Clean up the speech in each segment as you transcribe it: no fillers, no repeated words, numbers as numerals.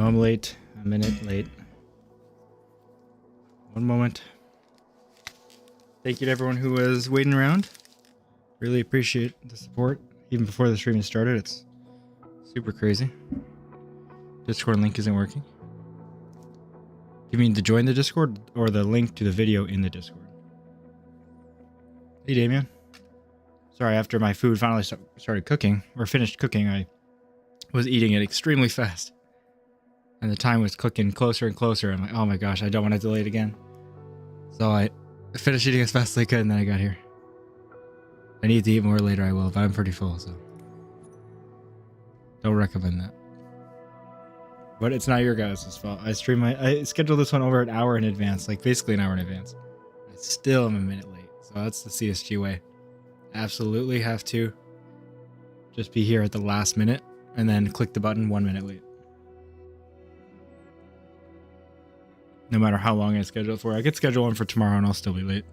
know I'm late. A minute late. One moment. Thank you to everyone who was waiting around. Really appreciate the support. Even before the stream started, it's super crazy. Discord link isn't working. You mean to join the Discord or the link to the video in the Discord? Hey, Damien. Sorry, after my food finally started cooking, or finished cooking, I was eating it extremely fast. And the time was clicking closer and closer. I'm like, oh my gosh, I don't want to delay it again. So I finished eating as fast as I could, and then I got here. If I need to eat more later, I will, but I'm pretty full, so don't recommend that. But it's not your guys' fault. I scheduled this one over an hour in advance, like basically an hour in advance. I still am a minute late, so that's the CSG way. Absolutely have to just be here at the last minute and then click the button 1 minute late. No matter how long I schedule it for. I could schedule one for tomorrow and I'll still be late.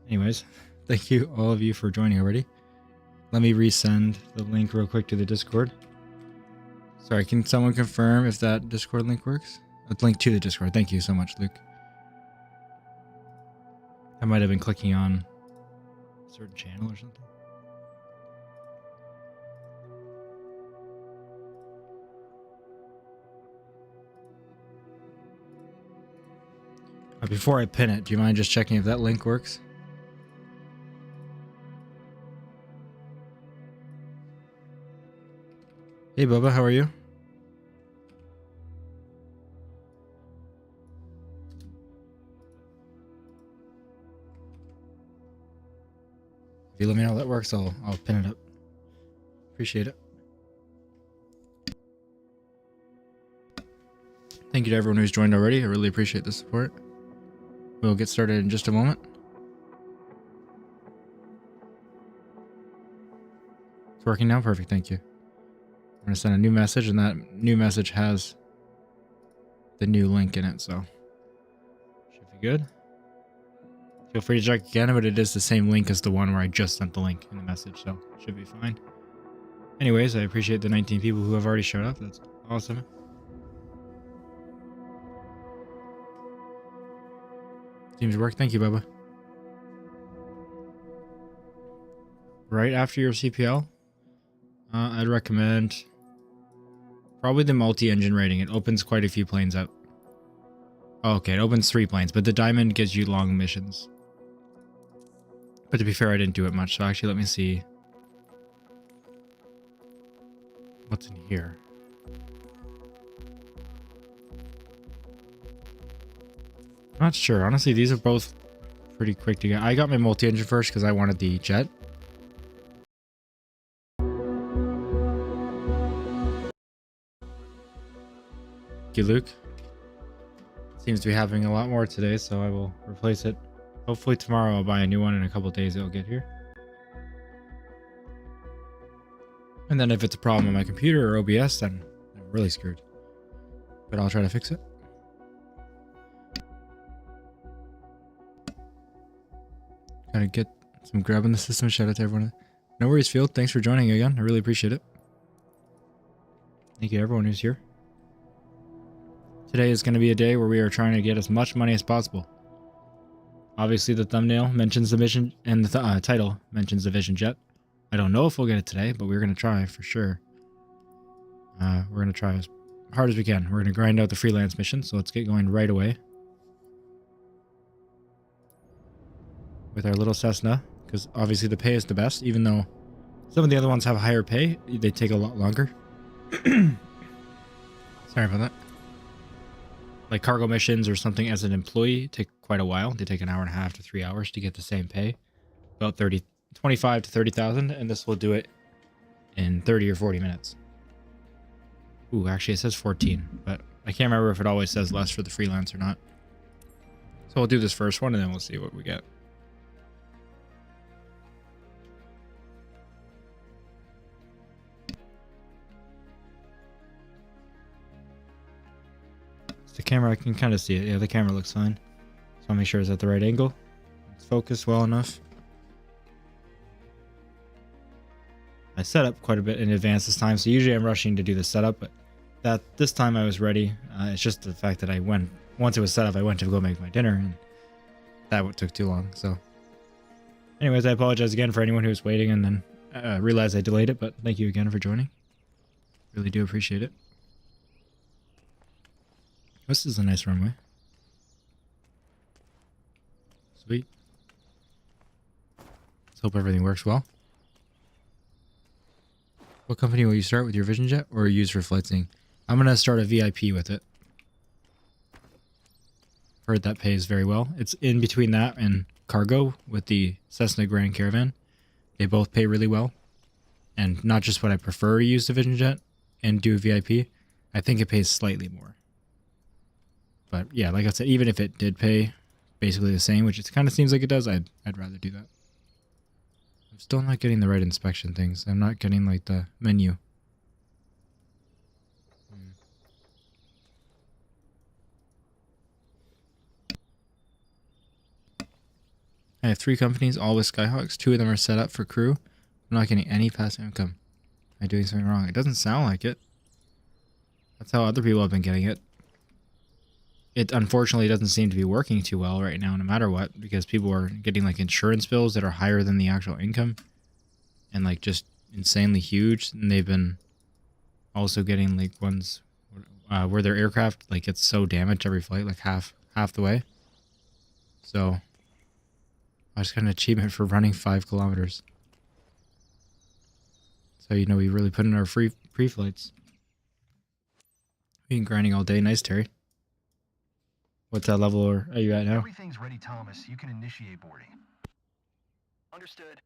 Anyways, thank you all of you for joining already. Let me resend the link real quick to the Discord. Sorry, can someone confirm if that Discord link works? A link to the Discord. Thank you so much, Luke. I might have been clicking on a certain channel or something. Before I pin it, do you mind just checking if that link works? Hey Bubba, how are you? If you let me know that works, I'll pin it up. Appreciate it. Thank you to everyone who's joined already. I really appreciate the support. We'll get started in just a moment. It's working now? Perfect, thank you. I'm going to send a new message, and that new message has the new link in it, so should be good. Feel free to check again, but it is the same link as the one where I just sent the link in the message, so should be fine. Anyways, I appreciate the 19 people who have already showed up. That's awesome. Seems to work. Thank you, Bubba. Right after your CPL, I'd recommend probably the multi-engine rating. It opens quite a few planes up. Oh, okay, it opens 3 planes, but the diamond gives you long missions. But to be fair, I didn't do it much, so actually let me see what's in here. I'm not sure. Honestly, these are both pretty quick to get. I got my multi-engine first because I wanted the jet. Thank you, Luke. Seems to be having a lot more today, so I will replace it. Hopefully tomorrow I'll buy a new one. In a couple of days it'll get here. And then if it's a problem on my computer or OBS, then I'm really screwed. But I'll try to fix it. Gotta get some grub in the system. Shout out to everyone. No worries, Field. Thanks for joining again. I really appreciate it. Thank you to everyone who's here. Today is going to be a day where we are trying to get as much money as possible. Obviously, the thumbnail mentions the mission, and the title mentions the Vision Jet. I don't know if we'll get it today, but we're going to try for sure. We're going to try as hard as we can. We're going to grind out the freelance mission, so let's get going right away with our little Cessna, because obviously the pay is the best, even though some of the other ones have higher pay. They take a lot longer. Sorry about that. Like cargo missions or something as an employee take quite a while. They take an hour and a half to 3 hours to get the same pay. About 25 to 30,000, and this will do it in 30 or 40 minutes. Ooh, actually it says 14, but I can't remember if it always says less for the freelance or not. So we'll do this first one and then we'll see what we get. The camera, I can kind of see it. Yeah, the camera looks fine. So I'll make sure it's at the right angle. It's focused well enough. I set up quite a bit in advance this time, so usually I'm rushing to do the setup, but this time I was ready. It's just the fact that once it was set up, I went to go make my dinner, and that took too long. So anyways, I apologize again for anyone who was waiting and then realized I delayed it, but thank you again for joining. Really do appreciate it. This is a nice runway. Sweet. Let's hope everything works well. What company will you start with your Vision Jet or use for flight seeing? I'm going to start a VIP with it. Heard that pays very well. It's in between that and cargo with the Cessna Grand Caravan. They both pay really well. And not just what I prefer to use the Vision Jet and do a VIP. I think it pays slightly more. But yeah, like I said, even if it did pay basically the same, which it kind of seems like it does, I'd rather do that. I'm still not getting the right inspection things. I'm not getting like the menu. I have 3 companies, all with Skyhawks. 2 of them are set up for crew. I'm not getting any passive income. Am I doing something wrong? It doesn't sound like it. That's how other people have been getting it. It unfortunately doesn't seem to be working too well right now, no matter what, because people are getting like insurance bills that are higher than the actual income and like just insanely huge. And they've been also getting like ones where their aircraft like gets so damaged every flight, like half the way. So I just got an achievement for running 5 kilometers. So you know we really put in our pre-flights. We've been grinding all day. Nice, Terry. What level are you at now? Everything's ready, Thomas. You can initiate boarding. Understood.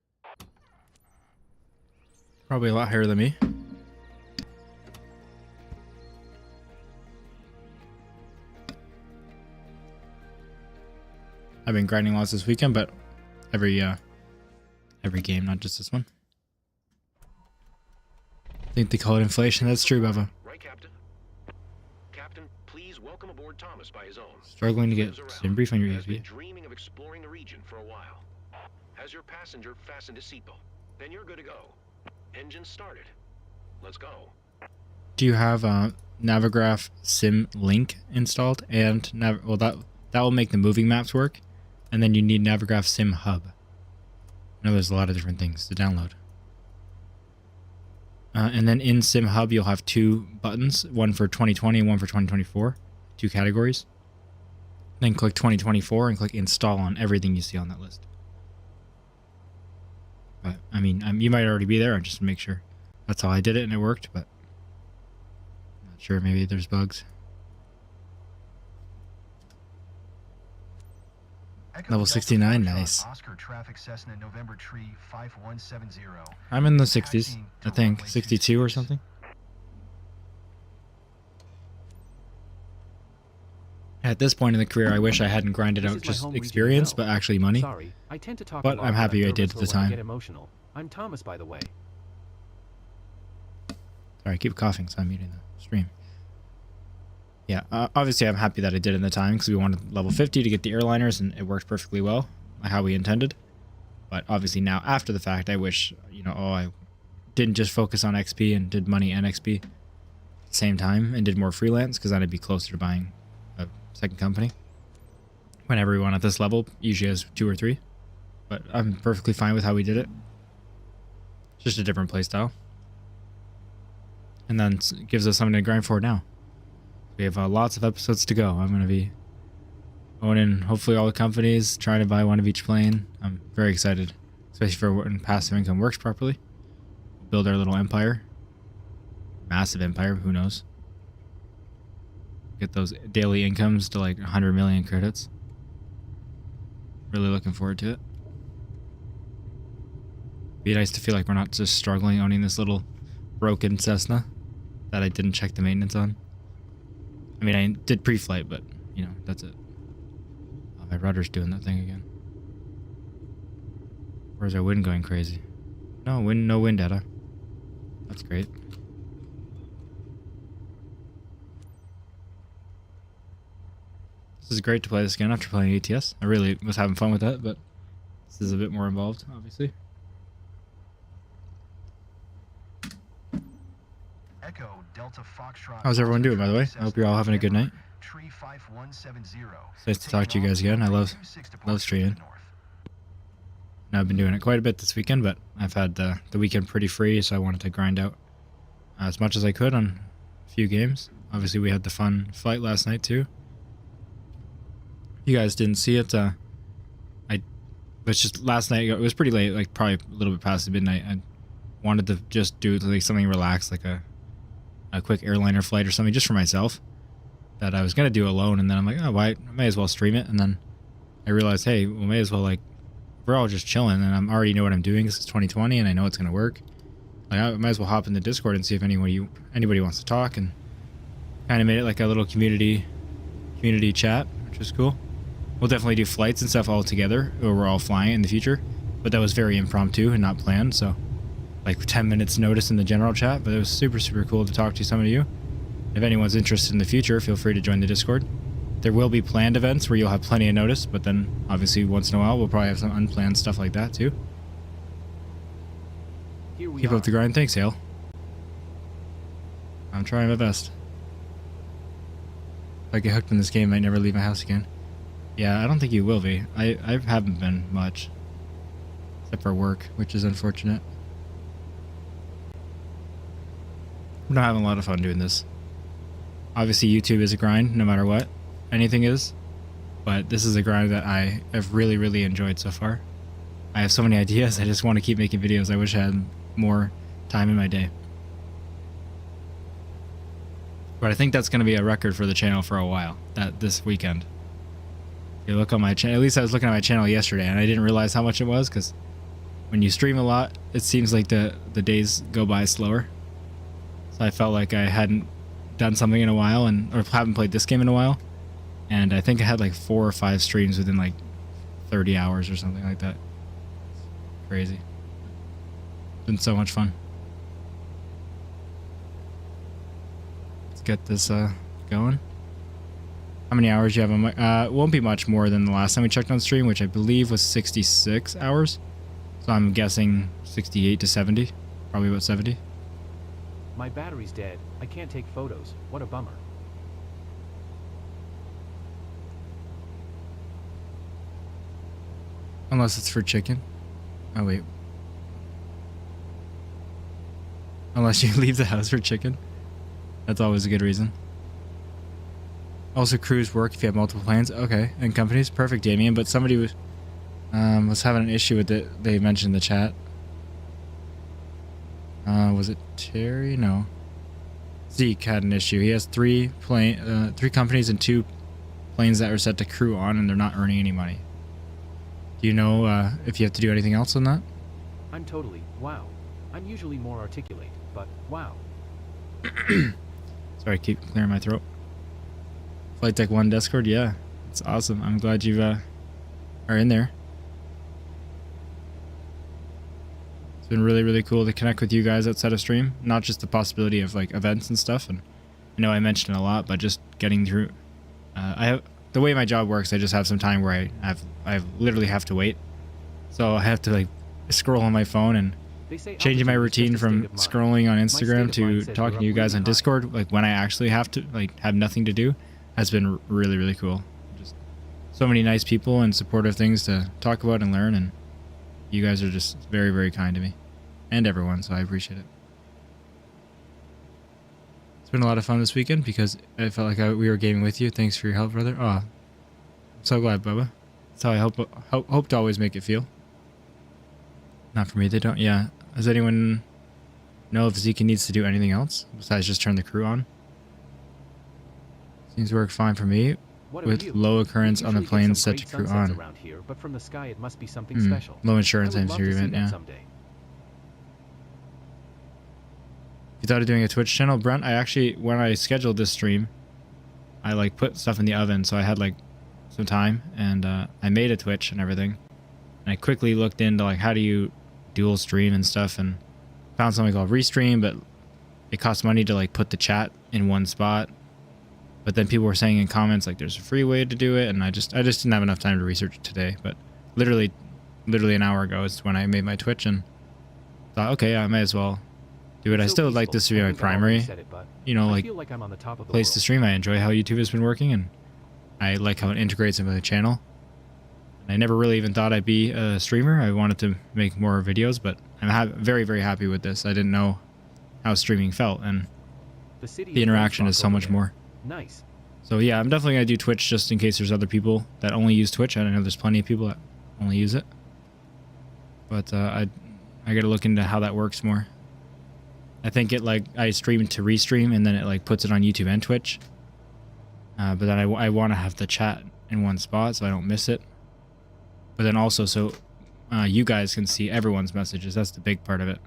Probably a lot higher than me. I've been grinding lots this weekend, but every game, not just this one. I think they call it inflation. That's true, Beva. Right, Captain. Captain, please welcome aboard Thomas by his own. Struggling to get sim brief on your has been USB. dreaming of exploring the region for a while. Has your passenger fastened his seatbelt? Then you're good to go. Engine started. Let's go. Do you have Navigraph Sim Link installed? And well, that will make the moving maps work. And then you need Navigraph Sim Hub. I know there's a lot of different things to download. And then in Sim Hub, you'll have 2 buttons, one for 2020 and one for 2024, 2 categories. Then click 2024 and click install on everything you see on that list. But I mean, you might already be there, just to make sure. That's how I did it and it worked, but I'm not sure, maybe there's bugs. Level 69, nice. Oscar traffic Cessna November Tree 5170. I'm in the 60s, I think, 62 or something. At this point in the career, I wish I hadn't grinded out just experience, but actually money. Sorry, I tend to talk But I'm happy I did at the time. Get emotional. I'm Thomas, by the way. Sorry, I keep coughing, so I'm muting the stream. Yeah, obviously I'm happy that I did it in the time because we wanted level 50 to get the airliners and it worked perfectly well, how we intended. But obviously now after the fact, I wish, you know, I didn't just focus on XP and did money and XP at the same time and did more freelance because then I'd be closer to buying a second company. When everyone at this level usually has 2 or 3. But I'm perfectly fine with how we did it. It's just a different playstyle. And then it gives us something to grind for now. We have lots of episodes to go. I'm going to be owning hopefully all the companies, trying to buy one of each plane. I'm very excited, especially for when passive income works properly. Build our little empire. Massive empire, who knows. Get those daily incomes to like 100 million credits. Really looking forward to it. Be nice to feel like we're not just struggling owning this little broken Cessna that I didn't check the maintenance on. I mean, I did pre-flight, but, you know, that's it. Oh, my rudder's doing that thing again. Where's our wind going crazy? No wind data. That's great. This is great to play this again after playing ATS. I really was having fun with that, but this is a bit more involved, obviously. Delta Foxtrot. How's everyone doing, by the way? I hope you're all having a good night. Tree 5170. It's nice to talk to you guys again. I love streaming. Now, I've been doing it quite a bit this weekend, but I've had the weekend pretty free, so I wanted to grind out as much as I could on a few games. Obviously, we had the fun fight last night, too. You guys didn't see it. It's just last night, it was pretty late, like probably a little bit past midnight. I wanted to just do like something relaxed, like a quick airliner flight or something, just for myself, that I was going to do alone. And then I'm like, oh, why? I may as well stream it. And then I realized, hey, we may as well, like, we're all just chilling, and I already know what I'm doing. This is 2020, and I know it's going to work. Like, I might as well hop in the Discord and see if anybody wants to talk, and kind of made it like a little community chat, which was cool. We'll definitely do flights and stuff all together, or we're all flying in the future, but that was very impromptu and not planned, so like 10 minutes notice in the general chat, but it was super, super cool to talk to some of you. If anyone's interested in the future, feel free to join the Discord. There will be planned events where you'll have plenty of notice, but then obviously once in a while we'll probably have some unplanned stuff like that too. Keep up the grind. Thanks, Hale. I'm trying my best. If I get hooked in this game, I might never leave my house again. Yeah, I don't think you will be. I haven't been much. Except for work, which is unfortunate. I'm not having a lot of fun doing this. Obviously, YouTube is a grind, no matter what. Anything is. But this is a grind that I have really, really enjoyed so far. I have so many ideas. I just want to keep making videos. I wish I had more time in my day. But I think that's going to be a record for the channel for a while. This weekend. If you look on my channel, at least I was looking at my channel yesterday, and I didn't realize how much it was, because when you stream a lot, it seems like the days go by slower. So I felt like I hadn't done something in a while, or haven't played this game in a while. And I think I had like 4 or 5 streams within like 30 hours or something like that. Crazy. Been so much fun. Let's get this going. How many hours you have on my... it won't be much more than the last time we checked on stream, which I believe was 66 hours. So I'm guessing 68 to 70. Probably about 70. My battery's dead. I can't take photos. What a bummer. Unless it's for chicken. Oh, wait. Unless you leave the house for chicken. That's always a good reason. Also, crews work if you have multiple planes. Okay, and companies. Perfect, Damien. But somebody was having an issue with it. They mentioned in the chat. Was it Terry? No. Zeke had an issue. He has 3 companies and 2 planes that are set to crew on, and they're not earning any money. Do you know if you have to do anything else on that? I'm totally... Wow. I'm usually more articulate, but wow. Sorry, keep clearing my throat. Flight Deck 1 Discord, yeah. It's awesome. I'm glad you are in there. It's been really, really cool to connect with you guys outside of stream. Not just the possibility of like events and stuff. And I know I mentioned it a lot, but just getting through. The way my job works, I just have some time where I literally have to wait. So I have to like scroll on my phone, and changing my routine from scrolling on Instagram to talking to you guys on Discord, like when I actually have to like have nothing to do, has been really, really cool. Just so many nice people and supportive things to talk about and learn, and you guys are just very, very kind to me and everyone, so I appreciate it. It's been a lot of fun this weekend because I felt like we were gaming with you. Thanks for your help, brother. Oh, I'm so glad, Bubba. That's how I hope to always make it feel. Not for me, they don't. Yeah. Does anyone know if Zeke needs to do anything else besides just turn the crew on? Seems to work fine for me with low occurrence on the plane set to crew on. Around here, but from the sky it must be something special. Low insurance times event, yeah. You thought of doing a Twitch channel, Brent? I actually, when I scheduled this stream, I like put stuff in the oven, so I had like some time, and I made a Twitch and everything. And I quickly looked into like how do you dual stream and stuff, and found something called Restream, but it costs money to like put the chat in one spot. But then people were saying in comments like there's a free way to do it, and I just didn't have enough time to research it today. But literally an hour ago is when I made my Twitch, and thought, okay, I may as well do it. I So still like peaceful. this to be I my think I've already primary, said it, but you know, I like feel like I'm on the top of the place to world. stream. I enjoy how YouTube has been working, and I like how it integrates into the channel. And I never really even thought I'd be a streamer. I wanted to make more videos, but I'm very, very happy with this. I didn't know how streaming felt, and The city the of interaction is Felsbach so over much there. more. Nice. So yeah, I'm definitely gonna do Twitch just in case there's other people that only use Twitch. I know there's plenty of people that only use it, but I gotta look into how that works more. I think it like I stream to restream and then it like puts it on YouTube and Twitch. But then I want to have the chat in one spot so I don't miss it. But then also so you guys can see everyone's messages. That's the big part of it.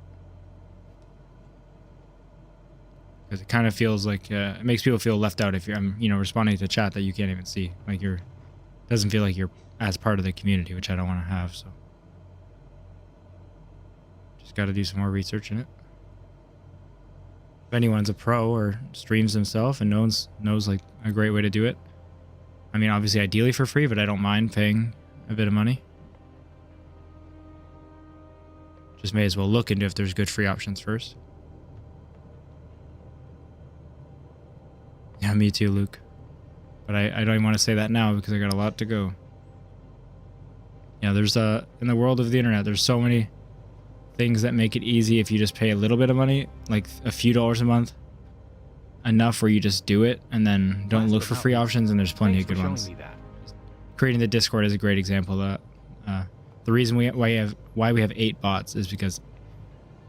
Because it kind of feels like it makes people feel left out if I'm responding to chat that you can't even see. Like doesn't feel like you're as part of the community, which I don't want to have. So just got to do some more research in it. If anyone's a pro or streams himself and knows like a great way to do it, I mean, obviously ideally for free, but I don't mind paying a bit of money. Just may as well look into if there's good free options first. Yeah, me too, Luke. But I don't even want to say that now because I got a lot to go. Yeah, there's in the world of the internet, there's so many things that make it easy if you just pay a little bit of money, like a few dollars a month. Enough where you just do it and then don't look for free options, and there's plenty of good ones. Creating the Discord is a great example of that. The reason why we have 8 bots is because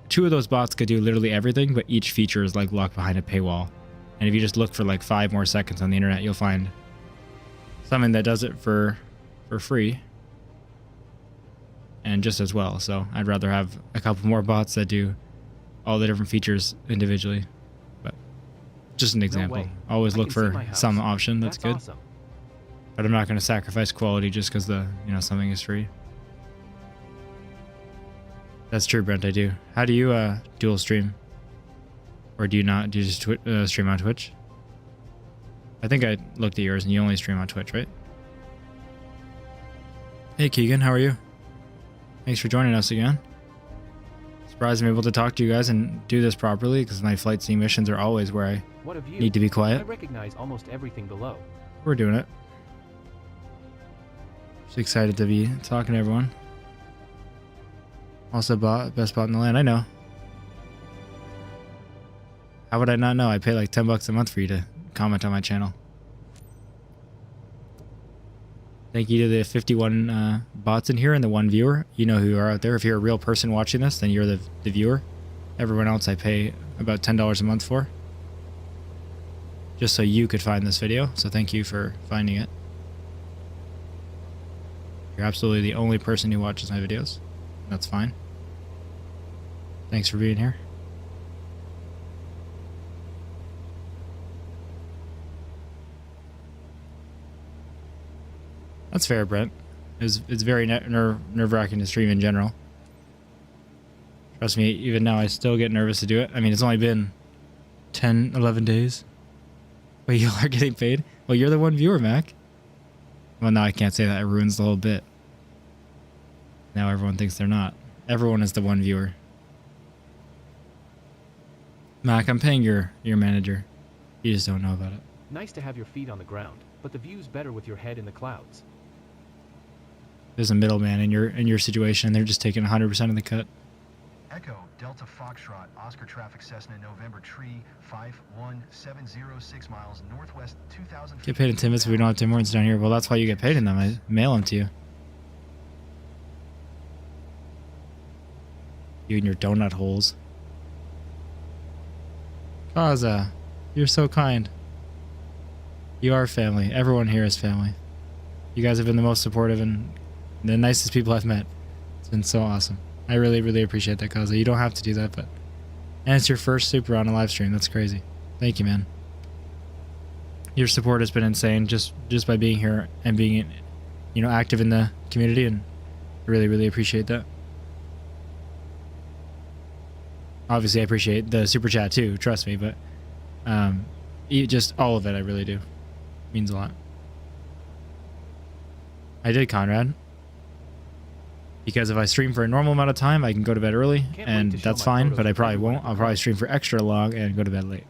2 of those bots could do literally everything, but each feature is like locked behind a paywall. And if you just look for like 5 more seconds on the internet, you'll find something that does it for free and just as well. So I'd rather have a couple more bots that do all the different features individually. But just an example. Always look for some option that's good. Awesome. But I'm not going to sacrifice quality just because something is free. That's true, Brent. I do. How do you dual stream? Or do you not? Do you just stream on Twitch? I think I looked at yours and you only stream on Twitch, right? Hey Keegan, how are you? Thanks for joining us again. Surprised I'm able to talk to you guys and do this properly because my flight sim missions are always where I need to be quiet. I recognize almost everything below. We're doing it. Just excited to be talking to everyone. Also best bot in the land, I know. How would I not know? I pay like $10 a month for you to comment on my channel. Thank you to the 51 bots in here and the 1 viewer. You know who you are out there. If you're a real person watching this, then you're the viewer. Everyone else I pay about $10 a month for. Just so you could find this video. So thank you for finding it. You're absolutely the only person who watches my videos. That's fine. Thanks for being here. That's fair, Brent. It's very nerve-wracking to stream in general. Trust me, even now I still get nervous to do it. I mean, it's only been 10, 11 days. But you are getting paid? Well, you're the 1 viewer, Mac. Well, now I can't say that. It ruins the whole bit. Now everyone thinks they're not. Everyone is the 1 viewer. Mac, I'm paying your manager. You just don't know about it. Nice to have your feet on the ground, but the view's better with your head in the clouds. There's a middleman in your situation, and they're just taking 100% of the cut. Echo, Delta Foxtrot, Oscar Traffic Cessna, November Tree, 51706 miles northwest 2000. Get paid in 10 minutes if we don't have Tim Hortons down here. Well, that's why you get paid in them. I mail them to you. You and your donut holes. Kaza, you're so kind. You are family. Everyone here is family. You guys have been the most supportive and the nicest people I've met. It's been so awesome. I really, really appreciate that, Kaza. You don't have to do that, but... And it's your first super on a live stream. That's crazy. Thank you, man. Your support has been insane just by being here and being, active in the community, and I really, really appreciate that. Obviously, I appreciate the super chat too, trust me, but just all of it, I really do. Means a lot. I did, Conrad. Because if I stream for a normal amount of time, I can go to bed early, Can't wait and to show that's my fine, photos but I to probably everyone won't. at the I'll probably club. stream for extra long and go to bed late.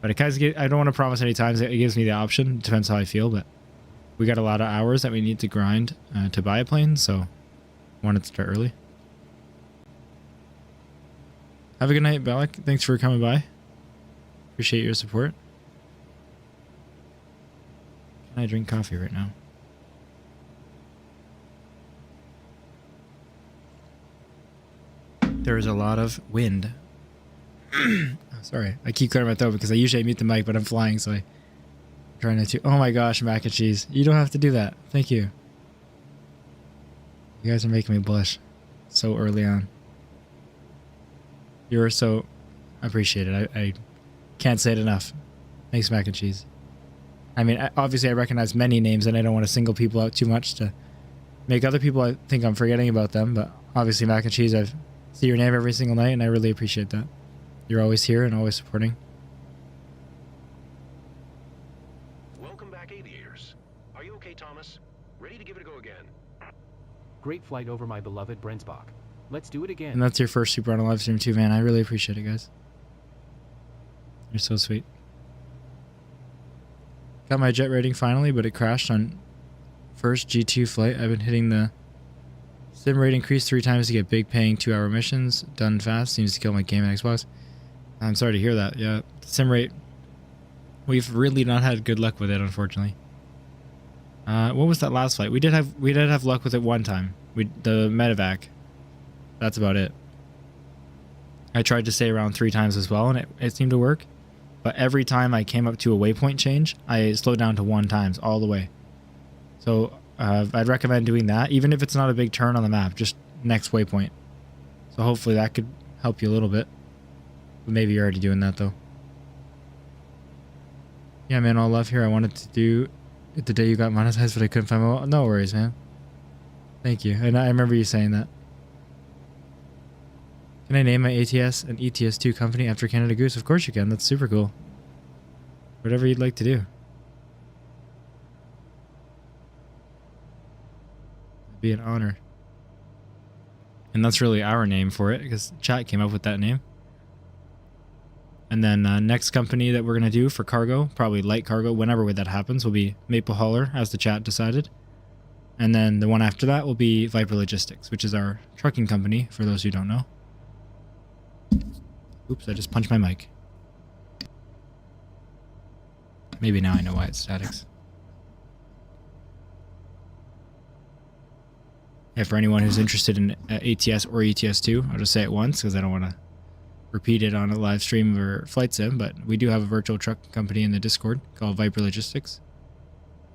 But I don't want to promise any times. It gives me the option. It depends how I feel, but we got a lot of hours that we need to grind to buy a plane, so I wanted to start early. Have a good night, Balak. Thanks for coming by. Appreciate your support. Can I drink coffee right now? There is a lot of wind. Sorry, I keep clearing my throat because I usually mute the mic, but I'm flying, so I'm trying not to. Oh my gosh, mac and cheese. You don't have to do that. Thank you. You guys are making me blush so early on. You're so appreciated. I can't say it enough. Thanks, mac and cheese. I mean, obviously I recognize many names and I don't want to single people out too much to make other people I think I'm forgetting about them, but obviously mac and cheese, I see your name every single night and I really appreciate that. You're always here and always supporting. Welcome back, aviators. Are you okay, Thomas? Ready to give it a go again? Great flight over my beloved Brensbach. Let's do it again. And that's your first Super on a live stream too, man. I really appreciate it, guys. You're so sweet. Got my jet rating finally, but it crashed on first G2 flight. I've been hitting the sim rate increase 3 times to get big paying 2-hour missions. Done fast. Seems to kill my game and Xbox. I'm sorry to hear that. Yeah, the sim rate. We've really not had good luck with it, unfortunately. What was that last flight? We did have luck with it one time. The medevac. That's about it. I tried to stay around 3 times as well, and it seemed to work. But every time I came up to a waypoint change, I slowed down to 1 times all the way. So I'd recommend doing that, even if it's not a big turn on the map, just next waypoint. So hopefully that could help you a little bit. But maybe you're already doing that though. Yeah, man, all love here. I wanted to do it the day you got monetized, but I couldn't find my... No worries, man. Thank you. And I remember you saying that. Can I name my ATS an ETS2 company after Canada Goose? Of course you can. That's super cool. Whatever you'd like to do. It'd be an honor. And that's really our name for it, because chat came up with that name. And then next company that we're going to do for cargo, probably light cargo, whenever that happens, will be Maple Hauler, as the chat decided. And then the one after that will be Viper Logistics, which is our trucking company, for those who don't know. Oops, I just punched my mic. Maybe now I know why it's statics. Yeah, for anyone who's interested in ATS or ETS2, I'll just say it once because I don't want to repeat it on a live stream or flight sim, but we do have a virtual truck company in the Discord called Viper Logistics.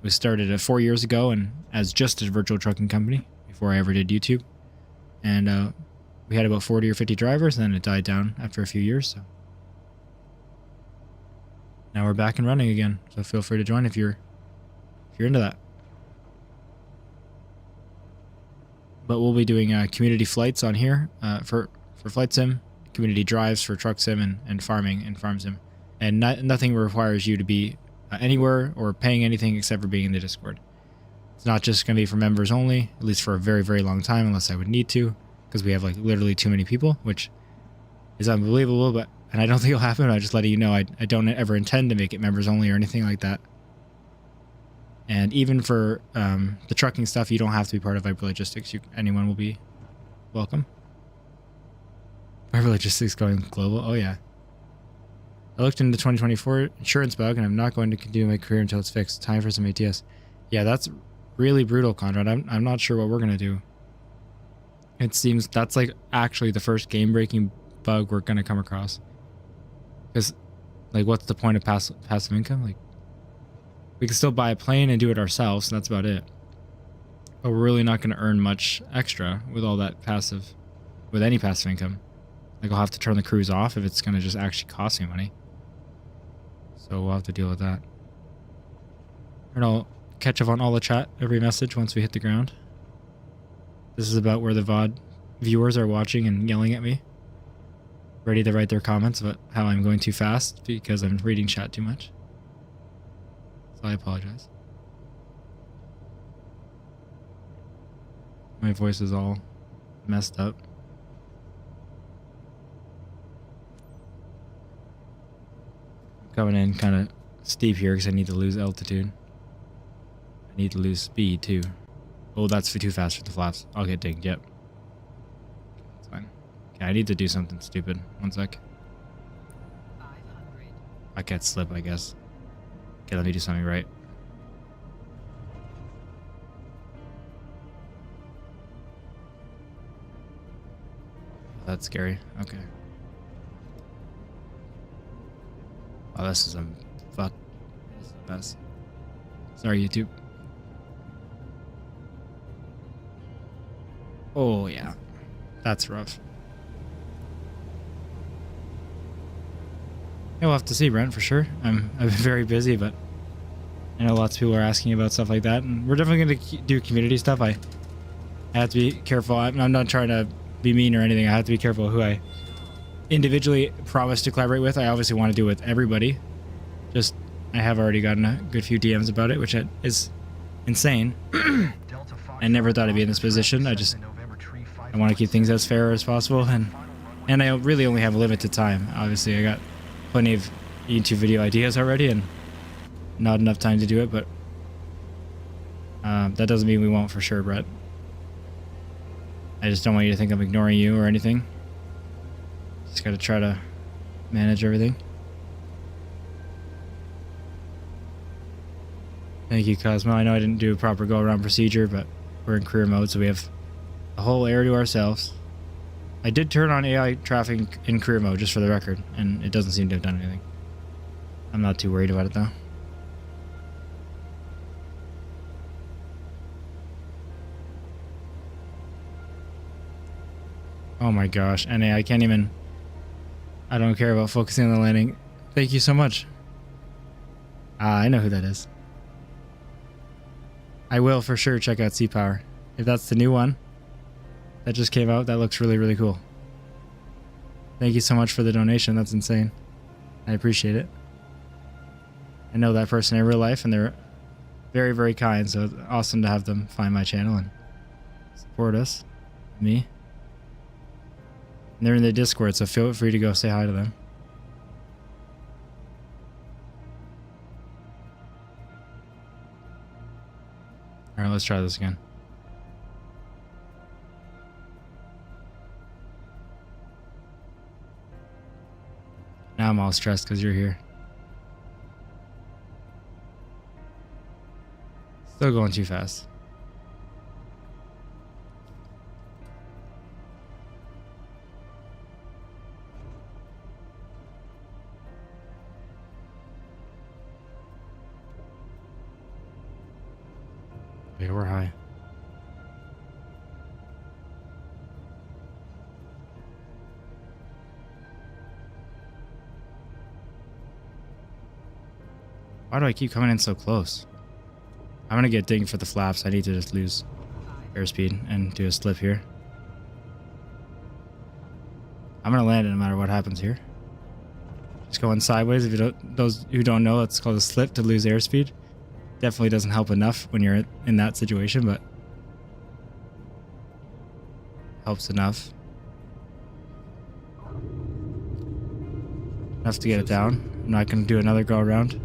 It was started 4 years ago and as just a virtual trucking company before I ever did YouTube. And we had about 40 or 50 drivers, and then it died down after a few years. So now we're back and running again. So feel free to join if you're into that. But we'll be doing community flights on here for flight sim, community drives for truck sim, and farming and farm sim. And nothing requires you to be anywhere or paying anything except for being in the Discord. It's not just going to be for members only, at least for a very, very long time, unless I would need to. Because we have like literally too many people, which is unbelievable, but and I don't think it'll happen. I'm just letting you know I don't ever intend to make it members only or anything like that. And even for the trucking stuff, you don't have to be part of Viper Logistics. Anyone will be welcome. Viper Logistics going global. Oh yeah. I looked into the 2024 insurance bug, and I'm not going to continue my career until it's fixed. Time for some ATS. Yeah, that's really brutal, Conrad. I'm not sure what we're gonna do. It seems that's like actually the first game-breaking bug we're gonna come across. Because, like, what's the point of passive income? Like, we can still buy a plane and do it ourselves, and that's about it. But we're really not gonna earn much extra with all that passive, with any passive income. Like, I'll have to turn the cruise off if it's gonna just actually cost me money. So we'll have to deal with that. And I'll catch up on all the chat, every message once we hit the ground. This is about where the VOD viewers are watching and yelling at me. Ready to write their comments about how I'm going too fast because I'm reading chat too much. So I apologize. My voice is all messed up. Coming in kind of steep here because I need to lose altitude. I need to lose speed too. Oh, that's too fast for the flaps. I'll get dinged. Yep. That's fine. Okay, I need to do something stupid. One sec. 500. I can't slip, I guess. Okay, let me do something right. That's scary. Okay. Oh, this is a fuck. This is the best. Sorry, YouTube. Oh yeah, that's rough. Yeah, we'll have to see, Brent, for sure. I've been very busy, but I know lots of people are asking about stuff like that, and we're definitely going to do community stuff. I have to be careful. I'm not trying to be mean or anything. I have to be careful who I individually promise to collaborate with. I obviously want to do it with everybody. Just, I have already gotten a good few DMs about it, which is insane. I never thought I'd be in this position. I want to keep things as fair as possible, and I really only have a limited time. Obviously, I got plenty of YouTube video ideas already, and not enough time to do it, but that doesn't mean we won't for sure, Brett. I just don't want you to think I'm ignoring you or anything. Just gotta try to manage everything. Thank you, Cosmo. I know I didn't do a proper go-around procedure, but we're in career mode, so we have the whole area to ourselves. I did turn on AI traffic in career mode, just for the record, and it doesn't seem to have done anything. I'm not too worried about it, though. Oh my gosh, NA, I can't even... I don't care about focusing on the landing. Thank you so much. I know who that is. I will for sure check out Sea Power. If that's the new one that just came out, that looks really, really cool. Thank you so much for the donation. That's insane. I appreciate it. I know that person in real life, and they're very, very kind, so it's awesome to have them find my channel and support us. Me. And they're in the Discord, so feel free to go say hi to them. Alright, let's try this again. Now I'm all stressed because you're here. Still going too fast. Yeah, we're high. Why do I keep coming in so close? I'm gonna get dinged for the flaps. I need to just lose airspeed and do a slip here. I'm gonna land it no matter what happens here. Just going sideways. If you don't, those who don't know, it's called a slip to lose airspeed. Definitely doesn't help enough when you're in that situation, but helps enough. Enough to get it down. I'm not gonna do another go around.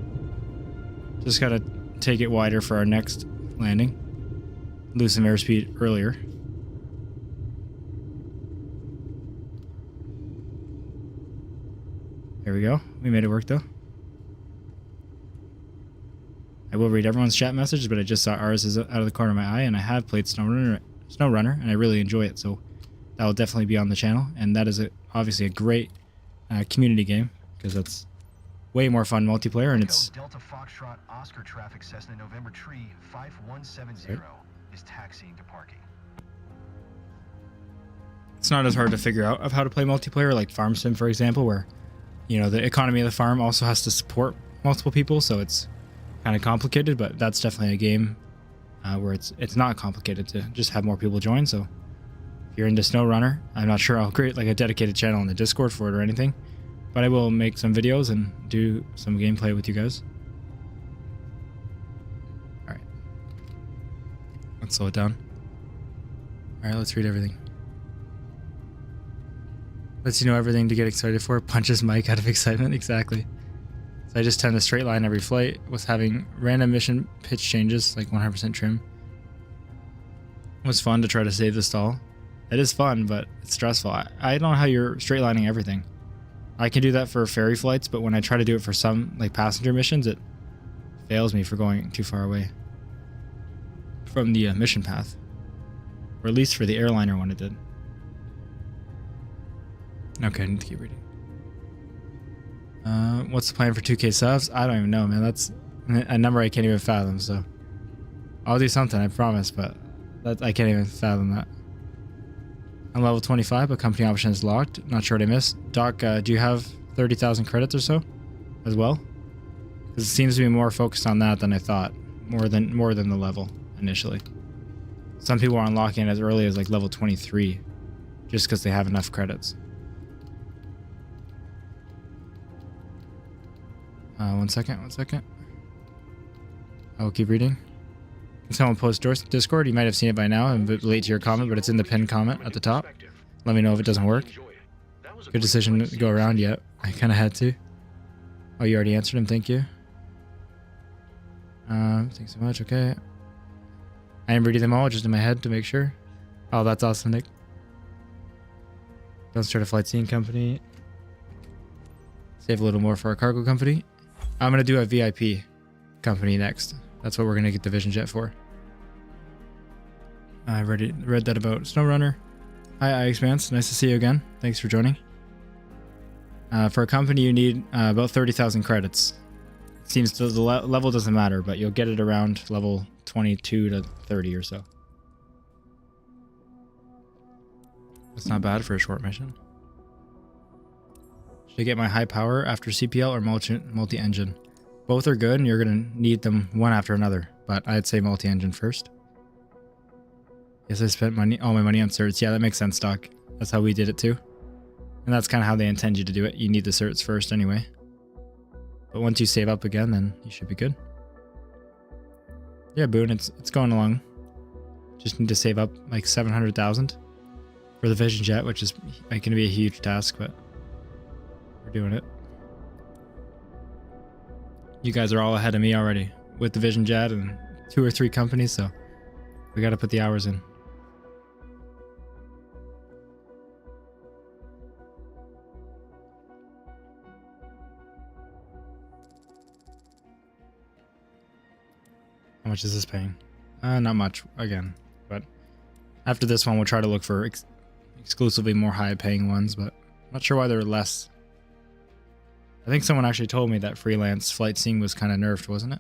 Just gotta take it wider for our next landing. Lose some airspeed earlier. There we go. We made it work though. I will read everyone's chat message, but I just saw ours is out of the corner of my eye, and I have played SnowRunner, and I really enjoy it, so that will definitely be on the channel, and that is obviously a great community game, because that's way more fun multiplayer, and it's... Delta Foxtrot Oscar traffic Cessna November Tree 5170 is taxiing to parking. It's not as hard to figure out of how to play multiplayer, like Farm Sim, for example, where, you know, the economy of the farm also has to support multiple people, so it's kind of complicated, but that's definitely a game where it's not complicated to just have more people join. So if you're into SnowRunner, I'm not sure I'll create like a dedicated channel in the Discord for it or anything, but I will make some videos and do some gameplay with you guys. All right, let's slow it down. Alright, let's read everything. Lets you know everything to get excited for. Punches Mike out of excitement. Exactly. So I just tend to straight line every flight. Was having random mission pitch changes, like 100% trim. It was fun to try to save the stall. It is fun, but it's stressful. I don't know how you're straight lining everything. I can do that for ferry flights, but when I try to do it for some like passenger missions, it fails me for going too far away from the mission path. Or at least for the airliner one it did. Okay, I need to keep reading. What's the plan for 2K subs? I don't even know, man. That's a number I can't even fathom, so I'll do something, I promise, but I can't even fathom that. I'm level 25, but company option is locked. Not sure what I missed. Doc, do you have 30,000 credits or so as well? Because it seems to be more focused on that than I thought. More than the level initially. Some people are unlocking it as early as like level 23 just because they have enough credits. One second. I will keep reading. Someone posts Discord. You might have seen it by now. I'm a bit late to your comment, but it's in the pinned comment at the top. Let me know if it doesn't work. Good decision to go around yet. I kind of had to. Oh, you already answered him. Thank you. Thanks so much. Okay. I am reading them all just in my head to make sure. Oh, that's awesome, Nick. Don't start a flight scene company. Save a little more for our cargo company. I'm going to do a VIP company next. That's what we're going to get the Vision Jet for. I read that about SnowRunner. Hi, iExpanse. Nice to see you again. Thanks for joining. For a company, you need about 30,000 credits. It seems the level doesn't matter, but you'll get it around level 22 to 30 or so. That's not bad for a short mission. Should I get my high power after CPL or multi-engine? Both are good and you're going to need them one after another, but I'd say multi-engine first. Yes, I spent all my money on certs. Yeah, that makes sense, Doc. That's how we did it too. And that's kind of how they intend you to do it. You need the certs first anyway. But once you save up again, then you should be good. Yeah, Boone, it's going along. Just need to save up like 700,000 for the Vision Jet, which is going to be a huge task, but we're doing it. You guys are all ahead of me already with the Vision Jet and 2 or 3 companies, so we got to put the hours in. How much is this paying? Not much, again. But after this one, we'll try to look for exclusively more high-paying ones, but I'm not sure why they're less. I think someone actually told me that freelance flight seeing was kind of nerfed, wasn't it?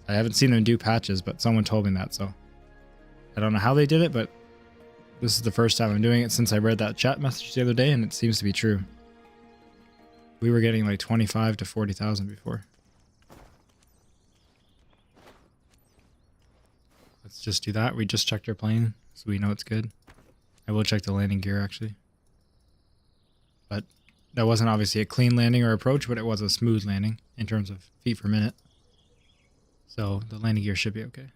I haven't seen them do patches, but someone told me that, so I don't know how they did it, but this is the first time I'm doing it since I read that chat message the other day, and it seems to be true. We were getting like 25 to 40,000 before. Let's just do that. We just checked our plane, so we know it's good. I will check the landing gear, actually. But that wasn't obviously a clean landing or approach, but it was a smooth landing in terms of feet per minute. So the landing gear should be okay.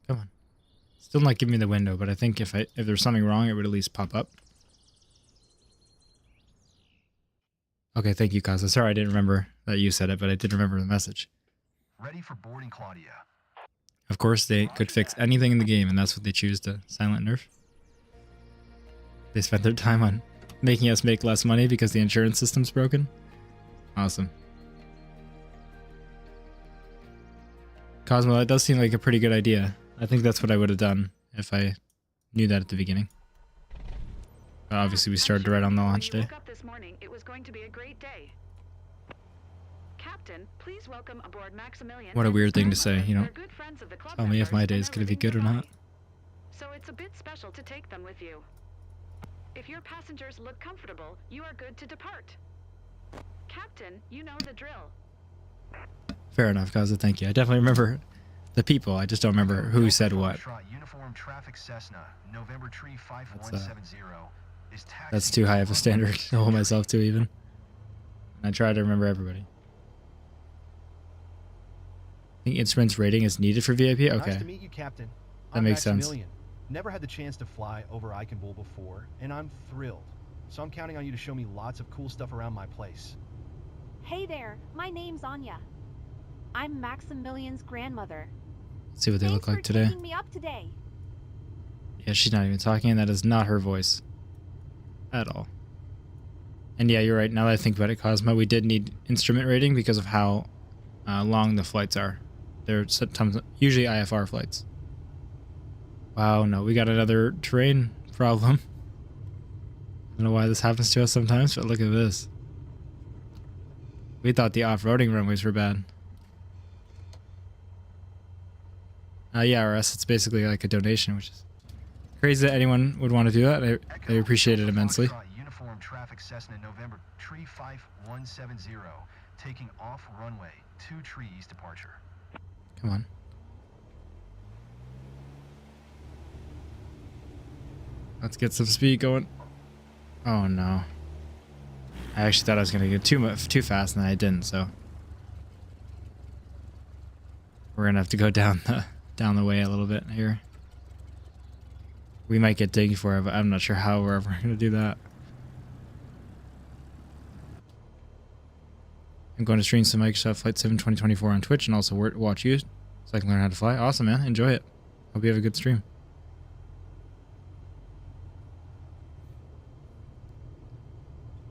Come on. Still not giving me the window, but I think if there's something wrong, it would at least pop up. Okay, thank you, Kaza. Sorry I didn't remember that you said it, but I did remember the message. Ready for boarding, Claudia. Of course, they could fix anything in the game, and that's what they choose to silent nerf. They spent their time on making us make less money because the insurance system's broken. Awesome. Cosmo, that does seem like a pretty good idea. I think that's what I would have done if I knew that at the beginning. But obviously, we started right on the launch day. This morning, it was going to be a great day. Captain, please welcome aboard Maximilian. What a weird thing to say, you know. They're good friends of the club Tell me if my members day and is are going to be living good or nearby. not. So it's a bit special to take them with you. If your passengers look comfortable, you are good to depart. Captain, you know the drill. Fair enough, Kaza. Thank you. I definitely remember the people. I just don't remember who said what. Uniform traffic Cessna, November tree 5170. That's too high of a standard to hold myself to even. I try to remember everybody. think instruments rating is needed for VIP. Nice Okay, to meet you, Captain. that I'm makes sense. Maximilian. Never had the chance to fly over Eichenbull before, and I'm thrilled. So I'm counting on you to show me lots of cool stuff around my place. Hey there, my name's Anya. I'm Maximilian's grandmother. Let's see what they look like Thanks for today. taking me up today. Yeah, she's not even talking, and that is not her voice at all. And yeah, you're right. Now that I think about it, Cosmo, we did need instrument rating because of how long the flights are. They're sometimes usually IFR flights. Wow, no, we got another terrain problem. I don't know why this happens to us sometimes, but look at this. We thought the off-roading runways were bad. Yeah, RS, it's basically like a donation, which is crazy that anyone would want to do that. I appreciate it immensely. Uniform traffic Cessna November tree 5170, taking off runway 2 trees departure. Come on. Let's get some speed going. Oh no. I actually thought I was gonna get too fast, and I didn't. So we're gonna have to go down the way a little bit here. We might get dinged for it, but I'm not sure how we're ever gonna do that. I'm going to stream some Microsoft Flight Sim 2024 on Twitch and also watch you so I can learn how to fly. Awesome, man. Enjoy it. Hope you have a good stream.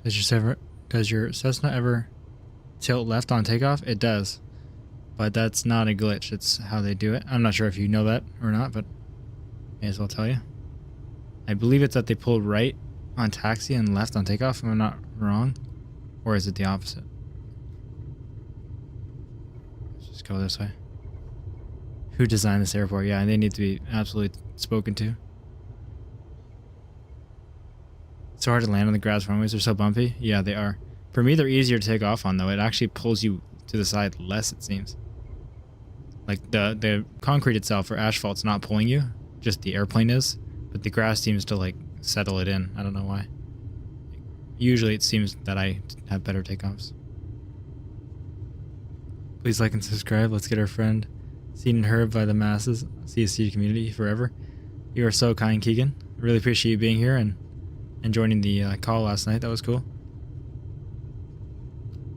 Does your Cessna ever tilt left on takeoff? It does. But that's not a glitch. It's how they do it. I'm not sure if you know that or not, but may as well tell you. I believe it's that they pull right on taxi and left on takeoff, if I'm not wrong. Or is it the opposite? Let's just go this way. Who designed this airport? Yeah, they need to be absolutely spoken to. It's so hard to land on the grass runways. They're so bumpy. Yeah, they are. For me, they're easier to take off on, though. It actually pulls you to the side less, it seems. Like, the concrete itself or asphalt's not pulling you. Just the airplane is. But the grass seems to, like, settle it in. I don't know why. Usually, it seems that I have better takeoffs. Please like and subscribe. Let's get our friend seen and heard by the masses. CSC community forever. You are so kind, Keegan. I really appreciate you being here and joining the call last night. That was cool.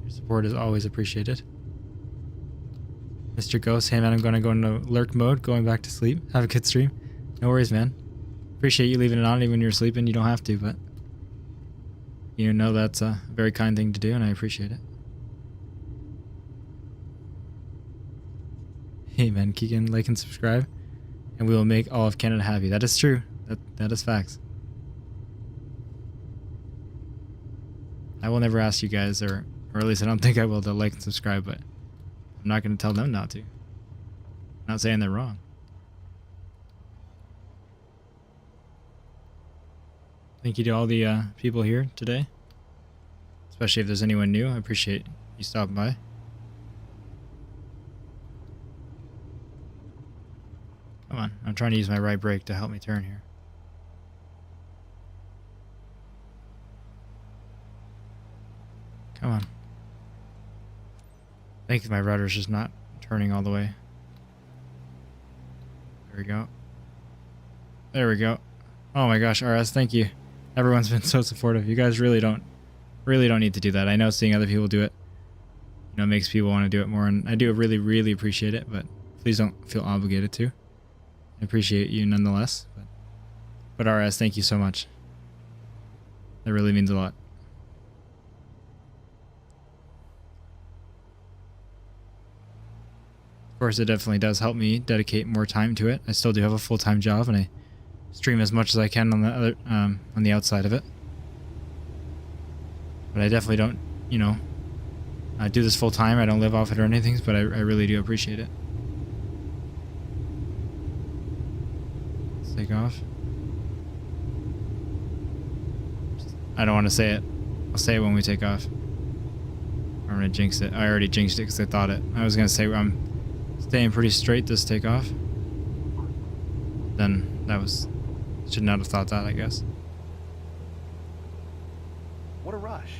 Your support is always appreciated. Mr. Ghost, hey man, I'm going to go into lurk mode, going back to sleep. Have a good stream. No worries, man. Appreciate you leaving it on even when you're sleeping. You don't have to, but you know that's a very kind thing to do, and I appreciate it. Hey man, Keegan, like and subscribe, and we will make all of Canada happy. That is true. That is facts. I will never ask you guys, or at least I don't think I will, to like and subscribe, but I'm not going to tell them not to. I'm not saying they're wrong. Thank you to all the people here today, especially if there's anyone new. I appreciate you stopping by. Come on, I'm trying to use my right brake to help me turn here. Come on. I think my rudder's just not turning all the way. There we go. There we go. Oh my gosh, RS, thank you. Everyone's been so supportive. You guys really don't need to do that. I know seeing other people do it, you know, makes people want to do it more, and I do really appreciate it, but please don't feel obligated to. I appreciate you nonetheless. But RS, thank you so much. That really means a lot. Of course, it definitely does help me dedicate more time to it. I still do have a full-time job, and I stream as much as I can on the other on the outside of it. But I definitely don't, you know, I do this full-time. I don't live off it or anything, but I really do appreciate it. Let's take off. I don't want to say it. I'll say it when we take off. I'm gonna jinx it. I already jinxed it because I thought it. I was gonna say I'm staying pretty straight this takeoff. Then that was... should not have thought that, I guess. What a rush.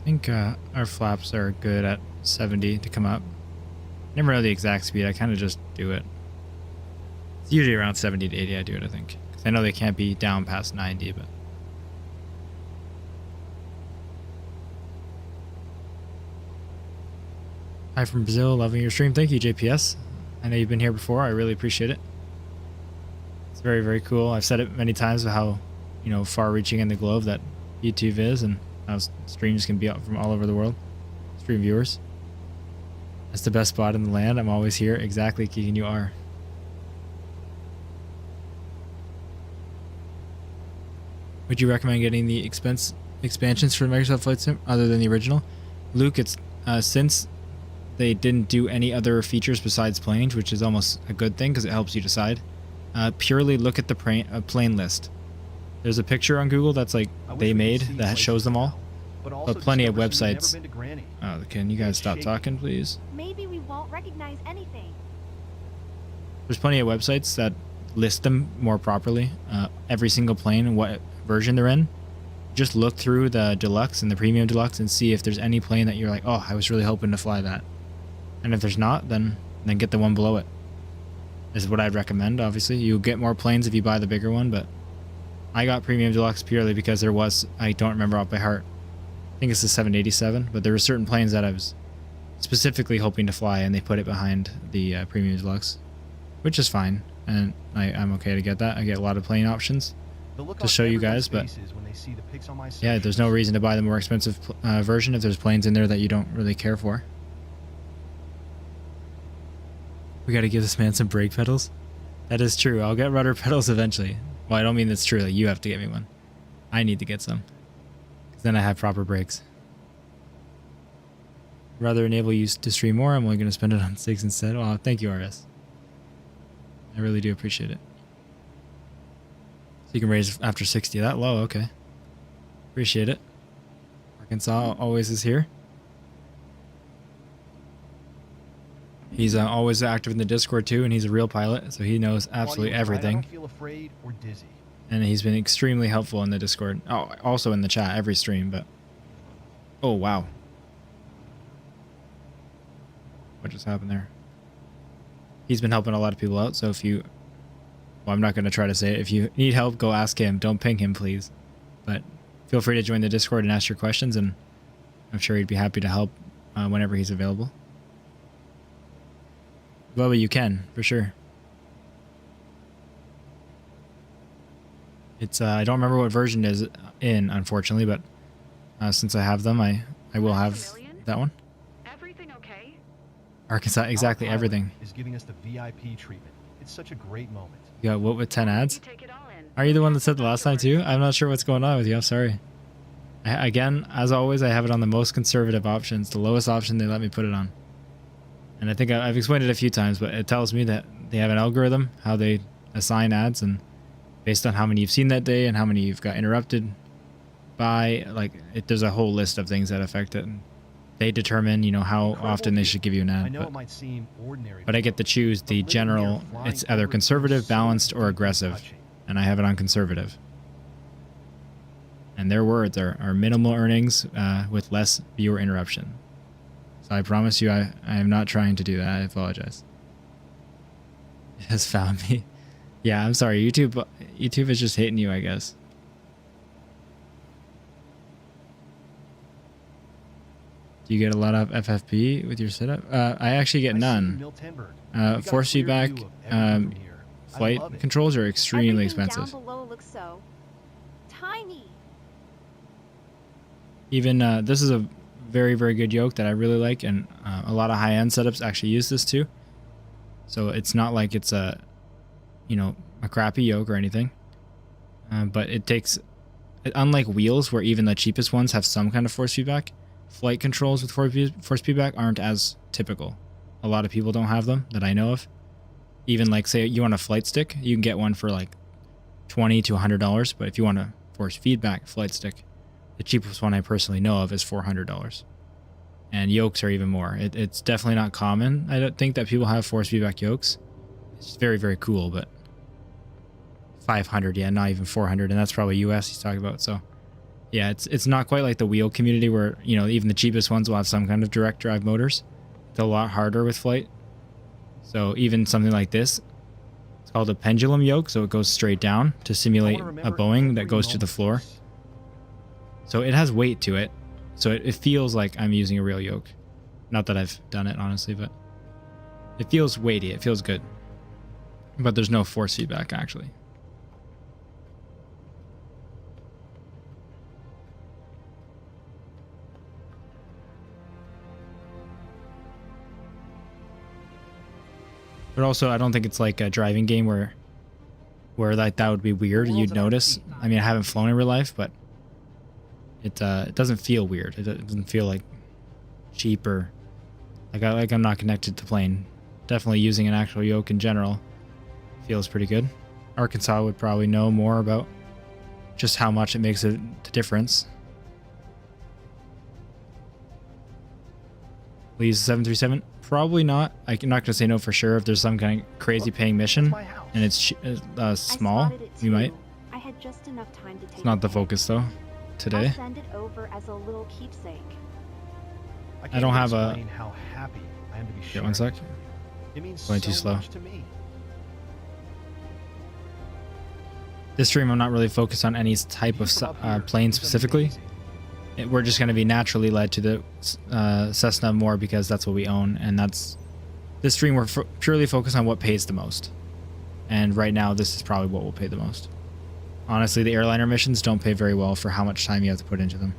think our flaps are good at 70 to come up. Never know the exact speed. I kind of just do it. It's usually around 70 to 80 I do it, I think. 'Cause I know they can't be down past 90, but... Hi from Brazil, loving your stream. Thank you, JPS. I know you've been here before. I really appreciate it. It's very, very cool. I've said it many times of how, you know, far-reaching in the globe that YouTube is, and how streams can be out from all over the world. Stream viewers. That's the best spot in the land. I'm always here. Exactly, Keegan, you are. Would you recommend getting the expansions for Microsoft Flight Sim other than the original? Luke, it's since they didn't do any other features besides planes, which is almost a good thing because it helps you decide. Purely look at the plane list. There's a picture on Google that's like they made that shows them all. But plenty of websites. Oh, can you guys stop talking, please? Maybe we won't recognize anything. There's plenty of websites that list them more properly. Every single plane and what version they're in. Just look through the deluxe and the premium deluxe and see if there's any plane that you're like, oh, I was really hoping to fly that. And if there's not, then get the one below it. This is what I'd recommend, obviously. You get more planes if you buy the bigger one, but I got premium deluxe purely because there was, I don't remember off by heart, I think it's the 787, but there were certain planes that I was specifically hoping to fly, and they put it behind the premium deluxe, which is fine, and I'm okay to get that. I get a lot of plane options to show you guys, but yeah, there's no reason to buy the more expensive version if there's planes in there that you don't really care for. We gotta give this man some brake pedals. That is true. I'll get rudder pedals eventually. Well, I don't mean that's true. Like, you have to get me one. I need to get some. Because then I have proper brakes. Rather enable you to stream more. I'm only going to spend it on 6 instead. Oh, thank you, RS. I really do appreciate it. So you can raise after 60. That low? Okay. Appreciate it. Arkansas always is here. He's always active in the Discord too, and he's a real pilot, so he knows absolutely everything. I don't feel afraid or dizzy. And he's been extremely helpful in the Discord. Oh, also in the chat every stream, but... Oh, wow. What just happened there? He's been helping a lot of people out, so if you... Well, I'm not going to try to say it. If you need help, go ask him. Don't ping him, please. But feel free to join the Discord and ask your questions, and I'm sure he'd be happy to help whenever he's available. Well, you can, for sure. It's I don't remember what version it is in, unfortunately, but since I have them, I will have that one. Everything okay? Arkansas, exactly everything. Is giving us the VIP treatment. It's such a great moment. You got what with 10 ads? You take it all in. Are you the one that said the last time too? I'm not sure what's going on with you. I'm sorry. Again, as always, I have it on the most conservative options, the lowest option they let me put it on. And I think I've explained it a few times, but it tells me that they have an algorithm, how they assign ads, and based on how many you've seen that day and how many you've got interrupted by, like, there's a whole list of things that affect it. And they determine, you know, how often they should give you an ad. I know it might seem ordinary, but I get to choose the general. It's either conservative, balanced, or aggressive, and I have it on conservative. And their words are minimal earnings with less viewer interruption. So I promise you, I am not trying to do that. I apologize. It has found me. Yeah, I'm sorry. YouTube is just hitting you, I guess. Do you get a lot of FFP with your setup? I actually get none. Force feedback, flight controls are extremely expensive. Down below looks so tiny. Even this is a very, very good yoke that I really like, and a lot of high-end setups actually use this too. So it's not like it's a, you know, a crappy yoke or anything. But it takes, unlike wheels where even the cheapest ones have some kind of force feedback, flight controls with force feedback aren't as typical. A lot of people don't have them that I know of. Even like, say you want a flight stick, you can get one for like $20 to $100, but if you want a force feedback flight stick, the cheapest one I personally know of is $400. And yokes are even more. It's definitely not common. I don't think that people have force feedback yokes. It's very, very cool, but 500, yeah, not even 400, and that's probably US he's talking about. So Yeah, it's not quite like the wheel community where, you know, even the cheapest ones will have some kind of direct drive motors. It's a lot harder with flight. So even something like this, it's called a pendulum yoke, so it goes straight down to simulate a Boeing that goes to the floor. So it has weight to it. So it feels like I'm using a real yoke. Not that I've done it, honestly, but it feels weighty. It feels good. But there's no force feedback, actually. But also, I don't think it's like a driving game where like that would be weird. You'd notice. I mean, I haven't flown in real life, but it doesn't feel weird. It doesn't feel like cheap or like I'm not connected to the plane. Definitely using an actual yoke in general feels pretty good. Arkansas would probably know more about just how much it makes a difference. Please, 737. Probably not. I'm not going to say no for sure. If there's some kind of crazy paying mission and it's small, we might. I had just enough time to take It's not the it. focus though. Today. I'll send it over as a little keepsake. I don't have a. How happy I am to be Get one sec. It means Going too so slow. much to me. This stream, I'm not really focused on any type of plane specifically. We're just going to be naturally led to the Cessna more because that's what we own, and that's this stream. We're purely focused on what pays the most, and right now this is probably what will pay the most. Honestly, the airliner missions don't pay very well for how much time you have to put into them.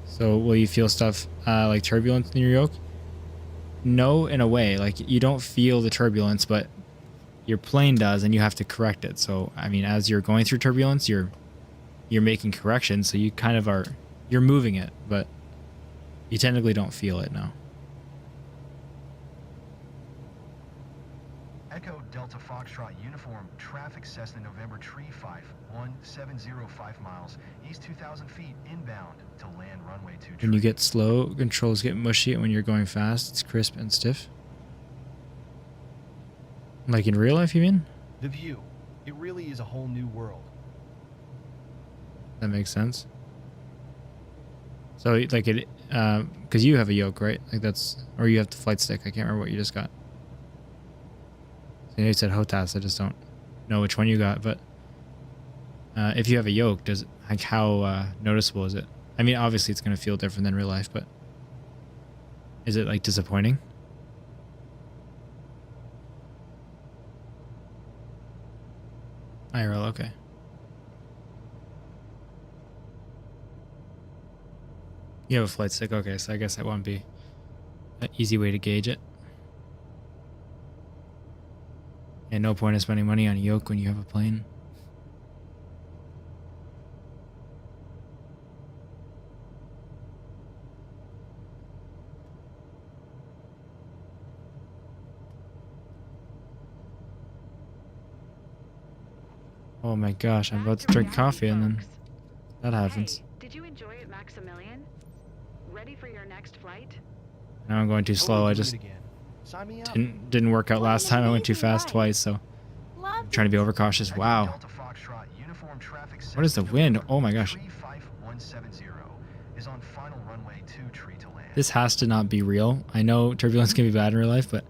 So will you feel stuff like turbulence in your yoke? No, in a way. Like you don't feel the turbulence, but your plane does, and you have to correct it. So I mean, as you're going through turbulence, you're making corrections, so you kind of you're moving it, but you technically don't feel it now. Echo Delta Foxtrot Uniform Traffic Cessna November Tree 51705 miles east 2,000 feet inbound to land runway 2. When you get slow, controls get mushy, and when you're going fast, it's crisp and stiff. Like in real life, you mean? The view. It really is a whole new world. That makes sense. So like it, because you have a yoke, right? Like that's, or you have the flight stick. I can't remember what you just got. So you said HOTAS. I just don't know which one you got. But if you have a yoke, does like how noticeable is it? I mean, obviously it's gonna feel different than real life, but is it like disappointing? IRL, okay. You have a flight stick, okay, so I guess that won't be an easy way to gauge it. And no point in spending money on a yoke when you have a plane. Oh my gosh, I'm about to drink coffee and then that happens. Hey, did you enjoy it, Maximilian? Ready for your next flight? Now I'm going too slow. I just didn't work out last time. I went too fast twice, so I'm trying to be overcautious. Wow. What is the wind? Oh my gosh. This has to not be real. I know turbulence can be bad in real life, but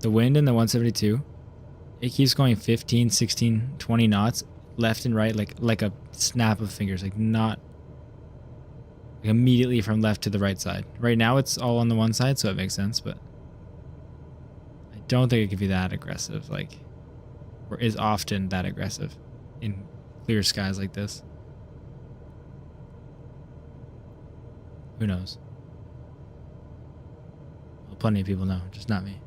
the wind in the 172, it keeps going 15, 16, 20 knots left and right like a snap of fingers, like not like immediately from left to the right side. Right now it's all on the one side, so it makes sense, but I don't think it could be that aggressive, like, or is often that aggressive in clear skies like this. Who knows? Well, plenty of people know, just not me.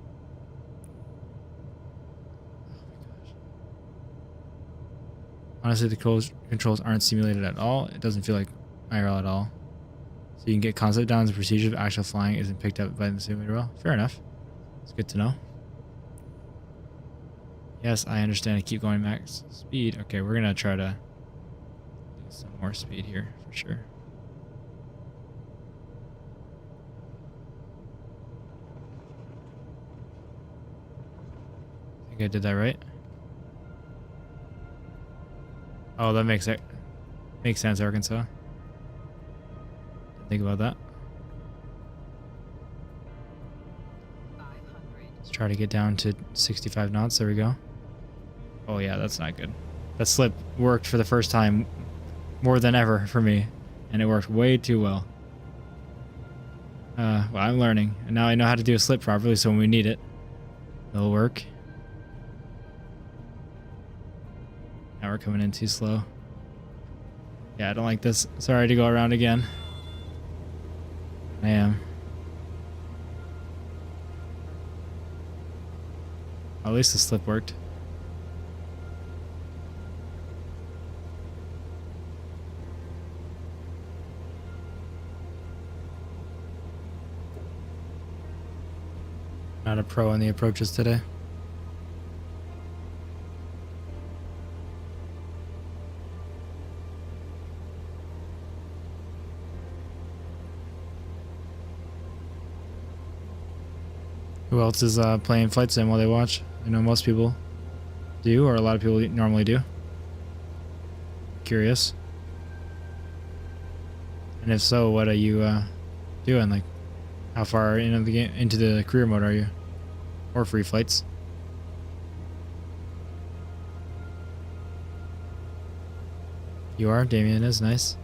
Honestly, the controls aren't simulated at all. It doesn't feel like IRL at all. So you can get concept down. The procedure of actual flying isn't picked up by the simulator well. Fair enough. It's good to know. Yes, I understand. I keep going max speed. Okay, we're going to try to do some more speed here for sure. I think I did that right. Oh, that makes it Makes sense, Arkansas. Didn't think about that. Let's try to get down to 65 knots. There we go. Oh yeah, that's not good. That slip worked for the first time more than ever for me, and it worked way too well. Well, I'm learning, and now I know how to do a slip properly, so when we need it, it'll work. Now we're coming in too slow. Yeah, I don't like this. Sorry to go around again. I am. At least the slip worked. Not a pro on the approaches today. Who else is playing flight sim while they watch? I know most people do, or a lot of people normally do. Curious. And if so, what are you doing? Like, how far into the game, into the career mode are you? Or free flights? You are? Damien is nice.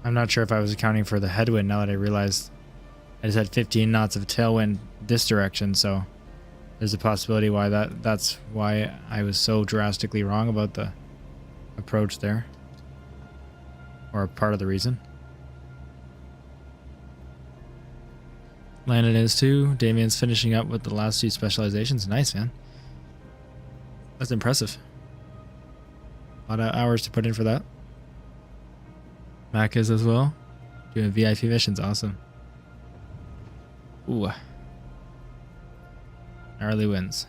I'm not sure if I was accounting for the headwind now that I realized I just had 15 knots of tailwind this direction, so there's a possibility why that's why I was so drastically wrong about the approach there. Or part of the reason. Landon is too. Damien's finishing up with the last two specializations. Nice, man. That's impressive. A lot of hours to put in for that. Mac is as well. Doing VIP missions. Awesome. Ooh. Gnarly wins.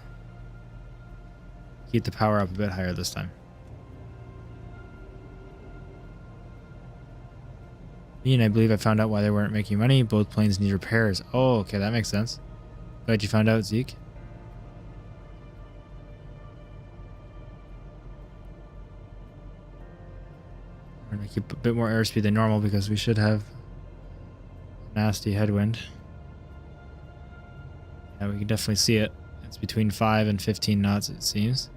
Keep the power up a bit higher this time. And I believe I found out why they weren't making money. Both planes need repairs. Oh, okay, that makes sense. Glad you found out, Zeke. We're gonna keep a bit more airspeed than normal because we should have a nasty headwind. Yeah, we can definitely see it. It's between 5 and 15 knots, it seems.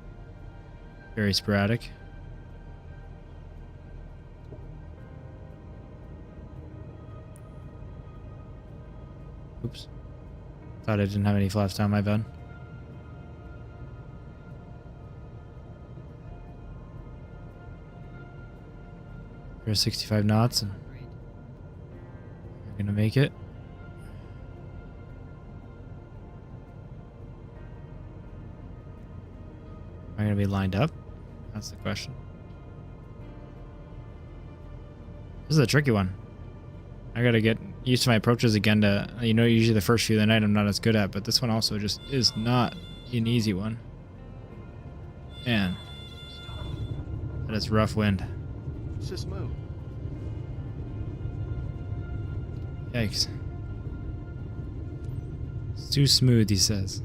Very sporadic. Oops. Thought I didn't have any flaps down my bed. There's 65 knots and we're gonna make it. Am I gonna be lined up? That's the question. This is a tricky one. I gotta get used to my approaches again to, you know, usually the first few of the night I'm not as good at, but this one also just is not an easy one. Man. That is rough wind. It's just smooth. Yikes. It's too smooth, he says.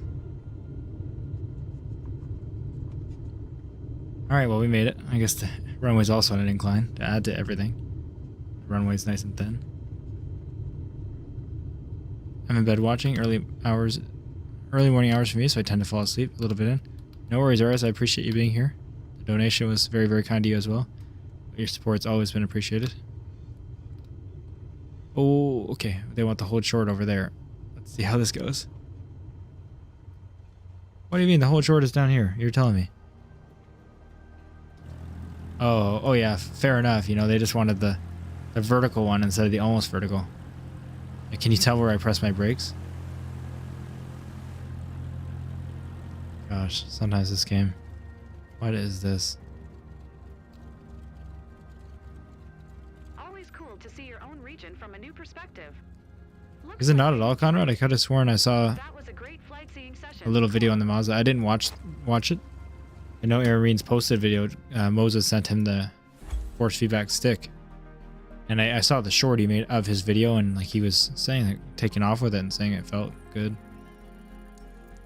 Alright, well, we made it. I guess the runway's also on an incline to add to everything. The runway's nice and thin. I'm in bed watching early morning hours for me, so I tend to fall asleep a little bit in. No worries, RS. I appreciate you being here. The donation was very, very kind to you as well. Your support's always been appreciated. Oh, okay. They want the hold short over there. Let's see how this goes. What do you mean the hold short is down here? You're telling me. Oh yeah, fair enough. You know, they just wanted the vertical one instead of the almost vertical. Can you tell where I press my brakes? Gosh, sometimes this game. What is this? Always cool to see your own region from a new perspective. Is it not at all, Conrad? I could have sworn I saw That was a great flight seeing session. a little video on the Mazda. I didn't watch it. I know Aaron Reed's posted video. Moses sent him the force feedback stick. And I saw the short he made of his video, and like he was saying, like, taking off with it and saying it felt good.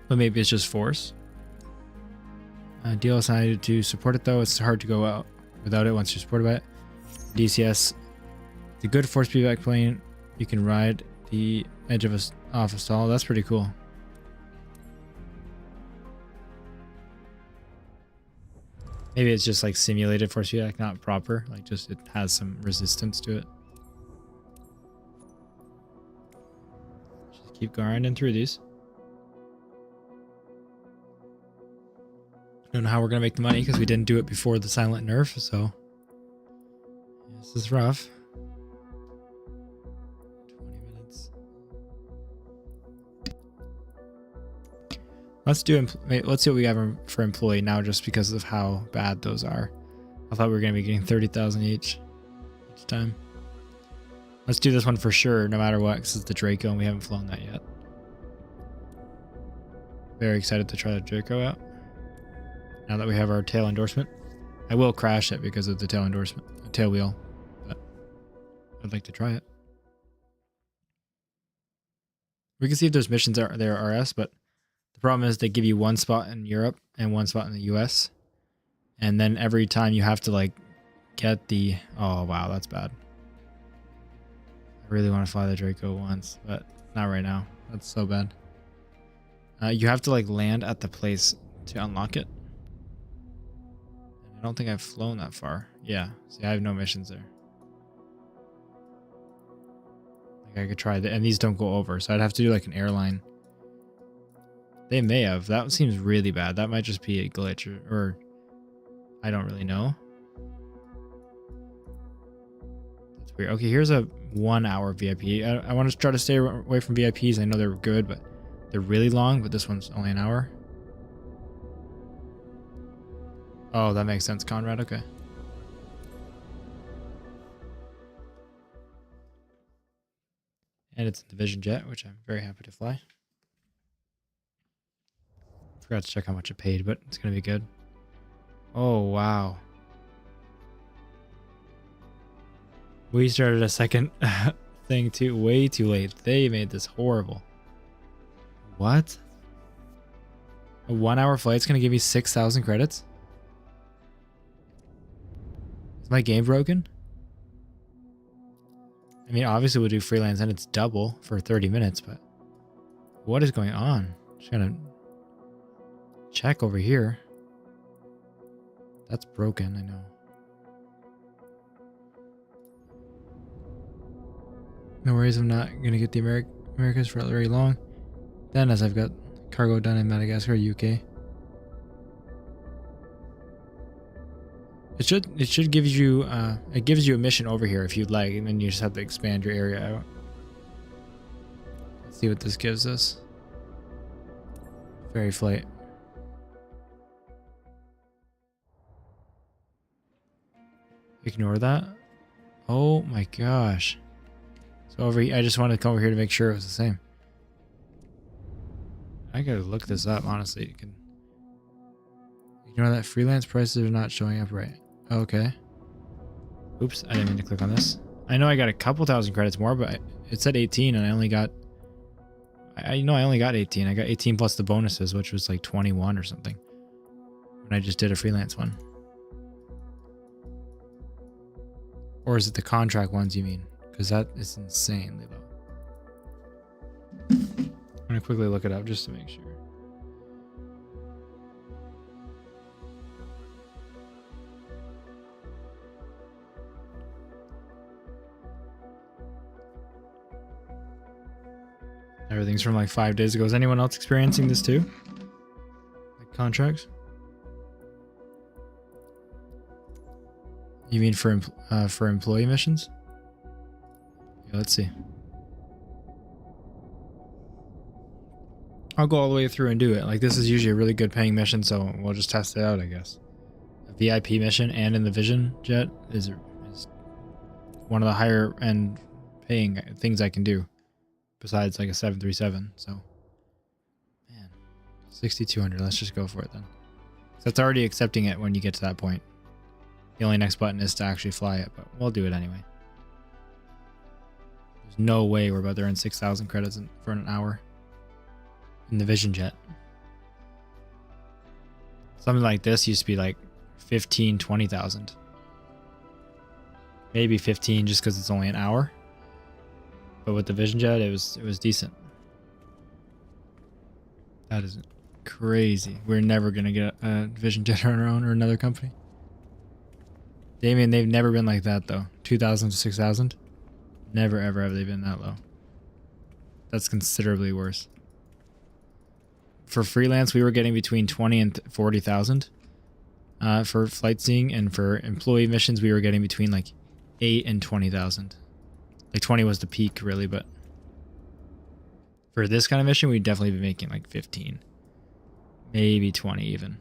But maybe it's just force. DLS decided to support it though. It's hard to go out without it once you're supported by it. DCS, the good force feedback plane. You can ride the edge of off a stall. That's pretty cool. Maybe it's just like simulated force feedback, not proper. Like just it has some resistance to it. Just keep grinding through these. Don't know how we're gonna make the money because we didn't do it before the silent nerf, so this is rough. 20 minutes. Let's see what we have for employee now, just because of how bad those are. I thought we were gonna be getting 30,000 each time. Let's do this one for sure, no matter what, because it's the Draco and we haven't flown that yet. Very excited to try the Draco out. Now that we have our tail endorsement. I will crash it because of the tail endorsement, the tail wheel, but I'd like to try it. We can see if there's missions there RS, but the problem is they give you one spot in Europe and one spot in the US. And then every time you have to like get the, oh wow, that's bad. I really want to fly the Draco once, but not right now. That's so bad. You have to like land at the place to unlock it. I don't think I've flown that far. Yeah, see, I have no missions there. Like I could try that, and these don't go over, so I'd have to do like an airline. They may have. That seems really bad. That might just be a glitch, or I don't really know. That's weird. Okay, here's a 1 hour VIP. I want to try to stay away from VIPs. I know they're good, but they're really long, but this one's only an hour. Oh, that makes sense, Conrad. Okay. And it's the Vision jet, which I'm very happy to fly. Forgot to check how much it paid, but it's going to be good. Oh, wow. We started a second thing too, way too late. They made this horrible. What? A 1 hour flight's going to give me 6,000 credits? Is my game broken? I mean, obviously we'll do freelance and it's double for 30 minutes, but what is going on? Just gonna check over here. That's broken, I know. No worries, I'm not gonna get the Americas for very long. Then, as I've got cargo done in Madagascar, UK. It should give you it gives you a mission over here if you'd like, and then you just have to expand your area out. Let's see what this gives us. Ferry flight. Ignore that. Oh my gosh. So over here, I just wanted to come over here to make sure it was the same. I gotta look this up, honestly. You can ignore that freelance prices are not showing up right. Okay. Oops, I didn't mean to click on this. I know I got a couple thousand credits more, but it said 18 and I only got... I know I only got 18. I got 18 plus the bonuses, which was like 21 or something. When I just did a freelance one. Or is it the contract ones you mean? Because that is insanely low. I'm going to quickly look it up just to make sure. Everything's from like 5 days ago. Is anyone else experiencing this too? Like contracts? You mean for employee missions? Yeah, let's see. I'll go all the way through and do it. Like, this is usually a really good paying mission, so we'll just test it out, I guess. A VIP mission and in the Vision jet is one of the higher end paying things I can do. Besides like a 737, so man, 6,200. Let's just go for it then. So it's already accepting it when you get to that point. The only next button is to actually fly it, but we'll do it anyway. There's no way we're about to earn 6,000 credits for an hour in the Vision Jet. Something like this used to be like 15, 20,000. Maybe 15 just because it's only an hour. But with the Vision Jet, it was decent. That is crazy. We're never gonna get a Vision Jet on our own or another company. Damien, they've never been like that though. 2,000 to 6,000. Never ever have they been that low. That's considerably worse. For freelance, we were getting between 20 and 40,000 for flight seeing, and for employee missions, we were getting between like 8 and 20,000. Like 20 was the peak, really, but for this kind of mission, we'd definitely be making like 15, maybe 20 even.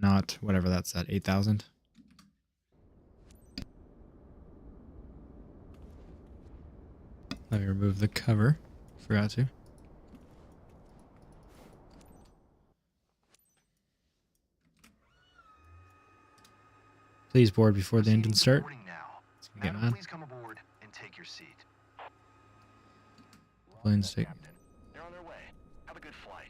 Not whatever that's at, 8,000. Let me remove the cover. Forgot to. Please board before the engines start. It's gonna get mad. Please come aboard and take your seat. Planes take. They're on their way. Have a good flight.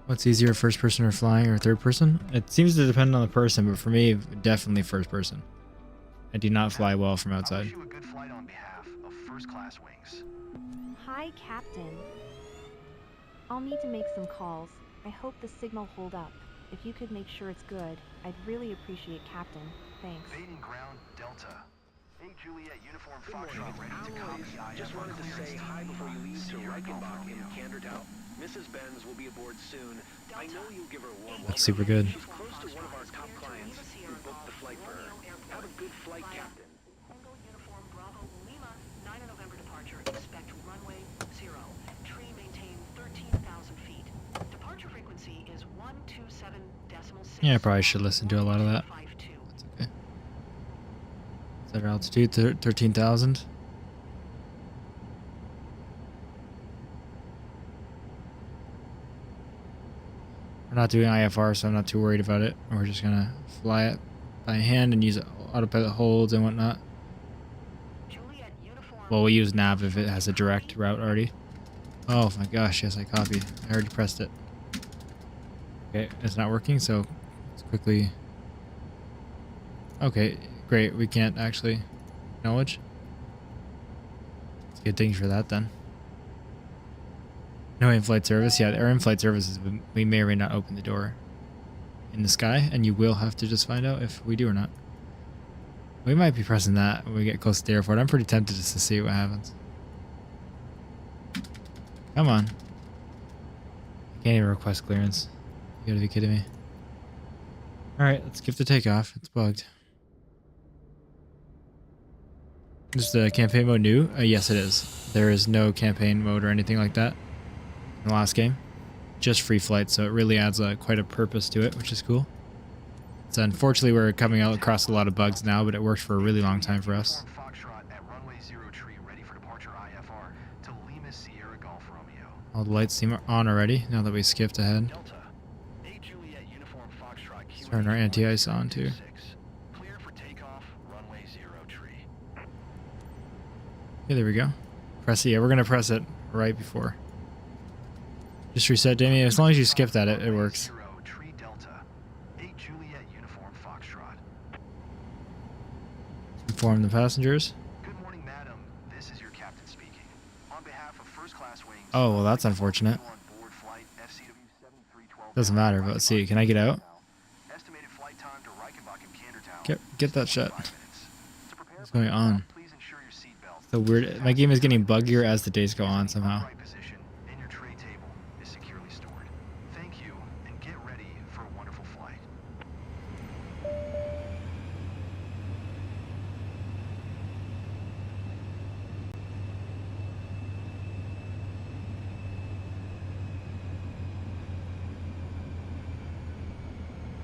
What's easier, first person or flying or third person? It seems to depend on the person, but for me, definitely first person. I do not fly well from I outside. wish you a good flight on behalf of First Class Wings. Hi, Captain. I'll need to make some calls. I hope the signal hold up. If you could make sure it's good, I'd really appreciate, Captain. Thanks. Baiting ground, Delta. Hey, Juliet, uniform Good morning, Foxtrot it's ready to copy Alloys. Just IFR wanted to say clearance. hi before you leave to Sierra Reichenbach in Golf Candertown. Mrs. Benz will be aboard soon. I know you'll give her a warm That's welcome. super good. She's close to one of our top clients who booked the flight for her. Have a good flight, Captain. Tango Uniform Bravo Lima, 9 November departure. Expect runway 0. Tree maintain 13,000 feet. Departure frequency is 127.6. Yeah, I probably should listen to a lot of that. That's okay. Is that our altitude? 13,000? We're not doing IFR, so I'm not too worried about it. We're just gonna fly it by hand and use autopilot holds and whatnot. Juliet Uniform. Well, we use nav if it has a direct route already. Oh my gosh, yes, I copied. I already pressed it. Okay, it's not working, so let's quickly... Okay, great. We can't actually acknowledge. It's a good thing for that then. No in-flight service. Yeah, our in-flight services, we may or may not open the door in the sky, and you will have to just find out if we do or not. We might be pressing that when we get close to the airport. I'm pretty tempted just to see what happens. Come on. I can't even request clearance. You gotta be kidding me. Alright, let's skip the takeoff. It's bugged. Is the campaign mode new? Yes, it is. There is no campaign mode or anything like that in the last game. Just free flight, so it really adds quite a purpose to it, which is cool. So unfortunately, we're coming out across a lot of bugs now, but it worked for a really long time for us. Uniform Foxtrot at runway 0 tree ready for departure IFR to Lima Sierra Golf Romeo. All the lights seem on already, now that we skipped ahead. Delta. Hey, Juliet Uniform Foxtrot. Let's turn our anti-ice on too. Clear for takeoff, runway 0 tree. Okay, there we go. Press it. Yeah, we're gonna press it right before. Just reset, Damien. As long as you skip that, it works. 0 tree Delta. Hey, Juliet Uniform Foxtrot. Inform the passengers. Good morning, madam. This is your captain speaking. On behalf of First Class Wings. Oh, well, that's unfortunate. On board flight FCW 7312. Doesn't matter, but let's see. Can I get out? Estimated flight time to Reichenbach and Candertown. Get that shot. 5 minutes. To prepare What's for going takeoff, on? please ensure your seatbelt. The weird. My game is getting buggier as the days go on somehow. Upright position and your tray table is securely stored. Thank you, and get ready for a wonderful flight.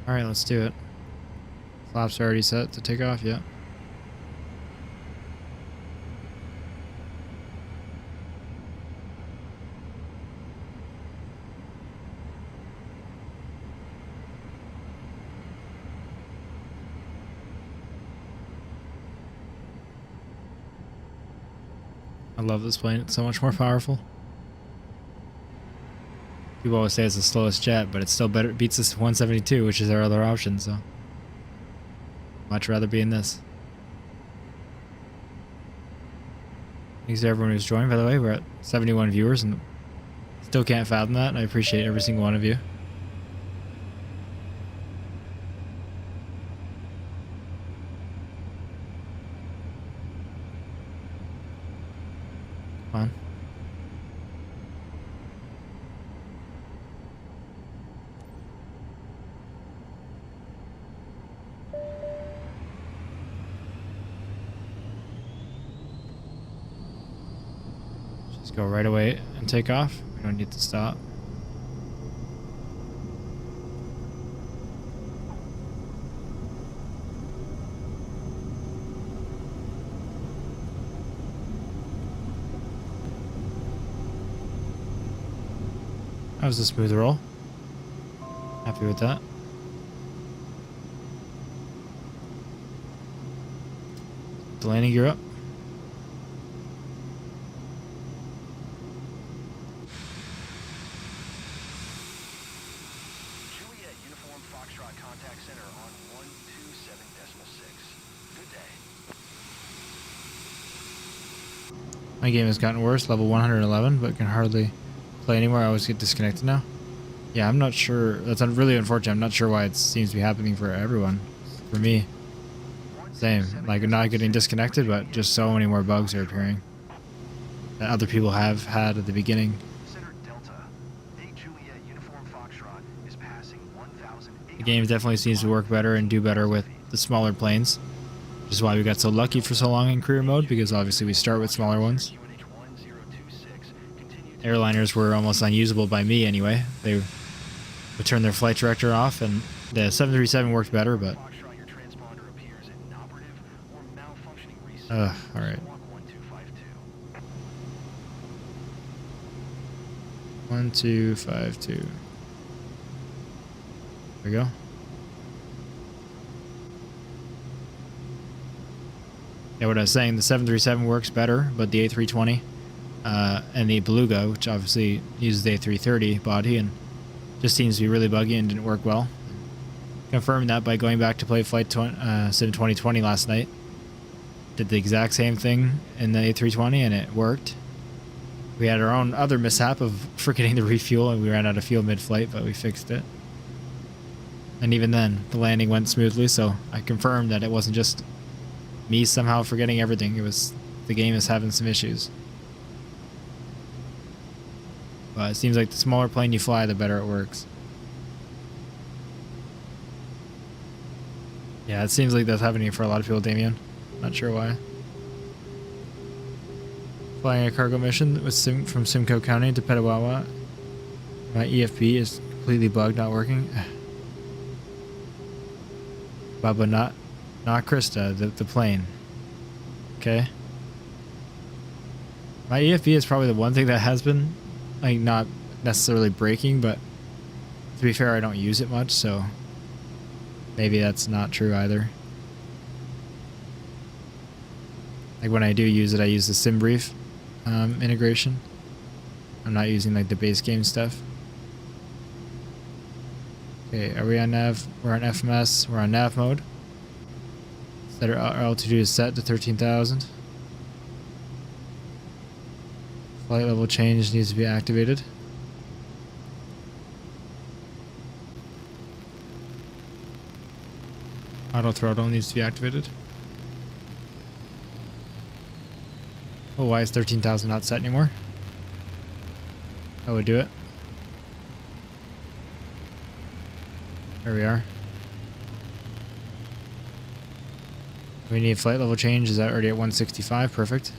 All right, let's do it. Flaps are already set to take off. Yeah. I love this plane. It's so much more powerful. People always say it's the slowest jet, but it's still better. It beats this 172, which is our other option, so much rather be in this. Thanks to everyone who's joined, by the way. We're at 71 viewers and still can't fathom that. I appreciate every single one of you. Come on. Go right away and take off. We don't need to stop. That was a smooth roll. Happy with that. The landing gear up. My game has gotten worse, level 111, but can hardly play anymore. I always get disconnected now. Yeah, I'm not sure. That's really unfortunate. I'm not sure why it seems to be happening for everyone. For me, same. Like, not getting disconnected, but just so many more bugs are appearing that other people have had at the beginning. The game definitely seems to work better and do better with the smaller planes, which is why we got so lucky for so long in career mode, because obviously we start with smaller ones. Airliners were almost unusable by me anyway. They would turn their flight director off, and the 737 worked better, but... alright. 1252. There we go. Yeah, what I was saying, the 737 works better, but the A320 and the Beluga, which obviously uses the A330 body and just seems to be really buggy and didn't work well. Confirmed that by going back to play Flight Sim 2020 last night. Did the exact same thing in the A320 and it worked. We had our own other mishap of forgetting to refuel and we ran out of fuel mid-flight, but we fixed it. And even then, the landing went smoothly, so I confirmed that it wasn't just me somehow forgetting everything. It was the game is having some issues. But it seems like the smaller plane you fly, the better it works. Yeah, it seems like that's happening for a lot of people, Damien. Not sure why. Flying a cargo mission with from Simcoe County to Petawawa. My EFB is completely bugged, not working. Baba, not Krista, the plane. Okay. My EFB is probably the one thing that has been, like, not necessarily breaking, but to be fair, I don't use it much, so maybe that's not true either. Like, when I do use it, I use the SimBrief integration. I'm not using, like, the base game stuff. Okay, are we on nav? We're on FMS. We're on nav mode. Set our altitude is set to 13,000. Flight level change needs to be activated. Auto throttle needs to be activated. Oh, why is 13,000 not set anymore? That would do it. There we are. We need flight level change. Is that already at 165? Perfect.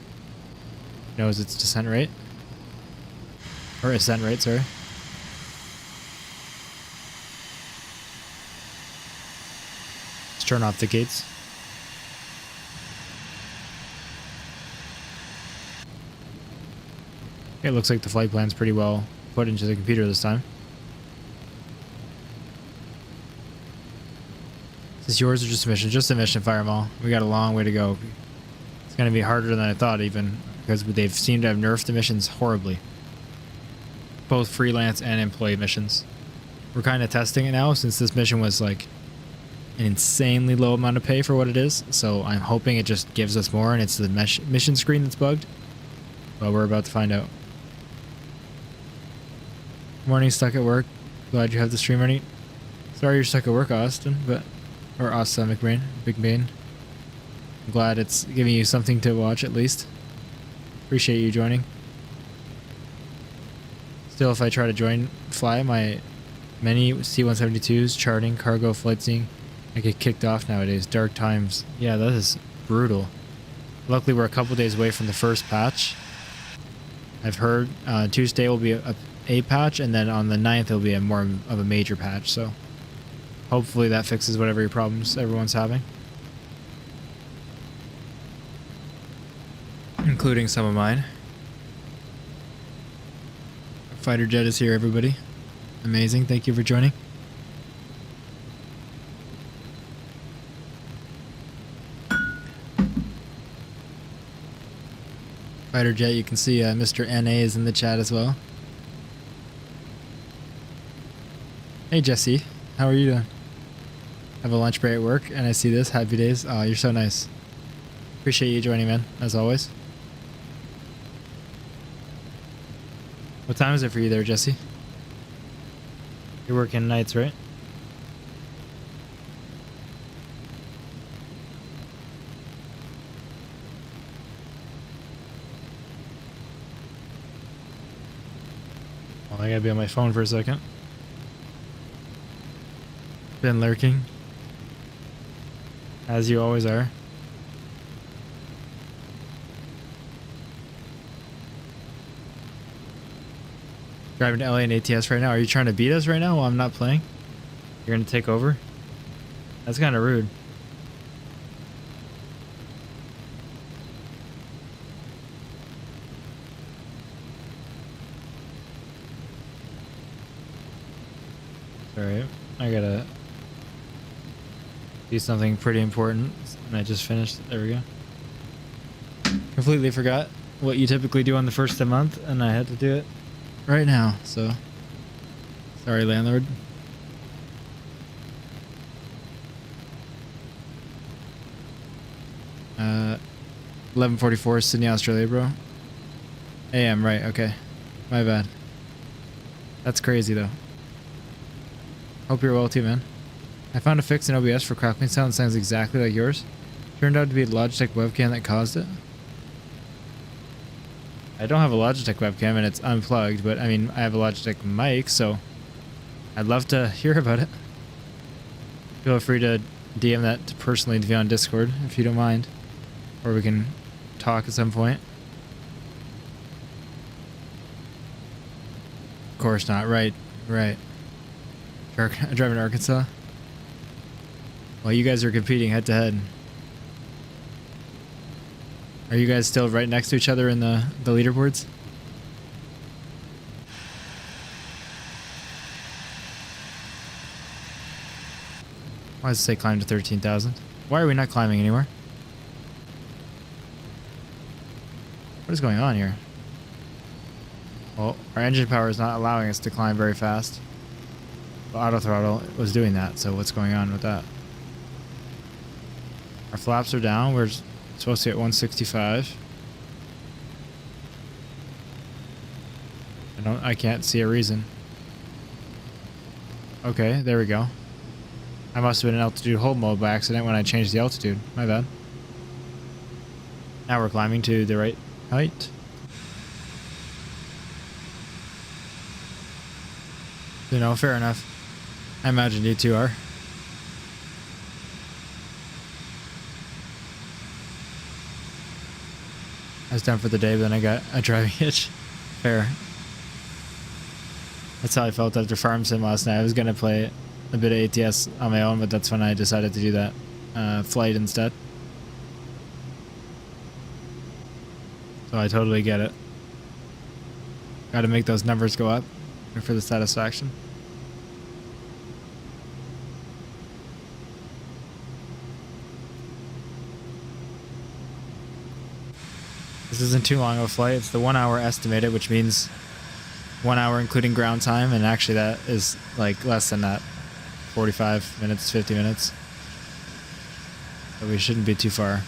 Knows its descent rate. Or ascent rate, sorry. Let's turn off the gates. Okay, it looks like the flight plan's pretty well put into the computer this time. Is this yours or just a mission? Just a mission, Fireball. We got a long way to go. It's going to be harder than I thought, even. because they've seemed to have nerfed the missions horribly. Both freelance and employee missions. We're kind of testing it now since this mission was like an insanely low amount of pay for what it is. So I'm hoping it just gives us more and it's the mission screen that's bugged. But we're about to find out. Morning, stuck at work. Glad you have the stream ready. Sorry you're stuck at work, Austin, or Austin McBain. I'm glad it's giving you something to watch at least. Appreciate you joining. Still, if I try to fly my many C-172s, charting, cargo, flight seeing, I get kicked off nowadays. Dark times. Yeah, that is brutal. Luckily, we're a couple days away from the first patch. I've heard Tuesday will be a patch, and then on the 9th it'll be a more of a major patch. So hopefully that fixes whatever your problems everyone's having, including some of mine. Fighter jet is here, everybody. Amazing. Thank you for joining. Fighter jet, you can see Mr. NA is in the chat as well. Hey Jesse, how are you doing? Have a lunch break at work and I see this. Happy days. Oh, you're so nice. Appreciate you joining, man, as always. What time is it for you there, Jesse? You're working nights, right? Well, I gotta be on my phone for a second. Been lurking. As you always are. Driving to LA and ATS right now. Are you trying to beat us right now while I'm not playing? You're gonna take over? That's kind of rude. Alright, I gotta do something pretty important, and I just finished. There we go. Completely forgot what you typically do on the first of the month, and I had to do it right now, so sorry, landlord. Uh, 11:44 Sydney, Australia, bro. AM, right? Okay, my bad. That's crazy though. Hope you're well too, man. I found a fix in OBS for crackling sound that sounds exactly like yours. Turned out to be a Logitech webcam that caused it. I don't have a Logitech webcam and it's unplugged, but I mean, I have a Logitech mic, so I'd love to hear about it. Feel free to DM that personally to me on Discord if you don't mind, or we can talk at some point. Of course not. Right. Driving to Arkansas. Well, you guys are competing head to head. Are you guys still right next to each other in the leaderboards? Why does it say climb to 13,000? Why are we not climbing anywhere? What is going on here? Well, our engine power is not allowing us to climb very fast. The auto throttle was doing that, so what's going on with that? Our flaps are down. We're supposed to hit 165. I can't see a reason. Okay, there we go. I must have been in altitude hold mode by accident when I changed the altitude. My bad. Now we're climbing to the right height. You know, fair enough. I imagine you two are. I was done for the day, but then I got a driving itch. Fair. That's how I felt after Farm Sim last night. I was going to play a bit of ATS on my own, but that's when I decided to do that flight instead. So I totally get it. Got to make those numbers go up for the satisfaction. This isn't too long of a flight. It's the 1 hour estimated, which means 1 hour including ground time, and actually that is like less than that. 45 minutes, 50 minutes. So we shouldn't be too far.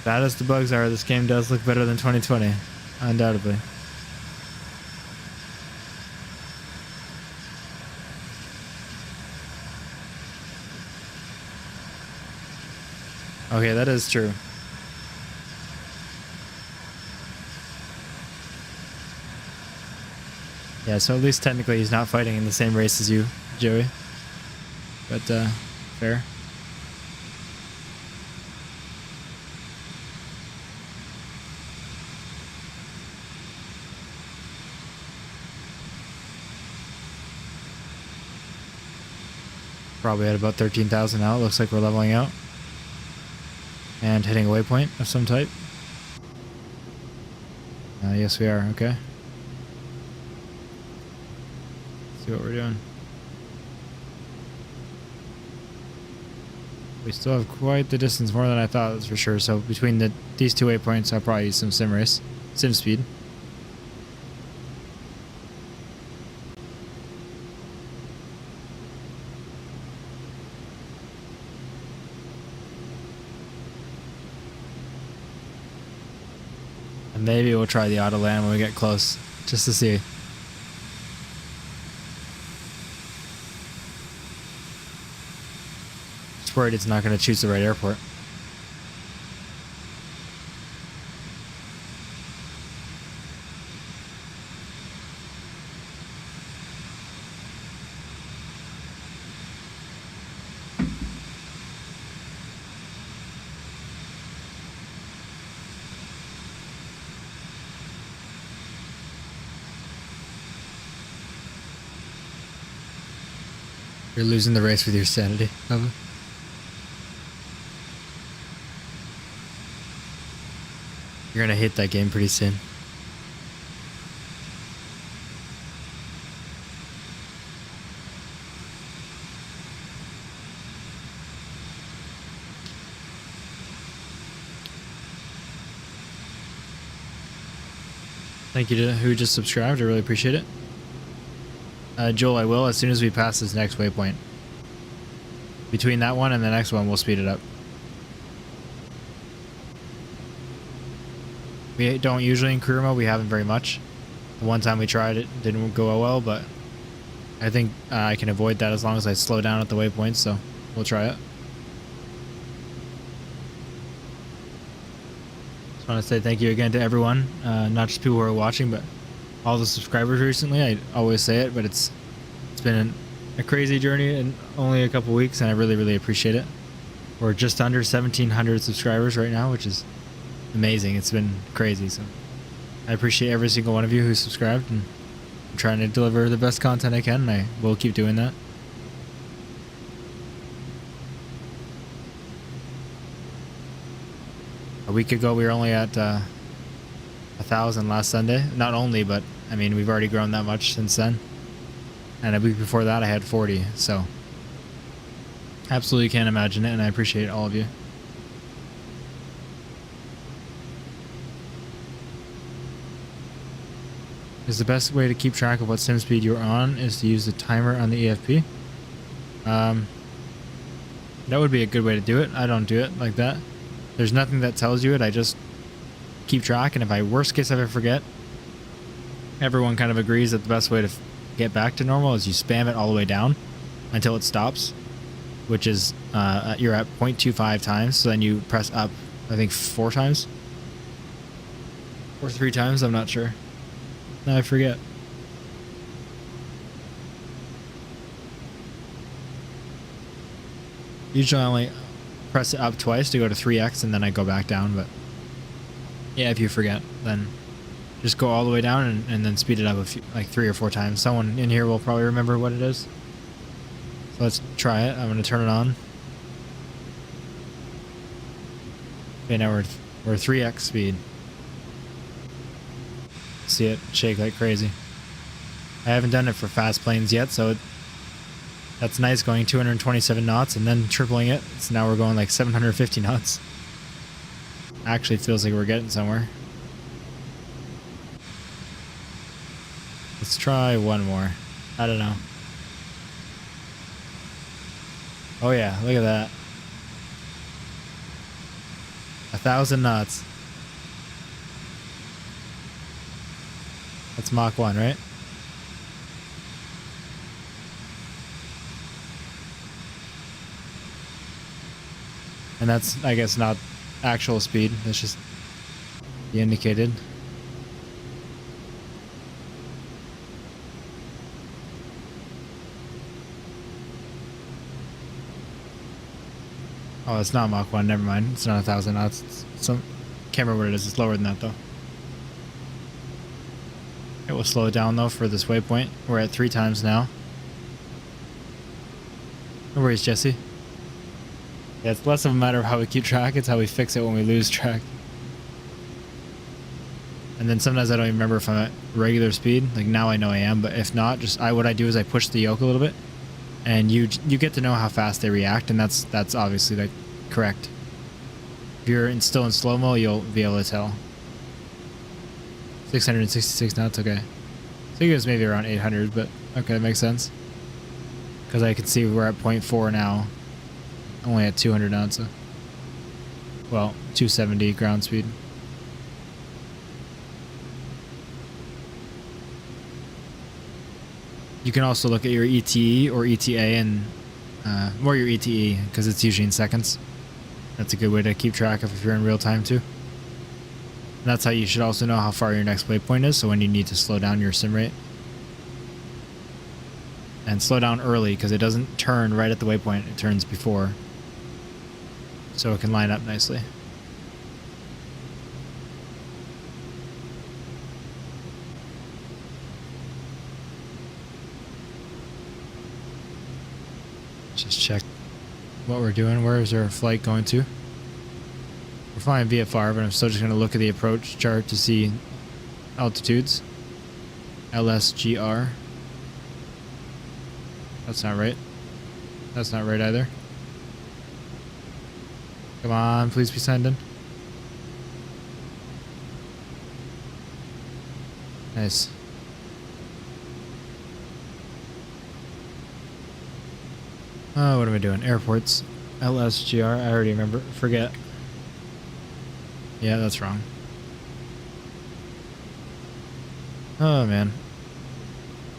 Bad as the bugs are, this game does look better than 2020. Undoubtedly. Okay, that is true. Yeah, so at least technically he's not fighting in the same race as you, Joey. But, fair. Probably at about 13,000 now. It looks like we're leveling out. And hitting a waypoint of some type. Yes, we are. Okay. Let's see what we're doing. We still have quite the distance, more than I thought, that's for sure. So between these two waypoints, I'll probably use some sim speed. And maybe we'll try the auto land when we get close, just to see. Just worried it's not going to choose the right airport. You're losing the race with your sanity, Nova. You're gonna hate that game pretty soon. Thank you to who just subscribed. I really appreciate it. Joel, I will as soon as we pass this next waypoint. Between that one and the next one, we'll speed it up. We don't usually in career mode. We haven't very much. The one time we tried it didn't go well, but I think I can avoid that as long as I slow down at the waypoints, so we'll try it. Just want to say thank you again to everyone, not just people who are watching, but all the subscribers recently. I always say it, but it's been a crazy journey in only a couple weeks, and I really appreciate it. We're just under 1,700 subscribers right now, which is amazing. It's been crazy, so I appreciate every single one of you who subscribed, and I'm trying to deliver the best content I can, and I will keep doing that. A week ago we were only at 1,000 last Sunday. Not only, but I mean, we've already grown that much since then. And a week before that I had 40, so absolutely can't imagine it, and I appreciate all of you. Is the best way to keep track of what sim speed you're on is to use the timer on the EFP? That would be a good way to do it. I don't do it like that. There's nothing that tells you it. I just keep track, and if I worst case ever forget, everyone kind of agrees that the best way to get back to normal is you spam it all the way down until it stops, which is you're at 0.25 times. So then you press up, I think 4 times or 3 times. I'm not sure. No, I forget. Usually I only press it up twice to go to 3x, and then I go back down. But yeah, if you forget, then just go all the way down and then speed it up like 3 or 4 times. Someone in here will probably remember what it is. So let's try it. I'm going to turn it on. Okay, now we're 3x speed. See it shake like crazy. I haven't done it for fast planes yet, so That's nice, going 227 knots and then tripling it. So now we're going like 750 knots. Actually feels like we're getting somewhere. Let's try one more. I don't know. Oh yeah, look at that. 1,000 knots. That's Mach 1, right? And that's, I guess, not actual speed. That's just the indicated. Oh, it's not Mach 1. Never mind. It's not 1,000 knots. It's some, can't remember what it is. It's lower than that, though. It will slow it down, though, for this waypoint. We're at 3 times now. No worries, Jesse. Yeah, it's less of a matter of how we keep track. It's how we fix it when we lose track. And then sometimes I don't even remember if I'm at regular speed. Like now I know I am, but if not, just what I do is I push the yoke a little bit. And you get to know how fast they react, and that's obviously like correct. If you're still in slow-mo, you'll be able to tell. 666 knots, okay. I think it was maybe around 800, but okay, that makes sense. Because I can see we're at 0.4 now. Only at 200 knots. So. Well, 270 ground speed. You can also look at your ETE or ETA and or your ETE because it's usually in seconds. That's a good way to keep track of if you're in real time too. And that's how you should also know how far your next waypoint is, so when you need to slow down your sim rate. And slow down early because it doesn't turn right at the waypoint, it turns before. So it can line up nicely. Just check what we're doing. Where is our flight going to? We're flying VFR, but I'm still just going to look at the approach chart to see altitudes. LSGR. That's not right. That's not right either. Come on, please be signed in. Nice. Oh, what am I doing? Airports. LSGR. I already remember. Forget. Yeah, that's wrong. Oh, man.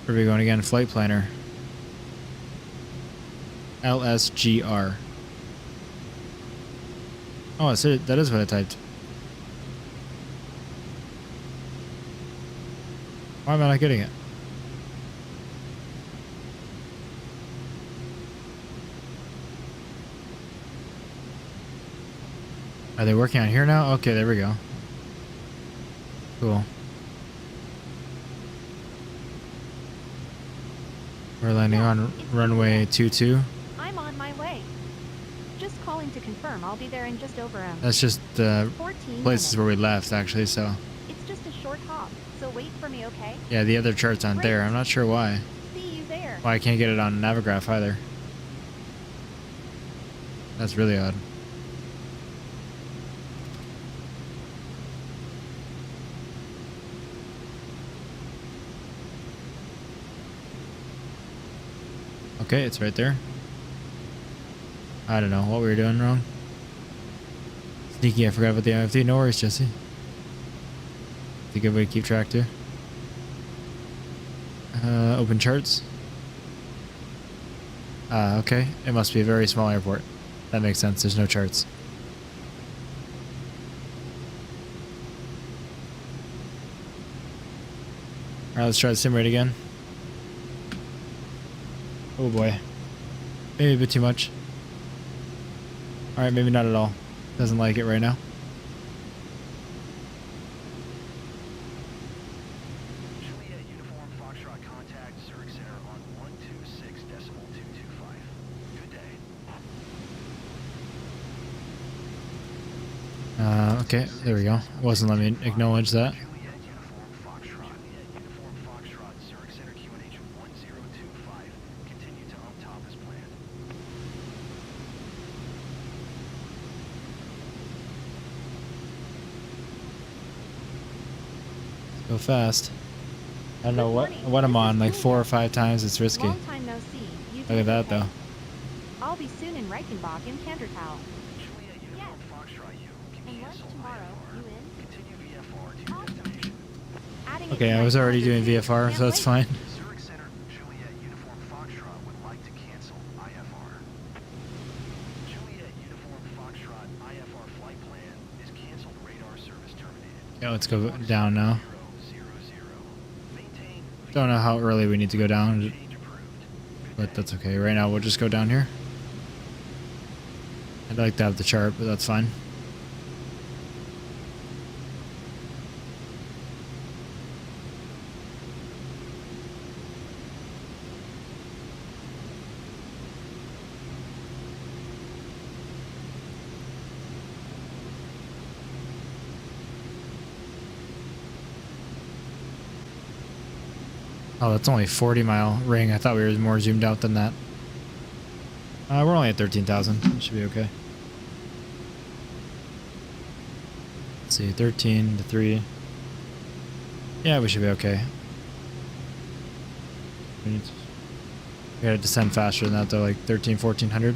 Where are we going again? Flight planner. LSGR. Oh, that is what I typed. Why am I not getting it? Are they working on here now? Okay, there we go. Cool. We're landing on runway 22. I'm on my way. Just calling to confirm. I'll be there in just over That's just the 14 places minutes. where we left, actually, so. It's just a short hop, so wait for me, okay? Yeah, the other charts aren't there. Great. I'm not sure why. See you there. Why I can't get it on Navigraph either. That's really odd. Okay, it's right there. I don't know what we were doing wrong. Sneaky, I forgot about the IFD. No worries, Jesse. It's a good way to keep track too. Open charts. Okay. It must be a very small airport. That makes sense. There's no charts. Alright, let's try the sim rate again. Oh boy. Maybe a bit too much. Alright, maybe not at all. Doesn't like it right now. Juliet Uniform Foxtrot contact Zurich Center on 126.225. Good day. Okay, there we go. Wasn't letting me acknowledge that. Juliet Uniform Foxtrot. Juliet Uniform Foxtrot Zurich Center QNH 1025. Continue to on top as Go fast. I don't know what I'm on, like 4 or 5 times. It's risky. Long time no see. You Look doing at that okay? though. I'll be soon in Reichenbach in Kandertau. Juliet Uniform Foxtrot U. Can And lunch cancel tomorrow. IFR. You in? Continue VFR to destination. Adding it Okay, to I my was already calendar doing too. VFR, Can't so it's wait. fine. Zurich Center Juliet Uniform Foxtrot would like to cancel IFR. Juliet Uniform Foxtrot IFR flight plan is canceled. Radar service terminated. Yeah, let's go down now. 000. Maintain Don't know how early we need to go down, change approved. but that's okay. Right now, we'll just go down here. I'd like to have the chart, but that's fine. Oh, that's only 40-mile ring. I thought we were more zoomed out than that. We're only at 13,000. Should be okay. Let's see, 13 to 3. Yeah, we should be okay. We gotta descend faster than that though, like 13, 1400.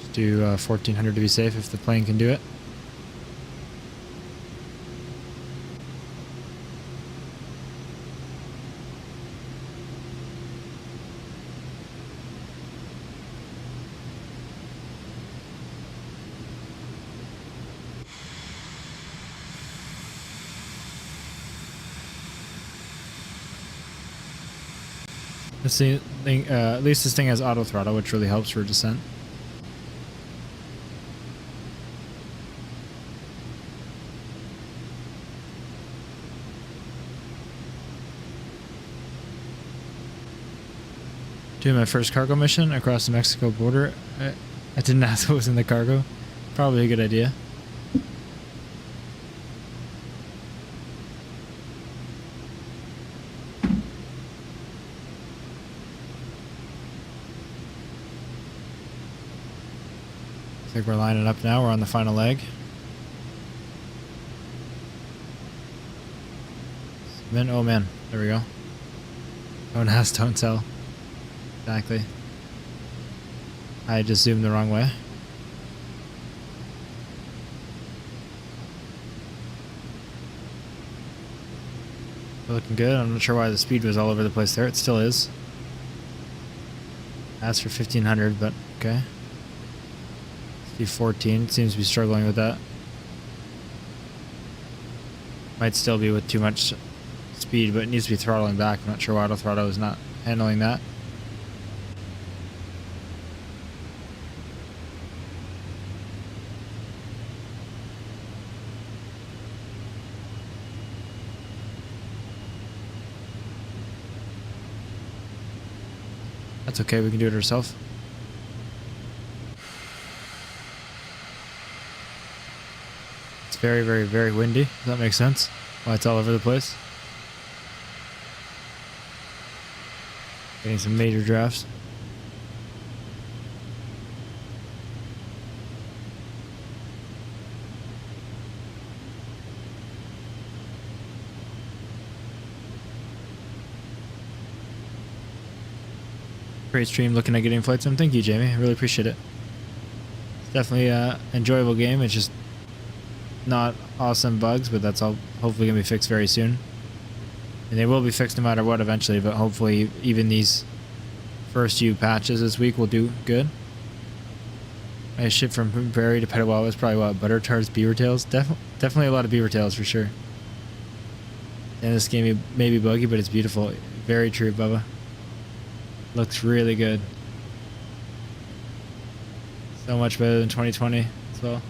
Just do 1400 to be safe if the plane can do it. This thing, at least this thing has auto throttle, which really helps for descent. Doing my first cargo mission across the Mexico border. I didn't ask what was in the cargo. Probably a good idea. I think we're lining up now. We're on the final leg. Oh man, there we go. Don't ask, don't tell. Exactly. I just zoomed the wrong way. We're looking good. I'm not sure why the speed was all over the place there. It still is. Asked for 1500, but okay. Let's do 14. It seems to be struggling with that. Might still be with too much speed, but it needs to be throttling back. I'm not sure why auto throttle is not handling that. That's okay, we can do it ourselves. It's very, very, very windy. Does that make sense? Why it's all over the place? Getting some major drafts. Great stream, looking at getting flight sim. Thank you, Jamie. I really appreciate it. It's definitely an enjoyable game. It's just not awesome bugs, but that's all hopefully gonna be fixed very soon. And they will be fixed no matter what eventually, but hopefully even these first few patches this week will do good. I shipped from Prairie to Petawawa is probably what, butter tarts, beaver tails? Definitely a lot of beaver tails for sure. And this game may be buggy, but it's beautiful. Very true, Bubba. Looks really good. So much better than 2020 as well.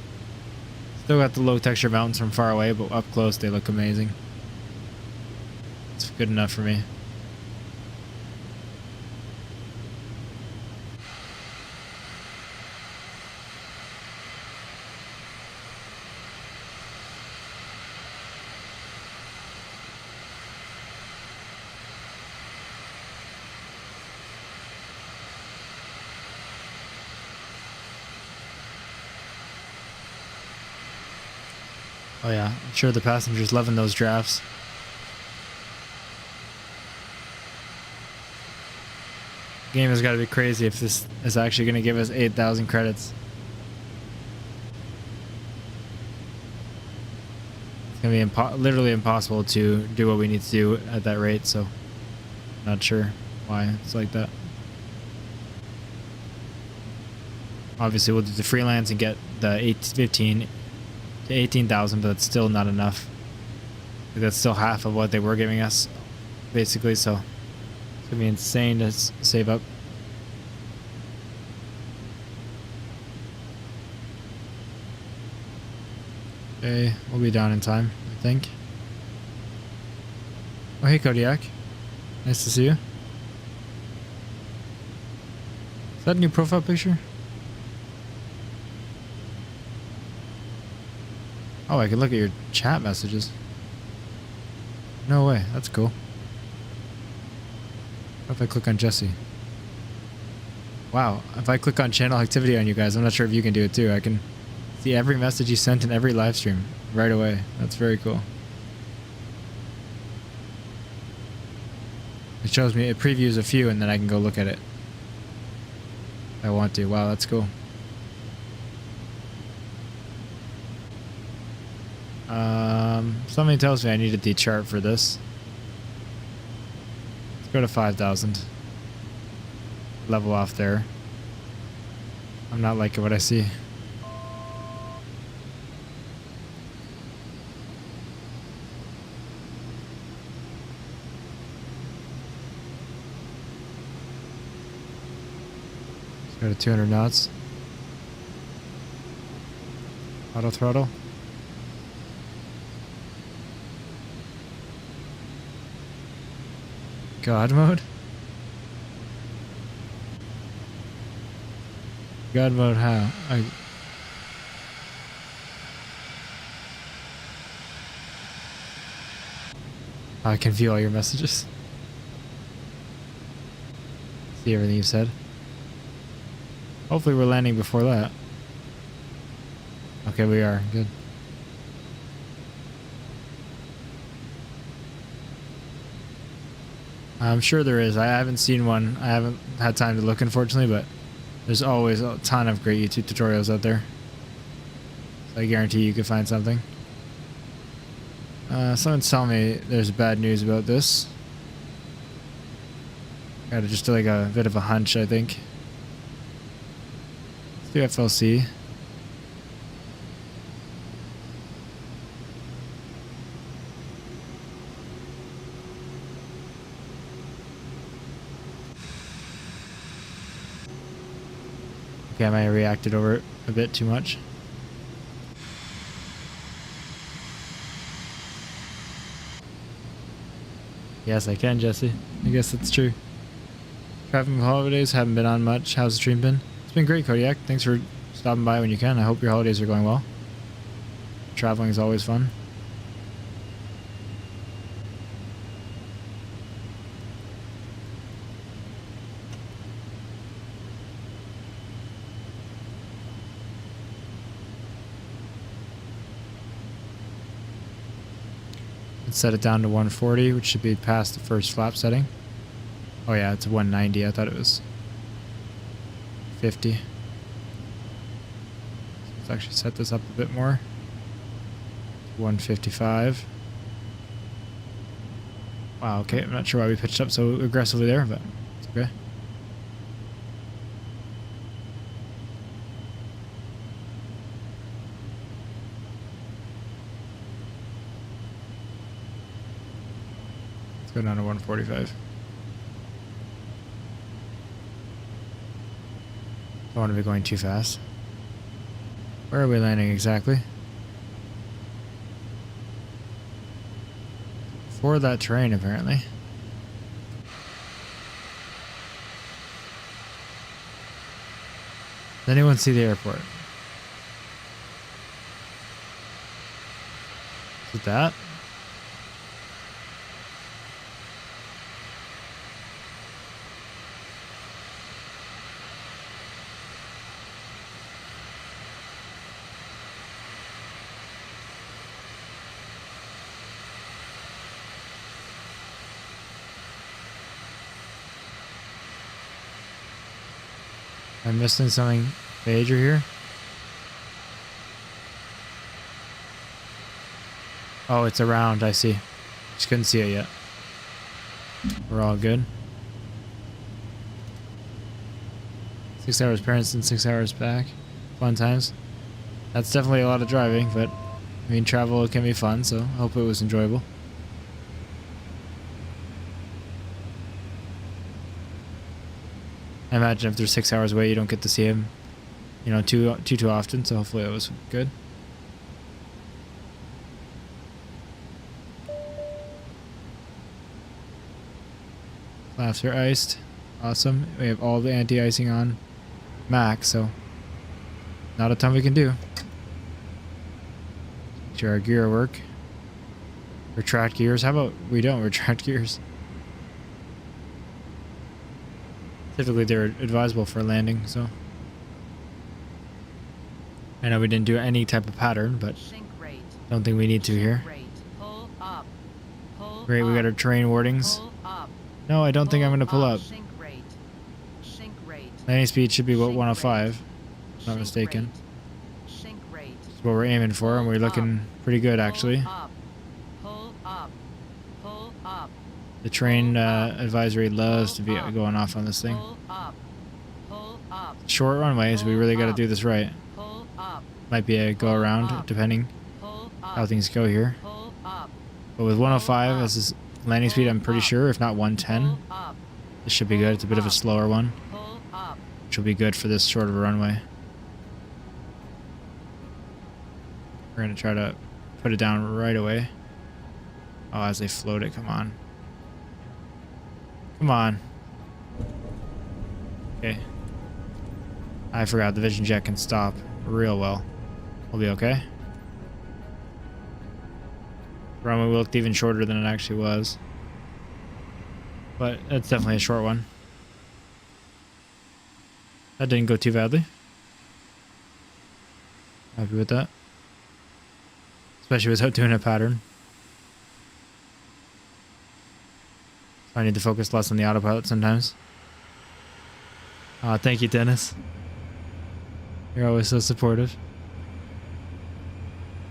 Still got the low texture mountains from far away, but up close they look amazing. It's good enough for me. Oh yeah, I'm sure the passengers loving those drafts. Game has got to be crazy if this is actually going to give us 8,000 credits. It's going to be literally impossible to do what we need to do at that rate, so not sure why it's like that. Obviously, we'll do the freelance and get the 15 to 18,000, but that's still not enough. Like, that's still half of what they were giving us, basically, so it's going to be insane to save up. Okay, we'll be down in time, I think. Oh, hey, Kodiak. Nice to see you. Is that a new profile picture? Oh, I can look at your chat messages. No way, that's cool. What if I click on Jesse? Wow, if I click on channel activity on you guys, I'm not sure if you can do it too. I can see every message you sent in every live stream right away. That's very cool. It shows me, it previews a few and then I can go look at it if I want to. Wow, that's cool. Something tells me I needed the chart for this. Let's go to 5,000. Level off there. I'm not liking what I see. Let's go to 200 knots. Auto throttle. God mode? God mode how? I can view all your messages. See everything you've said. Hopefully we're landing before that. Okay, we are. Good. I'm sure there is. I haven't seen one. I haven't had time to look, unfortunately, but there's always a ton of great YouTube tutorials out there. So I guarantee you could find something. Someone's telling me there's bad news about this. Got just like a bit of a hunch, I think. Let's do FLC. Okay, I might have reacted over it a bit too much. Yes, I can, Jesse. I guess that's true. Traveling holidays, haven't been on much. How's the stream been? It's been great, Kodiak. Thanks for stopping by when you can. I hope your holidays are going well. Traveling is always fun. Let's set it down to 140, which should be past the first flap setting. Oh yeah, it's 190. I thought it was 50. Let's actually set this up a bit more. 155. Wow, okay. I'm not sure why we pitched up so aggressively there, but it's okay. Let's go down to 145. Don't want to be going too fast. Where are we landing exactly? For that terrain, apparently. Does anyone see the airport? Is it that? I'm missing something major here. Oh, it's around. I see. Just couldn't see it yet. We're all good. 6 hours parents and 6 hours back. Fun times. That's definitely a lot of driving, but I mean, travel can be fun, so I hope it was enjoyable. I imagine if they're 6 hours away, you don't get to see him, you know, too often, so hopefully it was good. Flaps are iced. Awesome. We have all the anti-icing on max, so not a ton we can do. Make sure our gear work. Retract gears. How about we don't retract gears? Typically they're advisable for landing, so. I know we didn't do any type of pattern, but don't think we need to here. Great, we got our terrain wardings. No, I don't think I'm going to pull up. Landing speed should be about 105, if I'm not mistaken. That's what we're aiming for, and we're looking pretty good, actually. The terrain advisory loves to be going off on this thing. Short runways, we really got to do this right. Might be a go around, depending how things go here. But with 105 as this landing speed, I'm pretty sure, if not 110, this should be good. It's a bit of a slower one, which will be good for this short of a runway. We're going to try to put it down right away. Oh, as they float it, come on. Come on. Okay. I forgot the Vision jet can stop real well. We'll be okay. Runway looked even shorter than it actually was. But it's definitely a short one. That didn't go too badly. Happy with that. Especially without doing a pattern. So I need to focus less on the autopilot sometimes. Thank you, Dennis. You're always so supportive.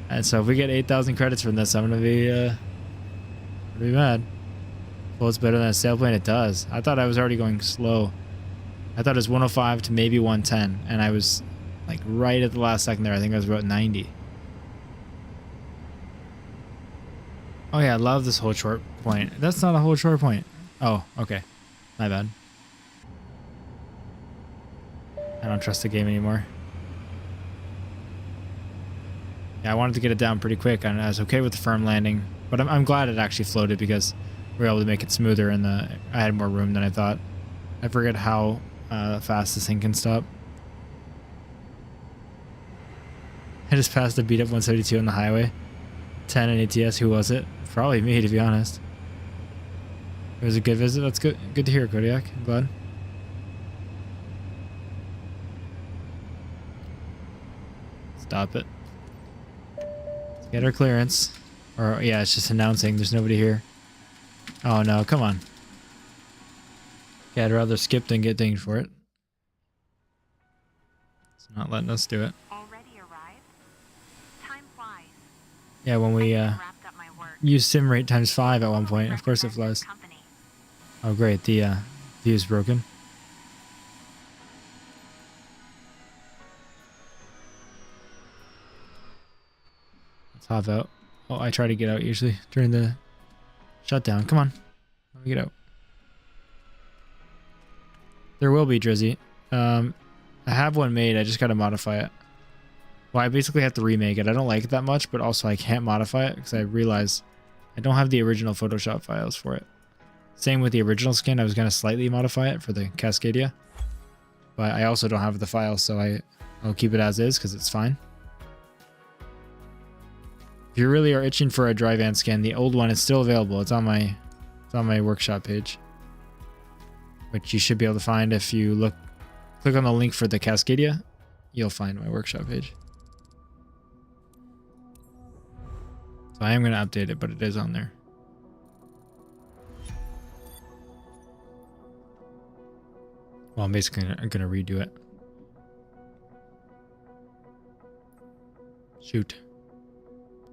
And so if we get 8,000 credits from this, I'm gonna be mad. Well, it's better than a sailplane. It does. I thought I was already going slow. I thought it was 105 to maybe 110, and I was like right at the last second there. I think I was about 90. Oh yeah, I love this whole short point. That's not a whole short point. Oh, okay. My bad. I don't trust the game anymore. Yeah, I wanted to get it down pretty quick, and I was okay with the firm landing, but I'm glad it actually floated because we were able to make it smoother, and I had more room than I thought. I forget how fast this thing can stop. I just passed a beat up 172 on the highway. 10 in ATS. Who was it? Probably me, to be honest. It was a good visit. That's good. Good to hear, Kodiak. I'm glad. Stop it. Let's get our clearance. Or, yeah, it's just announcing there's nobody here. Oh, no. Come on. Yeah, I'd rather skip than get dinged for it. It's not letting us do it. Already arrived? Time flies. Yeah, when we Wrapped up my work. use sim rate times 5 at one point, of course it flies. Company. Oh, great. The view is broken. Let's hop out. Oh, I try to get out usually during the shutdown. Come on. Let me get out. There will be Drizzy. I have one made. I just got to modify it. Well, I basically have to remake it. I don't like it that much, but also I can't modify it because I realize I don't have the original Photoshop files for it. Same with the original skin. I was going to slightly modify it for the Cascadia, but I also don't have the files, so I'll keep it as is because it's fine. If you really are itching for a dry van skin, the old one is still available. It's on my workshop page, which you should be able to find if you click on the link for the Cascadia. You'll find my workshop page. So I am going to update it, but it is on there. Well, I'm basically going to redo it. Shoot.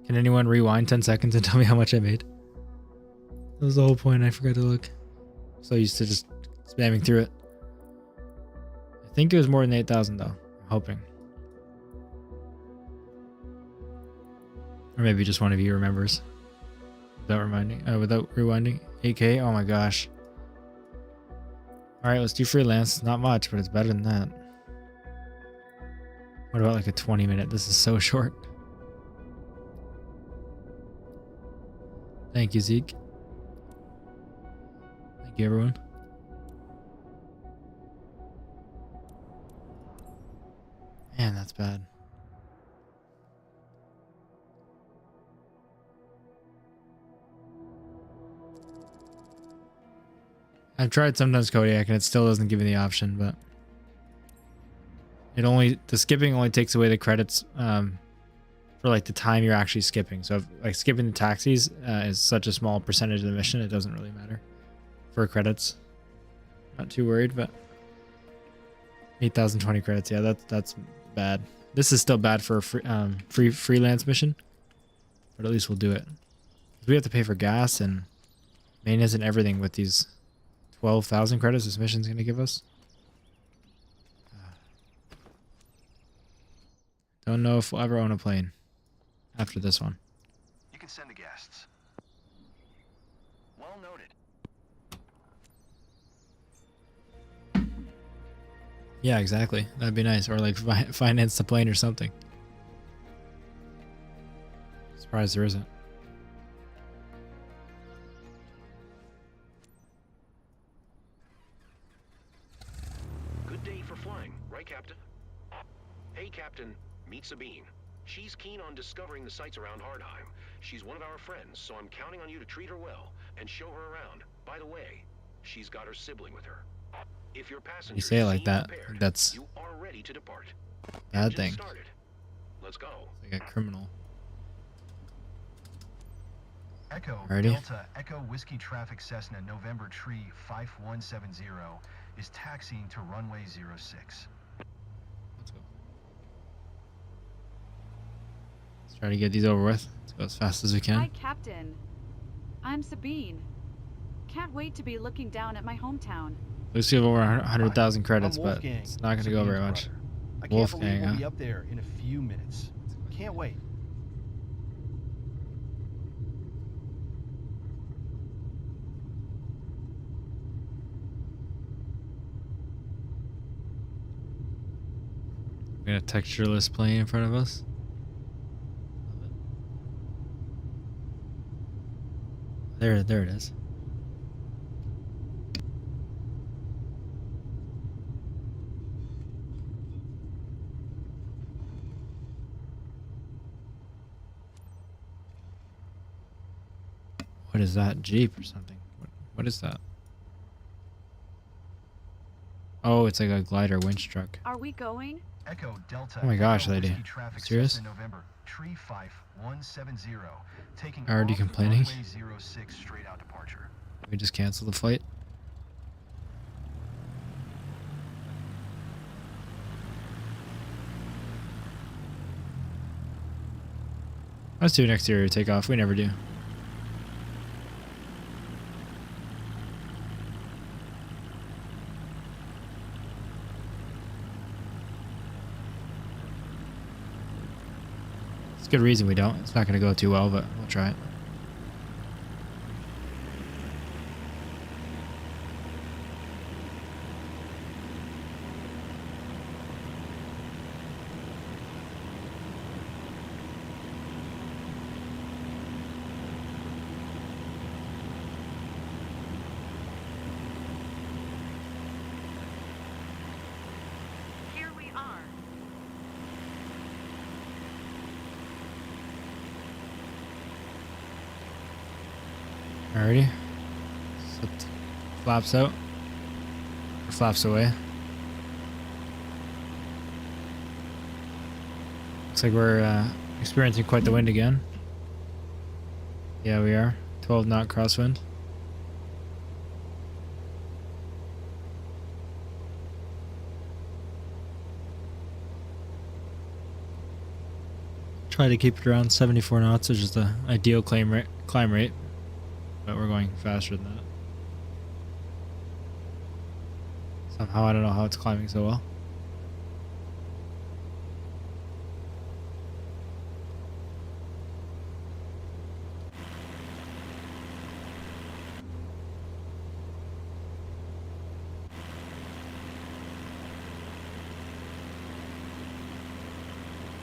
Can anyone rewind 10 seconds and tell me how much I made? That was the whole point. I forgot to look. So used to just spamming through it. I think it was more than 8,000 though. I'm hoping. Or maybe just one of you remembers. Without rewinding. 8K? Oh my gosh. Alright, let's do freelance. Not much, but it's better than that. What about like a 20-minute? This is so short. Thank you, Zeke. Thank you, everyone. Man, that's bad. I've tried sometimes Kodiak and it still doesn't give me the option, but the skipping only takes away the credits for like the time you're actually skipping. So if, like skipping the taxis is such a small percentage of the mission, it doesn't really matter for credits. Not too worried, but 8,020 credits. Yeah, that's bad. This is still bad for a freelance mission, but at least we'll do it. We have to pay for gas and maintenance and everything with these 12,000 credits this mission's going to give us. Don't know if we'll ever own a plane after this one. You can send the guests. Well noted. Yeah, exactly. That'd be nice. Or like finance the plane or something. Surprised there isn't. Good day for flying, right, Captain? Hey, Captain, meet Sabine. She's keen on discovering the sights around Hardheim. She's one of our friends, so I'm counting on you to treat her well and show her around. By the way, she's got her sibling with her. If your passenger You say it like seem that. prepared, That's you are ready to depart. bad Engine thing. started. Let's go. Like a criminal. Echo Alrighty. Delta Echo Whiskey Traffic Cessna November Tree 5170 is taxiing to runway 06. Let's go. Let's try to get these over with. Let's go as fast as we Hi, can. Captain. I'm Sabine. Can't wait to be looking down at my hometown. Looks like we have over 100,000 credits, I'm but Wolfgang, it's not going to go very Sabine's much. brother. I can't Wolfgang, believe we'll huh? be up there in a few minutes. Can't wait. We got a textureless plane in front of us. There it is. What is that? Jeep or something? What is that? Oh, it's like a glider winch truck. Are we going? Echo Delta Oh my gosh, Echo lady. Whiskey Traffic Serious? Cessna November Tree 5170 taking Already off complaining? runway 06 straight out departure. We just cancel the flight. Let's do an exterior takeoff. We never do. It's a good reason we don't. It's not going to go too well, but we'll try it. Here we are. Alrighty. Slipped flaps out. Or flaps away. Looks like we're experiencing quite the wind again. Yeah, we are. 12 knot crosswind. Try to keep it around 74 knots, which is the ideal climb rate. But we're going faster than that. Somehow I don't know how it's climbing so well.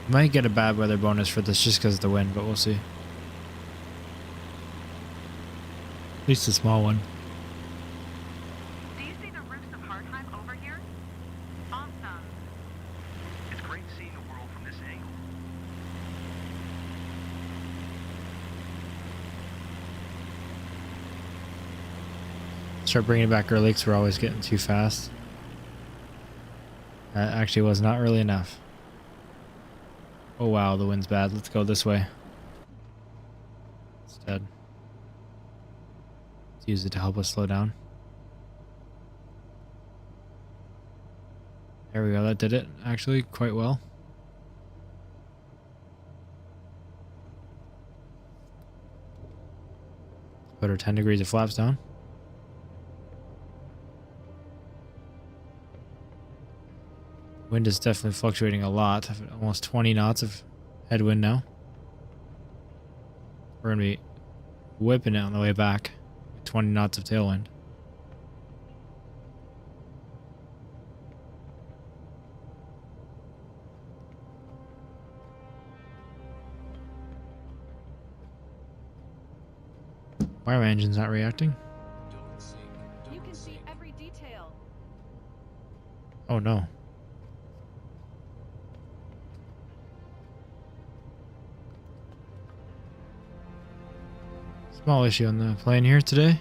Might get a bad weather bonus for this just because of the wind, but we'll see. At least a small one. Do you see the roofs of Hardheim over here? Awesome. It's great seeing the world from this angle. Start bringing it back early because we're always getting too fast. That actually was not early enough. Oh wow, the wind's bad. Let's go this way instead. Let's use it to help us slow down. There we go. That did it actually quite well. Put our 10 degrees of flaps down. Wind is definitely fluctuating a lot. Almost 20 knots of headwind now. We're going to be whipping it on the way back with 20 knots of tailwind. Why are my engines not reacting? You can see every detail. Oh no. Small issue on the plane here today.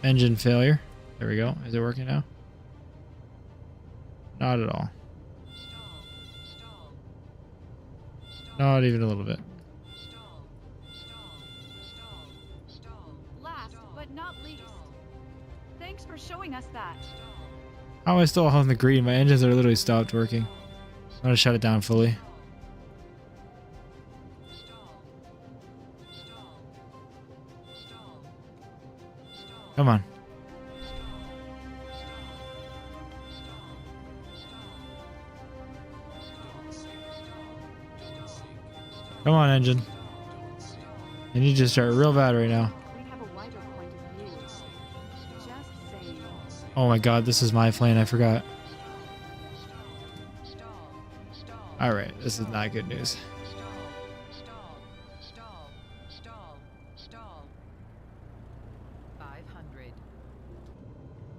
Engine failure. There we go. Is it working now? Not at all. Not even a little bit. Last but not least, thanks for showing us that. How am I still on the green? My engines are literally stopped working. I'm gonna shut it down fully. Come on. Come on, engine. I need you to start real bad right now. We have a wider point of view. Just saying. Oh my god, this is my plane. I forgot. Alright, this is not good news.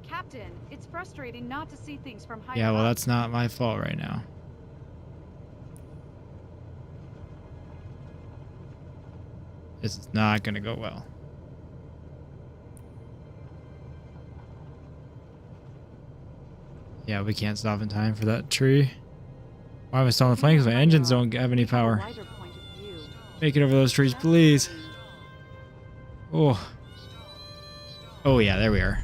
Captain, it's frustrating not to see things from higher Yeah, well, up. that's not my fault right now. This is not going to go well. Yeah, we can't stop in time for that tree. Why am I still on the plane? Because my engines don't have any power. Wider point of view. Make it over those trees, please. Oh. Oh, yeah, there we are.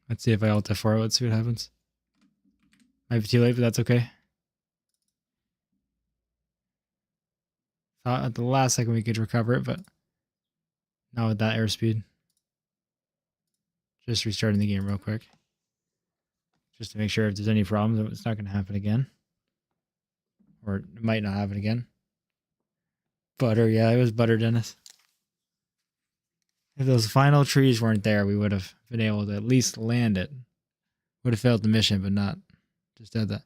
Let's see if I alt F4. Let's see what happens. Might be too late, but that's okay. Thought at the last second we could recover it, but not with that airspeed. Just restarting the game real quick. Just to make sure if there's any problems, it's not going to happen again. Or it might not happen again. Butter, yeah, it was butter, Dennis. If those final trees weren't there, we would have been able to at least land it. Would have failed the mission, but not just had that.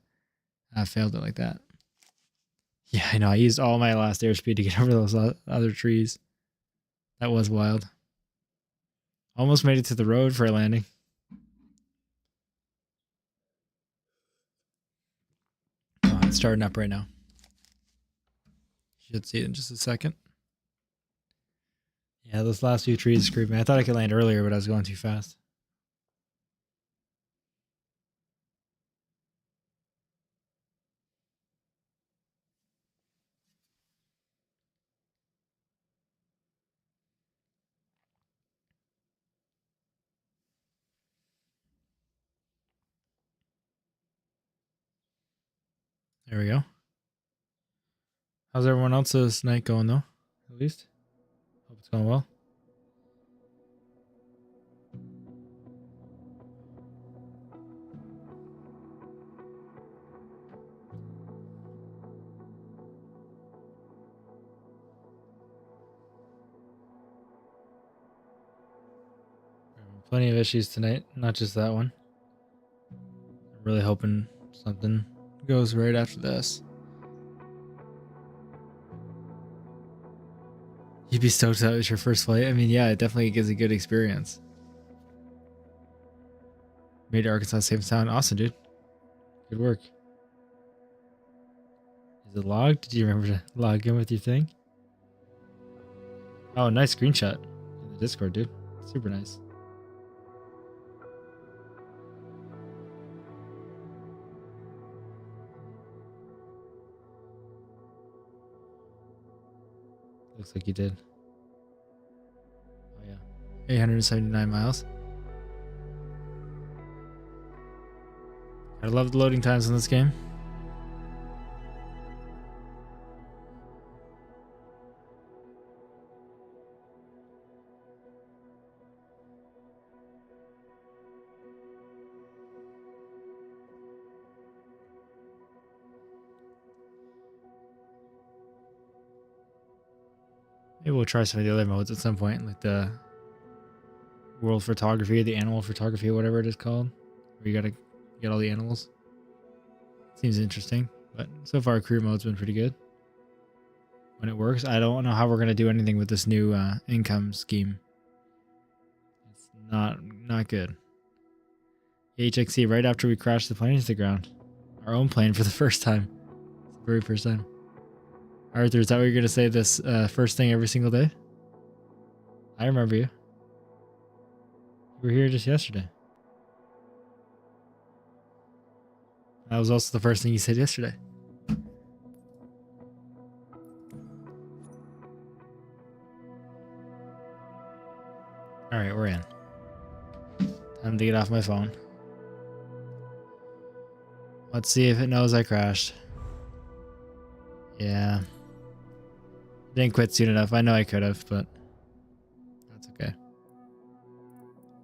I failed it like that. Yeah, I know. I used all my last airspeed to get over those other trees. That was wild. Almost made it to the road for a landing. Oh, it's starting up right now. Should see it in just a second. Yeah, those last few trees screwed me. I thought I could land earlier, but I was going too fast. There we go. How's everyone else's night going though? At least. Hope it's going well. Plenty of issues tonight, not just that one. I'm really hoping something goes right after this. You'd be stoked that was your first flight. I mean, yeah, it definitely gives a good experience. Made Arkansas safe and sound. Awesome, dude. Good work. Is it logged? Did you remember to log in with your thing? Oh, nice screenshot in the Discord, dude. Super nice. Looks like you did. Oh, yeah. 879 miles. I love the loading times in this game. Maybe we'll try some of the other modes at some point, like the world photography, the animal photography, whatever it is called, where you gotta get all the animals. Seems interesting, but so far career mode's been pretty good when it works. I don't know how we're gonna do anything with this new income scheme. It's not good. HXC right after we crashed the plane into the ground, our own plane for the first time. It's the very first time. Arthur, is that what you're going to say this first thing every single day? I remember you. You were here just yesterday. That was also the first thing you said yesterday. Alright, we're in. Time to get off my phone. Let's see if it knows I crashed. Yeah. Didn't quit soon enough. I know I could have, but that's okay.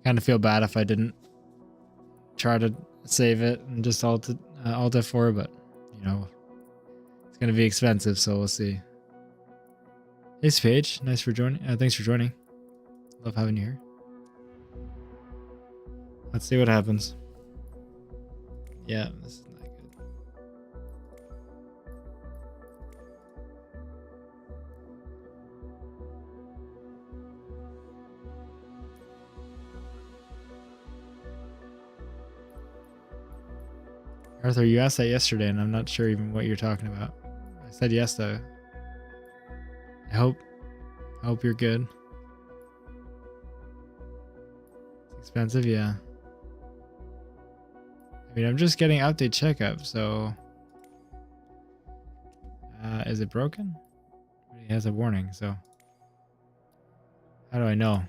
Kind of feel bad if I didn't try to save it and just alt F4, but you know, it's gonna be expensive, so we'll see. Hey Paige, nice for joining. Thanks for joining. Love having you here. Let's see what happens. Yeah, this is not good. Arthur, you asked that yesterday, and I'm not sure even what you're talking about. I said yes, though. I hope you're good. It's expensive, yeah. I mean, I'm just getting update checkup, so... is it broken? It has a warning, so... How do I know?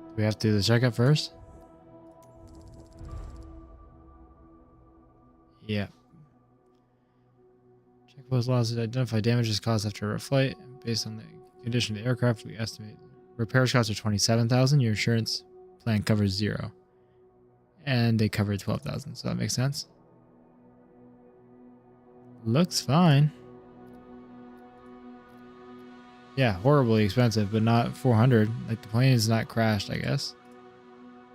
Do we have to do the checkup first? Yeah. Check post losses identify damages caused after a flight. Based on the condition of the aircraft, we estimate repairs costs are $27,000. Your insurance plan covers 0. And they cover $12,000, so that makes sense. Looks fine. Yeah, horribly expensive, but not 400. Like, the plane is not crashed, I guess.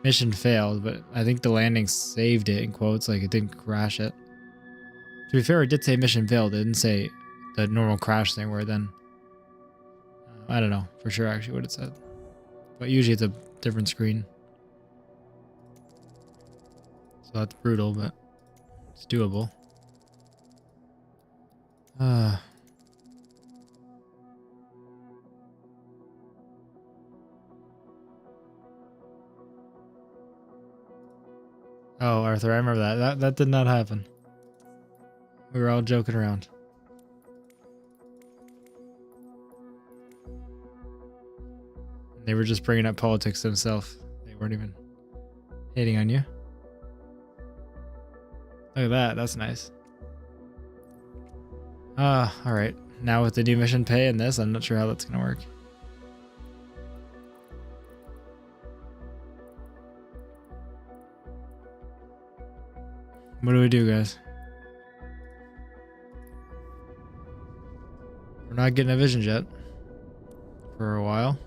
Mission failed, but I think the landing saved it, in quotes, like it didn't crash it. To be fair, it did say mission failed. It didn't say the normal crash thing where then... I don't know for sure actually what it said. But usually it's a different screen. So that's brutal, but it's doable. Oh, Arthur, I remember that. That did not happen. We were all joking around. They were just bringing up politics themselves. They weren't even hating on you. Look at that. That's nice. All right. Now with the new mission pay and this, I'm not sure how that's gonna work. What do we do, guys? We're not getting a vision jet for a while.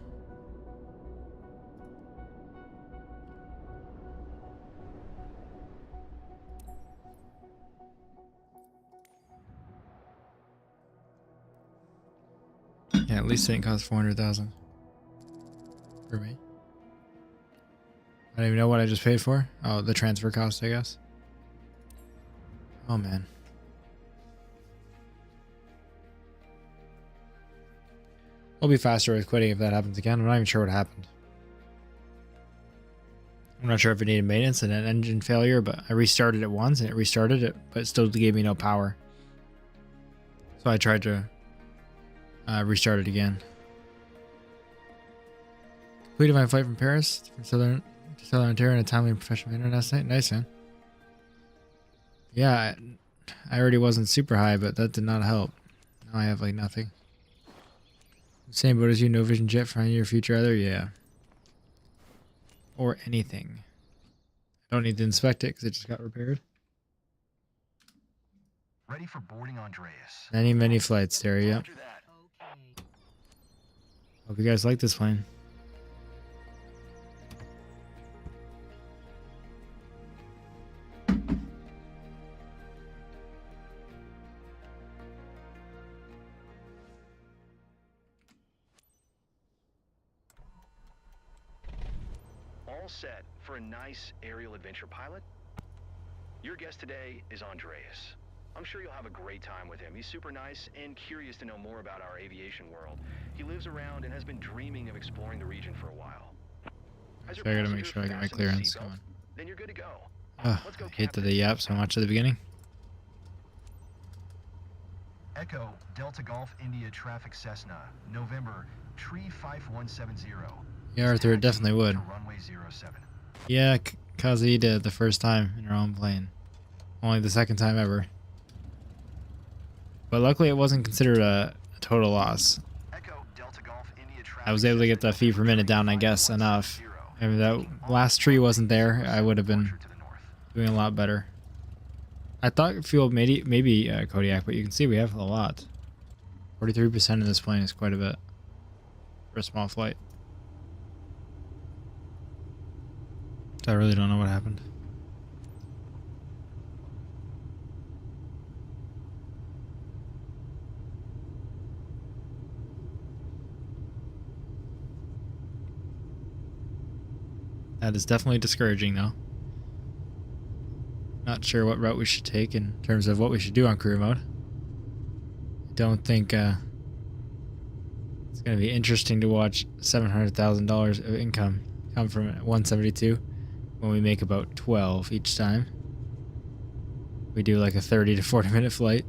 Yeah, at least it didn't cost 400,000 for me. I don't even know what I just paid for. Oh, the transfer cost, I guess. Oh man. I'll be faster with quitting if that happens again. I'm not even sure what happened. I'm not sure if it needed maintenance and an engine failure, but I restarted it once and it restarted it, but it still gave me no power. So I tried to restart it again. Completed my flight from Paris from Southern Ontario in a timely and professional manner last night. Nice, man. Yeah, I already wasn't super high, but that did not help. Now I have like nothing. Same boat as you, no vision jet for any of your future either? Yeah. Or anything. I don't need to inspect it because it just got repaired. Ready for boarding, Andreas. Many flights there, yeah. Roger that. Hope you guys like this plane. All set for a nice aerial adventure pilot? Your guest today is Andreas. I'm sure you'll have a great time with him. He's super nice and curious to know more about our aviation world. He lives around and has been dreaming of exploring the region for a while. I gotta make sure I get my clearance going. Then you're good to go. Let's go, I hate that they yap so much at the beginning. Echo Delta Golf India Traffic Cessna, November, tree 5170. Yeah, Arthur, it definitely would. Runway 07. Yeah, Kazi did the first time in her own plane. Only the second time ever. But luckily it wasn't considered a total loss. Echo Delta Golf India Traffic I was able to get the fee per minute down, I guess, enough. If that last tree wasn't there, I would have been doing a lot better. I thought fuel maybe Kodiak, but you can see we have a lot. 43% of this plane is quite a bit for a small flight. I really don't know what happened. That is definitely discouraging, though. Not sure what route we should take in terms of what we should do on career mode. I don't think it's going to be interesting to watch $700,000 of income come from 172 when we make about 12 each time. We do like a 30 to 40 minute flight.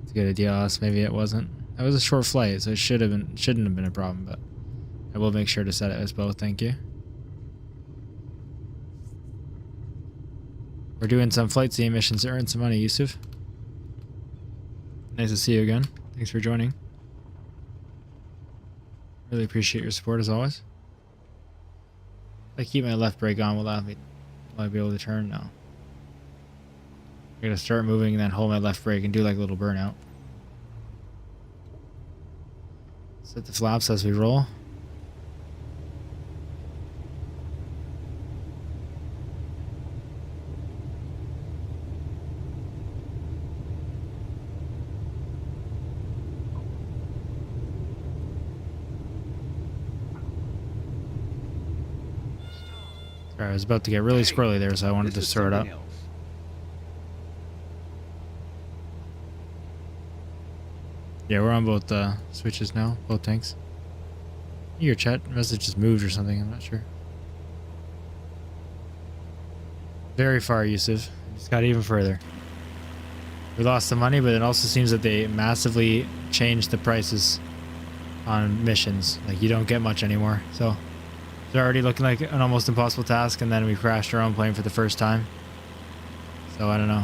It's a good idea. Maybe it wasn't. That was a short flight, so it shouldn't have been a problem, but I will make sure to set it as both, thank you. We're doing some flight sim missions to earn some money, Yusuf. Nice to see you again. Thanks for joining. Really appreciate your support as always. If I keep my left brake on, will I be able to turn? No. I'm gonna start moving and then hold my left brake and do like a little burnout. Set the flaps as we roll. Sorry, I was about to get really squirrely there, so I wanted to stir it up. Yeah, we're on both switches now, both tanks. Your chat message just moved or something, I'm not sure. Very far, Yusuf. It's got even further. We lost some money, but it also seems that they massively changed the prices on missions. Like, you don't get much anymore, so... It's already looking like an almost impossible task, and then we crashed our own plane for the first time. So I don't know.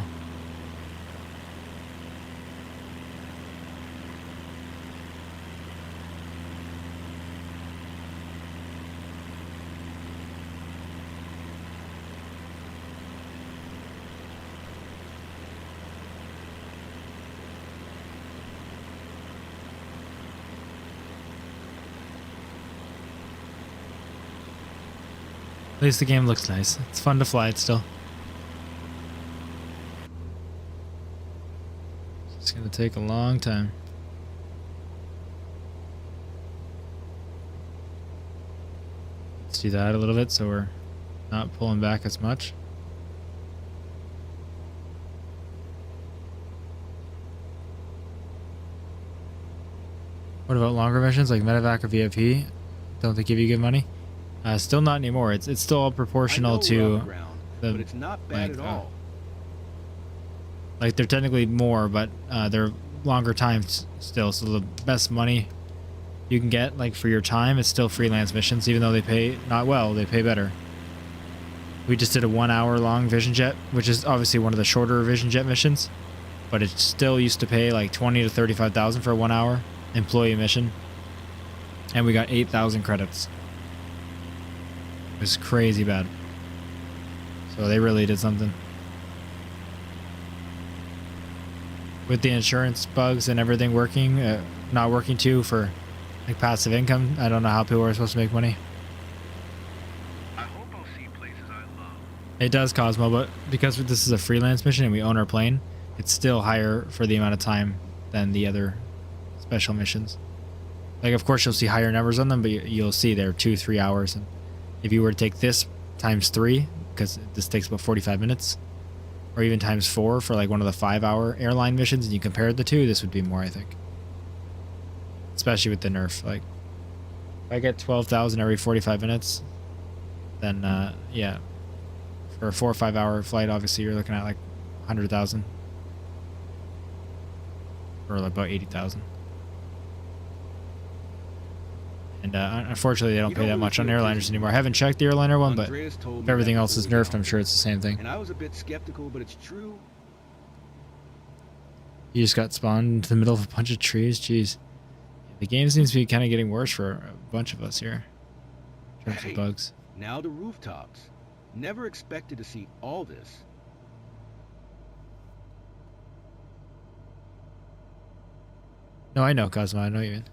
At least the game looks nice. It's fun to fly it still. It's gonna take a long time. Let's do that a little bit so we're not pulling back as much. What about longer missions like medevac or VIP? Don't they give you good money? Still not anymore. It's still all proportional to the, but it's not bad like, at all. Like they're technically more, but they're longer times still. So the best money you can get, like for your time, is still freelance missions. Even though they pay not well, they pay better. We just did a 1 hour long Vision Jet, which is obviously one of the shorter Vision Jet missions, but it still used to pay like 20 to 35,000 for a 1 hour employee mission, and we got 8,000 credits. It was crazy bad. So they really did something. With the insurance bugs and everything working, not working too for like passive income, I don't know how people are supposed to make money. I hope I'll see places I love. It does, Cosmo, but because this is a freelance mission and we own our plane, it's still higher for the amount of time than the other special missions. Like, of course, you'll see higher numbers on them, but you'll see they're 2-3 hours. And if you were to take this times 3, because this takes about 45 minutes, or even times 4 for like one of the 5-hour airline missions, and you compared the two, this would be more, I think. Especially with the nerf. Like, if I get 12,000 every 45 minutes, then yeah, for a 4 or 5 hour flight, obviously you're looking at like 100,000, or about 80,000. And unfortunately, they don't pay that much on airliners anymore. I haven't checked the airliner one, but if everything else is nerfed, I'm sure it's the same thing. And I was a bit skeptical, but it's true. You just got spawned into the middle of a bunch of trees. Jeez. The game seems to be kind of getting worse for a bunch of us here in terms of bugs. Now the rooftops. Never expected to see all this. No, I know, Cosmo. I know you mean.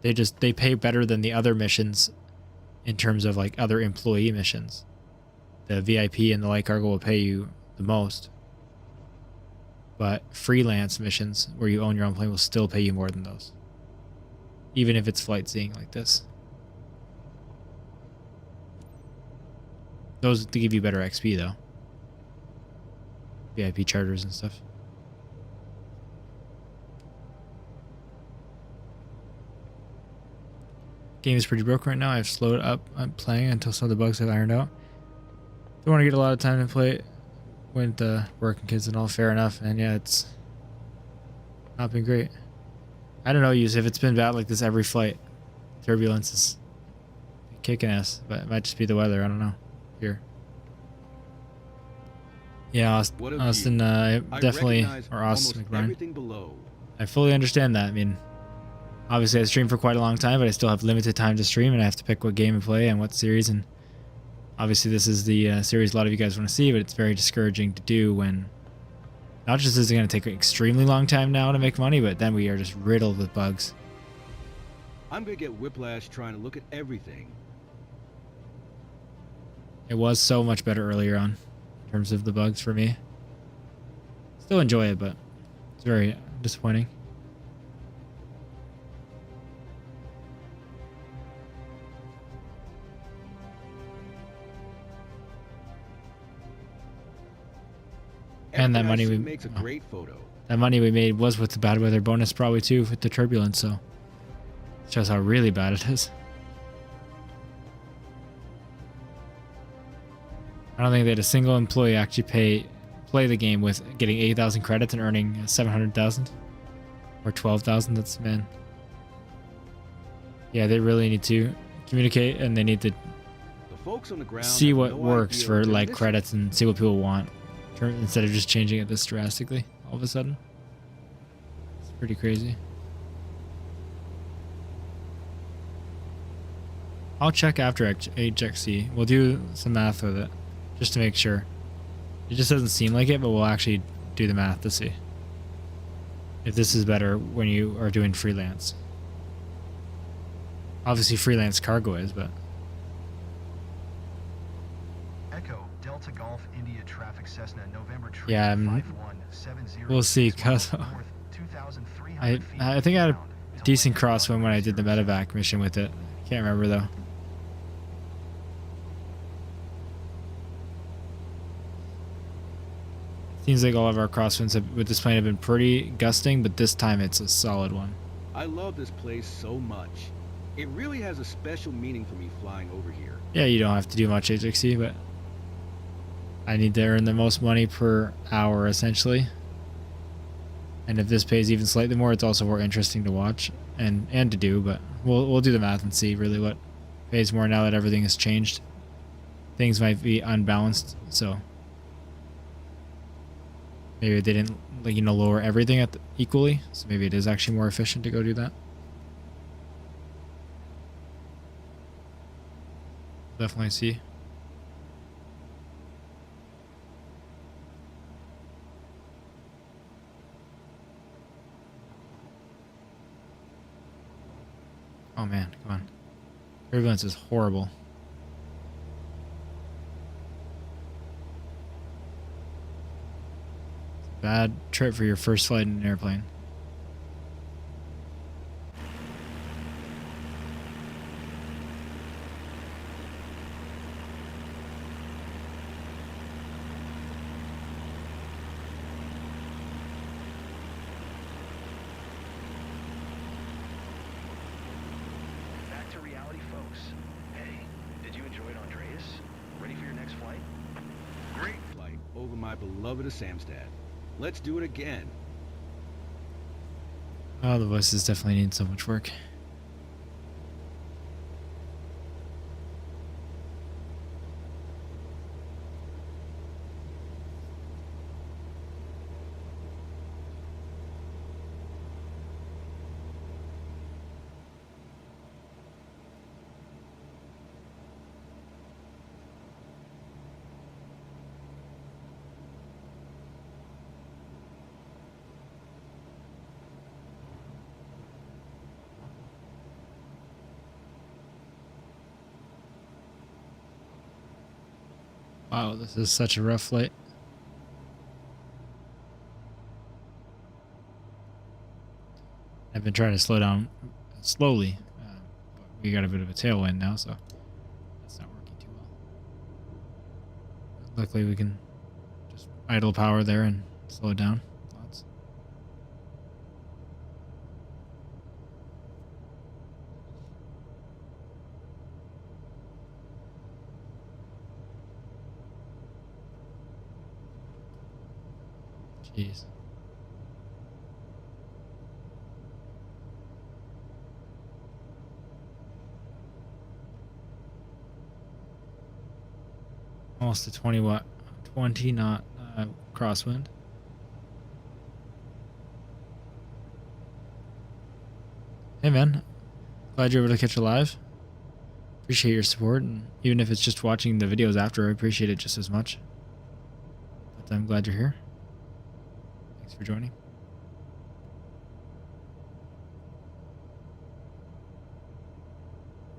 They pay better than the other missions in terms of like other employee missions. The VIP and the light cargo will pay you the most. But freelance missions where you own your own plane will still pay you more than those. Even if it's flight seeing like this. Those to give you better XP though. VIP charters and stuff. Game is pretty broken right now. I've slowed up on playing until some of the bugs have ironed out. Don't want to get a lot of time to play it with working kids and all, fair enough. And yeah, it's not been great. I don't know, Yusuf, if it's been bad like this every flight. Turbulence is kicking ass, but it might just be the weather. I don't know. Here. Yeah, Austin definitely, or Austin McBride. I fully understand that. I mean, obviously I streamed for quite a long time, but I still have limited time to stream, and I have to pick what game to play and what series. And obviously this is the series a lot of you guys want to see, but it's very discouraging to do when not just is it going to take an extremely long time now to make money, but then we are just riddled with bugs. I'm going to get whiplash trying to look at everything. It was so much better earlier on in terms of the bugs for me. Still enjoy it, but it's very disappointing. And that money makes a great photo. That money we made was with the bad weather bonus probably too, with the turbulence, so it shows how really bad it is. I don't think they had a single employee actually play the game with getting 8,000 credits and earning 700,000 or 12,000. That's, man. Yeah, they really need to communicate, and they need to The folks on the ground see have what no works idea for what they're like missing. credits and see what people want, instead of just changing it this drastically all of a sudden. It's pretty crazy. I'll check after HXC. We'll do some math with it just to make sure. It just doesn't seem like it, but we'll actually do the math to see if this is better when you are doing freelance. Obviously freelance cargo is, but Echo Delta Golf India Traffic Cessna November tree yeah, 5170 we'll see. Cause north, 2,300 feet I think I had a eastbound to decent land crosswind when I did the 107. medevac mission with it. Can't remember though. Seems like all of our crosswinds with this plane have been pretty gusting, but this time it's a solid one. I love this place so much. It really has a special meaning for me flying over here. Yeah, you don't have to do much HXC, but I need to earn the most money per hour essentially. And if this pays even slightly more, it's also more interesting to watch and to do, but we'll do the math and see really what pays more now that everything has changed. Things might be unbalanced, so maybe they didn't, like, you know, lower everything at equally, so maybe it is actually more efficient to go do that. Definitely see. Oh man, come on. Turbulence is horrible. It's a bad trip for your first flight in an airplane. Back to reality, folks. Hey, did you enjoy it, Andreas? Ready for your next flight? Great flight over my beloved Samstad. Let's do it again. Oh, the voices definitely need so much work. Wow, this is such a rough flight. I've been trying to slow down slowly. But we got a bit of a tailwind now, so that's not working too well. Luckily, we can just idle power there and slow it down lots. Jeez. Almost a 20 watt, 20 knot crosswind. Hey man, glad you're able to catch it live. Appreciate your support, and even if it's just watching the videos after, I appreciate it just as much. But I'm glad you're here. Thanks for joining.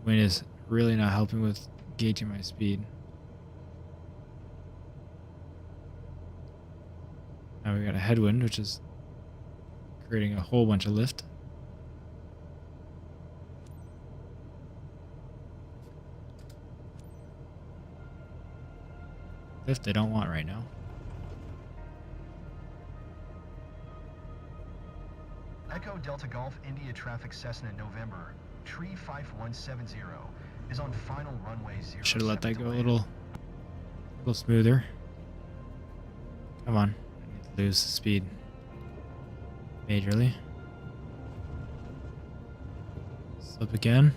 Wind is really not helping with gauging my speed. Now we got a headwind, which is creating a whole bunch of lift. Lift I don't want right now. Echo Delta Golf India Traffic Cessna November, tree 5170 is on final runway 07 Should have let that to go a land. little smoother. Come on, I need to lose speed majorly. Slip again.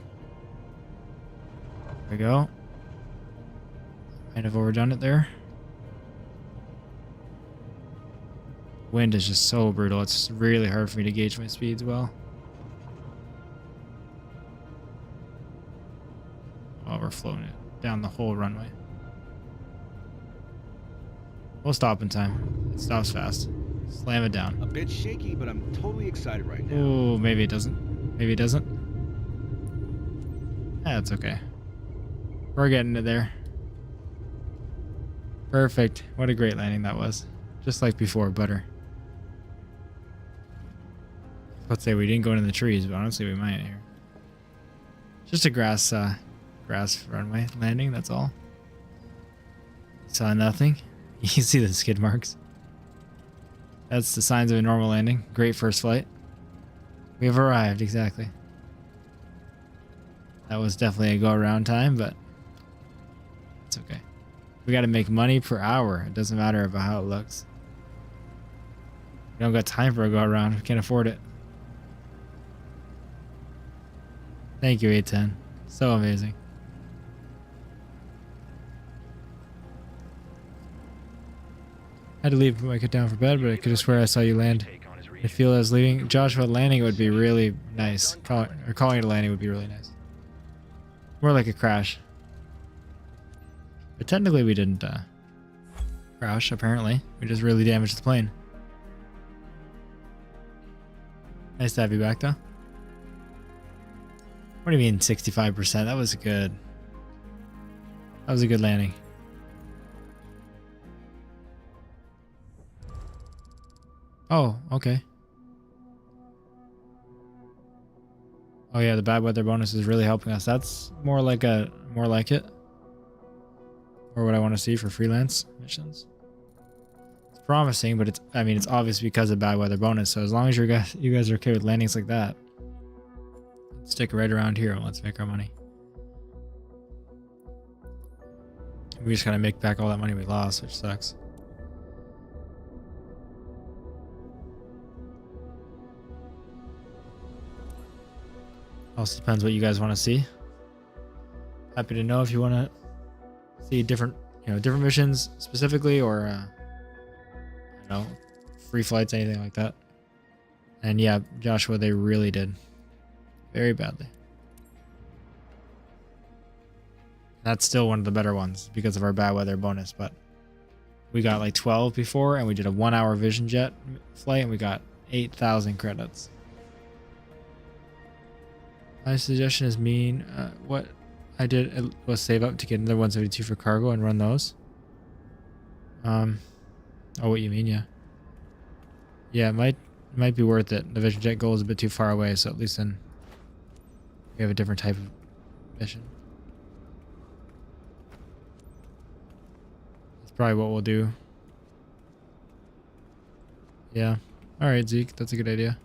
There we go. Might have overdone it there. Wind is just so brutal. It's really hard for me to gauge my speeds well. Oh, we're floating it down the whole runway. We'll stop in time. It stops fast. Slam it down. A bit shaky, but I'm totally excited right now. Oh, maybe it doesn't. Maybe it doesn't. That's okay. We're getting it there. Perfect. What a great landing that was. Just like before, butter. Let's say we didn't go into the trees, but honestly we might here. Just a grass runway landing, that's all. Saw nothing. You can see the skid marks. That's the signs of a normal landing. Great first flight. We have arrived, exactly. That was definitely a go around time, but it's okay. We gotta make money per hour. It doesn't matter about how it looks. We don't got time for a go around. We can't afford it. Thank you, A10. So amazing. Had to leave my kid down for bed, but I could have swear I saw you land. I feel as leaving Joshua landing would be really nice. Calling it a landing would be really nice. More like a crash. But technically we didn't crash, apparently. We just really damaged the plane. Nice to have you back, though. What do you mean 65%? That was good. That was a good landing. Oh, okay. Oh yeah, the bad weather bonus is really helping us. That's more like it. Or what I want to see for freelance missions. It's promising, but it's obvious because of bad weather bonus. So as long as you guys are okay with landings like that, stick right around here and let's make our money. We just gotta make back all that money we lost, which sucks. Also depends what you guys want to see. Happy to know if you want to see different missions specifically, or free flights, anything like that. And yeah, Joshua, they really did very badly. That's still one of the better ones because of our bad weather bonus, but we got like 12 before, and we did a 1-hour Vision jet flight and we got 8,000 credits. My suggestion is what I did was save up to get another 172 for cargo and run those. Oh, what you mean? Yeah, it might be worth it. The Vision jet goal is a bit too far away, so at least then we have a different type of mission. That's probably what we'll do. Yeah. All right, Zeke, that's a good idea.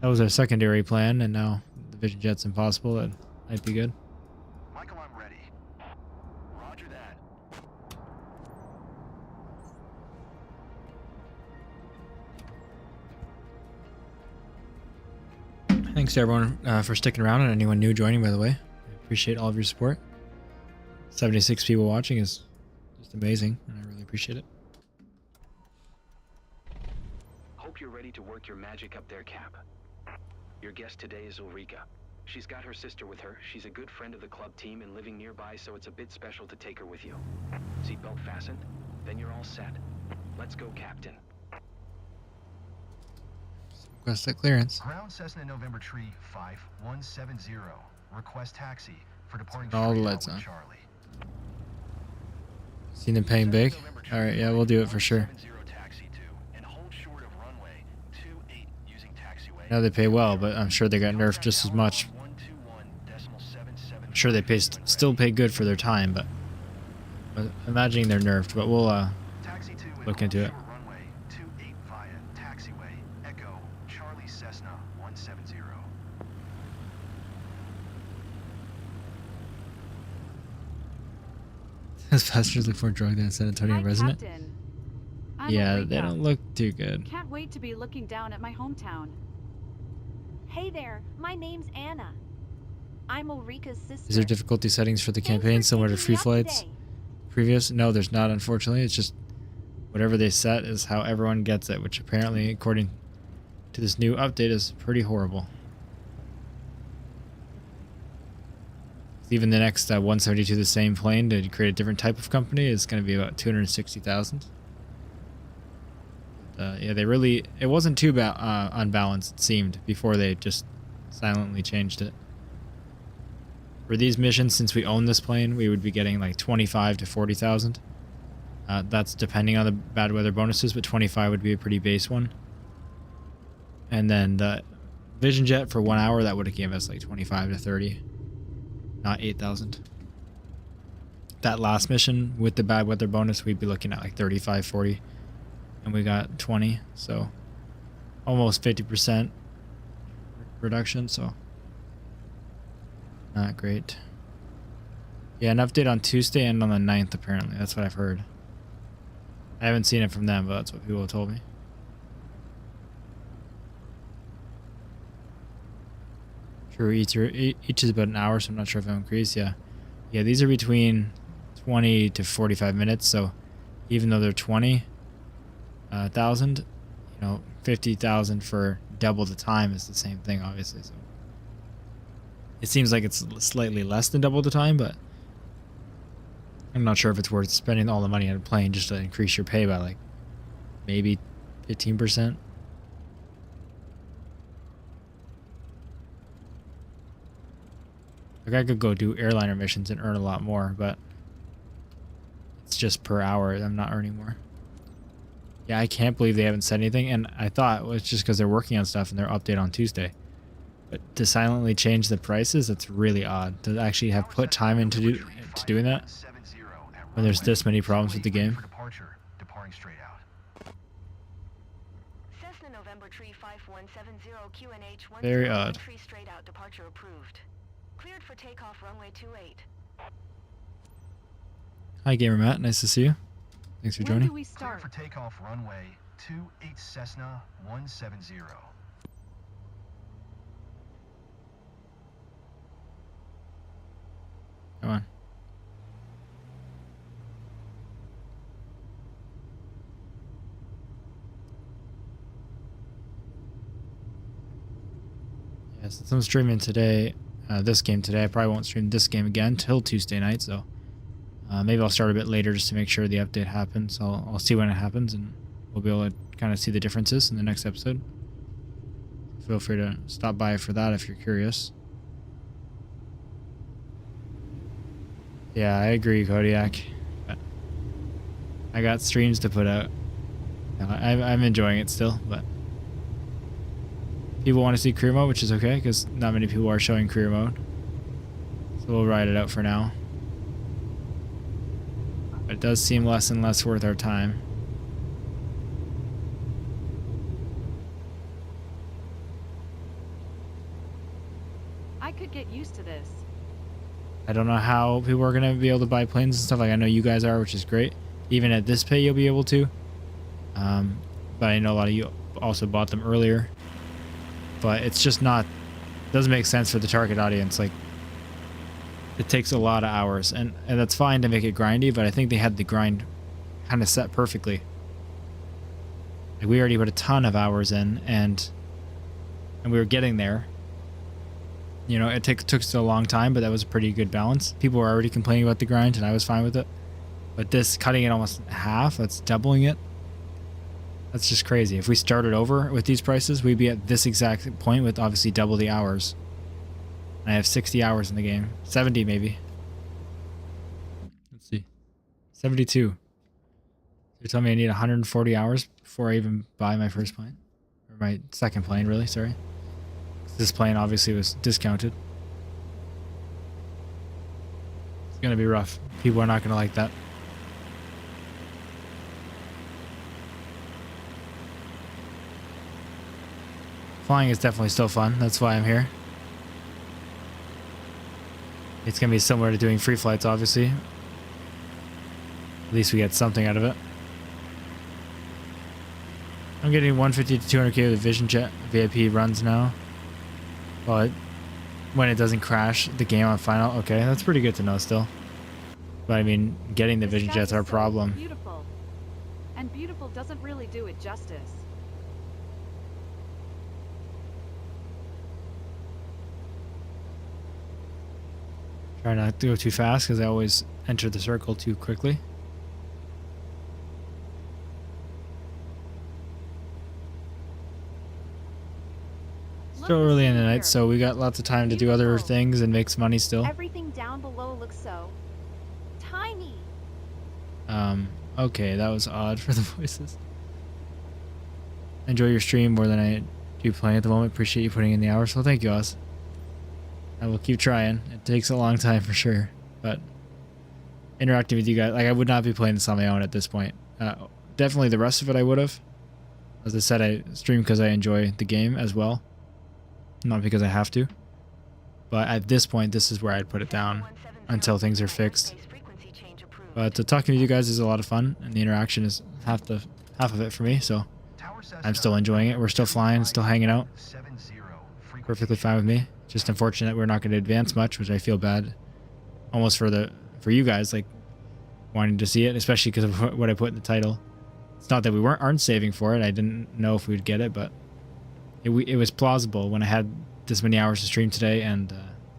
That was our secondary plan, and now the Vision jet's impossible. That might be good. Michael, I'm ready. Roger that. Thanks to everyone for sticking around, and anyone new joining, by the way. I appreciate all of your support. 76 people watching is just amazing, and I really appreciate it. Hope you're ready to work your magic up there, Cap. Your guest today is Ulrika. She's got her sister with her. She's a good friend of the club team and living nearby, so it's a bit special to take her with you. Seatbelt fastened? Then you're all set. Let's go, Captain. Request that clearance. Ground Cessna November Tree 5170. Request taxi for departing All the lights on. Seen them paying big? Alright, yeah, we'll do it for sure. I know they pay well, but I'm sure they got nerfed just as much. I'm sure they still pay good for their time, but imagining they're nerfed, but we'll look into it. Those passengers look more drug than San Antonio resident. Captain. I'm Yeah, Ulrika. they don't look too good. Can't wait to be looking down at my hometown. Hey there, my name's Anna. I'm Ulrika's sister. Is there difficulty settings for the Thanks campaign for similar to picking free me up flights? today. previous? No, there's not, unfortunately. It's just whatever they set is how everyone gets it, which apparently, according to this new update, is pretty horrible. Even the next 172, the same plane to create a different type of company, is going to be about 260,000. Yeah, they really, it wasn't too unbalanced, it seemed, before they just silently changed it. For these missions, since we own this plane, we would be getting like 25 to 40,000. That's depending on the bad weather bonuses, but 25 would be a pretty base one. And then the Vision Jet for 1 hour, that would have given us like 25 to 30, not 8,000. That last mission with the bad weather bonus, we'd be looking at like 35, 40, and we got 20, so almost 50% reduction, so not great. Yeah, an update on Tuesday and on the 9th, apparently. That's what I've heard. I haven't seen it from them, but that's what people have told me. True, each is about an hour, so I'm not sure if it'll increase. Yeah, these are between 20 to 45 minutes, so even though they're 20,000, 50,000 for double the time is the same thing, obviously. So it seems like it's slightly less than double the time, but I'm not sure if it's worth spending all the money on a plane just to increase your pay by like maybe 15%. Like I could go do airliner missions and earn a lot more, but it's just per hour. I'm not earning more. Yeah, I can't believe they haven't said anything, and I thought it was just because they're working on stuff and they're update on Tuesday. But to silently change the prices, that's really odd. To actually have put time into doing that when there's this many problems with the game. Cessna November Tree 5170 QNH Very odd. Tree straight out departure approved. Cleared for takeoff runway 28. Hi, Gamer Matt. Nice to see you. Thanks for When joining. do we start? For takeoff runway 28 Cessna 170. Come on. Yeah, since I'm streaming today, this game today, I probably won't stream this game again till Tuesday night, so maybe I'll start a bit later just to make sure the update happens. I'll see when it happens, and we'll be able to kind of see the differences in the next episode. Feel free to stop by for that if you're curious. Yeah, I agree, Kodiak. I got streams to put out. I'm enjoying it still, but people want to see career mode, which is okay because not many people are showing career mode. So we'll ride it out for now. But it does seem less and less worth our time. I could get used to this. I don't know how people are going to be able to buy planes and stuff. Like, I know you guys are, which is great. Even at this pay, you'll be able to. But I know a lot of you also bought them earlier. But it's just not... doesn't make sense for the target audience. Like, it takes a lot of hours. And that's fine to make it grindy, but I think they had the grind kind of set perfectly. Like, we already put a ton of hours in, and we were getting there. You know, it took us a long time, but that was a pretty good balance. People were already complaining about the grind, and I was fine with it. But this, cutting it almost in half, that's doubling it. That's just crazy. If we started over with these prices, we'd be at this exact point with obviously double the hours. And I have 60 hours in the game. 70 maybe. Let's see. 72. You're telling me I need 140 hours before I even buy my first plane? Or my second plane, really, sorry. This plane obviously was discounted. It's gonna be rough. People are not gonna like that. Flying is definitely still fun. That's why I'm here. It's gonna be similar to doing free flights, obviously. At least we get something out of it. I'm getting 150 to 200k with the Vision Jet VIP runs now. Well, when it doesn't crash the game on final. Okay, that's pretty good to know still. But I mean, getting the This vision sky jet's is our so problem. Beautiful. And beautiful doesn't really do it justice. Try not to go too fast because I always enter the circle too quickly. Still Look early in the here. night, so we got lots of time to do other Beautiful. things and make some money still. Everything down below looks so tiny. Okay, that was odd for the voices. Enjoy your stream more than I do playing at the moment. Appreciate you putting in the hours. So thank you, Oz. I will keep trying. It takes a long time for sure, but interacting with you guys, like I would not be playing this on my own at this point. Definitely the rest of it I would have. As I said, I stream because I enjoy the game as well, not because I have to. But at this point, this is where I'd put it down until things are fixed. But talking with you guys is a lot of fun, and the interaction is half of it for me. So I'm still enjoying it. We're still flying, still hanging out. Perfectly fine with me. Just unfortunate we're not going to advance much, which I feel bad, almost for you guys, like wanting to see it, especially because of what I put in the title. It's not that we aren't saving for it. I didn't know if we would get it, but it was plausible when I had this many hours to stream today, and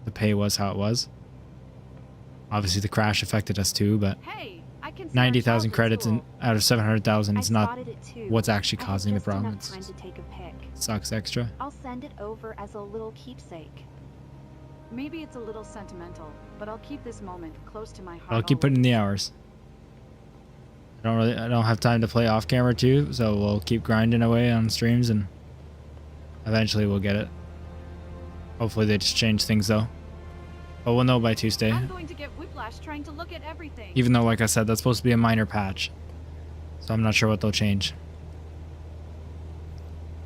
the pay was how it was. Obviously, the crash affected us too, but Hey, I can 90,000 credits out of 700,000 is I not spotted it too. what's actually I had causing the just problem. enough time It to take a pic. sucks extra. I'll send it over as a little keepsake. Maybe it's a little sentimental, but I'll keep this moment close to my heart. I'll keep putting in the hours. I don't have time to play off camera too, so we'll keep grinding away on streams and eventually we'll get it. Hopefully they just change things though. But we'll know by Tuesday. I'm going to get whiplash trying to look at everything. Even though, like I said, that's supposed to be a minor patch. So I'm not sure what they'll change.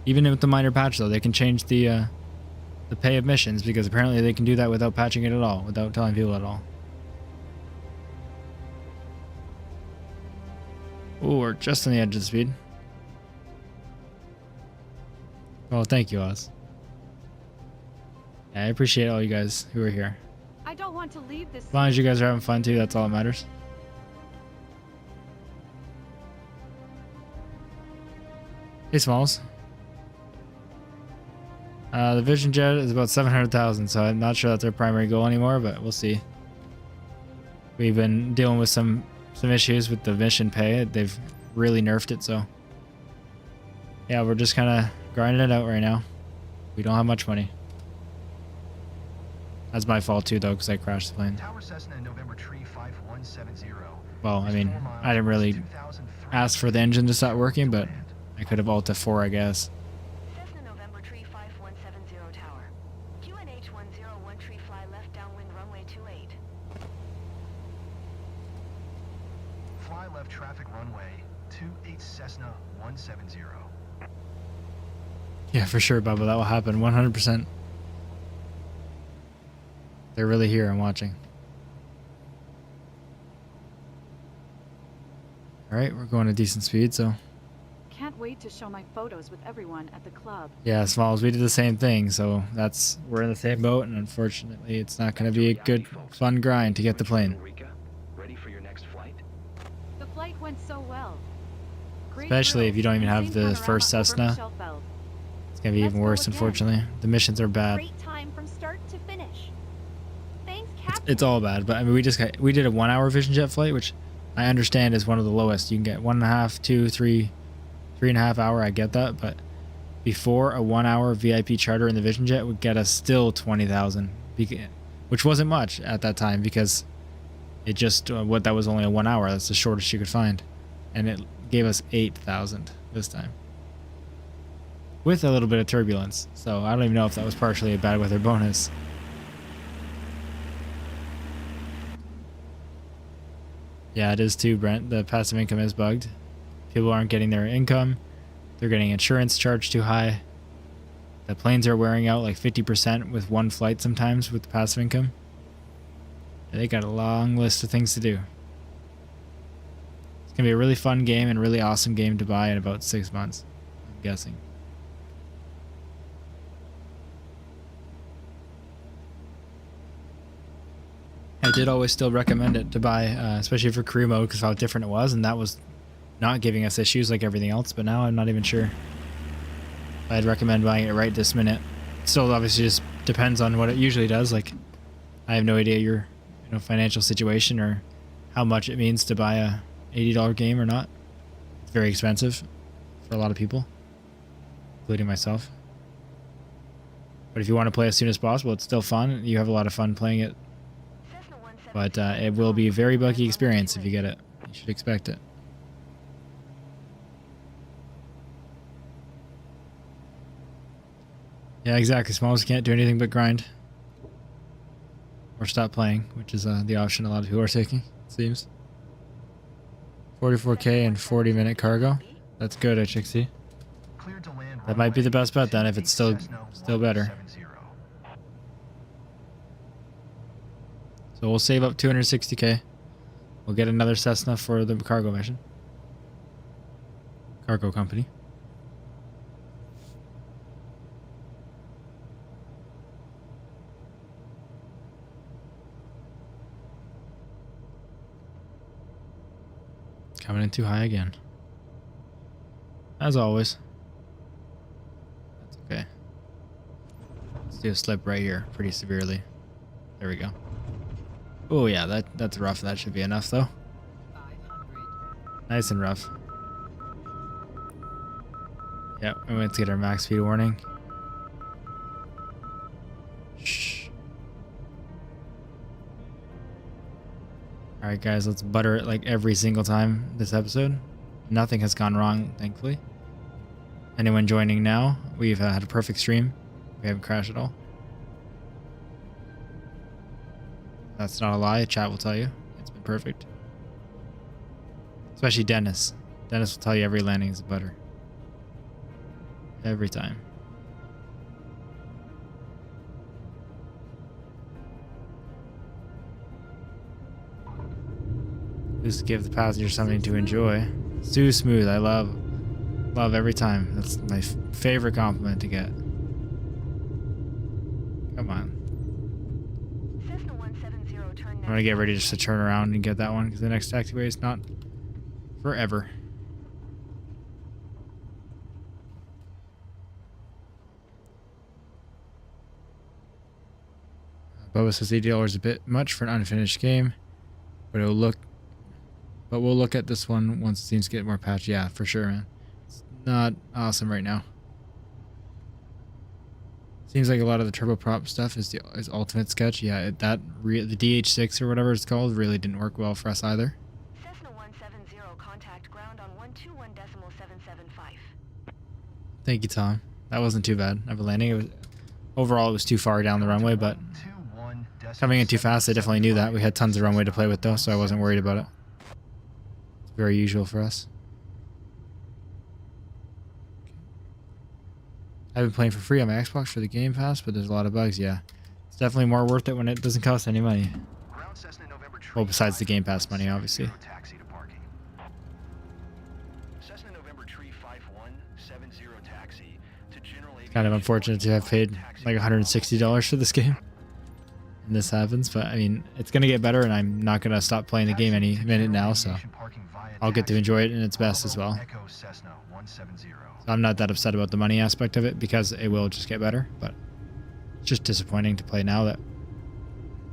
Even with the minor patch though, they can change the pay of missions, because apparently they can do that without patching it at all, without telling people at all. Ooh, we're just on the edge of the speed. Well, thank you, Oz. Yeah, I appreciate all you guys who are here. I don't want to leave this. As long as you guys are having fun too, that's all that matters. Hey, Smalls. The Vision Jet is about 700,000, so I'm not sure that's their primary goal anymore, but we'll see. We've been dealing with some issues with the mission pay. They've really nerfed it, so yeah, we're just kind of grinding it out right now. We don't have much money. That's my fault too, though, because I crashed the plane. Tower Cessna November Tree 5170. Well, I mean, I didn't really ask for the engine to stop working, but I could have alt F4, I guess. Cessna November Tree 5170 Tower. QNH 101 tree fly left downwind runway 28. Fly left traffic runway 28 Cessna 170. Yeah, for sure, Bubba. That will happen 100%. They're really here and watching. Alright, we're going at decent speed, so... Can't wait to show my photos with everyone at the club. Yeah, Smalls, we did the same thing, so we're in the same boat, and unfortunately it's not going to be a good, fun grind to get the plane. Ready for your next flight? The flight went so well. Great Especially if you don't even thrills, have the insane first panorama over Cessna. Shellfeld. It's going to be Let's even go worse, again. unfortunately. The missions are bad. Great time from start to finish. Thanks, Captain. It's all bad, but I mean, we did a 1 hour Vision Jet flight, which I understand is one of the lowest. You can get 1.5, 2, 3, 3.5 hour. I get that, but before a 1 hour VIP charter in the Vision Jet would get us still 20,000, which wasn't much at that time because it just that was only a 1 hour. That's the shortest you could find, and it gave us 8,000 this time with a little bit of turbulence. So I don't even know if that was partially a bad weather bonus. Yeah, it is too, Brent. The passive income is bugged. People aren't getting their income. They're getting insurance charged too high. The planes are wearing out like 50% with one flight sometimes with the passive income. They got a long list of things to do. It's going to be a really fun game and really awesome game to buy in about 6 months, I'm guessing. I did always still recommend it to buy, especially for career mode, because how different it was, and that was not giving us issues like everything else. But now I'm not even sure I'd recommend buying it right this minute. Still, obviously, just depends on what it usually does. Like, I have no idea your financial situation or how much it means to buy a $80 game or not. It's very expensive for a lot of people, including myself. But if you want to play as soon as possible, it's still fun. You have a lot of fun playing it. But it will be a very buggy experience if you get it. You should expect it. Yeah, exactly. Smalls can't do anything but grind. Or stop playing, which is the option a lot of people are taking, it seems. 44k and 40-minute cargo. That's good, HXC. That might be the best bet then, if it's still better. So we'll save up 260k. We'll get another Cessna for the cargo mission. Cargo company. Coming in too high again. As always. That's okay. Let's do a slip right here, pretty severely. There we go. Oh yeah, that's rough. That should be enough though. Nice and rough. Yep, we went to get our max speed warning. Shh. Alright guys, let's butter it like every single time this episode. Nothing has gone wrong, thankfully. Anyone joining now, we've had a perfect stream. We haven't crashed at all. That's not a lie, chat will tell you. It's been perfect. Especially Dennis. Dennis will tell you every landing is a butter. Every time. Just give the passenger something to enjoy. It's too smooth. I love every time. That's my favorite compliment to get. Come on. I'm gonna get ready just to turn around and get that one because the next taxiway is not forever. Bubba says $80 is a bit much for an unfinished game, but we'll look at this one once things get more patched. Yeah, for sure, man. It's not awesome right now. Seems like a lot of the turboprop stuff is ultimate sketch. Yeah, the DH6 or whatever it's called really didn't work well for us either. Cessna 170, contact ground on 121.775. Thank you, Tom. That wasn't too bad of a landing. Overall, it was too far down the runway, but coming in too fast, I definitely knew that. We had tons of runway to play with though, so I wasn't worried about it. It's very usual for us. I've been playing for free on my Xbox for the Game Pass, but there's a lot of bugs, yeah. It's definitely more worth it when it doesn't cost any money. Well, besides the Game Pass money, obviously. It's kind of unfortunate to have paid like $160 for this game. And this happens, but I mean, it's going to get better, and I'm not going to stop playing the game any minute now, so I'll get to enjoy it in its best as well. So I'm not that upset about the money aspect of it because it will just get better, but it's just disappointing to play now that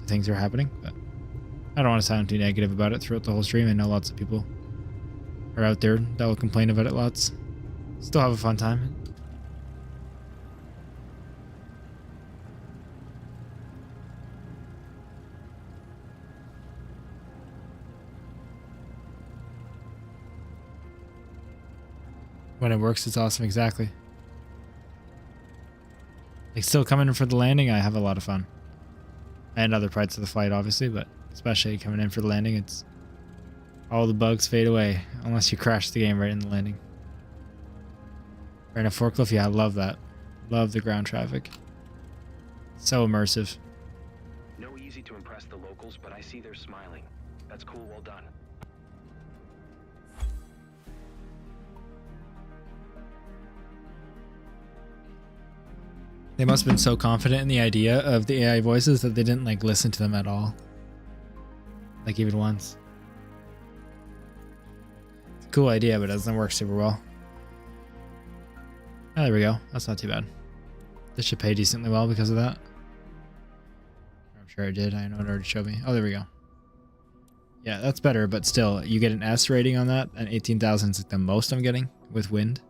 the things are happening. But I don't want to sound too negative about it throughout the whole stream. I know lots of people are out there that will complain about it lots. Still have a fun time. When it works, it's awesome. Exactly. Like, still coming in for the landing, I have a lot of fun. And other parts of the flight, obviously, but especially coming in for the landing, it's all the bugs fade away unless you crash the game right in the landing. Right in a forklift, yeah, I love that. Love the ground traffic. So immersive. No easy to impress the locals, but I see they're smiling. That's cool, well done. They must have been so confident in the idea of the AI voices that they didn't like listen to them at all. like even once. It's a cool idea, but it doesn't work super well. Oh, there we go. That's not too bad. This should pay decently well because of that. I'm sure it did. I know it already showed me. Oh, there we go. Yeah, that's better, but still, you get an S rating on that, and 18,000 is like the most I'm getting with wind.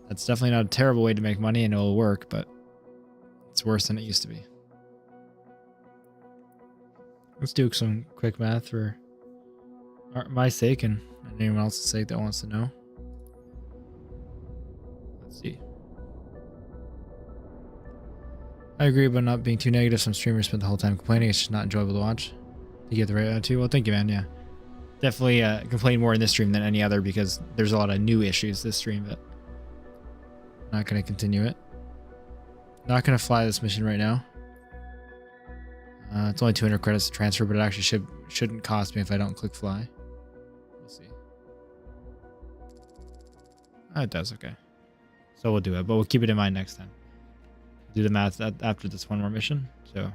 That's definitely not a terrible way to make money, and it'll work, but it's worse than it used to be. Let's do some quick math for my sake and anyone else's sake that wants to know. Let's see. I agree about not being too negative. Some streamers spend the whole time complaining. It's just not enjoyable to watch. You get the right attitude. Well, thank you, man. Yeah, definitely complain more in this stream than any other because there's a lot of new issues this stream, but I'm not going to continue it. Not going to fly this mission right now. It's only 200 credits to transfer, but it actually shouldn't cost me if I don't click fly. We'll see. Oh, it does. Okay. So we'll do it, but we'll keep it in mind next time. Do the math after this one more mission. So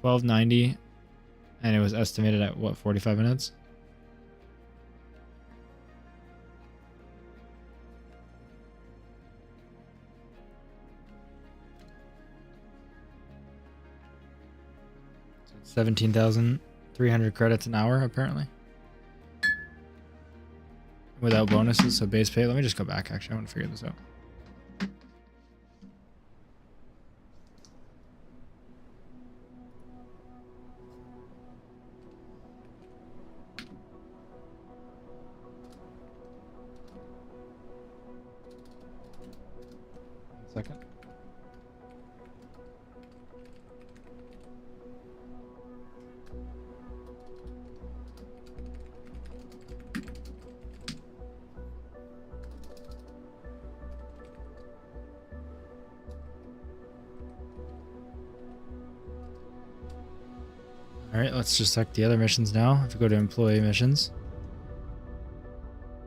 1290, and it was estimated at what, 45 minutes? So it's 17,300 credits an hour apparently, without bonuses. So base pay. Let me just go back. Actually, I want to figure this out. Second. All right, let's just check the other missions now. If we go to employee missions.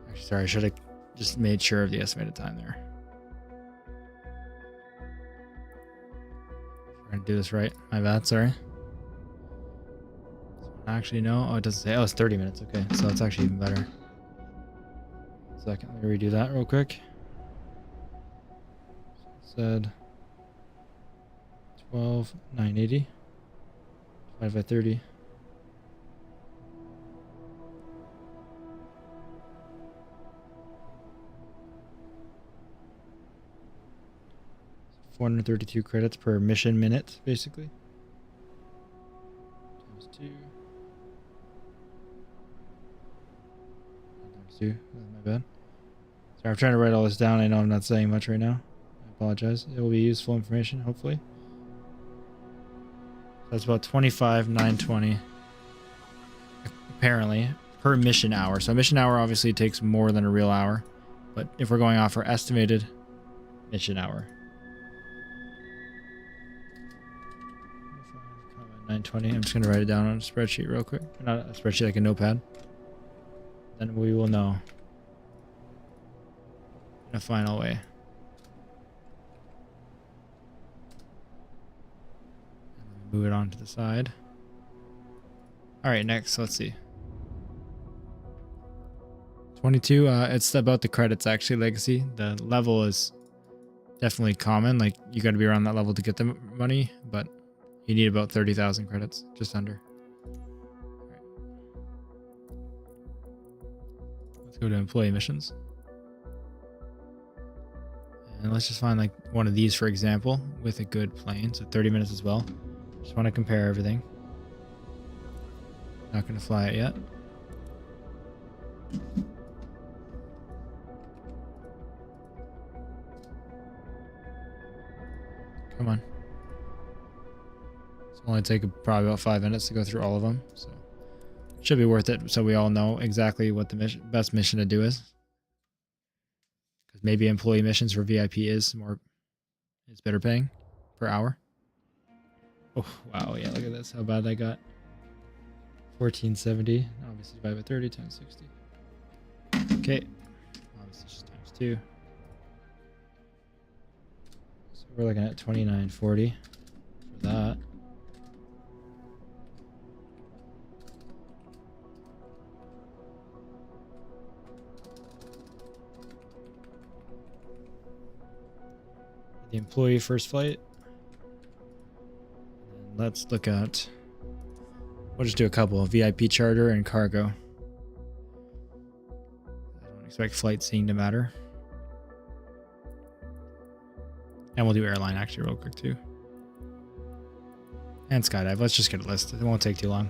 Actually, sorry, I should have just made sure of the estimated time there. We're gonna do this right. My bad, sorry. Actually, no. Oh, it doesn't say. Oh, it's 30 minutes. Okay, so that's actually even better. Second, let me redo that real quick. So it said 12,980 divided by 30. $432 credits per mission minute, basically. Times 2. Times 2. My bad. Sorry, I'm trying to write all this down. I know I'm not saying much right now. I apologize. It will be useful information, hopefully. That's about 25,920. Apparently, per mission hour. So a mission hour obviously takes more than a real hour. But if we're going off our estimated mission hour. 920. I'm just going to write it down on a spreadsheet real quick. Not a spreadsheet, like a notepad. Then we will know in a final way. Move it on to the side. All right, next, let's see. 22, it's about the credits actually, legacy. The level is definitely common. Like, you got to be around that level to get the money, but you need about 30,000 credits, just under. All right. Let's go to employee missions. And let's just find like one of these, for example, with a good plane. So 30 minutes as well. Just want to compare everything. Not going to fly it yet. Come on. It's only take probably about 5 minutes to go through all of them. So it should be worth it, so we all know exactly what the best mission to do is. Because maybe employee missions for VIP is better paying per hour. Oh, wow. Yeah, look at this. How bad that got. 1470. Obviously divided by 30 times 60. Okay. Obviously just times 2. So we're looking at 2940 for that. The employee first flight. And let's look at. We'll just do a couple: VIP charter and cargo. I don't expect flight seeing to matter. And we'll do airline actually real quick too. And skydive. Let's just get a list. It won't take too long.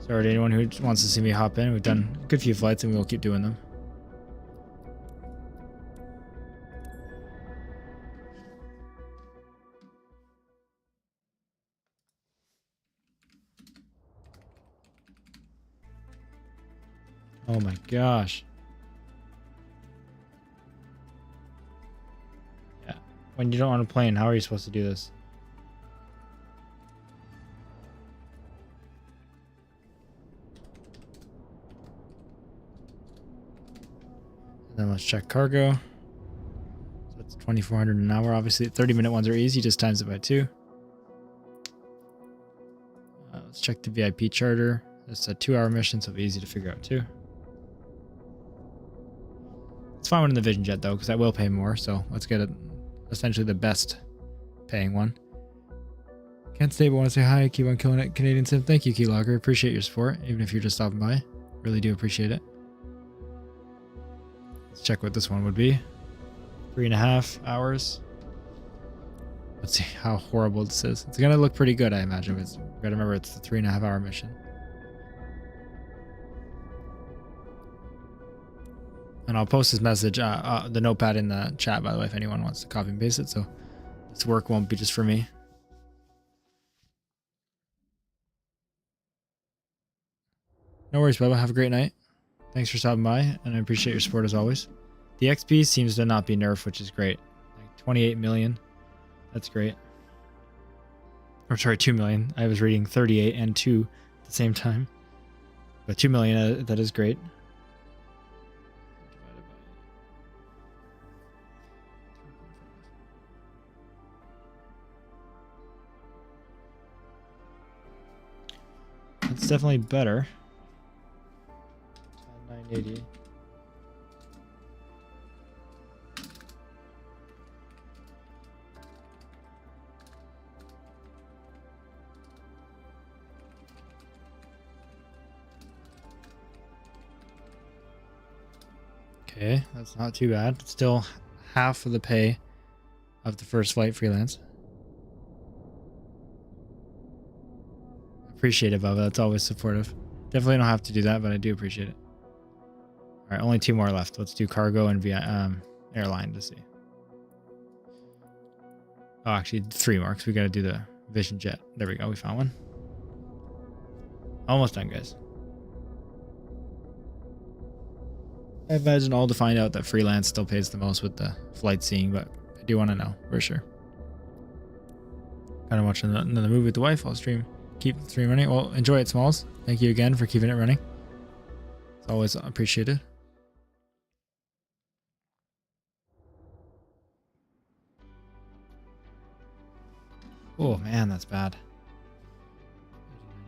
Sorry to anyone who wants to see me hop in. We've done a good few flights and we will keep doing them. Oh my gosh. Yeah. When you don't want to plane, how are you supposed to do this? And then let's check cargo. So it's 2,400 an hour. Obviously, 30-minute ones are easy. Just times it by 2. Let's check the VIP charter. It's a 2-hour mission, so it'll be easy to figure out too. It's fine one in the Vision Jet though, because that will pay more. So let's get essentially the best paying one. Can't stay, but want to say hi. Keep on killing it, Canadian Sim. Thank you, Keylogger. Appreciate your support, even if you're just stopping by. Really do appreciate it. Let's check what this one would be. 3.5 hours. Let's see how horrible this is. It's gonna look pretty good, I imagine. But gotta remember it's the 3.5 hour mission. And I'll post this message, the notepad in the chat, by the way, if anyone wants to copy and paste it. So this work won't be just for me. No worries, Bubba. Have a great night. Thanks for stopping by, and I appreciate your support as always. The XP seems to not be nerfed, which is great. Like 28 million. That's great. Or sorry, 2 million. I was reading 38 and 2 at the same time. But 2 million, that is great. It's definitely better. 980. Okay, that's not too bad. It's still half of the pay of the first flight freelance. Appreciate it, Bubba. That's always supportive. Definitely don't have to do that, but I do appreciate it. All right, only 2 more left. Let's do cargo and airline to see. Oh, actually 3 more because we got to do the Vision Jet. There we go. We found one. Almost done, guys. I imagine all to find out that freelance still pays the most with the flight seeing, but I do want to know for sure. Kind of watching another movie with the wife. I'll keep the stream running. Well, enjoy it, Smalls. Thank you again for keeping it running. It's always appreciated. Oh man, that's bad.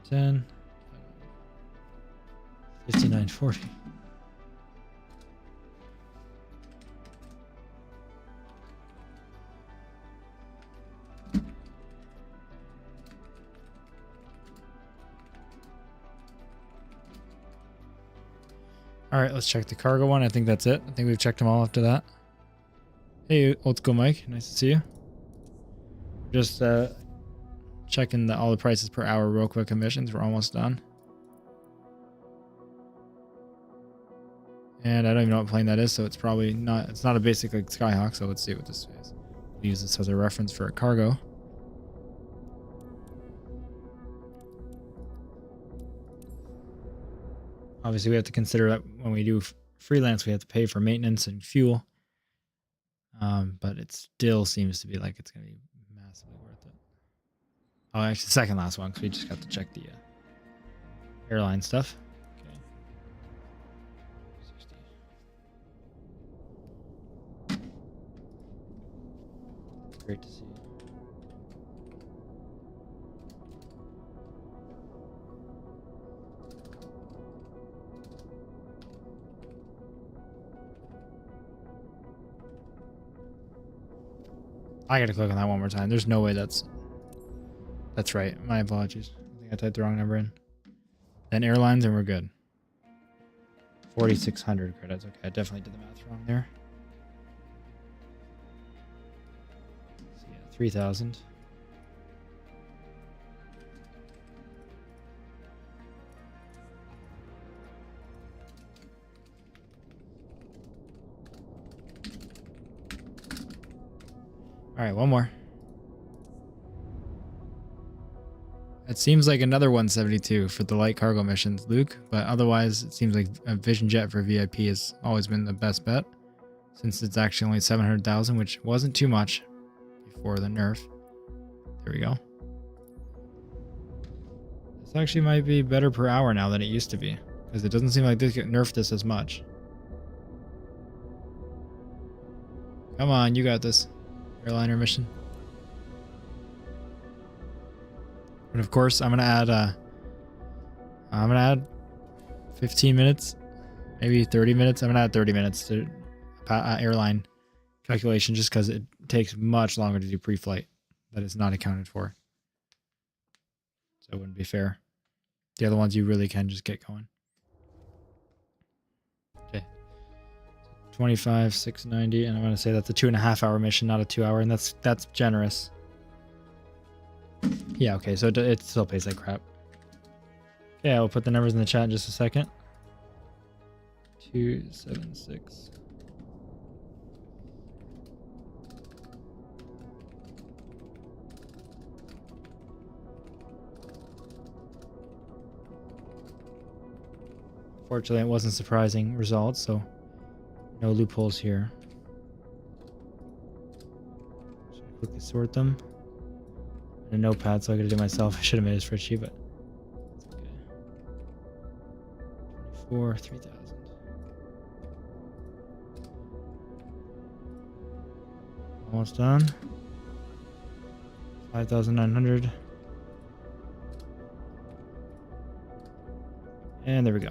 10, 59.40. All right, let's check the cargo one. I think that's it. I think we've checked them all after that. Hey, old school Mike. Nice to see you. Just checking all the prices per hour real quick. Commissions. We're almost done. And I don't even know what plane that is, so it's probably not. It's not a basic like Skyhawk. So let's see what this is. We'll use this as a reference for a cargo. Obviously, we have to consider that when we do freelance, we have to pay for maintenance and fuel. But it still seems to be like it's going to be massively worth it. Oh, actually, second last one, because we just got to check the airline stuff. Okay. 60. Great to see. I gotta click on that one more time. There's no way that's right. My apologies. I think I typed the wrong number in. Then airlines and we're good. 4,600 credits. Okay, I definitely did the math wrong there. So yeah, 3,000. All right, one more. It seems like another 172 for the light cargo missions, Luke, but otherwise it seems like a Vision Jet for VIP has always been the best bet since it's actually only 700,000, which wasn't too much before the nerf. There we go. This actually might be better per hour now than it used to be because it doesn't seem like they nerfed this as much. Come on, you got this. Airliner mission. And of course, I'm gonna add 15 minutes, maybe 30 minutes. I'm gonna add 30 minutes to airline calculation just because it takes much longer to do pre-flight. That is not accounted for, so it wouldn't be fair. The other ones you really can just get going. Okay, 25,690, and I'm gonna say that's a 2.5 hour mission, not a 2 hour, and that's generous. Yeah, okay, so it still pays like crap. Okay, I'll put the numbers in the chat in just a second. 276. Fortunately, it wasn't surprising results, so no loopholes here. Just quickly sort them. A notepad, so I gotta do it myself. I should have made a spreadsheet, but it's okay. 24, 3,000. Almost done. 5,900. And there we go.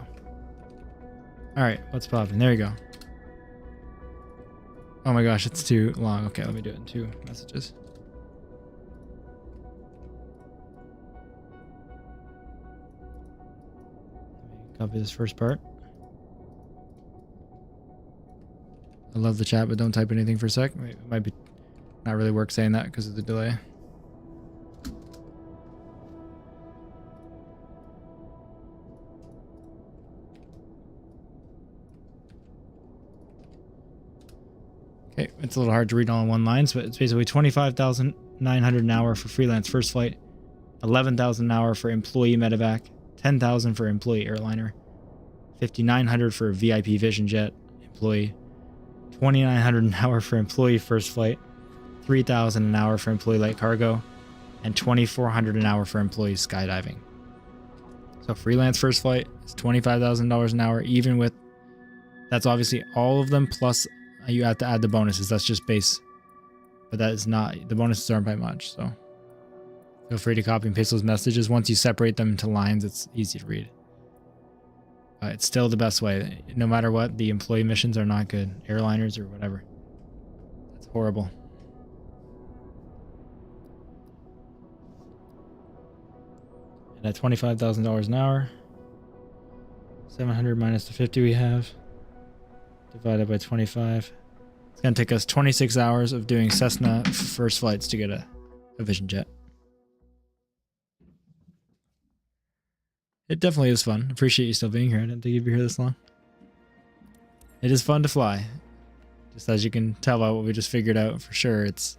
Alright, what's popping? There you go. Oh my gosh, it's too long. Okay, let me do it in 2 messages. Copy this first part. I love the chat, but don't type anything for a sec. It might be not really work saying that because of the delay. Okay, it's a little hard to read all in one line, but it's basically 25,900 an hour for freelance first flight, 11,000 an hour for employee medevac, 10,000 for employee airliner, 5,900 for VIP Vision Jet employee, 2,900 an hour for employee first flight, 3,000 an hour for employee light cargo, and 2,400 an hour for employee skydiving. So freelance first flight is $25,000 an hour, even with, that's obviously all of them, plus you have to add the bonuses. That's just base, but that is not, the bonuses aren't by much, so feel free to copy and paste those messages. Once you separate them into lines, it's easy to read. It's still the best way. No matter what, the employee missions are not good. Airliners or whatever. It's horrible. And at $25,000 an hour, 700 minus the 50 we have, divided by 25. It's going to take us 26 hours of doing Cessna first flights to get a Vision Jet. It definitely is fun. Appreciate you still being here. I didn't think you'd be here this long. It is fun to fly. Just as you can tell by what we just figured out, for sure, it's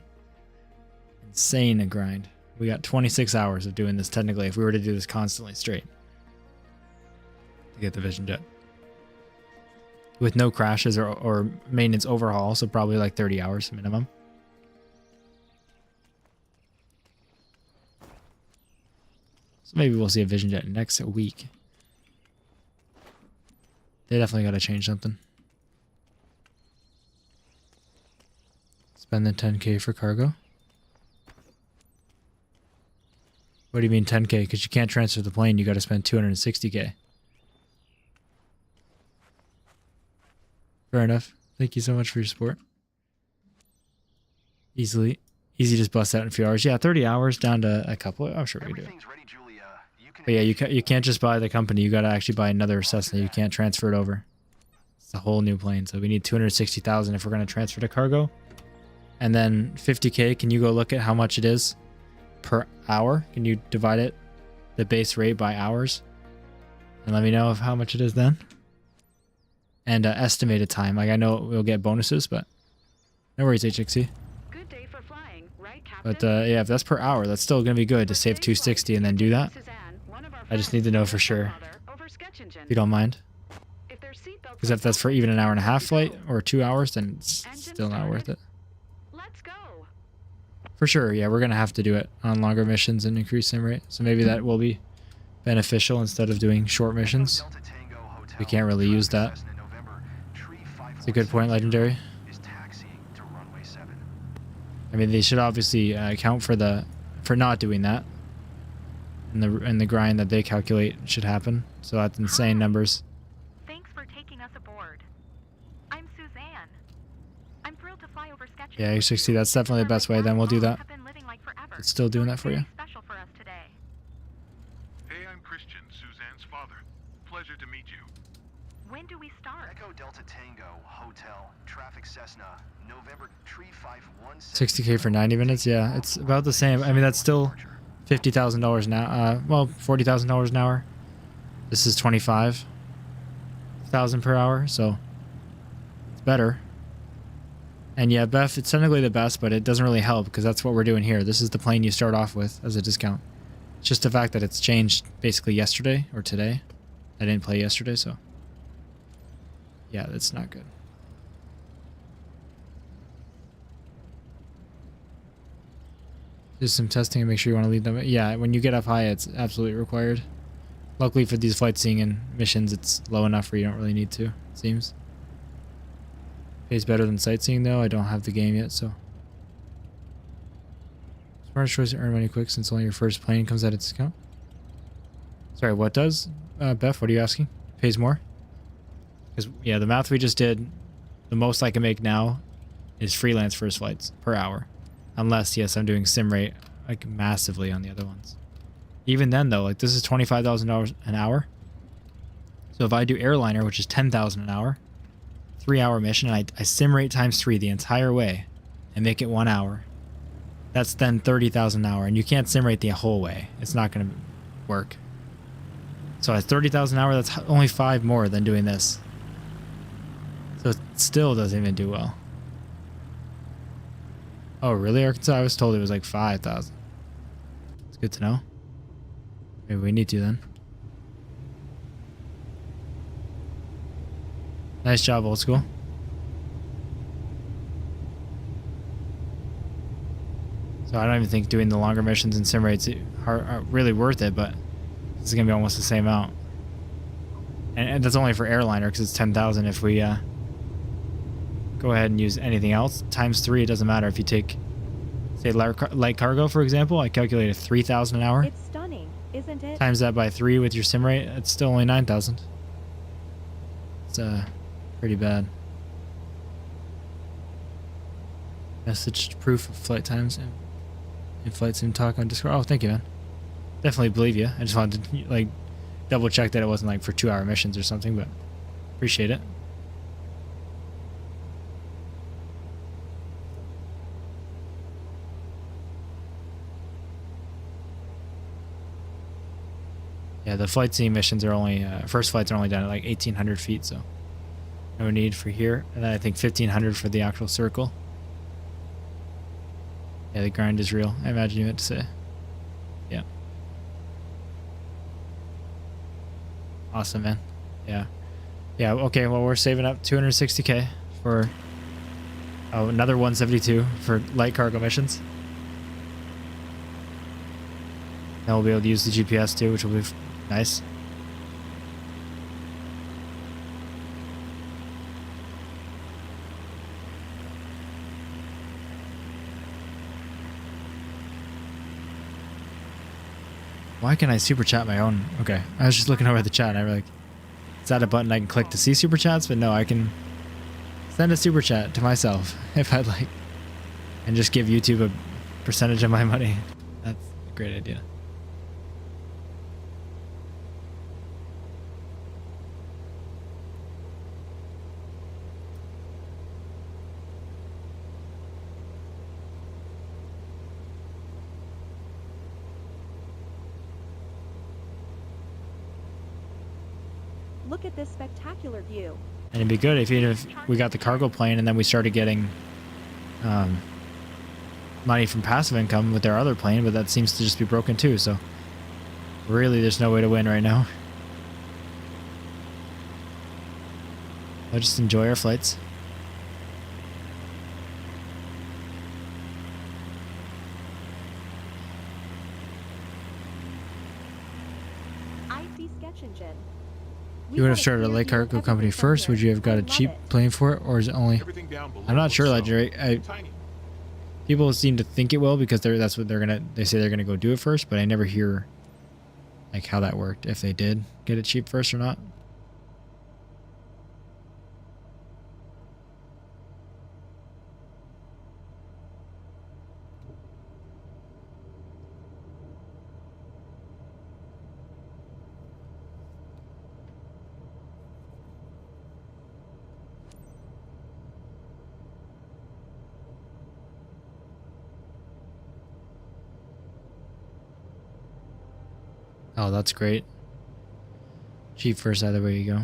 insane a grind. We got 26 hours of doing this technically if we were to do this constantly straight to get the Vision Jet. With no crashes or maintenance overhaul, so probably like 30 hours minimum. So maybe we'll see a Vision Jet next week. They definitely got to change something. Spend the 10K for cargo. What do you mean 10K? Because you can't transfer the plane, you got to spend 260K. Fair enough. Thank you so much for your support. Easily easy to bust out in a few hours. Yeah, 30 hours down to a couple. I'm sure we can do it. Everything's ready, Julia. You can But yeah, you can't just buy the company. You got to actually buy another Cessna. You can't transfer it over. It's a whole new plane. So we need 260,000 if we're going to transfer to cargo. And then 50K. Can you go look at how much it is per hour? Can you divide it, the base rate, by hours? And let me know of how much it is then. And estimated time. Like, I know we'll get bonuses, but no worries, HXC. Good day for flying, right, Captain? But yeah, if that's per hour, that's still going to be good to save 260 and then do that. I just need to know for sure, if you don't mind. Because if that's for even an hour and a half flight or 2 hours, then it's still not worth it. Let's go. For sure, yeah, we're going to have to do it on longer missions and increase sim rate. So maybe that will be beneficial instead of doing short missions. We can't really use that. It's a good point, Legendary. I mean, they should obviously account for not doing that. And the grind that they calculate should happen. So that's insane numbers. Thanks for taking us aboard. I'm Suzanne. I'm thrilled to fly over Sketches. Yeah, HXC, that's definitely the best way. Then we'll do that. It's still doing that for you. Special for us today. Hey, I'm Christian, Suzanne's father. Pleasure to meet you. When do we start? Echo Delta Tango Hotel Traffic Cessna November Tree 517. 60K for 90 minutes. Yeah, it's about the same. I mean, that's still $50,000 now. Well, $40,000 an hour. This is 25,000 per hour, so it's better. And yeah, Beth, it's technically the best, but it doesn't really help because that's what we're doing here. This is the plane you start off with as a discount. It's just the fact that it's changed basically yesterday or today. I didn't play yesterday, so yeah, that's not good. Do some testing and make sure you want to lead them. Yeah, when you get up high, it's absolutely required. Luckily for these flight seeing and missions, it's low enough where you don't really need to, it seems. Pays better than sightseeing though. I don't have the game yet, so. Smartest choice to earn money quick since only your first plane comes at a discount. Sorry, what does? Beth, what are you asking? Pays more? Because, yeah, the math we just did, the most I can make now is freelance first flights per hour. Unless, yes, I'm doing sim rate like massively on the other ones. Even then, though, like this is $25,000 an hour. So if I do airliner, which is $10,000 an hour, 3-hour mission, and I sim rate times 3 the entire way and make it 1 hour, that's then $30,000 an hour. And you can't sim rate the whole way. It's not going to work. So at $30,000 an hour, that's only 5 more than doing this. So it still doesn't even do well. Oh, really, Arkansas? I was told it was like 5,000. It's good to know. Maybe we need to then. Nice job, old school. So I don't even think doing the longer missions and sim rates are really worth it, but this is going to be almost the same amount. And that's only for airliner because it's 10,000. If we go ahead and use anything else, times 3, it doesn't matter. If you take, say, light cargo, for example, I calculated 3,000 an hour. It's stunning, isn't it? Times that by 3 with your sim rate, it's still only 9,000. It's pretty bad. Message proof of flight times in flight sim talk on Discord. Oh, thank you, man. Definitely believe you. I just wanted to like double check that it wasn't like for 2-hour missions or something, but appreciate it. Yeah, the flight sim missions are only first flights are only done at like 1,800 feet, so no need for here. And then I think 1,500 for the actual circle. Yeah, the grind is real. I imagine you meant to say. Yeah. Awesome, man. Yeah. Yeah, okay, well, we're saving up 260K for another 172 for light cargo missions. And we'll be able to use the GPS too, which will be nice. Why can I super chat my own? Okay, I was just looking over the chat and I was like, is that a button I can click to see super chats? But no, I can send a super chat to myself if I'd like, and just give YouTube percentage of my money. That's a great idea. Look at this spectacular view. And it'd be good if even if we got the cargo plane and then we started getting money from passive income with our other plane, but that seems to just be broken too, so really there's no way to win right now. I'll just enjoy our flights. I see sketch engine. You would have started a light cargo company first. Would you have got a cheap plane for it, or is it only? I'm not sure, Legendary. People seem to think it will because that's what they're gonna. They say they're gonna go do it first, but I never hear like how that worked. If they did get it cheap first or not. Oh, that's great. Cheap first, either way you go.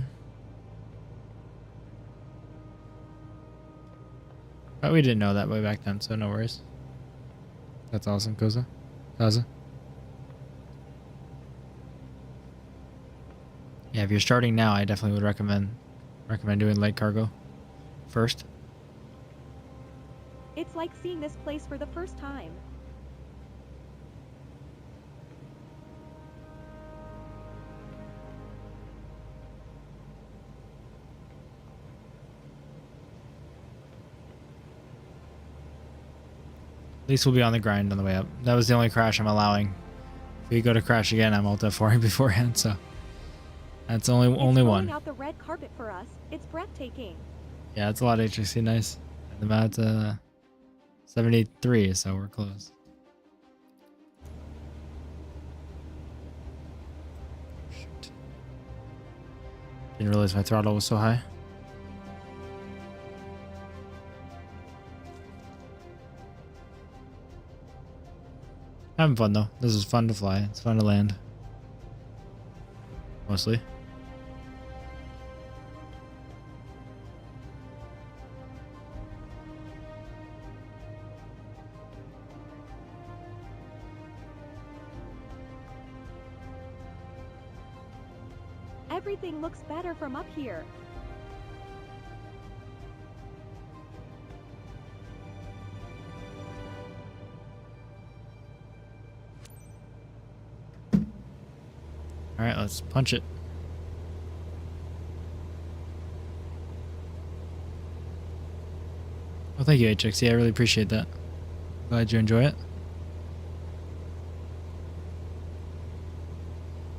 But we didn't know that way back then, so no worries. That's awesome, Kaza. Yeah, if you're starting now, I definitely would recommend doing light cargo first. It's like seeing this place for the first time. At least we'll be on the grind on the way up. That was the only crash I'm allowing. If we go to crash again, I'm ulta for him beforehand, so that's only one. Out the red carpet for us. It's breathtaking. Yeah, it's a lot of HXC, nice. And I'm at 73, so we're close. Shoot. Didn't realize my throttle was so high. Having fun though. This is fun to fly. It's fun to land. Mostly. Everything looks better from up here. All right, let's punch it. Well, thank you, HXC. I really appreciate that. Glad you enjoy it.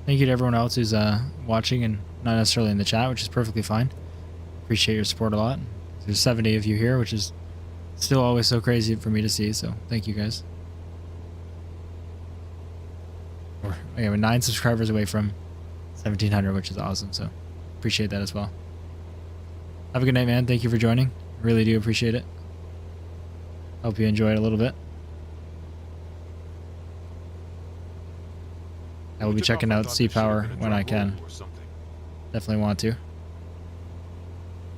Thank you to everyone else who's watching and not necessarily in the chat, which is perfectly fine. Appreciate your support a lot. There's 70 of you here, which is still always so crazy for me to see, so thank you guys. We're 9 subscribers away from 1,700, which is awesome, so appreciate that as well. Have a good night, man. Thank you for joining. Really do appreciate it. Hope you enjoy it a little bit. I will be checking out Sea Power when I can. Definitely want to.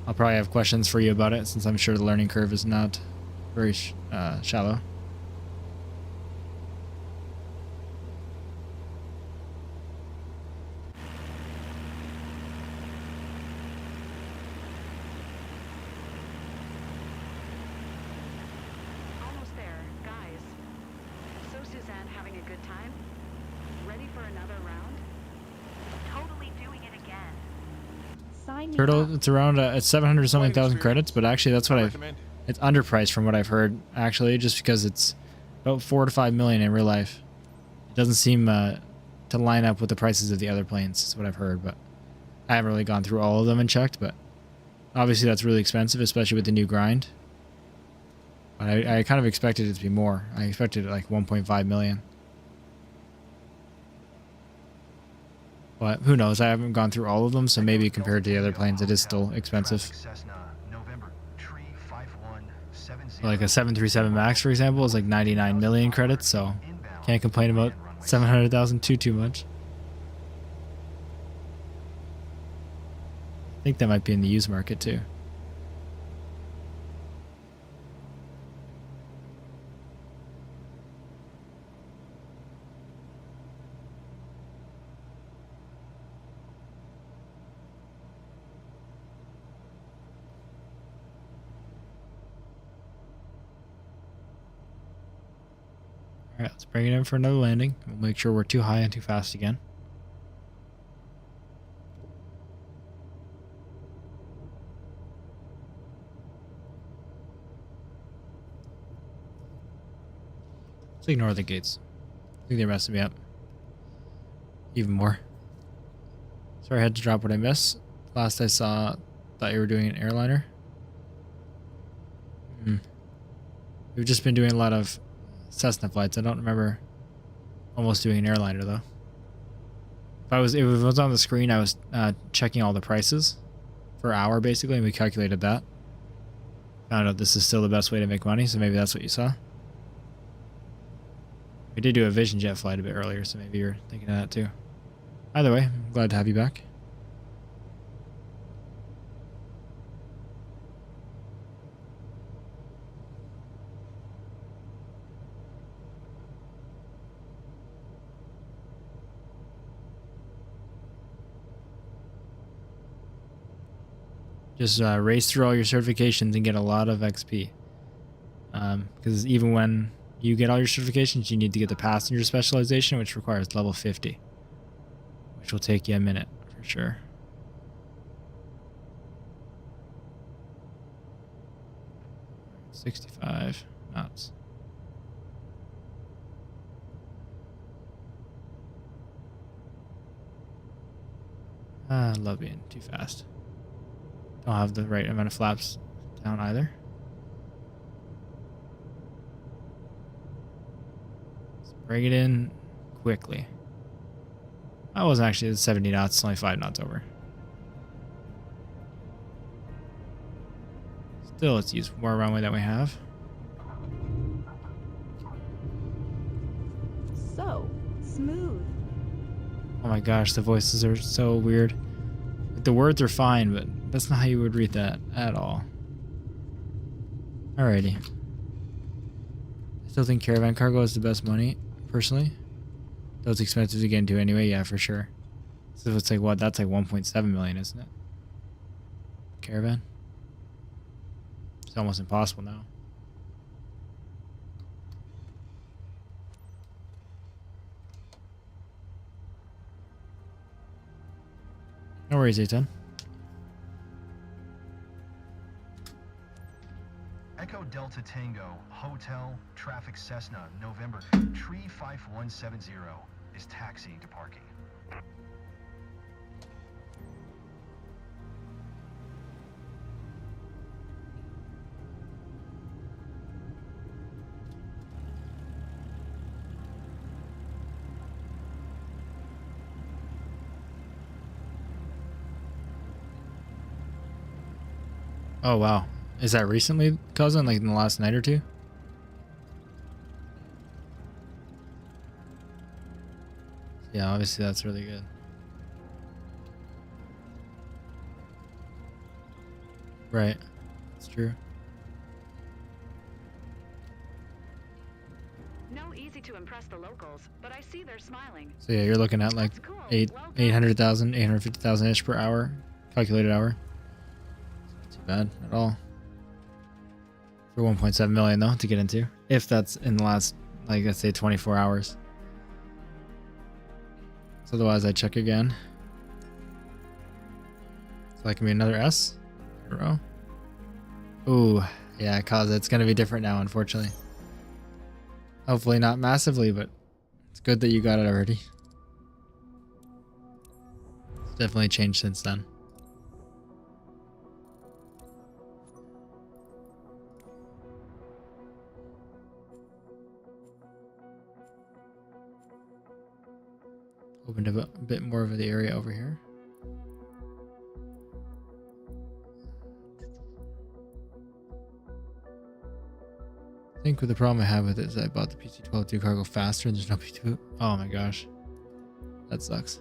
I'll probably have questions for you about it, since I'm sure the learning curve is not very shallow. Almost there, guys. So Suzanne having a good time? Ready for another round? Totally doing it again. Sign me Turtle, up. it's around it's 700 something thousand credits, but actually that's what it's underpriced from what I've heard, actually, just because it's about 4 to 5 million in real life. It doesn't seem to line up with the prices of the other planes, is what I've heard, but I haven't really gone through all of them and checked, but obviously that's really expensive, especially with the new grind. But I kind of expected it to be more. I expected it like 1.5 million. But who knows? I haven't gone through all of them, so maybe compared to the other planes, it is still expensive. Like a 737 MAX, for example, is like 99 million credits, so can't complain about 700,000 too much. I think that might be in the used market too. Alright, let's bring it in for another landing. We'll make sure we're too high and too fast again. Let's ignore the gates. I think they're messing me up. Even more. Sorry I had to drop what I missed. Last I saw, thought you were doing an airliner. We've just been doing a lot of Cessna flights. I don't remember almost doing an airliner though. If it was on the screen, I was checking all the prices per hour basically, and we calculated that. Found out this is still the best way to make money, so maybe that's what you saw. We did do a Vision Jet flight a bit earlier, so maybe you're thinking of that too. Either way, I'm glad to have you back. Just race through all your certifications and get a lot of XP. Because even when you get all your certifications, you need to get the passenger specialization, which requires level 50. Which will take you a minute, for sure. $65 knots. I love being too fast. Don't have the right amount of flaps down either. Let's bring it in quickly. I wasn't actually at 70 knots, it's only 5 knots over. Still, let's use more runway that we have. So smooth. Oh my gosh, the voices are so weird. The words are fine, but that's not how you would read that at all. Alrighty. I still think caravan cargo is the best money, personally. Though it's expensive to get into anyway, yeah, for sure. So it's like, what, that's like 1.7 million, isn't it? Caravan? It's almost impossible now. No worries, A10. Echo Delta Tango, Hotel, Traffic Cessna, November, Tree 5170 is taxiing to parking. Oh, wow. Is that recently, cousin? Like in the last night or two? Yeah, obviously that's really good. Right. That's true. No easy to impress the locals, but I see they're smiling. So yeah, you're looking at like That's cool. 800,000, 850,000-ish per hour. Calculated hour. Not too bad at all. For 1.7 million though to get into, if that's in the last, like, let's say 24 hours. So otherwise I check again. So that can be another S in a row. Ooh, yeah, cause it's gonna be different now, unfortunately. Hopefully not massively, but it's good that you got it already. It's definitely changed since then. Opened up a bit more of the area over here. I think the problem I have with it is I bought the PC-12 to cargo faster and there's no PC. Oh my gosh. That sucks.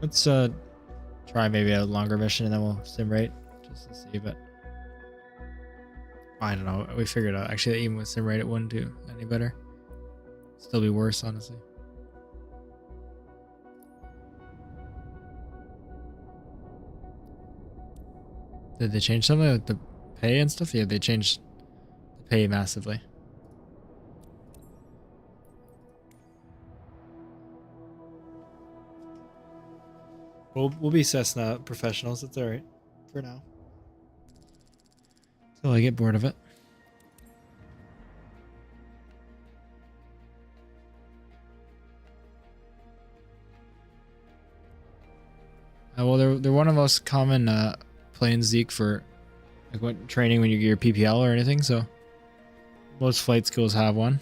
Let's try maybe a longer mission and then we'll sim rate just to see, but I don't know. We figured out actually that even with sim rate it wouldn't do any better. Still be worse, honestly. Did they change something with the pay and stuff? Yeah, they changed the pay massively. We'll be Cessna professionals. That's all right for now. Till I get bored of it. Well, they're one of the most common planes, Zeke, for like what training when you get your PPL or anything. So most flight schools have one.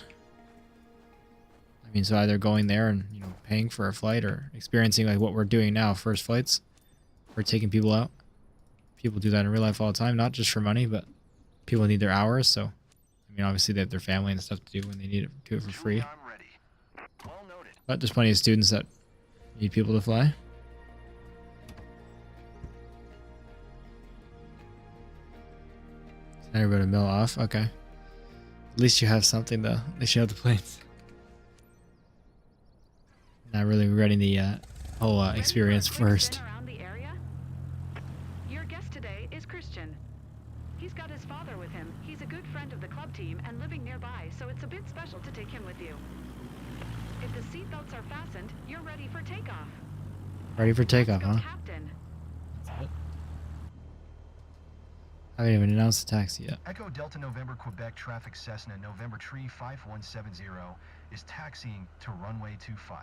I mean, so either going there and paying for a flight or experiencing like what we're doing now, first flights, or taking people out. People do that in real life all the time, not just for money, but people need their hours. So, I mean, obviously they have their family and stuff to do when they need it, do it for free. But there's plenty of students that need people to fly. Everybody mill off. Okay. At least you have something though. At least you have the planes. Not really regretting the whole experience first. Your guest today is Christian. He's got his father with him. He's a good friend of the club team and living nearby, so it's a bit special to take him with you. If the seatbelts are fastened, you're ready for takeoff. Ready for takeoff, huh? Captain. I haven't even announced the taxi yet. Echo Delta November Quebec traffic Cessna November Tree 5170 is taxiing to runway 25.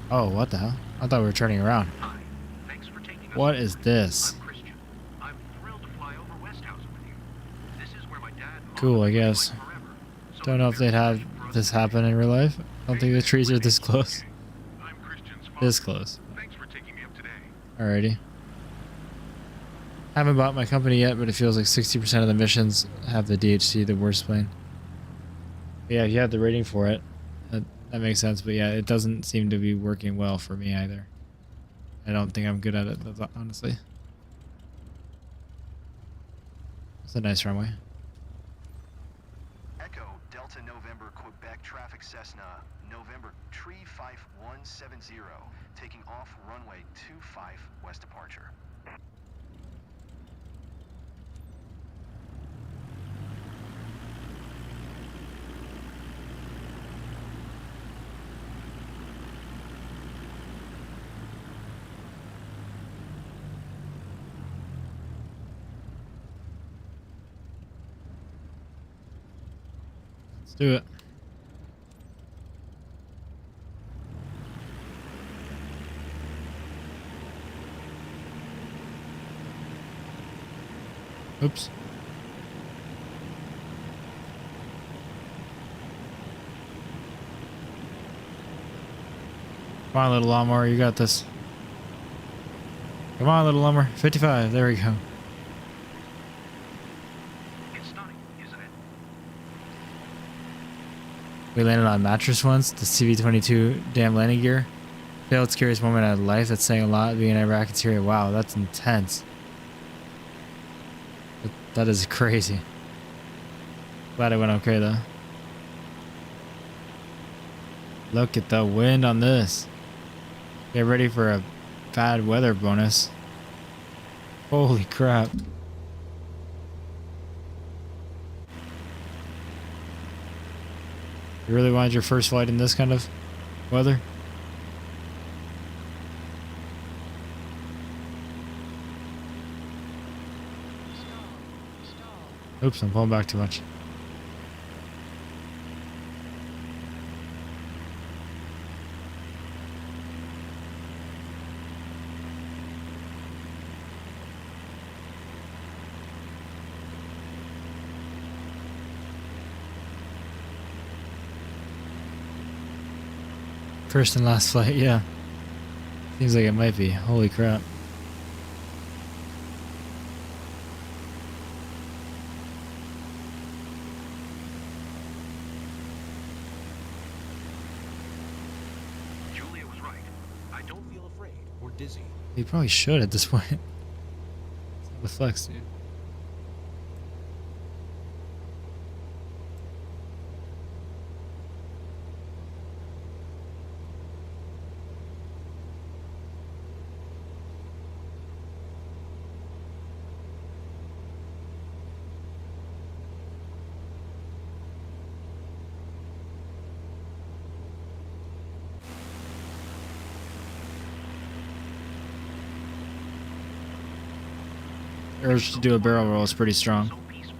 Oh, what the hell? I thought we were turning around. Hi. Thanks for taking us. What is this? I'm Christian. I'm thrilled to fly over Westhausen with you. This is where my dad and mom Cool, I have been guess. forever. So Don't know if they'd have this happen in real life. I don't think the trees are this close. I'm Christian's father. This close. Thanks for taking me up today. Alrighty. Haven't bought my company yet, but it feels like 60% of the missions have the DHC, the worst plane. Yeah, if you have the rating for it, that makes sense. But yeah, it doesn't seem to be working well for me either. I don't think I'm good at it, honestly. It's a nice runway. Echo Delta November Quebec traffic Cessna November Tree 5170 taking off runway 25 west departure. Let's do it. Oops. Come on, little lawnmower, you got this. Come on, little lawnmower. 55, there we go. It's stunning, isn't it? We landed on a mattress once, the CV-22 damn landing gear. Failed scariest moment of life. That's saying a lot being in Iraq and Syria. Wow, that's intense. That is crazy. Glad it went okay though. Look at the wind on this. Get ready for a bad weather bonus. Holy crap. You really wanted your first flight in this kind of weather? Oops, I'm pulling back too much. First and last flight, yeah. Seems like it might be. Holy crap. Julia was right. I don't feel afraid or dizzy. You probably should at this point. The flex, dude. Urge to do a barrel roll is pretty strong. So peaceful.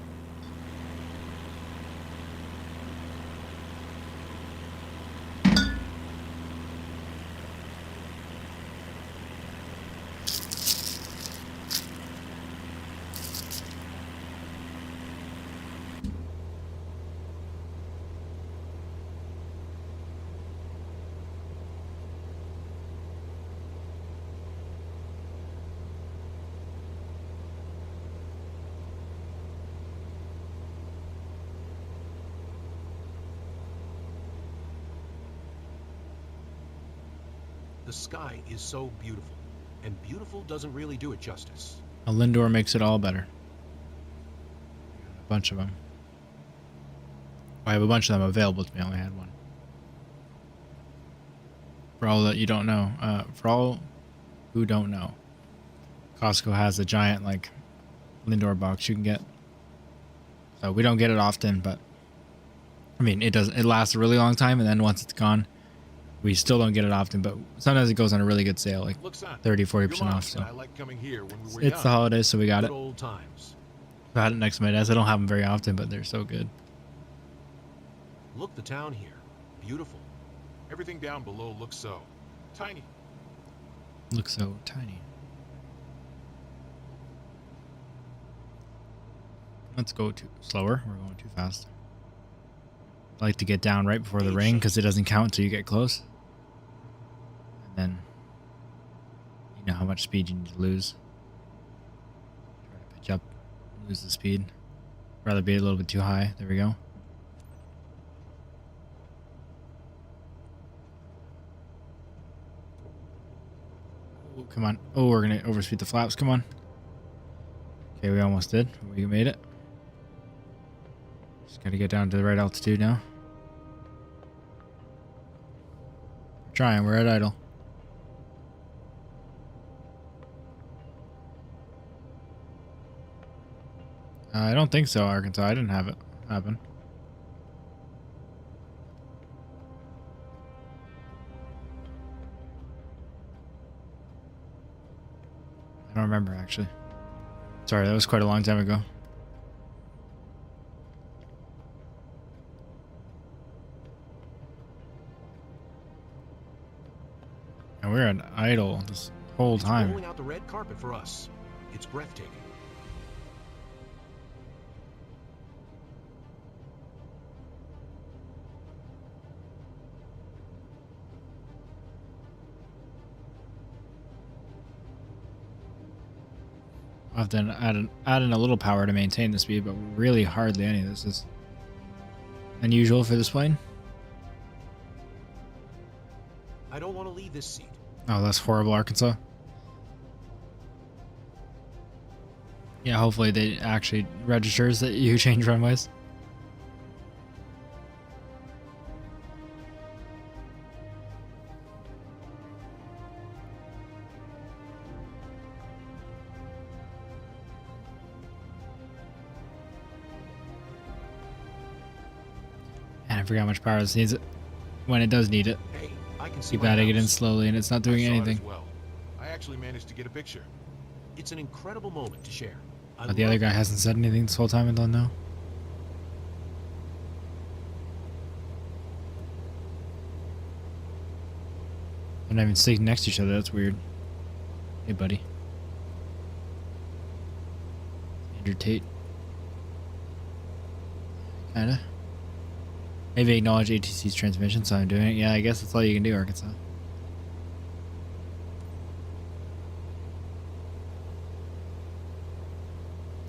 The sky is so beautiful, and beautiful doesn't really do it justice. A Lindor makes it all better. A bunch of them. I have a bunch of them available to me. I only had one. For all that you don't know, for all who don't know, Costco has a giant like Lindor box you can get. So we don't get it often, but I mean it does. It lasts a really long time, and then once it's gone, we still don't get it often. But sometimes it goes on a really good sale, like 30-40% off. So I like coming here when we were it's the holidays, so we got it. old times. I had it next to my desk. I don't have them very often, but they're so good. Look, the town here, beautiful. Everything down below looks so tiny. Looks so tiny. Let's go slower. We're going too fast. I like to get down right before the ring because it doesn't count until you get close. And then you know how much speed you need to lose. Try to pitch up, lose the speed. Rather be a little bit too high. There we go. Oh, come on. Oh, we're going to overspeed the flaps. Come on. Okay, we almost did. We made it. Just got to get down to the right altitude now. We're trying. We're at idle. I don't think so, Arkansas. I didn't have it happen. I don't remember, actually. Sorry, that was quite a long time ago. And we're at idle this whole time. Rolling out the red carpet for us. It's breathtaking. I've done adding a little power to maintain the speed, but really hardly any of this is unusual for this plane. I don't want to leave this seat. Oh, that's horrible, Arkansas. Yeah, hopefully they actually registers that you change runways. And I forgot how much power this needs it when it does need it. Hey, I can see Keep my adding it in house. slowly, and it's not doing I saw it anything. as well. I actually managed to get a picture. It's an incredible moment to share. I But the other love guy hasn't said anything this whole time until now. They're not even sitting next to each other. That's weird. Hey, buddy. Andrew Tate. Kinda. Maybe acknowledge ATC's transmission, so I'm doing it. Yeah, I guess that's all you can do, Arkansas.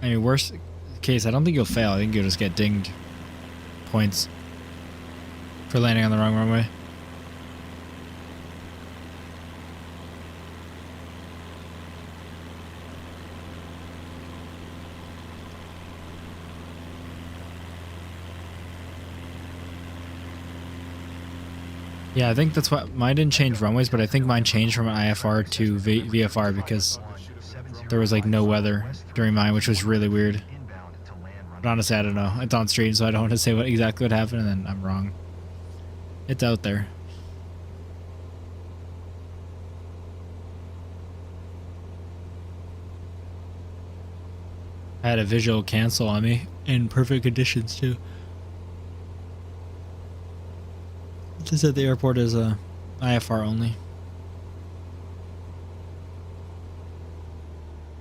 I mean, worst case, I don't think you'll fail. I think you'll just get dinged points for landing on the wrong runway. Yeah, I think that's what mine didn't change runways, but I think mine changed from IFR to VFR because there was like no weather during mine, which was really weird. But honestly, I don't know. It's on stream, so I don't want to say exactly what happened, and then I'm wrong. It's out there. I had a visual cancel on me in perfect conditions too. Just at the airport is IFR only.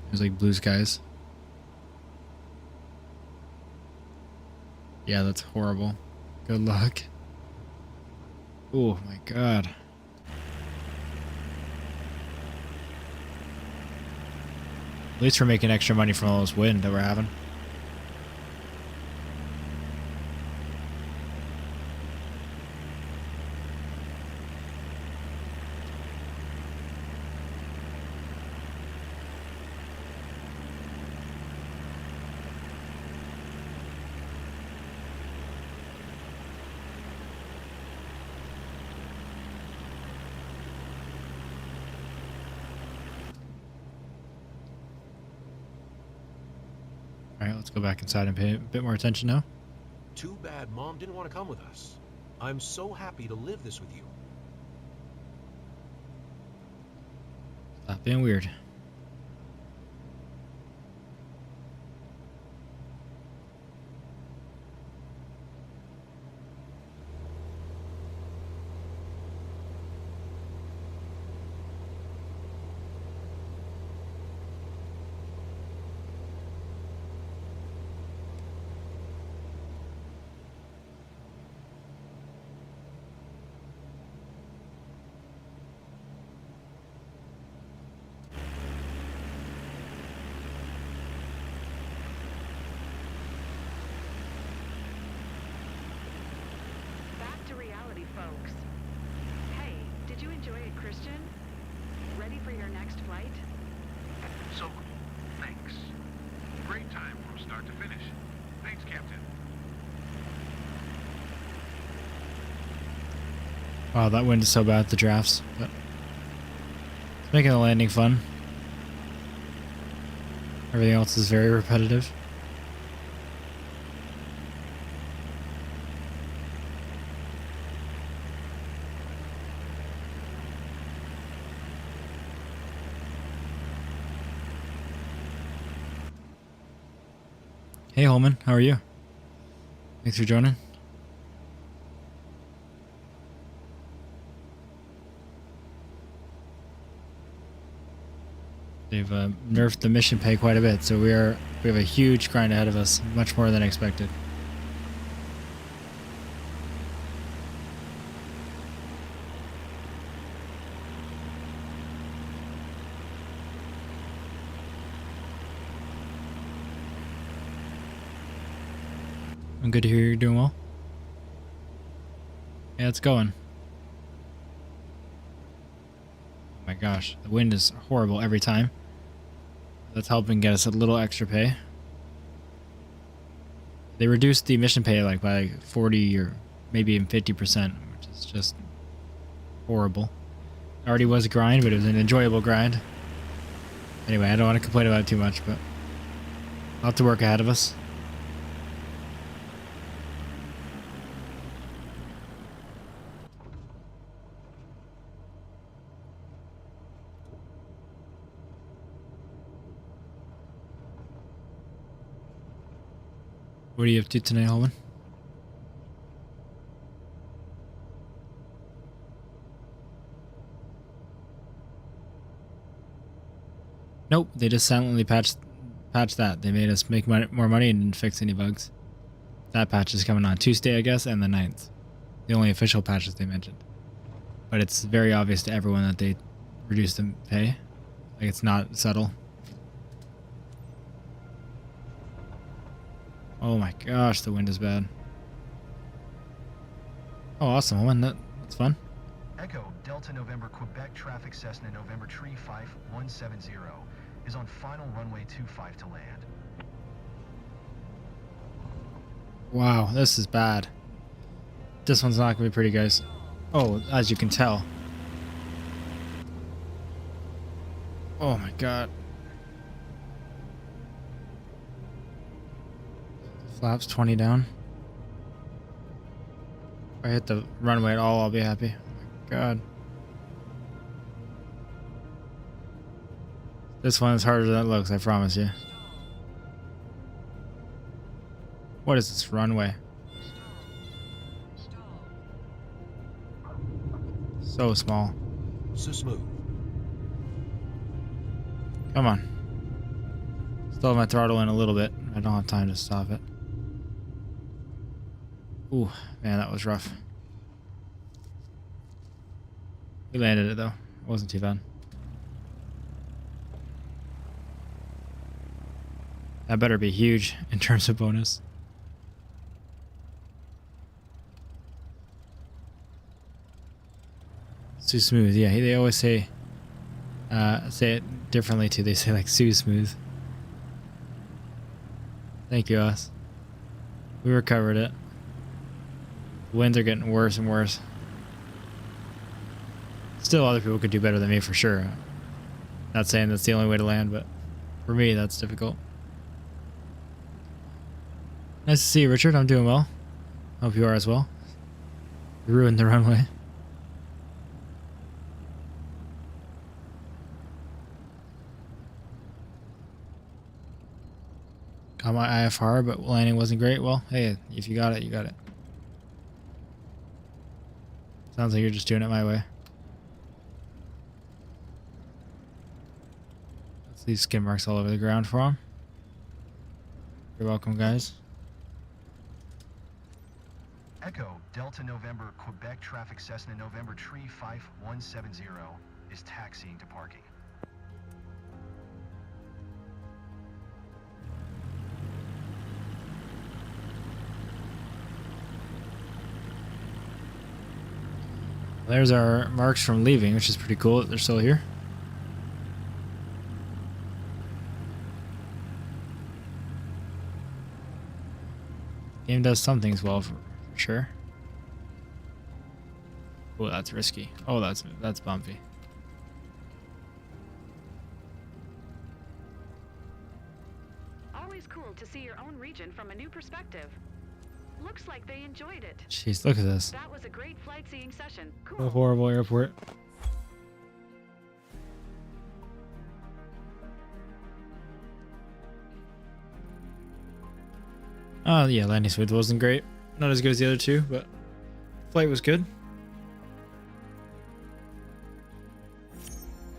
There's like blue skies. Yeah, that's horrible. Good luck. Oh my god. At least we're making extra money from all this wind that we're having. Alright, let's go back inside and pay a bit more attention now. Too bad Mom didn't want to come with us. I'm so happy to live this with you. Stop being weird. Back to reality, folks. Hey, did you enjoy it, Christian? Ready for your next flight? So cool. Thanks. Great time from start to finish. Thanks, Captain. Wow, that wind is so bad at the drafts, but it's making the landing fun. Everything else is very repetitive. Hey Holman, how are you? Thanks for joining. They've nerfed the mission pay quite a bit, so we have a huge grind ahead of us, much more than expected. I'm good to hear you're doing well. Yeah, it's going. Oh my gosh, the wind is horrible every time. That's helping get us a little extra pay. They reduced the mission pay like by 40 or maybe even 50%, which is just horrible. It already was a grind, but it was an enjoyable grind. Anyway, I don't want to complain about it too much, but a lot to work ahead of us. What are you up to tonight, Holman? Nope, they just silently patched that. They made us make more money and didn't fix any bugs. That patch is coming on Tuesday, I guess, and the 9th. The only official patches they mentioned. But it's very obvious to everyone that they reduced the pay. Like, it's not subtle. Oh my gosh, the wind is bad. Oh, awesome. That's fun. Echo Delta November Quebec traffic Cessna November Tree 5170 is on final runway 25 to land. Wow, this is bad. This one's not gonna be pretty, guys. Oh, as you can tell. Oh my god. Flaps 20 down. If I hit the runway at all, I'll be happy. Oh my god. This one is harder than it looks, I promise you. What is this runway? So small. So smooth. Come on. Still have my throttle in a little bit. I don't have time to stop it. Ooh, man, that was rough. We landed it though. It wasn't too bad. That better be huge in terms of bonus. It's too smooth. Yeah, they always say it differently too. They say like "too smooth." Thank you, us. We recovered it. The winds are getting worse and worse. Still, other people could do better than me for sure. Not saying that's the only way to land, but for me, that's difficult. Nice to see you, Richard. I'm doing well. Hope you are as well. You ruined the runway. Got my IFR, but landing wasn't great. Well, hey, if you got it, you got it. Sounds like you're just doing it my way. Let's leave skin marks all over the ground for them. You're welcome, guys. Echo Delta November Quebec traffic Cessna November Tree 5170 is taxiing to parking. There's our marks from leaving, which is pretty cool that they're still here. Game does some things well for sure. Oh, that's risky. Oh, that's bumpy. Always cool to see your own region from a new perspective. Looks like they enjoyed it. Jeez, look at this. That was a great flight seeing session. A Cool. horrible airport. Oh yeah, landing smooth wasn't great. Not as good as the other two, but flight was good.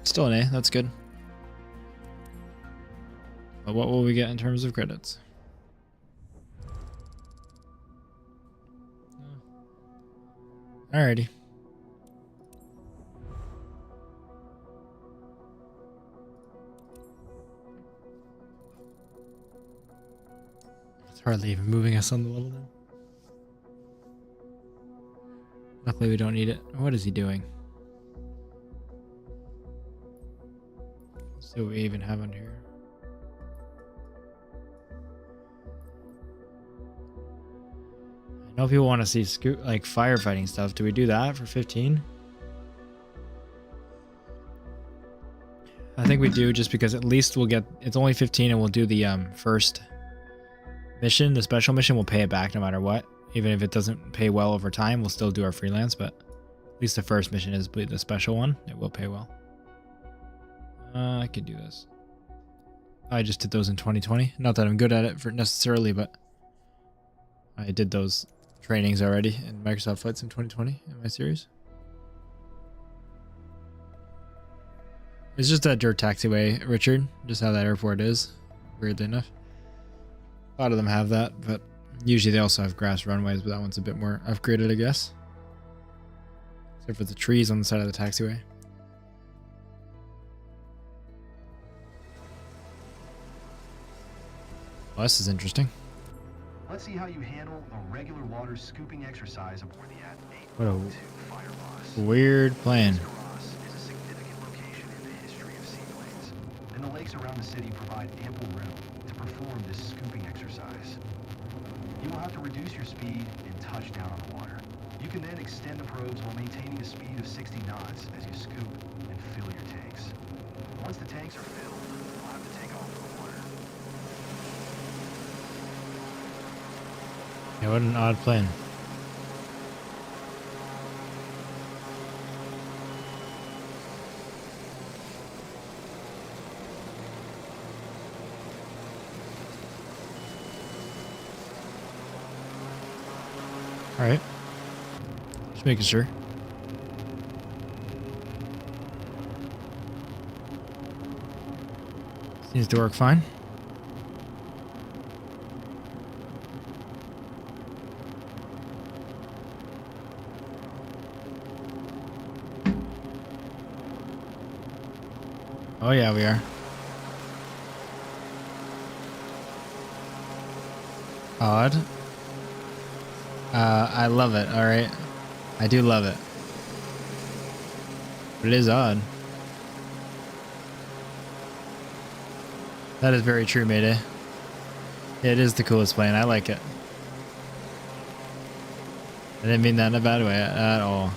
Still an A, that's good. But what will we get in terms of credits? Alrighty. It's hardly even moving us on the level now. Luckily we don't need it. What is he doing? Let's see what we even have on here. I know people want to see like firefighting stuff. Do we do that for 15? I think we do, just because at least we'll get, it's only 15 and we'll do the first mission. The special mission will pay it back no matter what. Even if it doesn't pay well over time, we'll still do our freelance, but at least the first mission is the special one. It will pay well. I could do this. I just did those in 2020. Not that I'm good at it necessarily, but I did those trainings already in Microsoft Flight Sim 2020 in my series. It's just a dirt taxiway, Richard. Just how that airport is, weirdly enough. A lot of them have that, but usually they also have grass runways, but that one's a bit more upgraded, I guess. Except for the trees on the side of the taxiway. Well, this is interesting. Let's see how you handle a regular water scooping exercise aboard the What a At-802 Fire Boss. weird plan. Ross is a significant location in the history of seaplanes, and the lakes around the city provide ample room to perform this scooping exercise. You will have to reduce your speed and touch down on the water. You can then extend the probes while maintaining a speed of 60 knots as you scoop and fill your tanks. Once the tanks are filled, you'll have to take off from the water. Yeah, what an odd plan. Alright. Just making sure. Seems to work fine. Oh yeah, we are. Odd. I love it, alright. I do love it. But it is odd. That is very true, Mayday. It is the coolest plane. I like it. I didn't mean that in a bad way at all.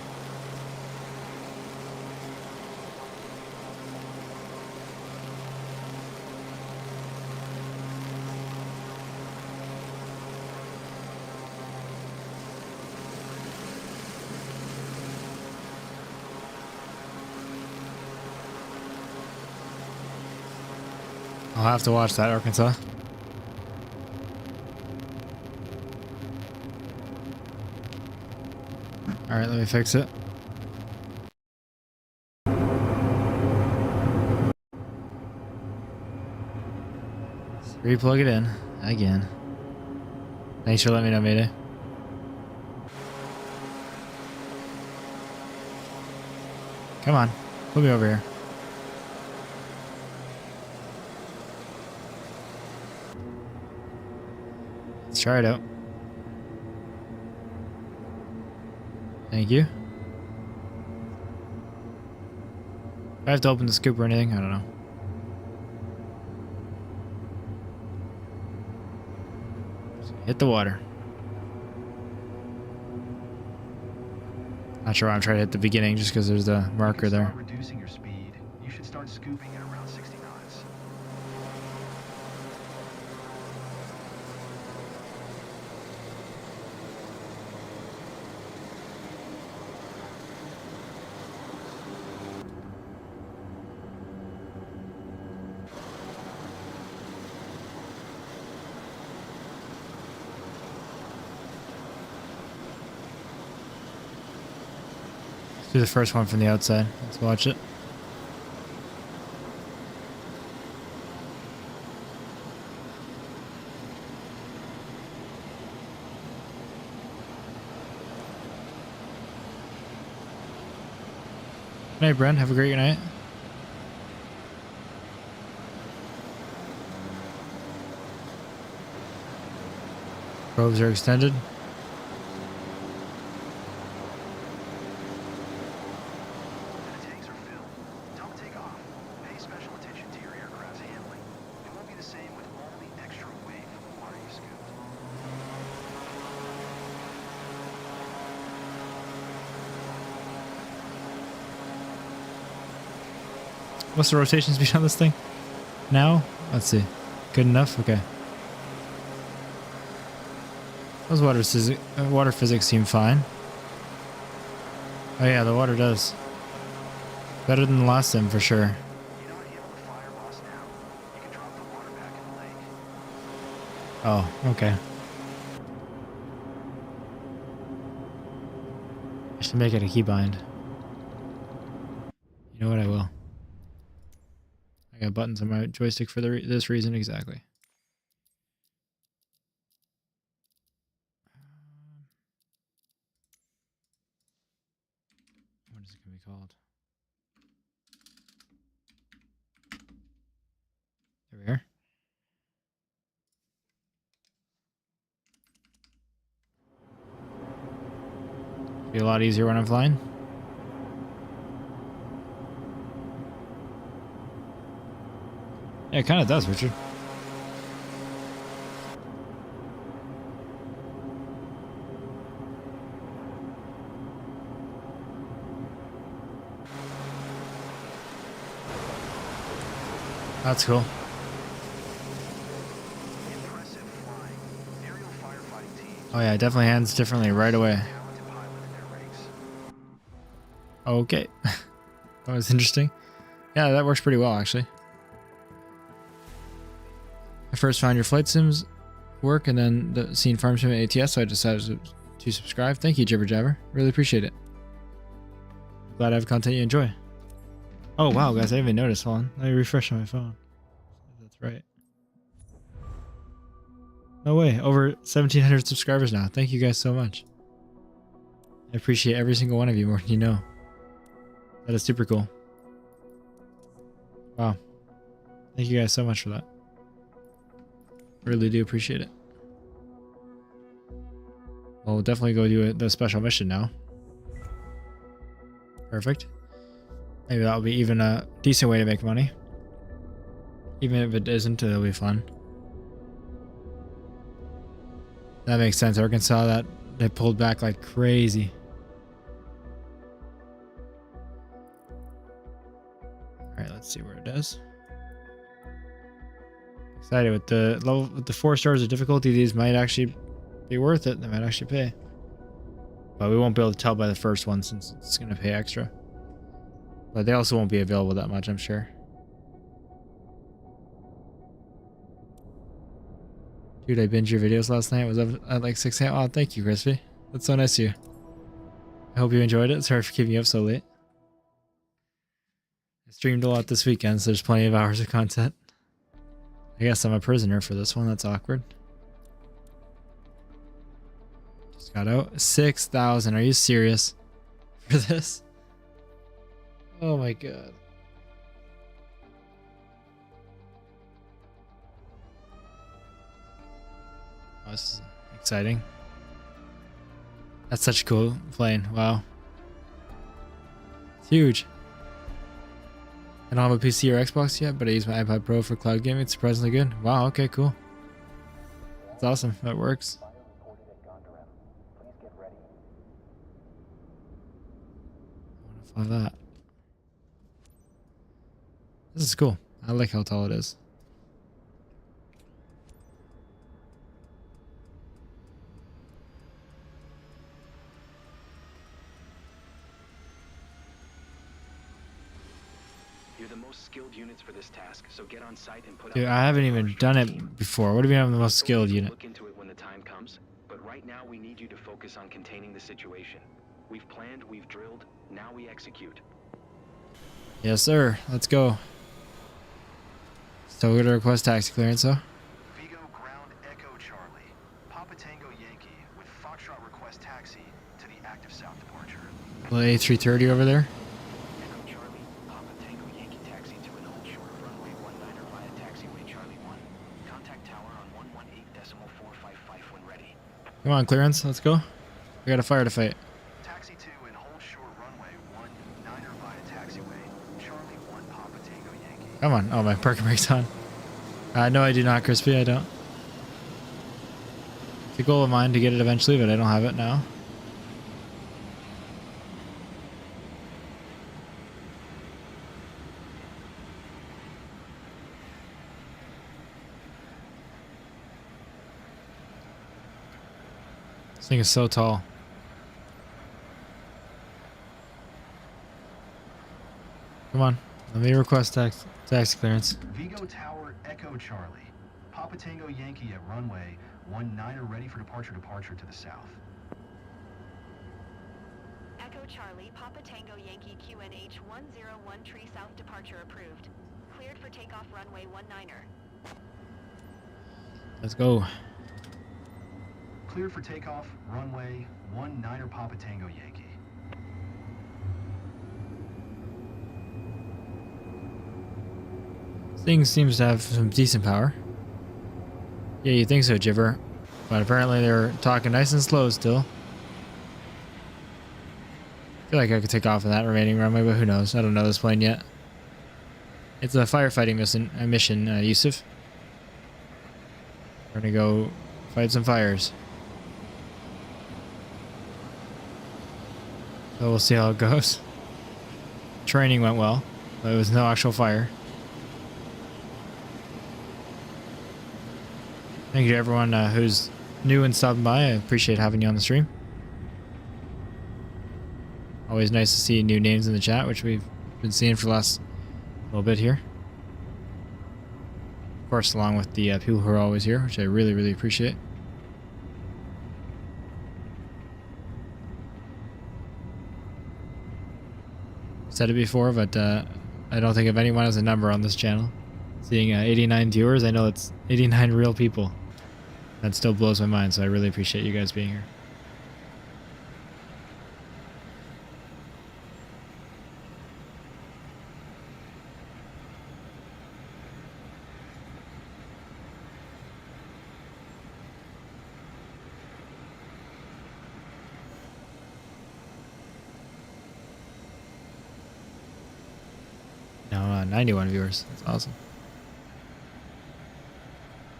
I'll have to watch that, Arkansas. Alright, let me fix it. Let's replug it in again. Thanks for letting me know, Mayday. Come on, put me over here. Let's try it out. Thank you. Do I have to open the scoop or anything? I don't know. Just hit the water. Not sure why I'm trying to hit the beginning, just because there's the marker there. Start reducing your speed. You should start scooping at around 60 knots. Do the first one from the outside. Let's watch it. Good night, Bren. Have a great night. Probes are extended. The tanks are filled. Don't take off. Pay special attention to your aircraft's handling. It won't be the same with all the extra weight from the water you scooped. What's the rotation speed on this thing? Now? Let's see. Good enough? Okay. Those water physics seem fine. Oh yeah, the water does. Better than the last sim for sure. You know how to handle the fire boss now. You can drop the water back in the lake. Oh, okay. I should make it a keybind. You know what, I will. I got buttons on my joystick for this reason exactly. called? There we are. Be a lot easier when I'm flying. Yeah, it kind of does, Richard. That's cool. Impressive flying. Aerial firefighting teams. Oh yeah, it definitely hands differently right away. Talented pilot in their ranks. Okay. That was interesting. Yeah, that works pretty well, actually. I first found your flight sims work and then the seen farm sim at ATS, so I decided to subscribe. Thank you, Jibber Jabber. Really appreciate it. Glad I have content you enjoy. Oh, wow, guys, I didn't even notice. Hold on. Let me refresh on my phone. That's right. No way. Over 1,700 subscribers now. Thank you guys so much. I appreciate every single one of you more than you know. That is super cool. Wow. Thank you guys so much for that. Really do appreciate it. Well, we'll definitely go do the special mission now. Perfect. Maybe that'll be even a decent way to make money. Even if it isn't, it'll be fun. That makes sense. Arkansas, that they pulled back like crazy. Alright, let's see where it does. Excited with the level with the 4 stars of difficulty, these might actually be worth it. They might actually pay. But we won't be able to tell by the first one since it's gonna pay extra. But they also won't be available that much, I'm sure. Dude, I binged your videos last night. It was up at like 6 a.m. Oh, thank you, Crispy. That's so nice of you. I hope you enjoyed it. Sorry for keeping you up so late. I streamed a lot this weekend, so there's plenty of hours of content. I guess I'm a prisoner for this one. That's awkward. Just got out. 6,000. Are you serious? For this? Oh my god. Oh, this is exciting. That's such a cool plane. Wow. It's huge. I don't have a PC or Xbox yet, but I use my iPad Pro for cloud gaming. It's surprisingly good. Wow, okay, cool. That's awesome. That works. I want to fly that. This is cool. I like how tall it is. You're the most skilled units for this task, so get on site and put Dude, up I haven't even done it before. What do you mean I'm the most skilled unit? Look into it when the time comes, but right now we need you to focus on containing the situation. We've planned, we've drilled, now we execute. Yes, sir. Let's go. Still going to request taxi clearance, though. Vigo ground Echo Charlie. Papa Tango Yankee with Foxtrot request taxi to the active south departure. Little A330 over there. Echo Charlie, Papa Tango Yankee taxi to an old short of runway 19er via taxiway Charlie 1. Contact tower on 118.455 when ready. Come on, clearance. Let's go. We got a fire to fight. Taxi 2 and hold short runway 19er via taxiway Charlie 1 Papa Tango Yankee. Come on. Oh, my parking brake's on. No, I do not, Crispy. I don't. It's a goal of mine to get it eventually, but I don't have it now. This thing is so tall. Come on. Let me request taxi clearance. Vigo Tower Echo Charlie. Papa Tango Yankee at runway 19er ready for departure to the south. Echo Charlie, Papa Tango Yankee QNH 101 Tree South departure approved. Cleared for takeoff runway 19er. Let's go. Cleared for takeoff runway 19er Papa Tango Yankee. Thing seems to have some decent power. Yeah, you think so, Jibber. But apparently they're talking nice and slow still. I feel like I could take off in that remaining runway, but who knows? I don't know this plane yet. It's a firefighting mission, Yusuf. We're gonna go fight some fires. So we'll see how it goes. Training went well, but it was no actual fire. Thank you to everyone who's new and stopping by. I appreciate having you on the stream. Always nice to see new names in the chat, which we've been seeing for the last little bit here. Of course, along with the people who are always here, which I really, really appreciate. Said it before, but I don't think of anyone as a number on this channel. Seeing 89 viewers, I know it's 89 real people. That still blows my mind, so I really appreciate you guys being here. No, 91 viewers. That's awesome.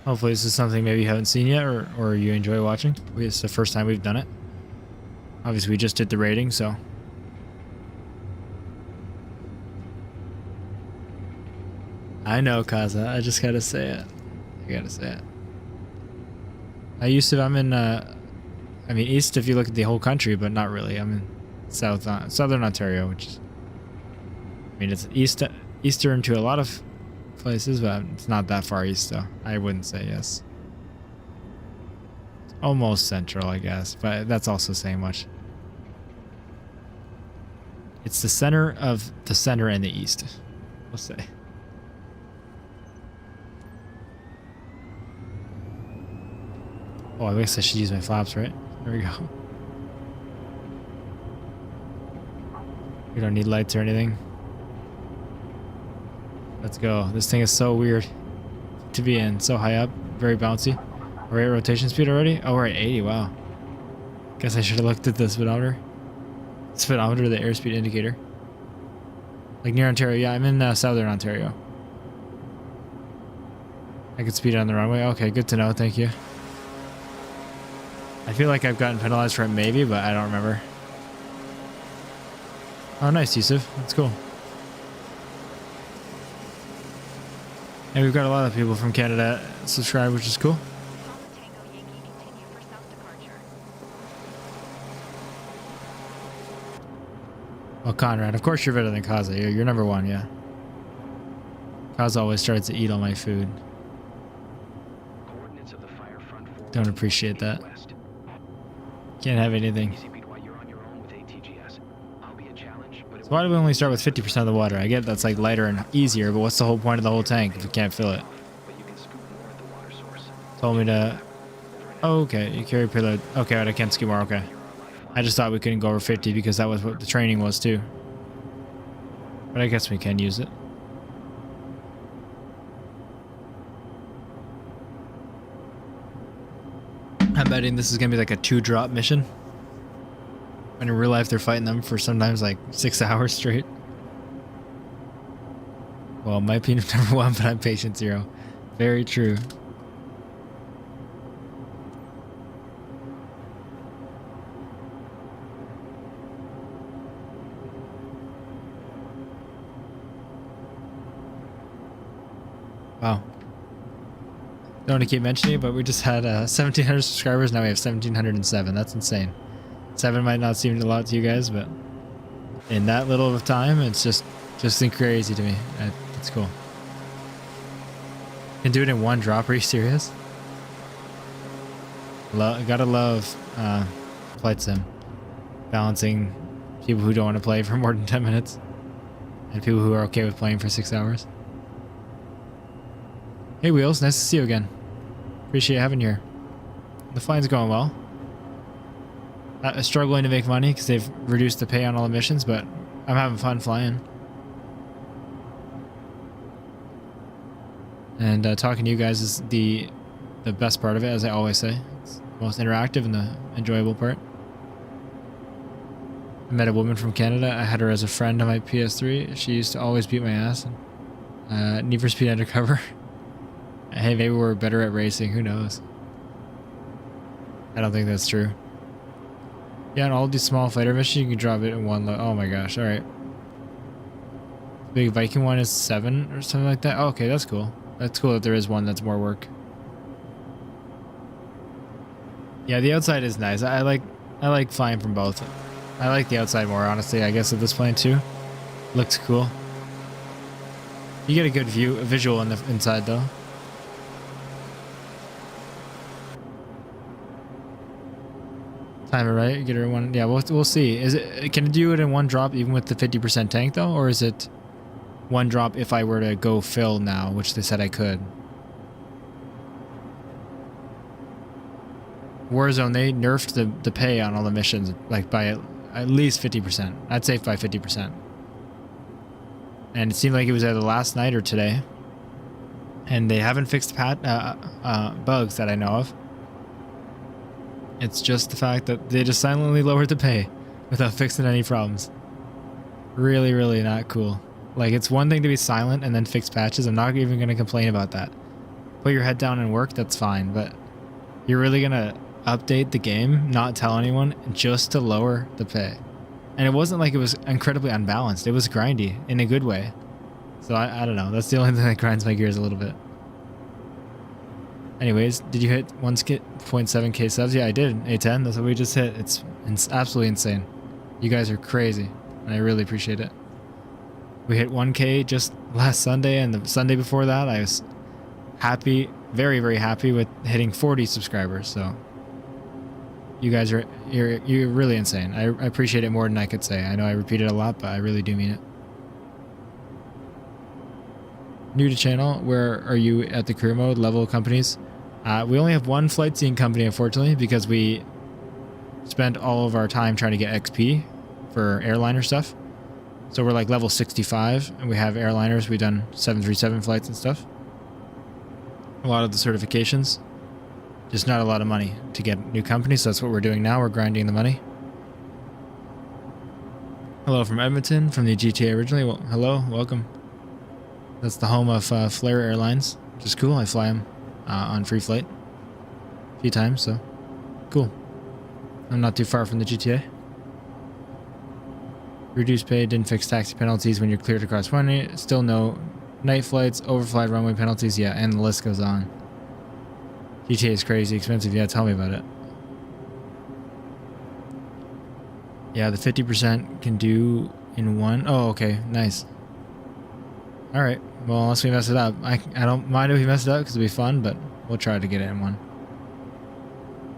Hopefully this is something maybe you haven't seen yet, or you enjoy watching. It's the first time we've done it. Obviously we just did the rating, so. I know, Kaza. I just gotta say it. I gotta say it. I'm in, I mean, east if you look at the whole country, but not really. I'm in southern Ontario, which is, I mean, it's eastern to a lot of places, but it's not that far east, so I wouldn't say yes. It's almost central, I guess, but that's also saying much. It's the center of the center and the east, we'll say. Oh, I guess I should use my flaps, right? There we go. We don't need lights or anything. Let's go. This thing is so weird to be in. So high up. Very bouncy. We're at rotation speed already? Oh, we're at 80. Wow. Guess I should have looked at the speedometer. Speedometer, the airspeed indicator. Like near Ontario. Yeah, I'm in southern Ontario. I could speed on the runway. Okay, good to know. Thank you. I feel like I've gotten penalized for it maybe, but I don't remember. Oh, nice, Yusuf. That's cool. And we've got a lot of people from Canada subscribed, which is cool. Well, Conrad, of course you're better than Kaza. You're number one, yeah. Kaza always starts to eat all my food. Don't appreciate that. Can't have anything. So why do we only start with 50% of the water? I get that's like lighter and easier, but what's the whole point of the whole tank if you can't fill it? Told me to... Oh, okay, you carry payload. Okay, but I can't scoop more, okay. I just thought we couldn't go over 50 because that was what the training was too. But I guess we can use it. I'm betting this is gonna be like a 2-drop mission. When in real life they're fighting them for sometimes like 6 hours straight. Well, it might be number 1, but I'm patient 0. Very true. Wow. Don't want to keep mentioning it, but we just had 1,700 subscribers. Now we have 1,707. That's insane. 7 might not seem a lot to you guys, but in that little of time, it's just crazy to me. It's cool. Can do it in 1 drop. Are you serious? Gotta love flight sim. Balancing people who don't want to play for more than 10 minutes and people who are okay with playing for 6 hours. Hey Wheels, nice to see you again. Appreciate having you here. The flying's going well. Struggling to make money because they've reduced the pay on all the missions, but I'm having fun flying. And talking to you guys is the best part of it, as I always say. It's the most interactive and the enjoyable part. I met a woman from Canada. I had her as a friend on my PS3. She used to always beat my ass. Need for Speed Undercover. Hey, maybe we're better at racing. Who knows? I don't think that's true. Yeah, and all these small fighter missions, you can drop it in one load. Oh my gosh, alright. The big Viking one is 7 or something like that. Oh, okay, that's cool. That's cool that there is one that's more work. Yeah, the outside is nice. I like flying from both. I like the outside more, honestly, I guess, of this plane too. Looks cool. You get a good visual on the inside though. Time it right, get her in one. Yeah, we'll see. Is it, can it do it in one drop even with the 50% tank though, or is it one drop if I were to go fill now, which they said I could? Warzone, they nerfed the pay on all the missions like by at least 50%. I'd say by 50%. And it seemed like it was either last night or today. And they haven't fixed bugs that I know of. It's just the fact that they just silently lowered the pay without fixing any problems. Really, really not cool. Like, it's one thing to be silent and then fix patches. I'm not even going to complain about that. Put your head down and work, that's fine. But you're really going to update the game, not tell anyone, just to lower the pay. And it wasn't like it was incredibly unbalanced. It was grindy in a good way. So I don't know. That's the only thing that grinds my gears a little bit. Anyways, did you hit 1.7k subs? Yeah, I did. A10, that's what we just hit. It's absolutely insane. You guys are crazy, and I really appreciate it. We hit 1k just last Sunday, and the Sunday before that, I was happy, very, very happy with hitting 40 subscribers, so you guys are, you're really insane. I appreciate it more than I could say. I know I repeat it a lot, but I really do mean it. New to channel, where are you at the career mode level companies? We only have one flight scene company, unfortunately, because we spent all of our time trying to get XP for airliner stuff. So we're like level 65, and we have airliners. We've done 737 flights and stuff. A lot of the certifications. Just not a lot of money to get new companies, so that's what we're doing now. We're grinding the money. Hello from Edmonton, from the GTA originally. Well, hello, welcome. That's the home of Flair Airlines, which is cool. I fly them on free flight a few times, so cool. I'm not too far from the GTA. Reduced pay, didn't fix taxi penalties when you're cleared across 20. Still no night flights, overflight runway penalties, yeah, and the list goes on. GTA is crazy expensive, yeah, tell me about it. Yeah, the 50% can do in one. Oh, okay, nice. Alright, well, unless we mess it up. I don't mind if we mess it up because it'll be fun, but we'll try to get it in one.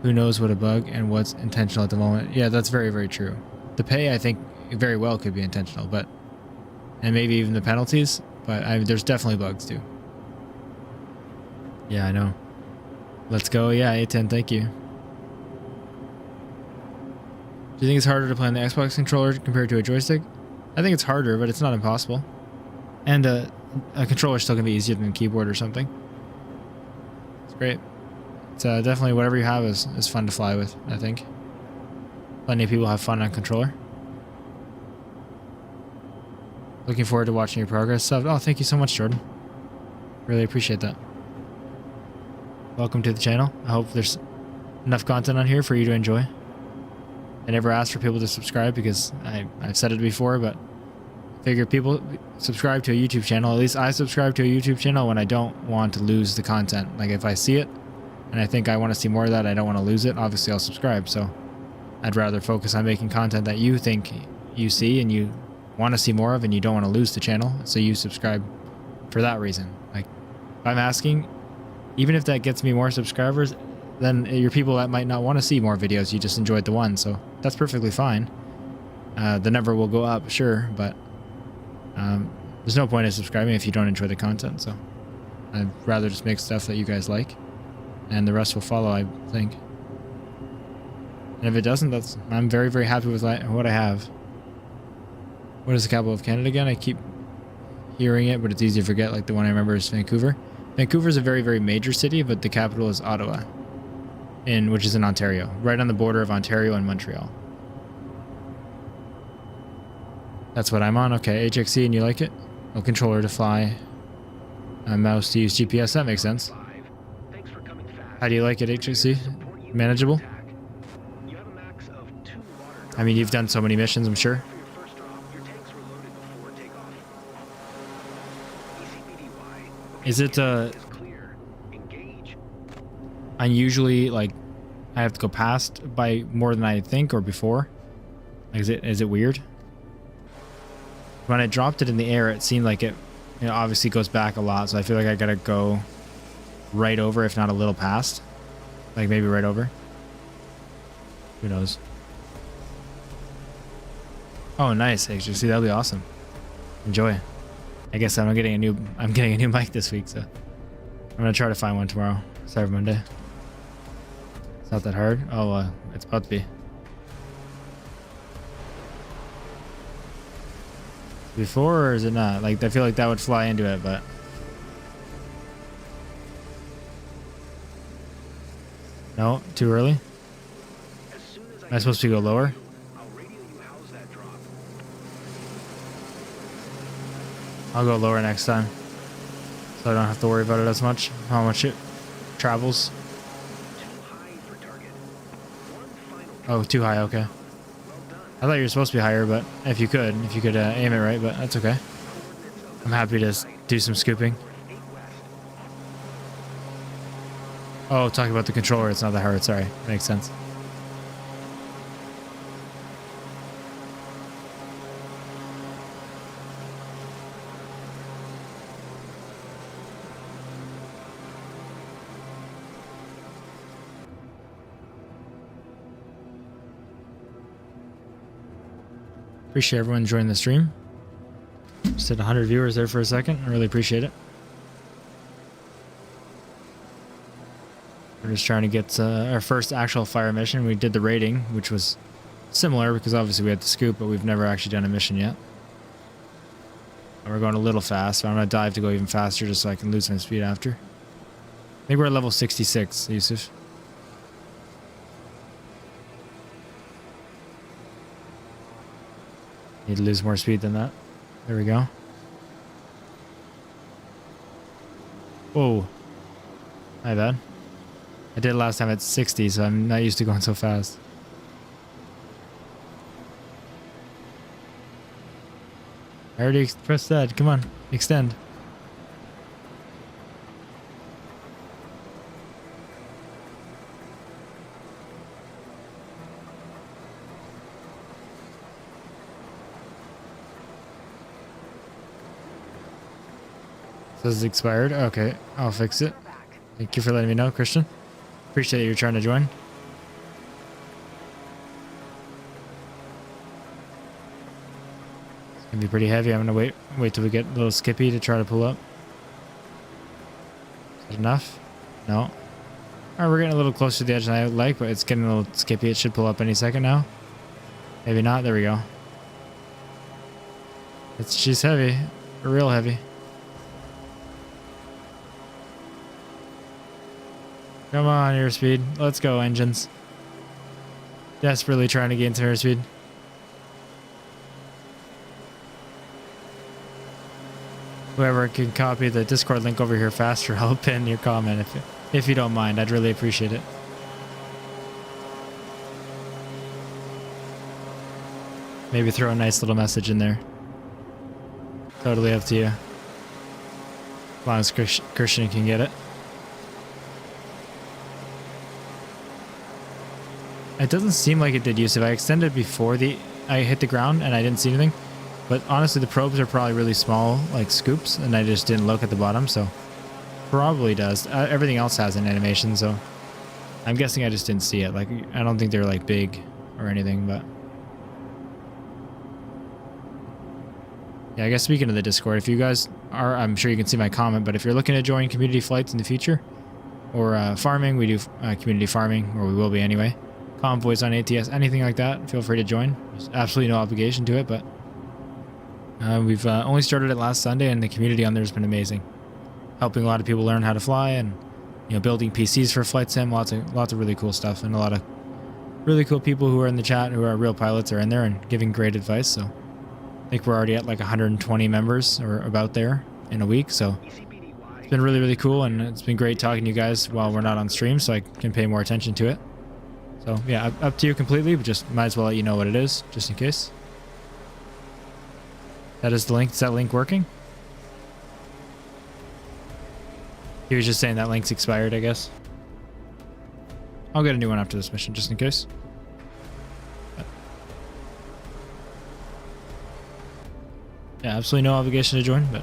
Who knows what a bug and what's intentional at the moment. Yeah, that's very, very true. The pay, I think, very well could be intentional, but... And maybe even the penalties, but there's definitely bugs, too. Yeah, I know. Let's go. Yeah, A10, thank you. Do you think it's harder to play on the Xbox controller compared to a joystick? I think it's harder, but it's not impossible. And a controller still can be easier than a keyboard or something. It's great. It's definitely whatever you have is fun to fly with, I think. Plenty of people have fun on controller. Looking forward to watching your progress. Oh, thank you so much, Jordan. Really appreciate that. Welcome to the channel. I hope there's enough content on here for you to enjoy. I never asked for people to subscribe because I've said it before, but I figure people subscribe to a YouTube channel. At least I subscribe to a YouTube channel when I don't want to lose the content. Like if I see it and I think I want to see more of that, I don't want to lose it, obviously I'll subscribe. So I'd rather focus on making content that you think you see and you want to see more of and you don't want to lose the channel. So you subscribe for that reason. Like if I'm asking, even if that gets me more subscribers, then you're people that might not want to see more videos. You just enjoyed the one, so that's perfectly fine. The number will go up, sure, but there's no point in subscribing if you don't enjoy the content, so I'd rather just make stuff that you guys like, and the rest will follow, I think. And if it doesn't, I'm very, very happy with what I have. What is the capital of Canada again? I keep hearing it, but it's easy to forget, like the one I remember is Vancouver. Vancouver is a very, very major city, but the capital is Ottawa, which is in Ontario, right on the border of Ontario and Montreal. That's what I'm on. Okay, HXC, and you like it? No controller to fly. A mouse to use GPS. That makes sense. How do you like it, HXC? Manageable? I mean, you've done so many missions, I'm sure. Is it unusually, like, I have to go past by more than I think or before? Like, is it weird? When I dropped it in the air, it seemed like it, you know, obviously goes back a lot, so I feel like I gotta go right over, if not a little past. Like maybe right over. Who knows? Oh, nice. Actually, see, that'll be awesome. Enjoy. I guess I'm getting a new mic this week, so I'm gonna try to find one tomorrow. Cyber Monday. It's not that hard. Oh, it's about to be. Before, or is it not? Like, I feel like that would fly into it, but no, too early. Am I supposed to go lower? I'll go lower next time, so I don't have to worry about it as much. How much it travels? Oh, too high. Okay. I thought you were supposed to be higher, but if you could aim it right, but that's okay. I'm happy to do some scooping. Oh, talking about the controller, it's not that hard. Sorry, makes sense. Appreciate everyone joining the stream. Just hit 100 viewers there for a second. I really appreciate it. We're just trying to get our first actual fire mission. We did the raiding, which was similar because obviously we had to scoop, but we've never actually done a mission yet. And we're going a little fast, so I'm going to dive to go even faster just so I can lose my speed after. I think we're at level 66, Yusuf. Need to lose more speed than that. There we go. Whoa. My bad. I did last time at 60, so I'm not used to going so fast. I already pressed that. Come on. Extend. Says it's expired. Okay, I'll fix it. Thank you for letting me know, Christian. Appreciate you trying to join. It's gonna be pretty heavy. I'm gonna wait till we get a little skippy to try to pull up. Is that enough? No. All right, we're getting a little closer to the edge than I like, but it's getting a little skippy. It should pull up any second now. Maybe not. There we go. She's heavy, real heavy. Come on, airspeed. Let's go, engines. Desperately trying to gain some airspeed. Whoever can copy the Discord link over here faster, I'll pin your comment if you don't mind. I'd really appreciate it. Maybe throw a nice little message in there. Totally up to you. As long as Christian can get it. It doesn't seem like it did, Yusuf. I extended before I hit the ground and I didn't see anything. But honestly, the probes are probably really small, like scoops, and I just didn't look at the bottom, so probably does. Everything else has an animation, so I'm guessing I just didn't see it. Like, I don't think they're like big or anything, but yeah, I guess speaking of the Discord, if you guys are, I'm sure you can see my comment, but if you're looking to join community flights in the future or farming, we do community farming, or we will be anyway. Convoys on ATS, anything like that, feel free to join. There's absolutely no obligation to it, but we've only started it last Sunday, and the community on there has been amazing. helping a lot of people learn how to fly, and building PCs for flight sim. Lots of really cool stuff, and a lot of really cool people who are in the chat who are real pilots are in there and giving great advice. So I think we're already at like 120 members or about there in a week. So it's been really cool, and it's been great talking to you guys while we're not on stream, so I can pay more attention to it. So yeah, up to you completely, but just might as well let you know what it is, just in case. That is the link. Is that link working? He was just saying that link's expired, I guess. I'll get a new one after this mission, just in case. Yeah, absolutely no obligation to join, but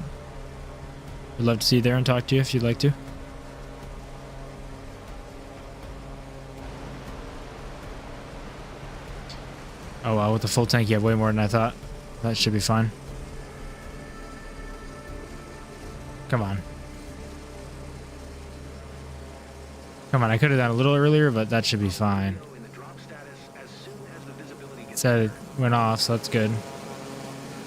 we'd love to see you there and talk to you if you'd like to. Oh wow, with the full tank you have way more than I thought. That should be fine. Come on. Come on, I could have done a little earlier, but that should be fine. It said it went off, so that's good.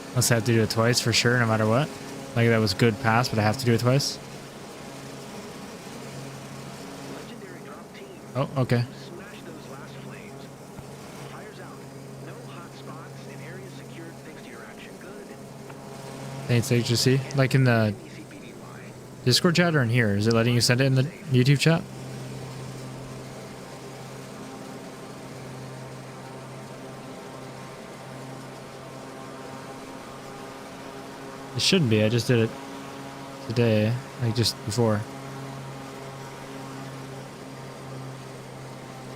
Unless I have to do it twice for sure, no matter what. Like, that was good pass, but I have to do it twice. Oh, okay. Thanks, HGC. Like in the Discord chat or in here? Is it letting you send it in the YouTube chat? It shouldn't be. I just did it today, like just before.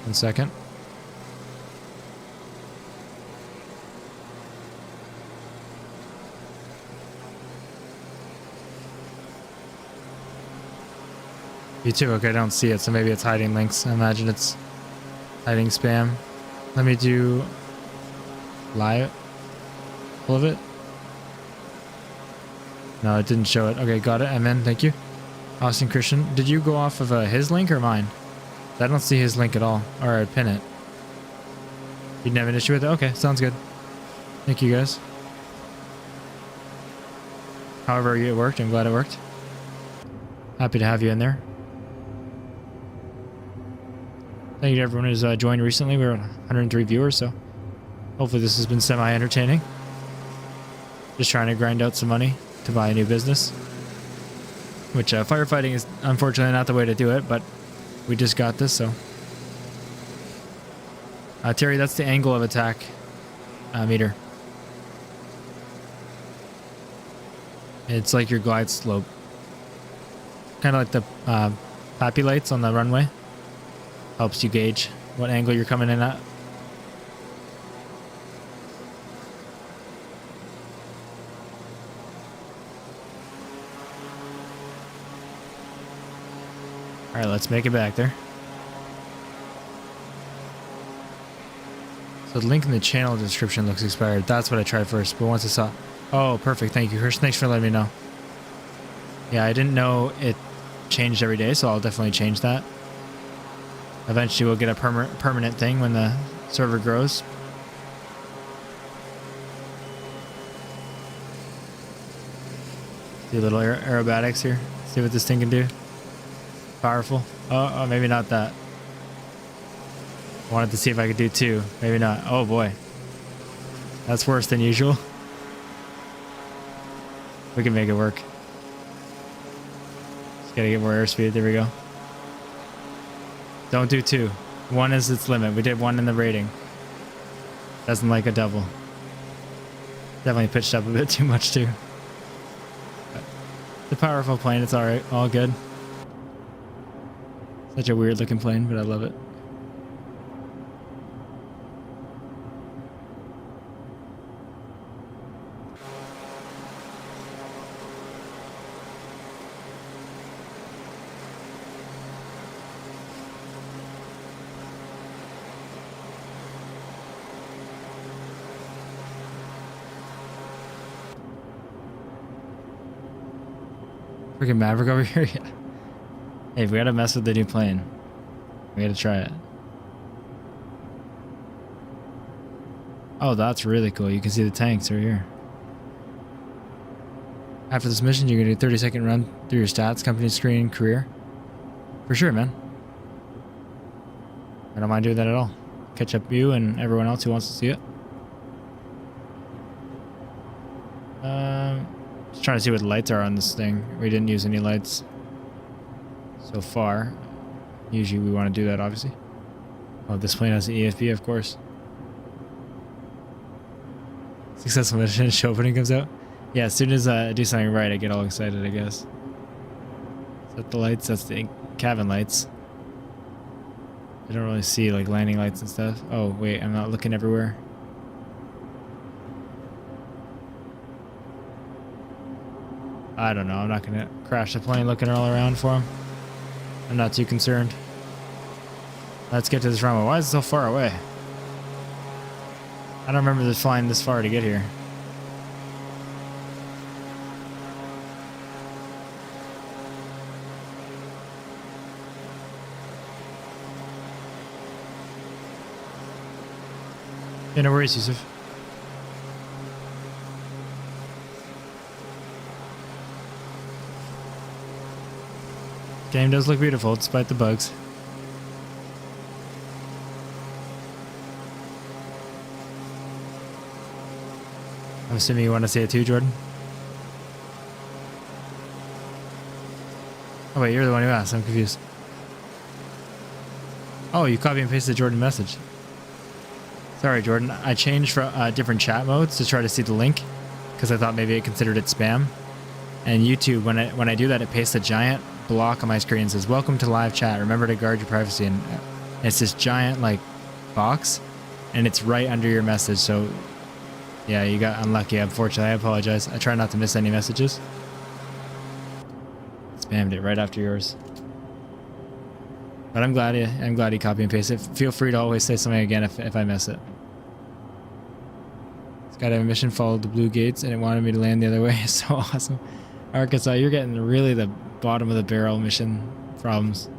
1 second. You too? Okay, I don't see it, so maybe it's hiding links. I imagine it's hiding spam. Let me do live. All of it. No, it didn't show it. Okay, got it. I'm in. Thank you. Austin Christian. Did you go off of his link or mine? I don't see his link at all. Or I'd pin it. You didn't have an issue with it? Okay, sounds good. Thank you, guys. However it worked, I'm glad it worked. Happy to have you in there. Thank you to everyone who's joined recently. We're at 103 viewers, so hopefully this has been semi-entertaining. Just trying to grind out some money to buy a new business, which firefighting is unfortunately not the way to do it, but we just got this. So Terry, that's the angle of attack meter. It's like your glide slope, kind of like the PAPI lights on the runway. Helps you gauge what angle you're coming in at. All right, let's make it back there. So the link in the channel description looks expired. That's what I tried first, but once I saw... Oh, perfect. Thank you, Chris. Thanks for letting me know. Yeah, I didn't know it changed every day, so I'll definitely change that. Eventually we'll get a permanent thing when the server grows. Do a little aerobatics here. See what this thing can do. Powerful. Oh, maybe not that. I wanted to see if I could do 2. Maybe not. Oh boy. That's worse than usual. We can make it work. Just gotta get more airspeed. There we go. Don't do 2. 1 is its limit. We did 1 in the rating. Doesn't like a double. Definitely pitched up a bit too much too. But the powerful plane, it's alright. All good. Such a weird looking plane, but I love it. Freaking Maverick over here. Yeah. Hey, we gotta mess with the new plane. We gotta try it. Oh, that's really cool. You can see the tanks right here. After this mission, you're gonna do a 30-second run through your stats, company screen, career. For sure, man. I don't mind doing that at all. Catch up you and everyone else who wants to see it. Just trying to see what the lights are on this thing. We didn't use any lights so far. Usually we want to do that, obviously. Oh, this plane has an EFB, of course. Successful mission show opening comes out. Yeah, as soon as I do something right, I get all excited, I guess. Is that the lights? That's the cabin lights. I don't really see like landing lights and stuff. Oh, wait, I'm not looking everywhere. I don't know. I'm not going to crash the plane looking all around for him. I'm not too concerned. Let's get to this runway. Why is it so far away? I don't remember this flying this far to get here. Yeah, no worries, Yusuf. Game does look beautiful despite the bugs. I'm assuming you want to say it too, Jordan? Oh wait, you're the one who asked. I'm confused. Oh, you copy and pasted Jordan's message. Sorry, Jordan. I changed from different chat modes to try to see the link because I thought maybe it considered it spam. And YouTube, when I do that, it pastes a giant block on my screen and says, "Welcome to live chat. Remember to guard your privacy." And it's this giant like box, and it's right under your message. So yeah, you got unlucky. Unfortunately, I apologize. I try not to miss any messages. Spammed it right after yours. But I'm glad you copy and paste it. Feel free to always say something again if I miss it. Skydive mission followed the blue gates and it wanted me to land the other way. So awesome. Arkansas, you're getting really the bottom of the barrel mission problems.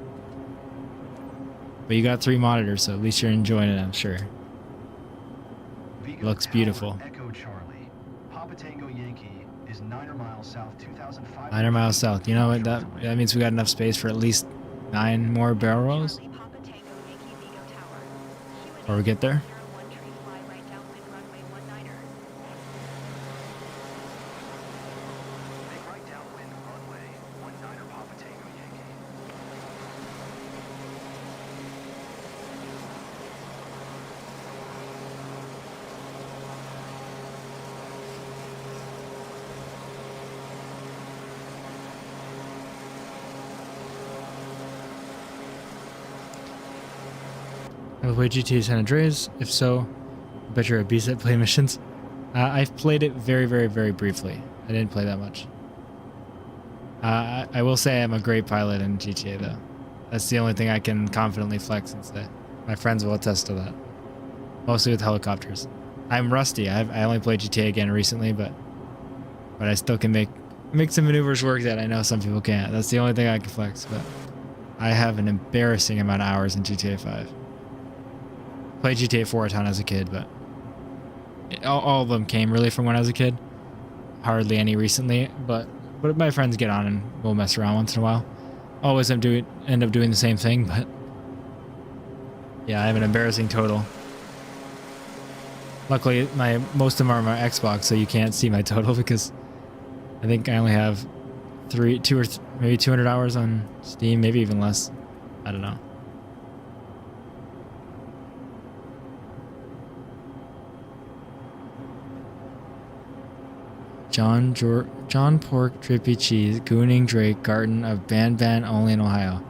But you got 3 monitors, so at least you're enjoying it, I'm sure. Vigo Looks Tower, beautiful. Echo Charlie. Papa Tango Yankee is 9 miles south, 2,500 9 miles south. You know what? That means we got enough space for at least 9 more barrel rolls. Charlie, Papa Tango, Yankee, Vigo Tower. Before we get there. 01 tree, fly right downwind runway 19er. Make right downwind runway 19er Papa Tango Yankee. Have you played GTA San Andreas? If so, I bet you're a beast at play missions. I've played it very, very, very briefly. I didn't play that much. I will say I'm a great pilot in GTA though. That's the only thing I can confidently flex and say. My friends will attest to that. Mostly with helicopters. I'm rusty. I only played GTA again recently, but I still can make some maneuvers work that I know some people can't. That's the only thing I can flex, but I have an embarrassing amount of hours in GTA 5. Played GTA 4 a ton as a kid, but all of them came really from when I was a kid. Hardly any recently, but my friends get on and we'll mess around once in a while. Always end up doing the same thing, but yeah, I have an embarrassing total. Luckily, most of them are on my Xbox, so you can't see my total because I think I only have maybe 200 hours on Steam, maybe even less. I don't know. John Pork Drippy Cheese, Gooning Drake, Garden of Ban only in Ohio.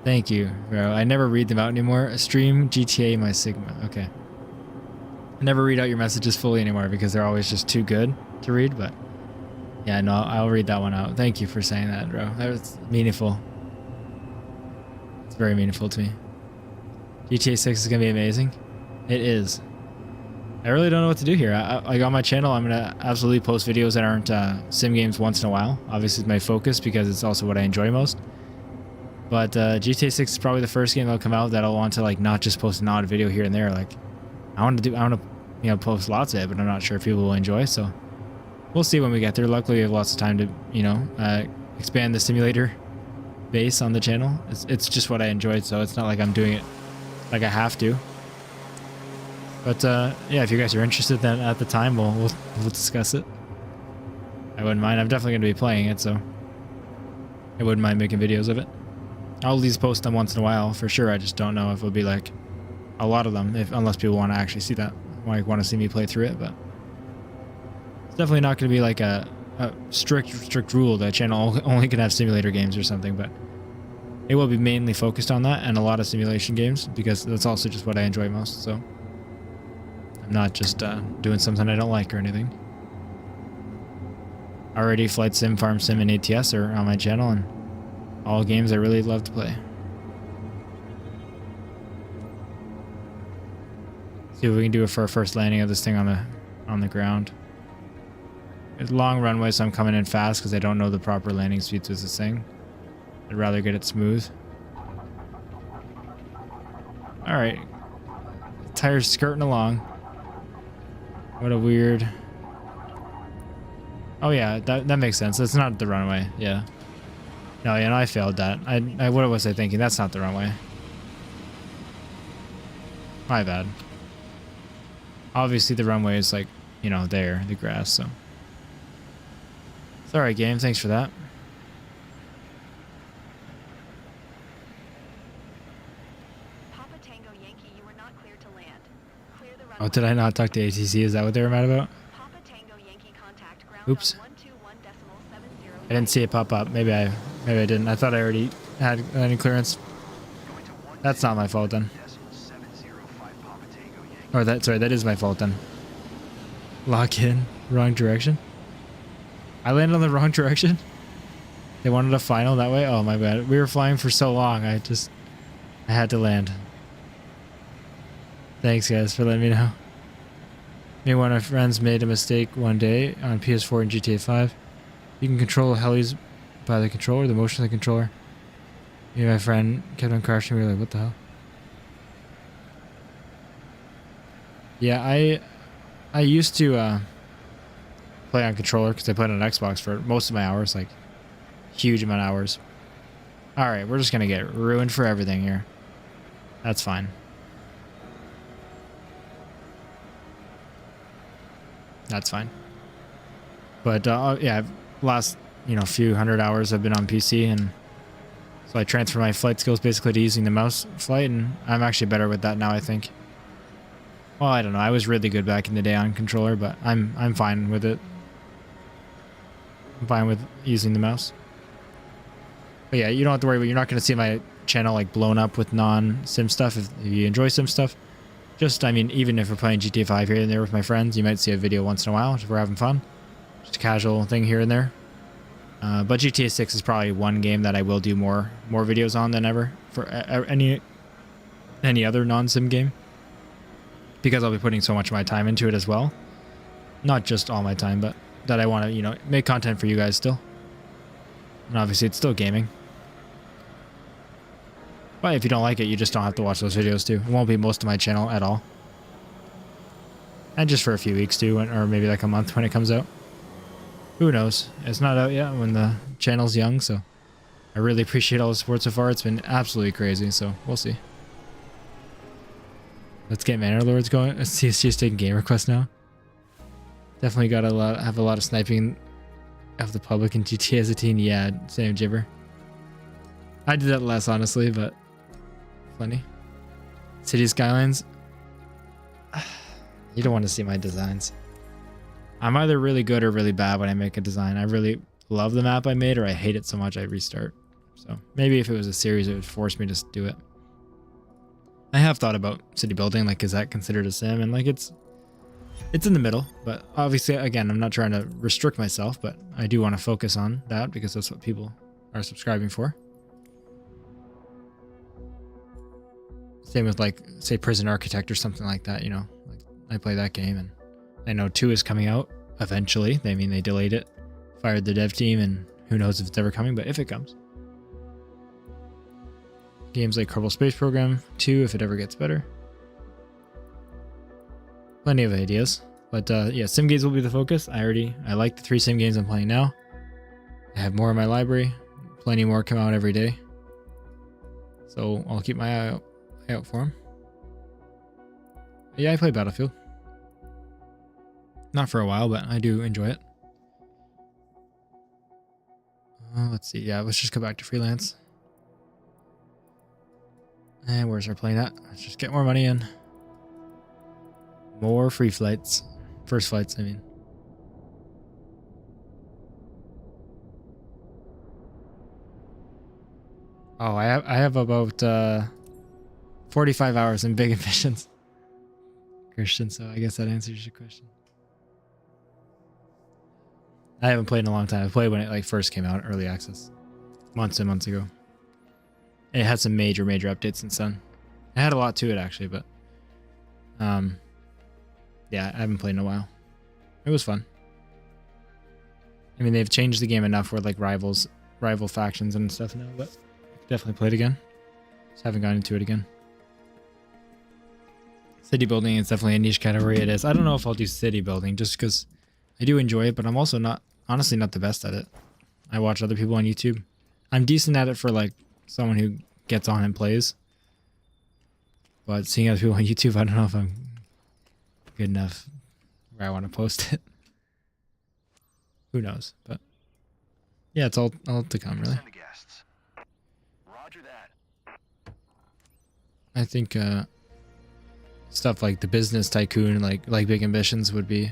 Thank you, bro. I never read them out anymore. Stream GTA my Sigma. Okay. I never read out your messages fully anymore because they're always just too good to read, but yeah, no, I'll read that one out. Thank you for saying that, bro. That was meaningful. It's very meaningful to me. GTA 6 is going to be amazing. It is. I really don't know what to do here. Like on my channel, I'm going to absolutely post videos that aren't sim games once in a while. Obviously, it's my focus because it's also what I enjoy most. But GTA 6 is probably the first game that'll come out that I'll want to like not just post an odd video here and there. Like I want to post lots of it, but I'm not sure if people will enjoy. So we'll see when we get there. Luckily, we have lots of time to, you know, expand the simulator base on the channel. It's just what I enjoyed, so it's not like I'm doing it like I have to. But yeah, if you guys are interested, then at the time we'll discuss it. I wouldn't mind. I'm definitely going to be playing it, so I wouldn't mind making videos of it. I'll at least post them once in a while for sure. I just don't know if it'll be like a lot of them, unless people want to actually see that, like want to see me play through it. But it's definitely not going to be like a strict rule that channel only can have simulator games or something. But it will be mainly focused on that and a lot of simulation games, because that's also just what I enjoy most. So I'm not just doing something I don't like or anything. Already Flight Sim, Farm Sim, and ATS are on my channel, and all games I really love to play. See what we can do for our first landing of this thing on the ground. It's a long runway, so I'm coming in fast because I don't know the proper landing speeds with this thing. I'd rather get it smooth. Alright. Tires skirting along. What a weird... Oh yeah, that makes sense. That's not the runway. Yeah. No, yeah, no, I failed that. What was I thinking? That's not the runway. My bad. Obviously the runway is like, you know, there, the grass, so. It's alright, game. Thanks for that. Papa Tango Yankee, you were not cleared to land. Clear the runway. Oh, did I not talk to ATC? Is that what they were mad about? Papa Tango Yankee contact ground Oops. on 121.70. I didn't see it pop up. Maybe I didn't. I thought I already had landing clearance. That's not my fault then. Or that is my fault then. Lock in. Wrong direction. I landed on the wrong direction. They wanted a final that way? Oh, my bad. We were flying for so long. I had to land. Thanks, guys, for letting me know. Me and one of my friends made a mistake one day on PS4 and GTA 5. You can control helis by the controller, the motion of the controller. Me and my friend kept on crashing. We were like, what the hell? Yeah, I used to play on controller because I played on Xbox for most of my hours, like huge amount of hours. Alright, we're just going to get ruined for everything here. That's fine. That's fine. But yeah, last few hundred hours I've been on PC, and so I transfer my flight skills basically to using the mouse flight, and I'm actually better with that now, I think. Well, I don't know. I was really good back in the day on controller, but I'm fine with it. I'm fine with using the mouse. But yeah, you don't have to worry about. You're not going to see my channel like blown up with non-sim stuff. If you enjoy sim stuff, just, I mean, even if we're playing GTA 5 here and there with my friends, you might see a video once in a while if we're having fun. Just a casual thing here and there. But GTA 6 is probably one game that I will do more videos on than ever for any other non-sim game, because I'll be putting so much of my time into it as well. Not just all my time, but that I want to, make content for you guys still. And obviously it's still gaming. But if you don't like it, you just don't have to watch those videos too. It won't be most of my channel at all. And just for a few weeks too, or maybe like a month when it comes out. Who knows? It's not out yet when the channel's young, so I really appreciate all the support so far. It's been absolutely crazy, so we'll see. Let's get Manor Lords going. CSG is taking game requests now. Definitely got have a lot of sniping of the public in GTA as a teen. Yeah, same Jibber. I did that less, honestly, but funny. City Skylines. You don't want to see my designs. I'm either really good or really bad when I make a design. I really love the map I made, or I hate it so much I restart. So maybe if it was a series, it would force me to do it. I have thought about city building, like, is that considered a sim? And like, it's in the middle, but obviously, again, I'm not trying to restrict myself, but I do want to focus on that because that's what people are subscribing for. Same with, like, say Prison Architect or something like that, like I play that game, and I know 2 is coming out eventually. I mean, they delayed it, fired the dev team, and who knows if it's ever coming, but if it comes. Games like Kerbal Space Program 2, if it ever gets better. Plenty of ideas. But yeah, sim games will be the focus. I like the 3 sim games I'm playing now. I have more in my library. Plenty more come out every day. So I'll keep my eye out for them. Yeah, I play Battlefield. Not for a while, but I do enjoy it. Let's see. Yeah, let's just go back to freelance. And where's our plane at? Let's just get more money in. More free flights. First flights, I mean. Oh, I have about 45 hours in big ambitions, Christian, so I guess that answers your question. I haven't played in a long time. I played when it like first came out, early access. Months and months ago. It had some major updates since then. It had a lot to it actually, but yeah, I haven't played in a while. It was fun. I mean, they've changed the game enough where like rival factions and stuff now, but definitely play it again. Just haven't gotten into it again. City building is definitely a niche category. It is. I don't know if I'll do city building just because I do enjoy it, but I'm also honestly not the best at it. I watch other people on YouTube. I'm decent at it for like someone who gets on and plays. But seeing other people on YouTube, I don't know if I'm good enough where I want to post it. Who knows? But yeah, it's all to come, really. Roger that. I think stuff like the business tycoon, like Big Ambitions, would be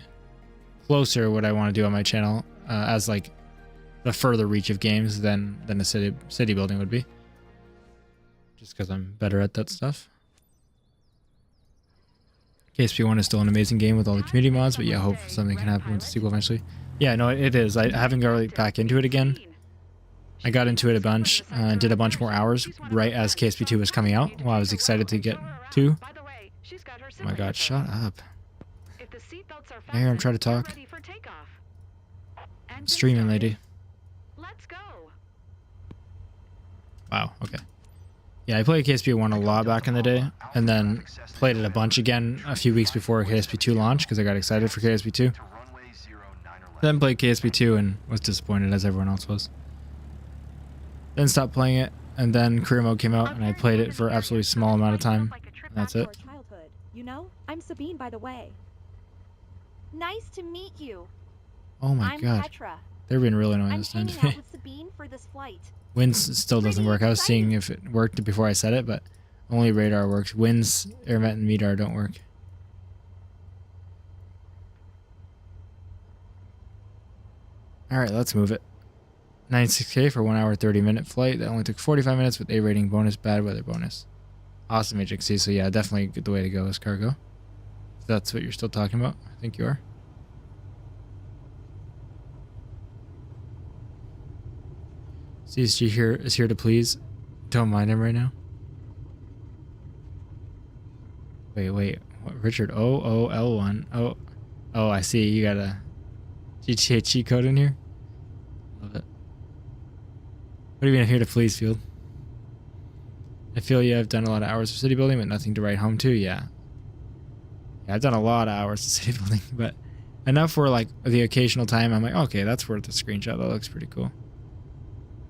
closer what I want to do on my channel as like the further reach of games than a city building would be. Just because I'm better at that stuff. KSP1 is still an amazing game with all the community mods, but yeah, I hope something can happen with the sequel eventually. Yeah, no, it is. I haven't got back into it again. I got into it a bunch, did a bunch more hours right as KSP2 was coming out. Well, I was excited to get 2. Oh my god, shut up. Here, I'm trying to talk. I'm streaming, lady. Let's go. Wow, okay. Yeah, I played KSP1 a lot back in the day, and then played it a bunch again a few weeks before KSP2 launched because I got excited for KSP2. Then played KSP2 and was disappointed as everyone else was. Then stopped playing it, and then career mode came out, and I played it for an absolutely small amount of time, and that's it. You know, I'm Sabine, by the way. Nice to meet you. Oh my god. Petra. They're being really annoying this time to me. With Sabine for this flight. Winds still doesn't work. I was seeing if it worked before I said it, but only radar works. Winds, airmet, and MEDAR don't work. Alright, let's move it. 96k for 1 hour 30-minute flight. That only took 45 minutes with A rating bonus, bad weather bonus. Awesome HXC, so yeah, definitely the way to go is cargo. If that's what you're still talking about. I think you are. CSG here is here to please. Don't mind him right now. Wait. What, Richard OOL1. Oh, I see. You got a GTA cheat code in here. Love it. What do you mean here to please, Field? I feel you have done a lot of hours of city building, but nothing to write home to. Yeah, I've done a lot of hours of city building, but enough for like the occasional time I'm like, okay, that's worth a screenshot. That looks pretty cool.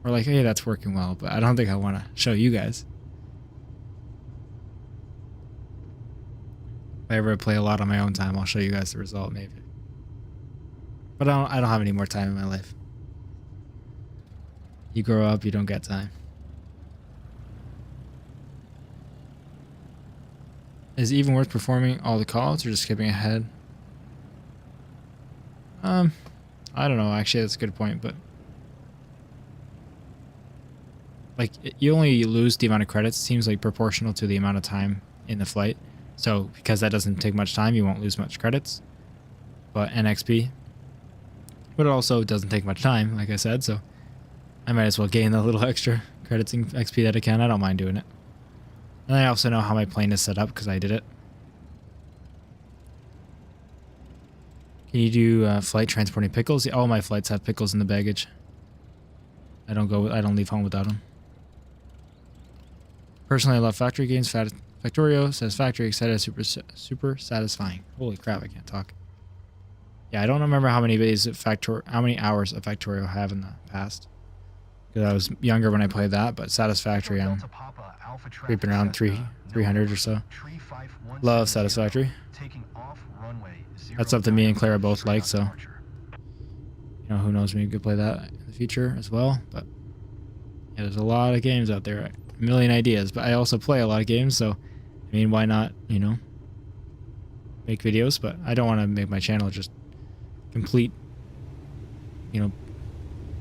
Or like, hey, that's working well, but I don't think I want to show you guys. If I ever play a lot on my own time, I'll show you guys the result, maybe. But I don't have any more time in my life. You grow up, you don't get time. Is it even worth performing all the calls or just skipping ahead? I don't know. Actually, that's a good point, but like you only lose the amount of credits. It seems like proportional to the amount of time in the flight. So because that doesn't take much time, you won't lose much credits. But NXP, but it also doesn't take much time, like I said. So I might as well gain the little extra credits and XP that I can. I don't mind doing it. And I also know how my plane is set up because I did it. Can you do flight transporting pickles? All my flights have pickles in the baggage. I don't leave home without them. Personally, I love factory games. Factorio says factory excited, super satisfying. Holy crap, I can't talk. Yeah, I don't remember how many days of how many hours of Factorio I have in the past. Because I was younger when I played that, but Satisfactory, I'm creeping around 300 or so. Love Satisfactory. That's something me and Clara both like, so you know, who knows, maybe we could play that in the future as well. But yeah, there's a lot of games out there, a million ideas, but I also play a lot of games, so I mean, why not, you know, make videos? But I don't want to make my channel just complete, you know,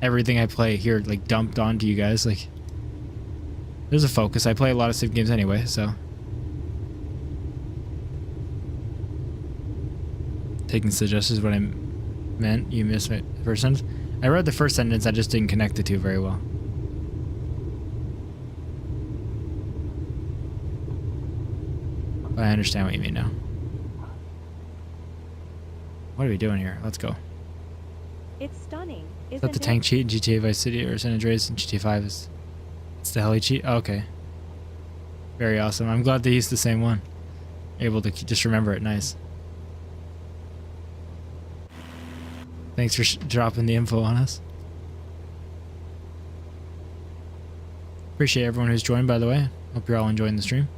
everything I play here like dumped onto you guys. Like, there's a focus. I play a lot of sim games anyway, so taking suggestions what I meant. You missed my first sentence. I read the first sentence, I just didn't connect the two very well. But I understand what you mean now. What are we doing here? Let's go. It's stunning. Is that the tank cheat in GTA Vice City or San Andreas in GTA 5? It's the heli cheat? Oh, okay. Very awesome. I'm glad they used the same one. Able to just remember it. Nice. Thanks for dropping the info on us. Appreciate everyone who's joined, by the way. Hope you're all enjoying the stream.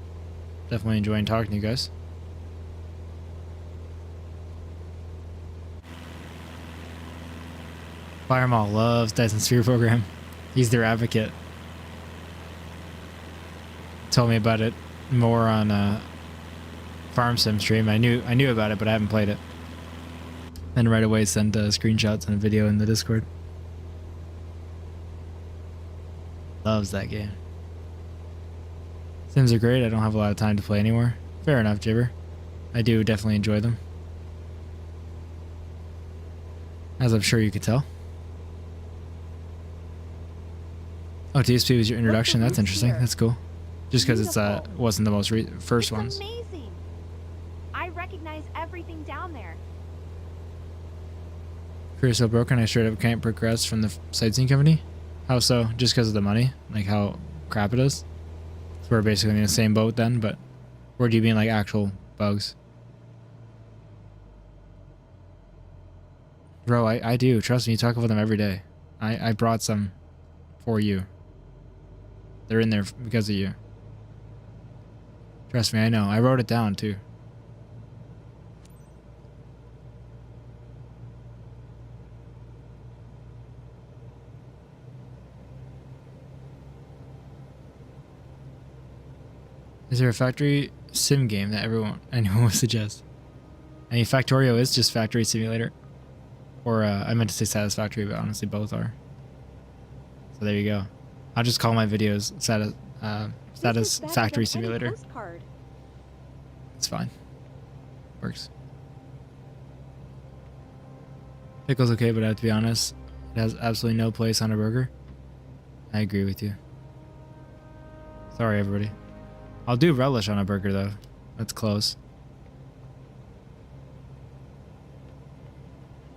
Definitely enjoying talking to you guys. Firemal loves Dyson Sphere program. He's their advocate. Told me about it more on Farm Sim stream. I knew about it, but I haven't played it. And right away sent screenshots and a video in the Discord. Loves that game. Sims are great. I don't have a lot of time to play anymore. Fair enough, Jibber. I do definitely enjoy them, as I'm sure you could tell. Oh, TSP was your introduction. That's interesting. That's cool. Just because it's wasn't the most first ones. Amazing. I recognize everything down there. Career so broken, I straight up can't progress from the sightseeing company. How so? Just because of the money? Like how crap it is? So we're basically in the same boat then, but or do you mean like actual bugs? Bro, I do. Trust me, you talk about them every day. I brought some for you. They're in there because of you. Trust me, I know. I wrote it down too. Is there a factory sim game that anyone would suggest? I mean, Factorio is just Factory Simulator. Or, I meant to say Satisfactory, but honestly both are. So there you go. I'll just call my videos Satisfactory Simulator. It's fine. Works. Pickle's okay, but I have to be honest, it has absolutely no place on a burger. I agree with you. Sorry, everybody. I'll do relish on a burger, though. That's close.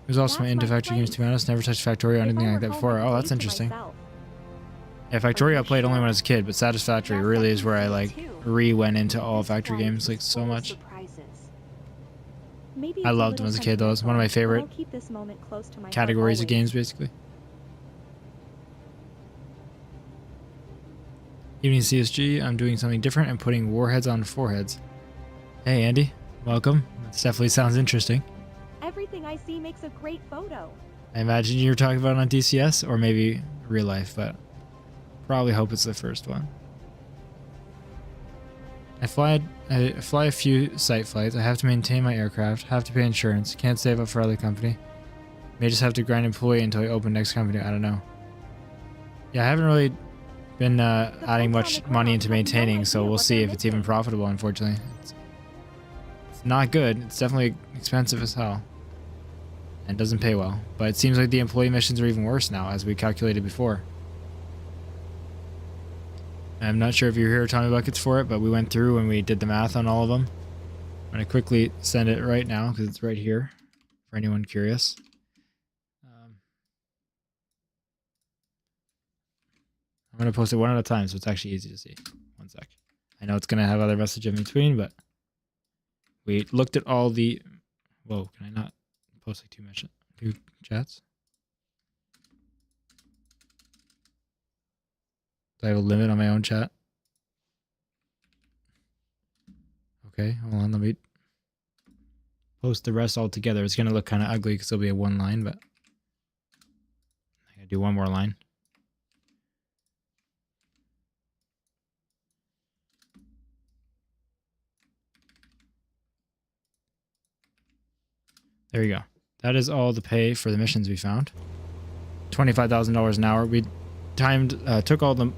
Who's also into factory games, to be honest. Never touched Factorio or anything like that before. Oh, that's interesting. Yeah, Factorio I played only when I was a kid, but Satisfactory really is where I like went into all factory games like so much. I loved them as a kid though. It's one of my favorite categories of games basically. Evening CSG, I'm doing something different and putting warheads on foreheads. Hey Andy, welcome. This definitely sounds interesting. Everything I see makes a great photo. I imagine you're talking about it on DCS or maybe real life, but probably hope it's the first one. I fly a few site flights. I have to maintain my aircraft, have to pay insurance, can't save up for other company. May just have to grind employee until I open next company. I don't know. Yeah, I haven't really been adding much money into maintaining, so we'll see if it's even profitable, unfortunately. It's not good. It's definitely expensive as hell. And doesn't pay well. But it seems like the employee missions are even worse now, as we calculated before. I'm not sure if you're here, Tommy Buckets, for it, but we went through and we did the math on all of them. I'm going to quickly send it right now, because it's right here, for anyone curious. I'm going to post it one at a time, so it's actually easy to see. One sec. I know it's going to have other message in between, but we looked at all the... Whoa, can I not post like two chats. Do I have a limit on my own chat? Okay, hold on. Let me post the rest all together. It's going to look kind of ugly because it'll be a one line, but I'm going to do one more line. There you go. That is all the pay for the missions we found. $25,000 an hour. We took all the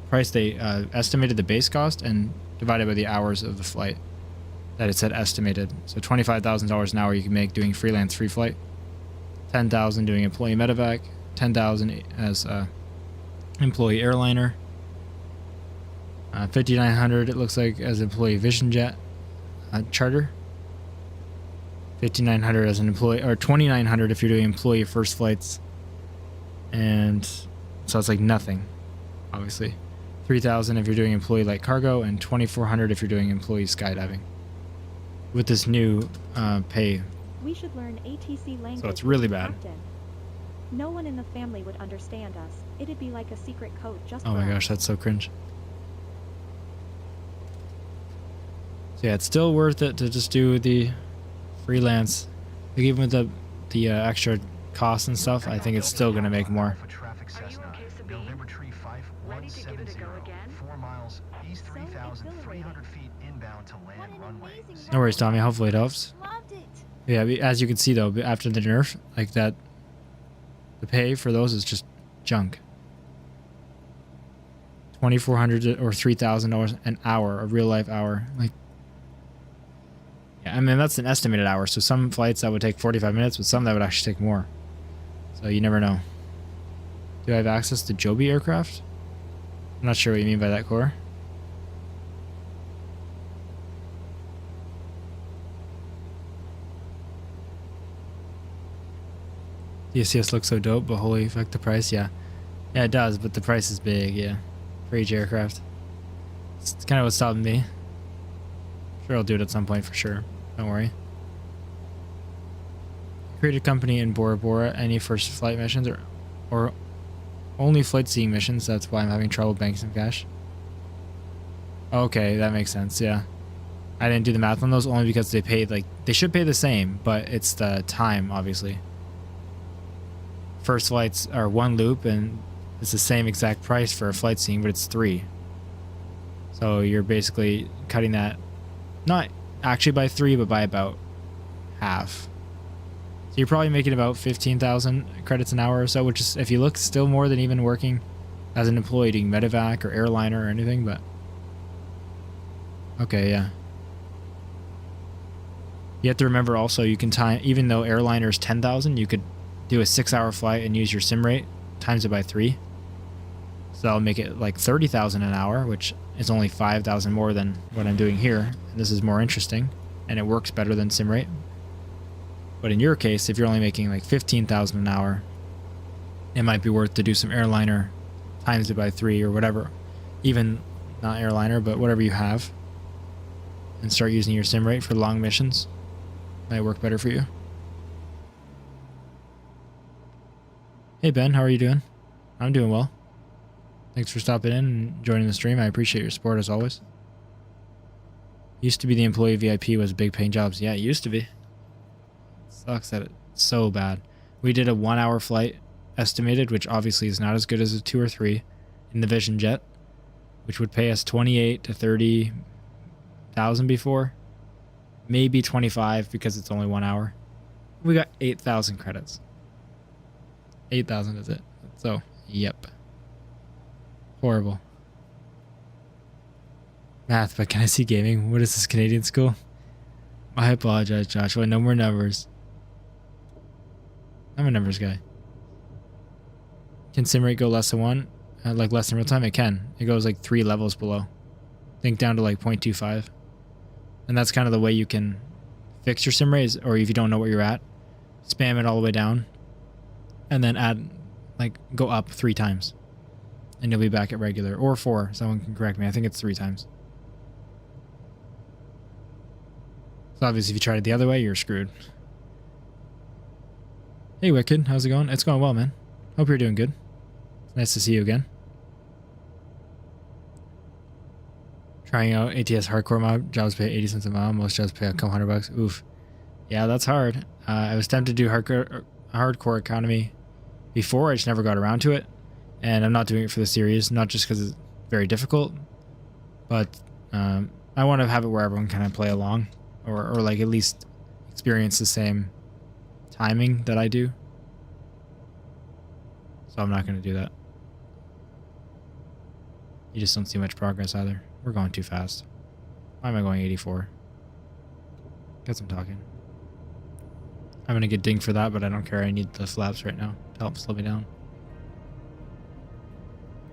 price they estimated the base cost and divided by the hours of the flight that it said estimated. So $25,000 an hour you can make doing freelance free flight. $10,000 doing employee medevac. $10,000 as employee airliner. $5,900 it looks like as employee Vison jet charter. $5,900 as an employee, or $2,900 if you're doing employee first flights. And so it's like nothing, obviously. $3,000 if you're doing employee light cargo, and $2,400 if you're doing employee skydiving. With this new pay. We should learn ATC language. So it's really bad. Captain. No one in the family would understand us. It'd be like a secret code just Oh for my us. gosh, that's so cringe. So yeah, it's still worth it to just do the freelance. Like even with the extra costs and stuff, I think it's still gonna make more. Are you okay, Sabine? November Tree Ready to give it a go 5170, again? 4 miles east, So 3,300 feet inbound to land runway. No worries, Tommy. Hopefully it helps. Loved it. Yeah, as you can see though, after the nerf, like that, the pay for those is just junk. $2,400 or $3,000 an hour, a real life hour. Like, yeah, I mean that's an estimated hour. So some flights that would take 45 minutes, but some that would actually take more. So you never know. Do I have access to Joby aircraft? I'm not sure what you mean by that, Core. The ACS looks so dope, but holy fuck the price, yeah. Yeah, it does, but the price is big, yeah. For each aircraft. It's kind of what's stopping me. Sure, I'll do it at some point for sure. Don't worry. Create a company in Bora Bora. Any first flight missions or only flight seeing missions. That's why I'm having trouble banking some cash. Okay, that makes sense, yeah. I didn't do the math on those only because they paid, like, they should pay the same, but it's the time, obviously. First flights are 1 loop, and it's the same exact price for a flight seeing, but it's 3. So you're basically cutting that, not actually by 3, but by about half. So you're probably making about 15,000 credits an hour or so, which is, if you look, still more than even working as an employee doing medevac or airliner or anything, but okay, yeah. You have to remember also you can time, even though airliner is 10,000, you could do a 6-hour flight and use your sim rate, times it by 3. So that'll make it like 30,000 an hour, which is only 5,000 more than what I'm doing here. And this is more interesting, and it works better than sim rate. But in your case, if you're only making like 15,000 an hour, it might be worth to do some airliner, times it by 3 or whatever. Even not airliner, but whatever you have, and start using your sim rate for long missions. Might work better for you. Hey Ben, how are you doing? I'm doing well. Thanks for stopping in and joining the stream. I appreciate your support as always. Used to be the employee VIP was big paying jobs. Yeah, it used to be. Sucks that it's so bad. We did a 1-hour flight estimated, which obviously is not as good as a 2 or 3 in the Vison jet, which would pay us 28 to 30,000 before. Maybe 25 because it's only 1 hour. We got 8,000 credits. 8,000 is it. So, yep. Horrible. Math, but can I see gaming? What is this, Canadian school? I apologize, Joshua. No more numbers. I'm a numbers guy. Can sim rate go less than 1? Like less than real time? It can. It goes like 3 levels below. Think down to like 0.25. And that's kind of the way you can fix your sim rate, or if you don't know where you're at, spam it all the way down. And then add, like, go up 3 times. And you'll be back at regular. Or 4. Someone can correct me. I think it's 3 times. So obviously if you tried it the other way, you're screwed. Hey Wicked, how's it going? It's going well, man. Hope you're doing good. It's nice to see you again. Trying out ATS hardcore mod. Jobs pay 80 cents a mile. Most jobs pay a couple $100. Oof. Yeah, that's hard. I was tempted to do hardcore economy before. I just never got around to it. And I'm not doing it for the series. Not just because it's very difficult. But I want to have it where everyone can kind of play along. Or like at least experience the same timing that I do. So I'm not going to do that. You just don't see much progress either. We're going too fast. Why am I going 84? Guess I'm talking. I'm going to get dinged for that, but I don't care. I need the flaps right now to help slow me down.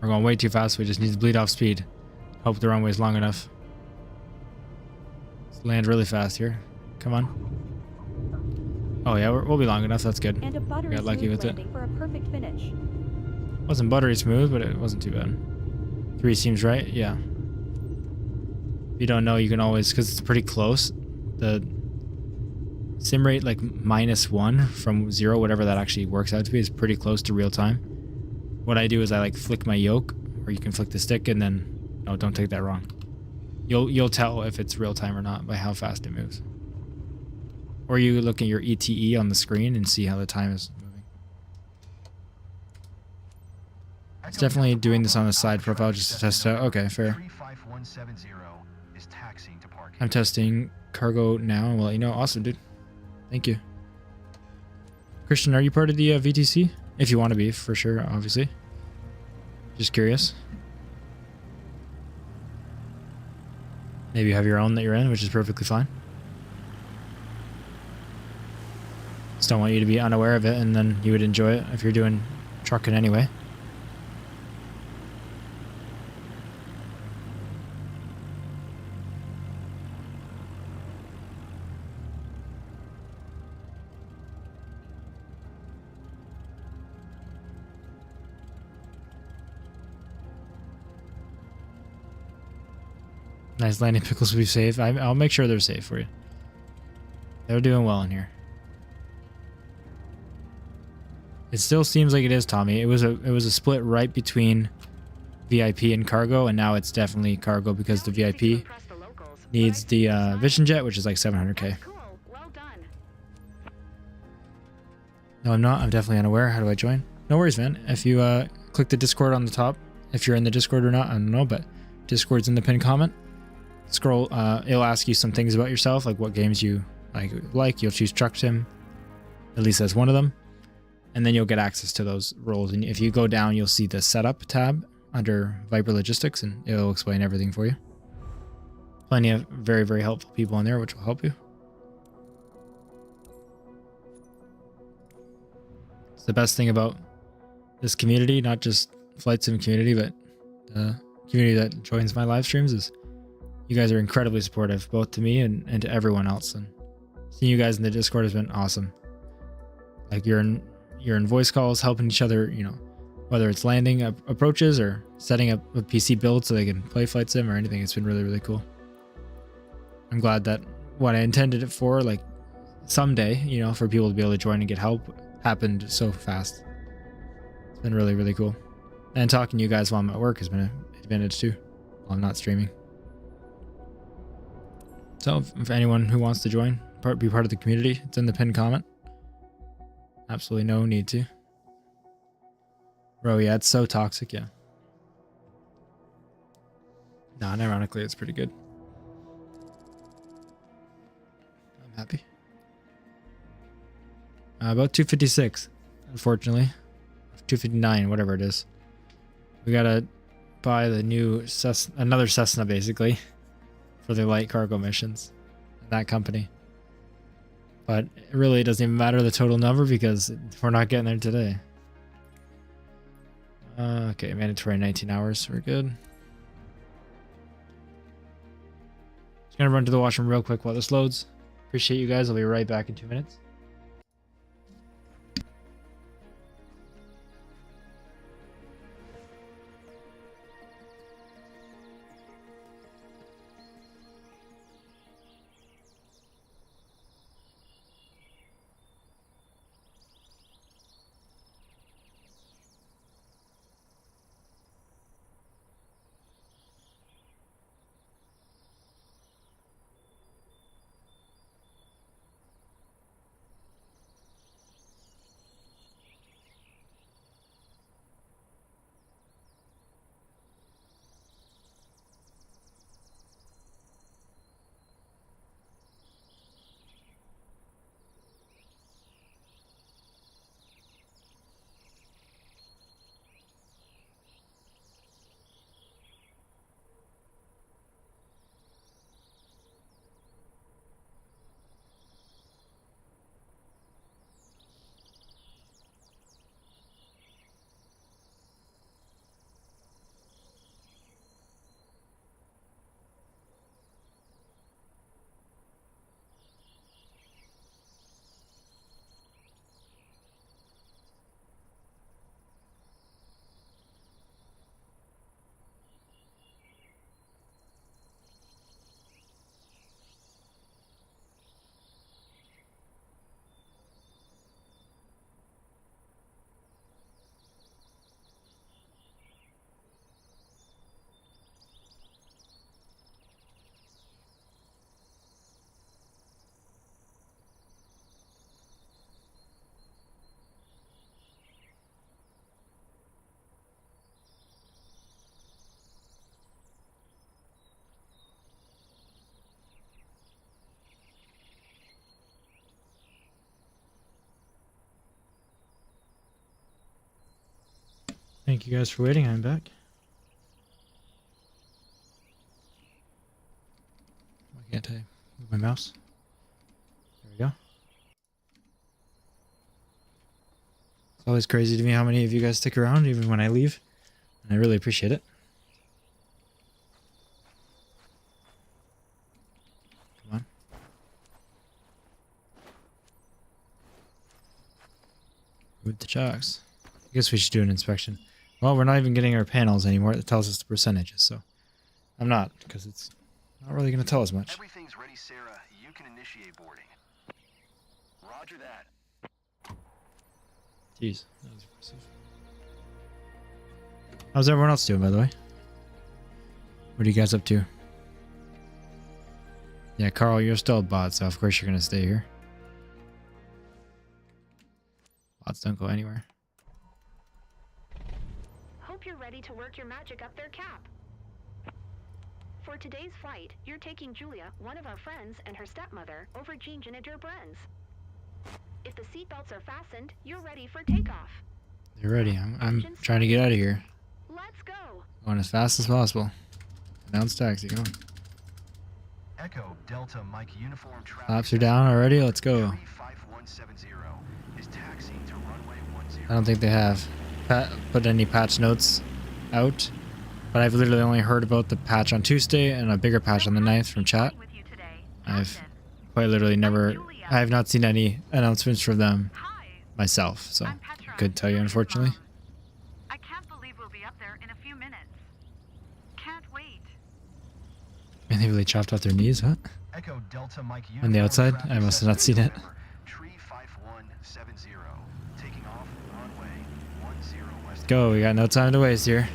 We're going way too fast. We just need to bleed off speed. Hope the runway's long enough. Let's land really fast here. Come on. Oh yeah, we'll be long enough. That's good. And a buttery Got lucky with it. for a perfect finish. Wasn't buttery smooth, but it wasn't too bad. 3 seems right. Yeah. If you don't know, you can always, because it's pretty close. The sim rate, like -1 from 0, whatever that actually works out to be, is pretty close to real time. What I do is I like flick my yoke, or you can flick the stick, and then no, don't take that wrong. You'll tell if it's real time or not by how fast it moves. Or you look at your ETE on the screen and see how the time is moving. It's definitely doing this on the side profile just to test out. Okay, fair. I'm testing cargo now and we'll let you know. Awesome, dude. Thank you. Christian, are you part of the VTC? If you want to be, for sure, obviously. Just curious. Maybe you have your own that you're in, which is perfectly fine. Just don't want you to be unaware of it, and then you would enjoy it if you're doing trucking anyway. Nice landing. Pickles will be safe. I'll make sure they're safe for you. They're doing well in here. It still seems like it is, Tommy. It was a split right between VIP and cargo, and now it's definitely cargo because the VIP needs the Vison jet, which is like 700k. No, I'm not. I'm definitely unaware. How do I join? No worries, man. If you click the Discord on the top, if you're in the Discord or not, I don't know, but Discord's in the pinned comment. Scroll, it'll ask you some things about yourself, like what games you like. You'll choose Truck Sim, at least as one of them, and then you'll get access to those roles. And if you go down, you'll see the Setup tab under Viper Logistics, and it'll explain everything for you. Plenty of very, very helpful people in there, which will help you. It's the best thing about this community, not just Flight Sim community, but the community that joins my live streams, is you guys are incredibly supportive, both to me and to everyone else. And seeing you guys in the Discord has been awesome. Like you're in voice calls, helping each other, you know, whether it's landing approaches or setting up a PC build so they can play Flight Sim or anything. It's been really, really cool. I'm glad that what I intended it for, like someday, you know, for people to be able to join and get help, happened so fast. It's been really, really cool. And talking to you guys while I'm at work has been an advantage too, while I'm not streaming. So if anyone who wants to join, be part of the community, it's in the pinned comment. Absolutely no need to. Bro, yeah, it's so toxic, yeah. Non-ironically, it's pretty good. I'm happy. About 256, unfortunately. 259, whatever it is. We gotta buy the new another Cessna, basically, for the light cargo missions. That company. But it really doesn't even matter the total number because we're not getting there today. Okay, mandatory 19 hours. We're good. Just gonna run to the washroom real quick while this loads. Appreciate you guys. I'll be right back in 2 minutes. Thank you guys for waiting. I'm back. Why can't I move my mouse? There we go. It's always crazy to me how many of you guys stick around even when I leave. And I really appreciate it. Come on. Move the chocks. I guess we should do an inspection. Well, we're not even getting our panels anymore. It tells us the percentages, so I'm not, because it's not really going to tell us much. Everything's ready, Sarah. You can initiate boarding. Roger that. Jeez, that was impressive. How's everyone else doing, by the way? What are you guys up to? Yeah, Carl, you're still a bot, so of course you're going to stay here. Bots don't go anywhere. Hope you're ready to work your magic up their cap. For today's flight, you're taking Julia, one of our friends, and her stepmother over Ginge and Adur Brens. If the seatbelts are fastened, you're ready for takeoff. You're ready. I'm trying to get out of here. Let's go. Going as fast as possible. Announce taxi, go on. Echo Delta Mike Uniform Traffic. Flaps are down already, let's go. 35170 is taxiing to runway 10. I don't think they have put any patch notes out, but I've literally only heard about the patch on Tuesday and a bigger patch on the 9th from chat. I've quite literally never, I have not seen any announcements from them myself, so I couldn't tell you, unfortunately. I can't believe we'll be up there in a few minutes. Can't wait. And they really chopped off their knees, huh? Echo Delta Mike On the outside? I must have not seen it. 35170 taking off runway 10 west. Let's go, we got no time to waste here.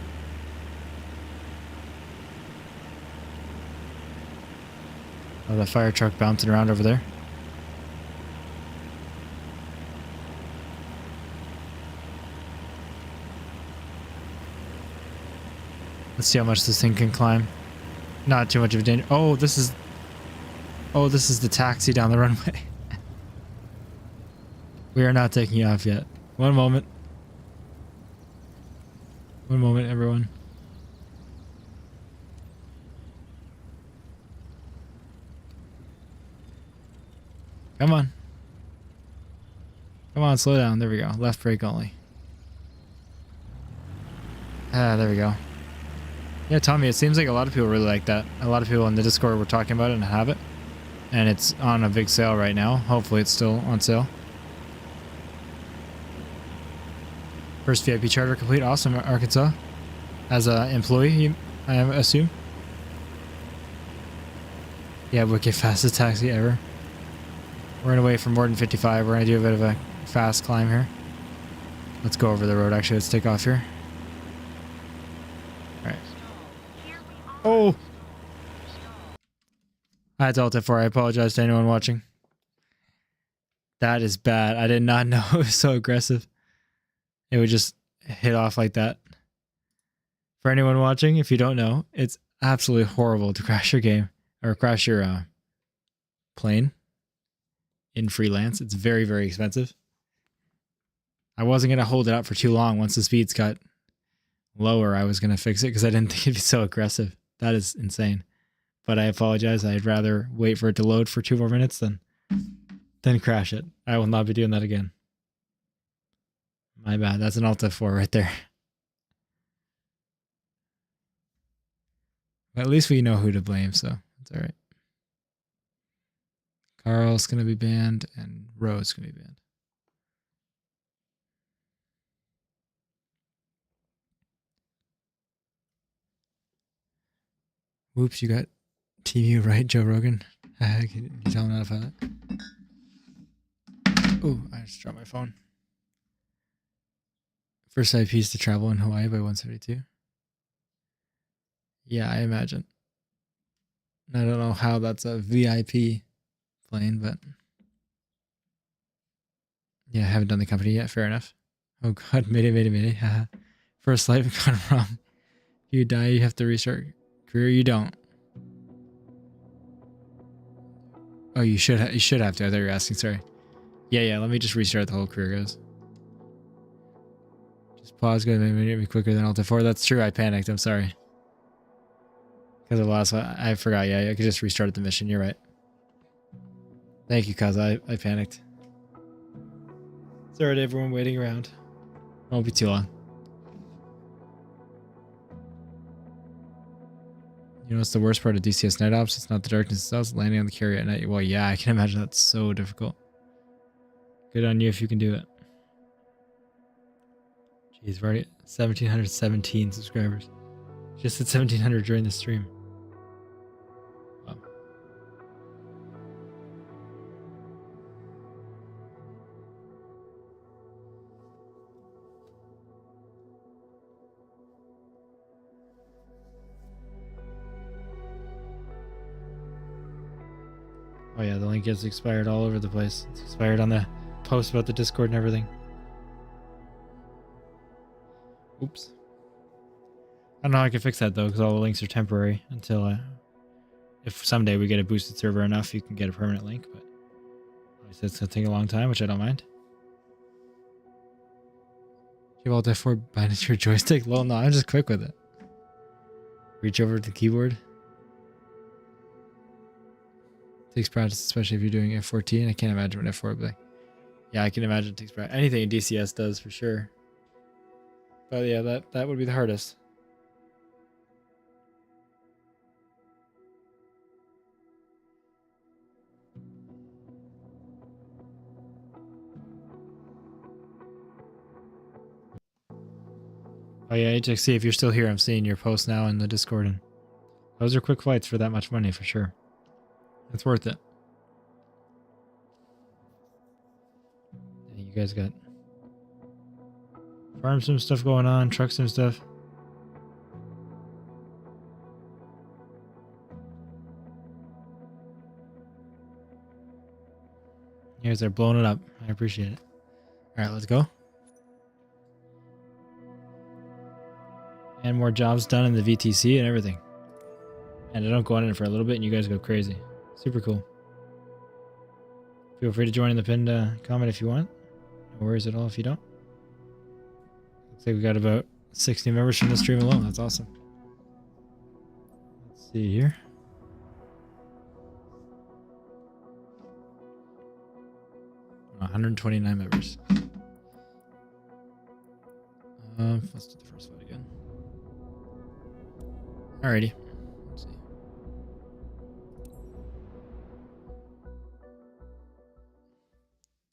Oh, that fire truck bouncing around over there. Let's see how much this thing can climb. Not too much of a danger. Oh, this is the taxi down the runway. We are not taking off yet. One moment. One moment, everyone. Come on. Come on, slow down. There we go. Left brake only. Ah, there we go. Yeah, Tommy, it seems like a lot of people really like that. A lot of people in the Discord were talking about it and have it. And it's on a big sale right now. Hopefully it's still on sale. First VIP charter complete. Awesome, Arkansas. As an employee, I assume. Yeah, wicked fastest taxi ever. We're gonna wait for more than 55. We're gonna do a bit of a fast climb here. Let's go over the road, actually. Let's take off here. Alright. Oh! I had to alt F4. I apologize to anyone watching. That is bad. I did not know it was so aggressive. It would just hit off like that. For anyone watching, if you don't know, it's absolutely horrible to crash your game or crash your plane in freelance. It's very, very expensive. I wasn't going to hold it up for too long. Once the speeds got lower, I was going to fix it because I didn't think it'd be so aggressive. That is insane. But I apologize. I'd rather wait for it to load for 2 more minutes than crash it. I will not be doing that again. My bad. That's an Alt F4 right there. But at least we know who to blame, so it's alright. Carl's going to be banned and Rose's going to be banned. Whoops, you got TV right, Joe Rogan. Can you tell him how to find it? Oh, I just dropped my phone. First IPs to travel in Hawaii by 172. Yeah, I imagine. I don't know how that's a VIP plane, but yeah, I haven't done the company yet. Fair enough. Oh god, mayday. Haha. First flight gone wrong. If you die, you have to restart career. You don't. Oh, you should have to. I thought you were asking. Sorry. Yeah. Let me just restart the whole career, guys. Just pause, go maybe quicker than Alt 4. That's true. I panicked. I'm sorry. Because of the last one, I forgot. Yeah, I could just restart the mission. You're right. Thank you, cuz I panicked. Sorry to everyone waiting around. Won't be too long. You know what's the worst part of DCS Night Ops? It's not the darkness itself, it's landing on the carrier at night. Well, yeah, I can imagine that's so difficult. Good on you if you can do it. Jeez, we're already at 1,717 subscribers. Just at 1,700 during the stream. Wow. Oh yeah, the link gets expired all over the place. It's expired on the post about the Discord and everything. Oops. I don't know how I can fix that though, because all the links are temporary until if someday we get a boosted server enough, you can get a permanent link, but obviously it's going to take a long time, which I don't mind. Do you have Alt F4 bind it to your joystick? Well, no, I'm just quick with it. Reach over to the keyboard. Takes practice, especially if you're doing F14. I can't imagine what F4 would be like. Yeah, I can imagine it takes practice. Anything in DCS does for sure. But yeah, that would be the hardest. Oh yeah, HXC, if you're still here, I'm seeing your post now in the Discord, and those are quick flights for that much money for sure. It's worth it. Yeah, you guys got farm sim stuff going on, truck sim stuff. You guys are blowing it up. I appreciate it. All right, let's go. And more jobs done in the VTC and everything. And I don't go on it for a little bit and you guys go crazy. Super cool. Feel free to join in the pinned comment if you want. No worries at all if you don't. Looks like we got about 60 members from the stream alone. That's awesome. Let's see here. Oh, 129 members. Let's do the first one again. Alrighty. Let's see.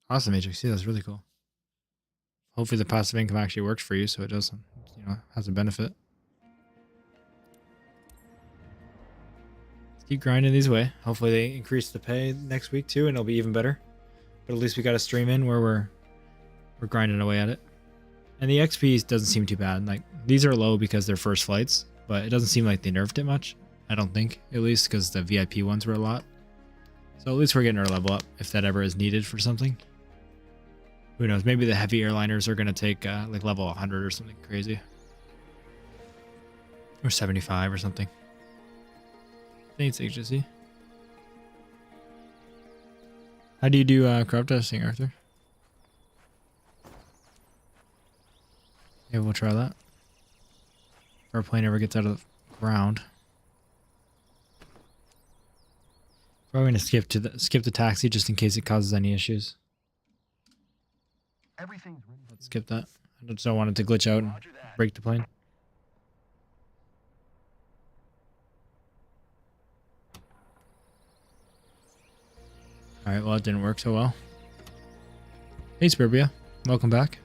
Awesome, HXC. That's really cool. Hopefully the passive income actually works for you, so it does, has a benefit. Let's keep grinding these way. Hopefully they increase the pay next week too, and it'll be even better. But at least we got a stream in where we're grinding away at it. And the XP doesn't seem too bad. Like, these are low because they're first flights, but it doesn't seem like they nerfed it much. I don't think, at least, because the VIP ones were a lot. So at least we're getting our level up if that ever is needed for something. Who knows? Maybe the heavy airliners are going to take like level 100 or something crazy. Or 75 or something. Thanks, HSC. How do you do crop testing, Arthur? Yeah, we'll try that. If our plane ever gets out of the ground. Probably gonna skip the taxi just in case it causes any issues. Everything's ready. Let's skip that. I just don't want it to glitch out and break the plane. Alright, well, it didn't work so well. Hey, Spurbia. Welcome back.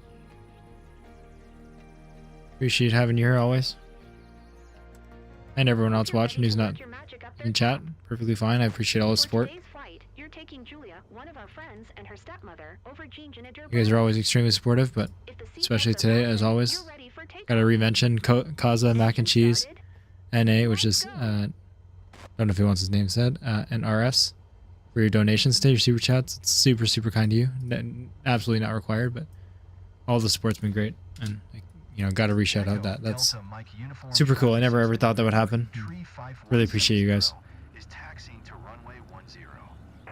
Appreciate having you here always. And everyone else watching who's not in chat. Perfectly fine. I appreciate all the support. You're taking Julia, one of our friends, and her stepmother over You guys are always extremely supportive, but especially today, as always. Gotta re-mention Kaza Mac and Cheese, NA, which is, I don't know if he wants his name said, and RS. For your donations today, your super chats. It's super, super kind to you. Absolutely not required, but all the support's been great. And, got to re-shout out that. That's super cool. I never ever thought that would happen. Really appreciate you guys.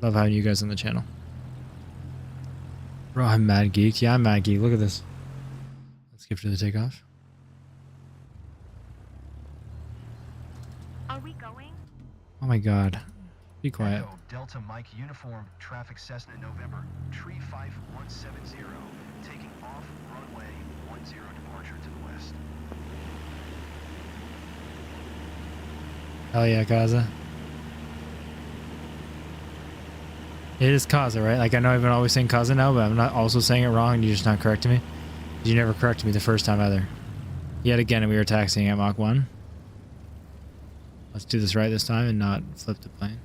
Love having you guys on the channel. Bro, I'm Mad Geek. Yeah, I'm Mad Geek. Look at this. Let's Skip to the takeoff. Are we going? Oh my god. Be quiet. Echo, Delta Mike Uniform Traffic Cessna November, tree 5170, taking off runway 10 departure to the west. Hell yeah, Kaza. It is Kaza, right? Like, I know I've been always saying Kaza now, but I'm not also saying it wrong and you're just not correcting me. You never corrected me the first time either. Yet again, we were taxiing at Mach 1. Let's do this right this time and not flip the plane.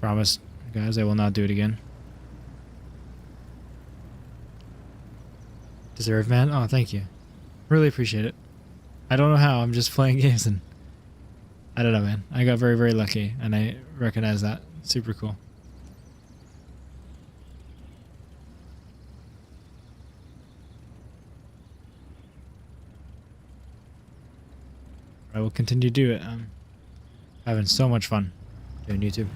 Promise, guys, I will not do it again. Deserve, man? Oh, thank you. Really appreciate it. I don't know how, I'm just playing games and... I don't know, man. I got very, very lucky, and I recognize that. Super cool. I will continue to do it. I'm having so much fun doing YouTube.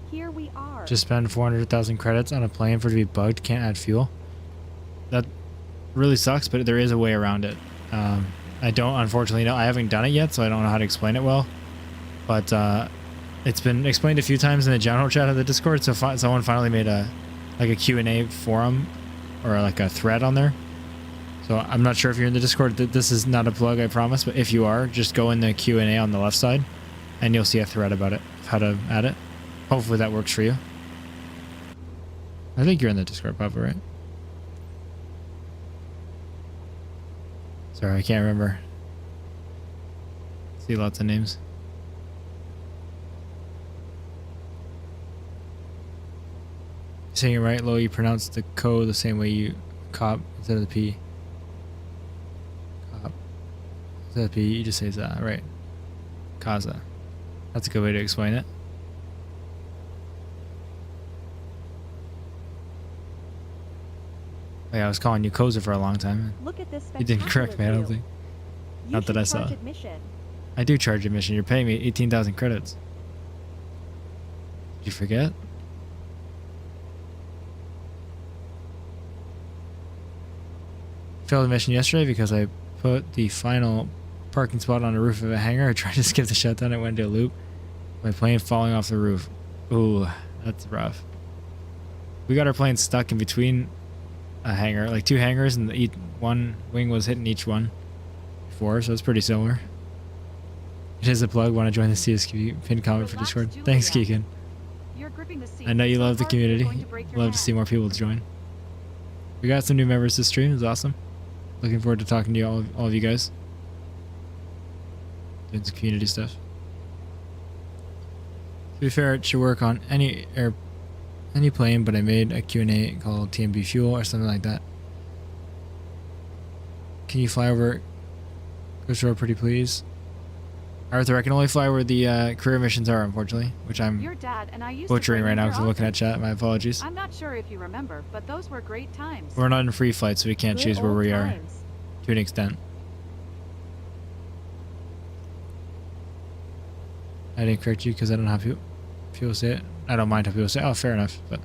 Here we are. Just spend 400,000 credits on a plane for it to be bugged, can't add fuel. That really sucks, but there is a way around it. I don't, unfortunately, know. I haven't done it yet, so I don't know how to explain it well. But it's been explained a few times in the general chat of the Discord, so someone finally made a Q&A forum or like a thread on there. So I'm not sure if you're in the Discord. This is not a plug, I promise, but if you are, just go in the Q&A on the left side, and you'll see a thread about it, how to add it. Hopefully that works for you. I think you're in the Discord, Papa, right? Sorry, I can't remember. See lots of names. Saying it right, Lo, you pronounce the co the same way you cop instead of the p. Cop. Instead of the p, you just say that, right? Kaza. That's a good way to explain it. Oh, yeah, I was calling you Koza for a long time. Look at this. You didn't correct me, I don't think. Not that I saw. Admission. I do charge admission. You're paying me 18,000 credits. Did you forget? Failed admission yesterday because I put the final parking spot on the roof of a hangar. I tried to skip the shutdown. It went into a loop. My plane falling off the roof. Ooh, that's rough. We got our plane stuck in between a hangar, like two hangars, and one wing was hitting each one before, so it's pretty similar. It is a plug. Want to join the CSQ pinned comment for Discord? Thanks, Keegan. I know you love the community. Love to see more people join. We got some new members to stream. It's awesome. Looking forward to talking to you all of you guys. Doing some community stuff. To be fair, it should work on any plane, but I made a Q&A called TMB Fuel or something like that. Can you fly over Coast Road pretty please? Arthur, I can only fly where the career missions are, unfortunately, which I'm butchering right now because I'm looking at chat. My apologies. I'm not sure if you remember, but those were great times. We're not in free flight, so we can't choose where we are to an extent. I didn't correct you because I don't know how people say it. I don't mind how people say it. Oh, fair enough, but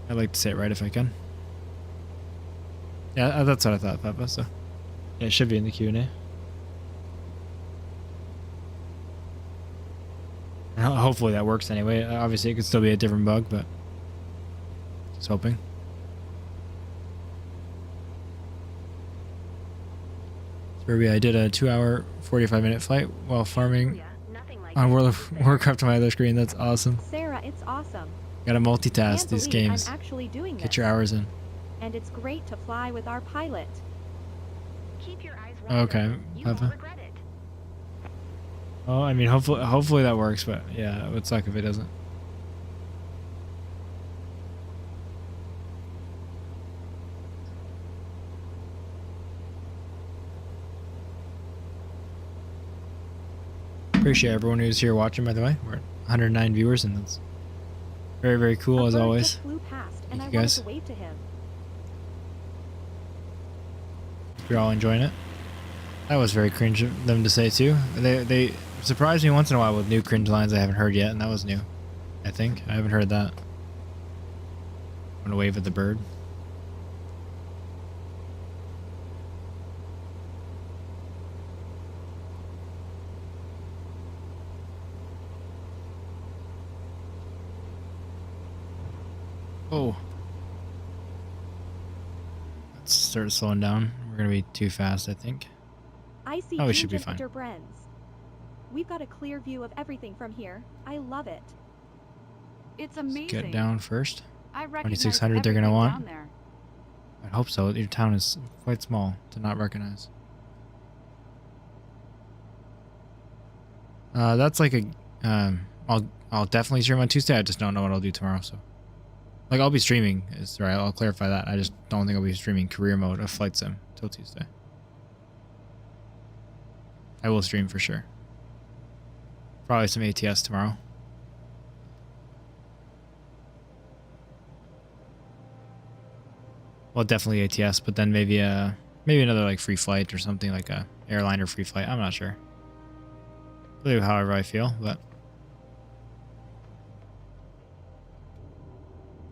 I like to say it right if I can. Yeah, that's what I thought, Papa, so yeah, it should be in the Q&A. Hopefully that works anyway. Obviously, it could still be a different bug, but just hoping. Ruby, I did a 2-hour, 45-minute flight while farming on World of Warcraft on my other screen. That's awesome. Sarah, it's awesome. Gotta multitask these games. I'm actually doing Get your hours in. And it's great to fly with our pilot. Keep your eyes wide Okay, Papa. Oh, I mean, hopefully that works, but yeah, it would suck if it doesn't. Appreciate everyone who's here watching, by the way. We're at 109 viewers, and that's very, very cool, as always. Thank you guys. You're all enjoying it. That was very cringe of them to say, too. They surprise me once in a while with new cringe lines I haven't heard yet, and that was new. I think. I haven't heard that. I'm gonna wave at the bird. Oh. Let's start slowing down. We're gonna be too fast, I think. I see we should be fine. We've got a clear view of everything from here. I love it. It's amazing. Let's get down first. I 2600 they're gonna want. down there. I hope so. Your town is quite small to not recognize. That's like a I'll definitely stream on Tuesday. I just don't know what I'll do tomorrow, so like I'll be streaming, is right. I'll clarify that. I just don't think I'll be streaming career mode of Flight Sim till Tuesday. I will stream for sure. Probably some ATS tomorrow. Well, definitely ATS, but then maybe another like free flight or something, like a airliner free flight. I'm not sure. Really, however I feel, but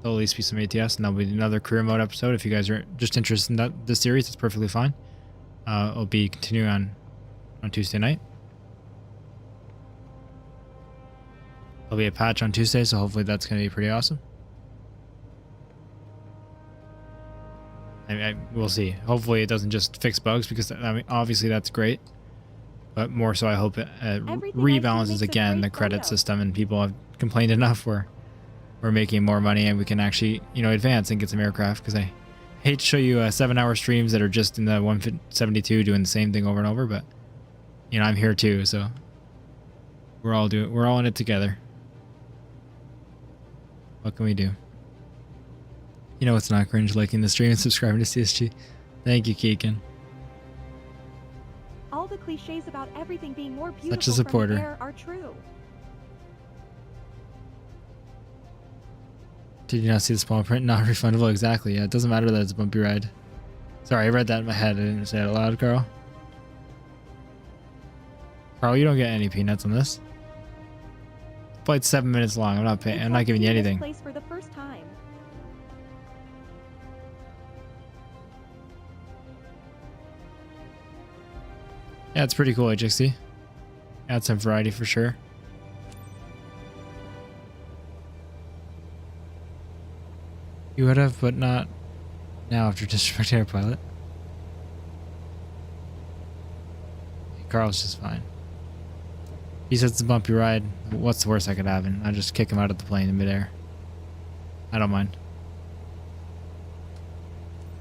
there'll at least be some ATS, and there'll be another career mode episode. If you guys are just interested in this series, it's perfectly fine. It'll be continuing on Tuesday night. There'll be a patch on Tuesday, so hopefully that's going to be pretty awesome. We'll see. Hopefully it doesn't just fix bugs, because I mean, obviously that's great, but more so I hope it rebalances again the credit system, and people have complained enough where we're making more money and we can actually, advance and get some aircraft. Because I hate to show you 7-hour streams that are just in the 172 doing the same thing over and over, but I'm here too, so we're all in it together. What can we do? It's not cringe, liking the stream and subscribing to CSG. Thank you, Keegan. All the cliches about everything being more beautiful Such a supporter. from the air are true. Did you not see the small print? Not refundable. Exactly. Yeah, it doesn't matter that it's a bumpy ride. Sorry, I read that in my head. I didn't say it out loud, Carl. Carl, you don't get any peanuts on this. Flight's 7 minutes long. I'm not paying. I'm not giving you anything. Place for the first time. Yeah, it's pretty cool, HXC. Add some variety for sure. You would have, but not now after disrespecting our pilot. Carl's just fine. He says it's a bumpy ride. What's the worst I could have? And I just kick him out of the plane in midair. I don't mind.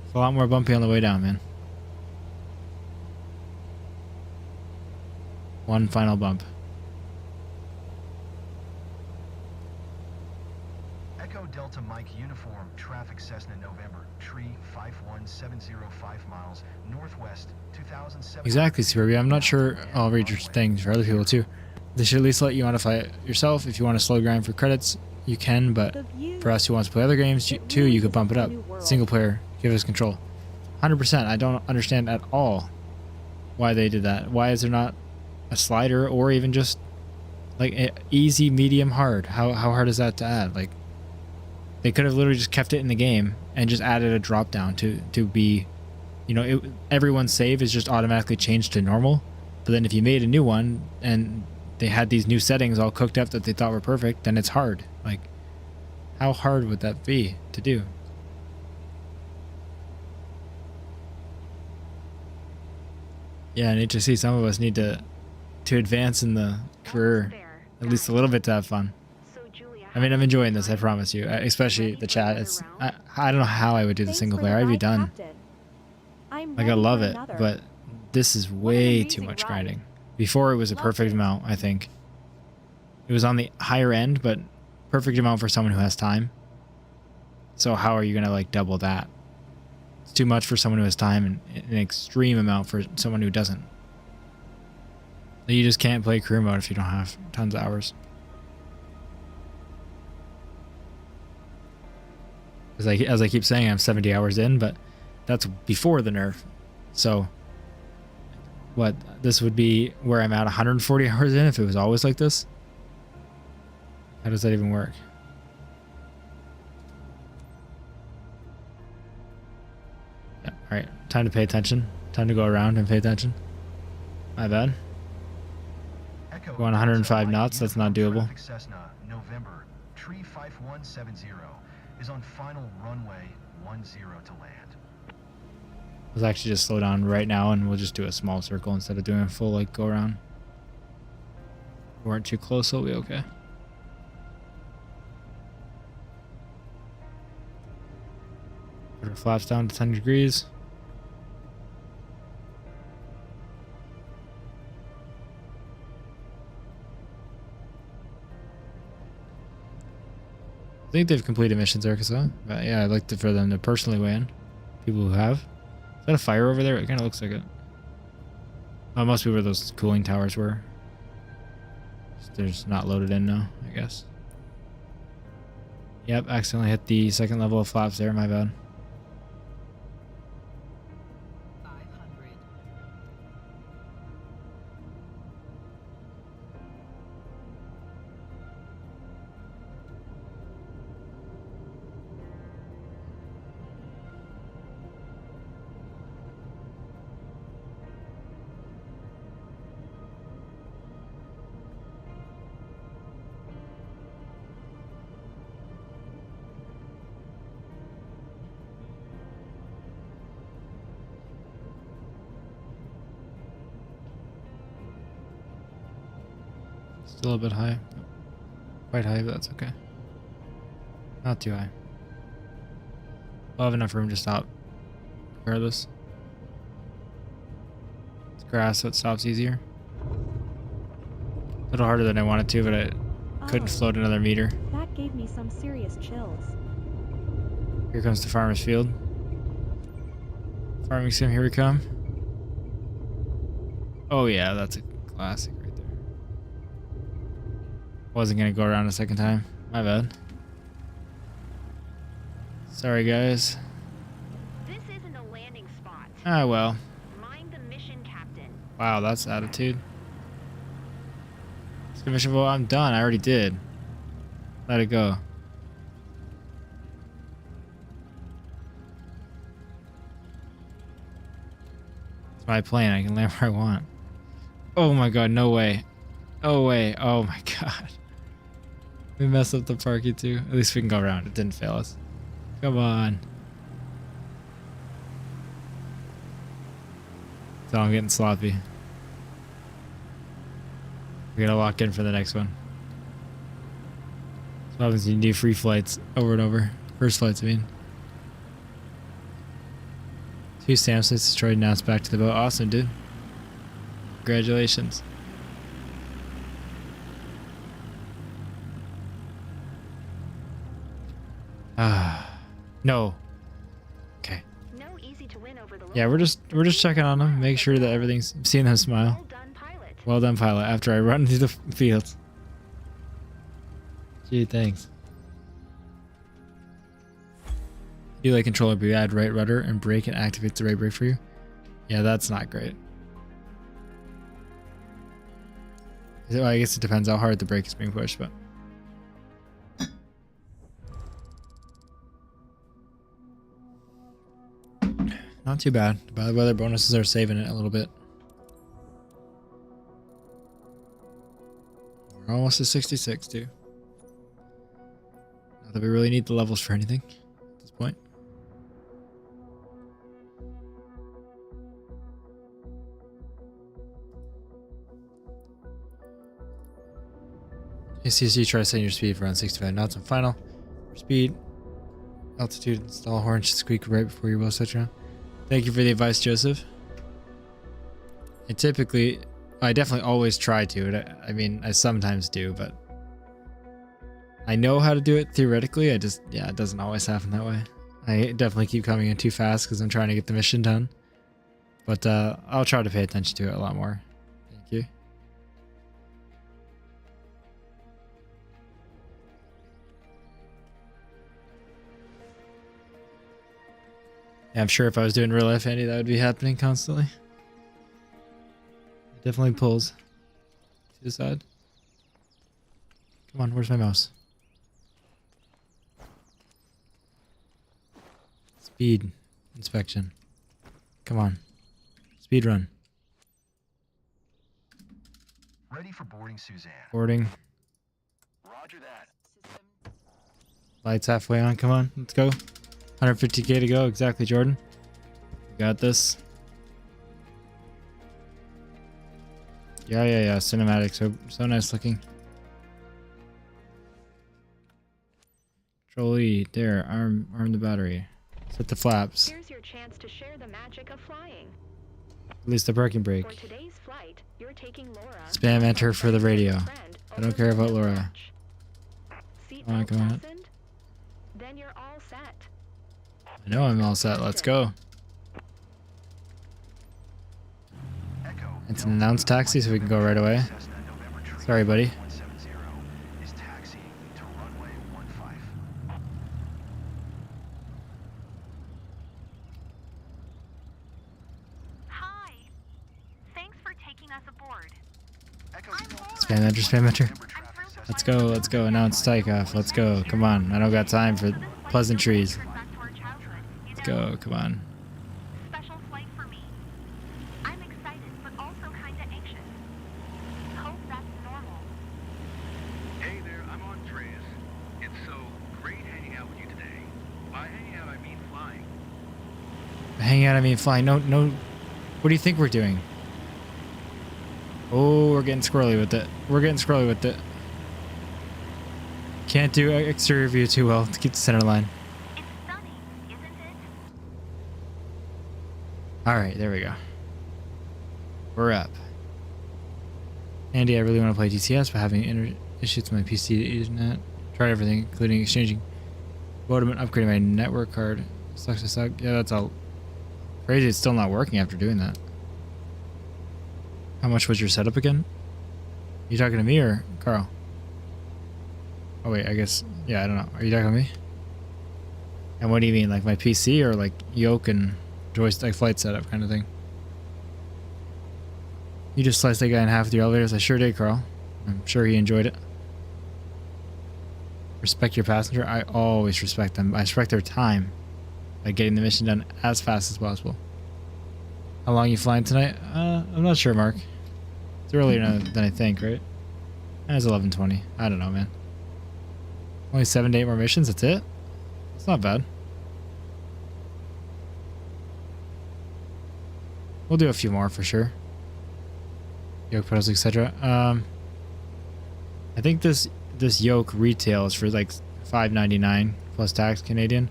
It's a lot more bumpy on the way down, man. One final bump. Echo Delta Mike Uniform Traffic Cessna November Tree 51705 miles northwest 2007. Exactly, Suburbia. I'm not sure. I'll read your things for other people too. They should at least let you modify it yourself. If you want to slow grind for credits, you can, but for us who wants to play other games too, you could bump it up. Single player, give us control. 100%. I don't understand at all why they did that. Why is there not a slider, or even just like easy, medium, hard? How hard is that to add? Like, they could have literally just kept it in the game and just added a drop down to be, everyone's save is just automatically changed to normal. But then if you made a new one and they had these new settings all cooked up that they thought were perfect, then it's hard. Like, how hard would that be to do? Yeah, and HSC, some of us need to advance in the career at least a little bit to have fun. I mean, I'm enjoying this, I promise you, especially the chat. I don't know how I would do the single player. I'd be done. Like, I love it, but this is way too much grinding. Before, it was a perfect amount, I think. It was on the higher end, but perfect amount for someone who has time. So how are you going to, like, double that? It's too much for someone who has time, and an extreme amount for someone who doesn't. You just can't play career mode if you don't have tons of hours. As I keep saying, I'm 70 hours in, but that's before the nerf. So, what, this would be where I'm at 140 hours in if it was always like this? How does that even work? Yeah, alright, time to pay attention. Time to go around and pay attention. My bad. Going 105 knots, that's not doable. Cessna, November, tree 5170 is on final runway 10 to land. Let's actually just slow down right now and we'll just do a small circle instead of doing a full like go around. We weren't too close, so we'll be okay. Put our flaps down to 10 degrees. I think they've completed missions, Arkansas. But yeah, I'd like for them to personally weigh in. People who have. Is that a fire over there? It kind of looks like it. Oh, it must be where those cooling towers were. They're just not loaded in now, I guess. Yep, accidentally hit the second level of flaps there, my bad. Still a bit high. Quite high, but that's okay. Not too high. We'll have enough room to stop regardless. It's grass, so it stops easier. A little harder than I wanted to, but I couldn't float another meter. That gave me some serious chills. Here comes the farmer's field. Farming sim, here we come. Oh yeah, that's a classic right there. Wasn't gonna go around a second time. My bad. Sorry guys. This isn't a landing spot. Ah well. Mind the mission, Captain. Wow, that's attitude. It's the mission. Well, I'm done. I already did. Let it go. It's my plane. I can land where I want. Oh my god, no way. No way. Oh my god. We messed up the parking too. At least we can go around. It didn't fail us. Come on. So I'm getting sloppy. We gotta lock in for the next one. So happens you do free flights over and over. First flights, I mean. 2 stamp sites destroyed, now it's back to the boat. Awesome, dude. Congratulations. No. Okay. No easy to win over the Yeah, we're just checking on them, make sure that everything's. I'm seeing them smile. Well done, pilot. Well done, pilot. After I run through the fields. Gee, thanks. Relay controller, we add right rudder and brake and activates the right brake for you. Yeah, that's not great. Well, I guess it depends how hard the brake is being pushed, but. Not too bad. The bad weather bonuses are saving it a little bit. We're almost at 66, too. Not that we really need the levels for anything at this point. ACC, try setting your speed for around 65 knots on final. For speed, altitude, install horn should squeak right before your wheel touch around. Thank you for the advice, Joseph. I definitely always try to. I mean, I sometimes do, but I know how to do it theoretically. It doesn't always happen that way. I definitely keep coming in too fast because I'm trying to get the mission done. But I'll try to pay attention to it a lot more. Thank you. Yeah, I'm sure if I was doing real life Andy, that would be happening constantly. It definitely pulls to the side. Come on, where's my mouse? Speed inspection. Come on. Speed run. Ready for boarding, Suzanne. Boarding. Roger that. Lights halfway on. Come on, let's go. 150k to go. Exactly, Jordan. We got this. Yeah. Cinematic. So nice looking. Control E. There. Arm the battery. Set the flaps. Here's your chance to share the magic of flying. Release the parking brake. For today's flight, you're taking Laura. Spam enter for the radio. I don't care about Laura. Come on, come on. Then you're all set. I know I'm all set. Let's go. It's an announced taxi, so we can go right away. Sorry, buddy. Hi. Thanks for taking us aboard. Spam enter, spam enter. Let's go. Announce takeoff. Let's go. Come on. I don't got time for pleasantries. Let's go. Come on. Special flight for me. I'm excited, but also kinda anxious. Hope that's normal. Hey there, I'm Andreas. It's so great hanging out with you today. By hanging out, I mean flying. Hang out, I mean flying. No. What do you think we're doing? Oh, we're getting squirrely with it. Can't do exterior view too well to keep the center line. It's stunning, isn't it? Alright, there we go. We're up. Andy, I really want to play GTS, but having issues with my PC internet. Tried everything, including exchanging modem and upgrading my network card. Sucks to suck. Yeah, that's all crazy. It's still not working after doing that. How much was your setup again? You talking to me or Carl? Oh wait, I guess, yeah, I don't know. Are you talking to me? And what do you mean, like my PC or like yoke and joystick flight setup kind of thing? You just sliced that guy in half with your elevators? I sure did, Carl. I'm sure he enjoyed it. Respect your passenger? I always respect them. I respect their time by getting the mission done as fast as possible. How long are you flying tonight? I'm not sure, Mark. It's earlier than I think, right? It's 11:20. I don't know, man. Only 7 to 8 more missions, that's it? It's not bad. We'll do a few more for sure. Yoke pedals, etc. I think this yoke retail is for like $5.99 plus tax Canadian.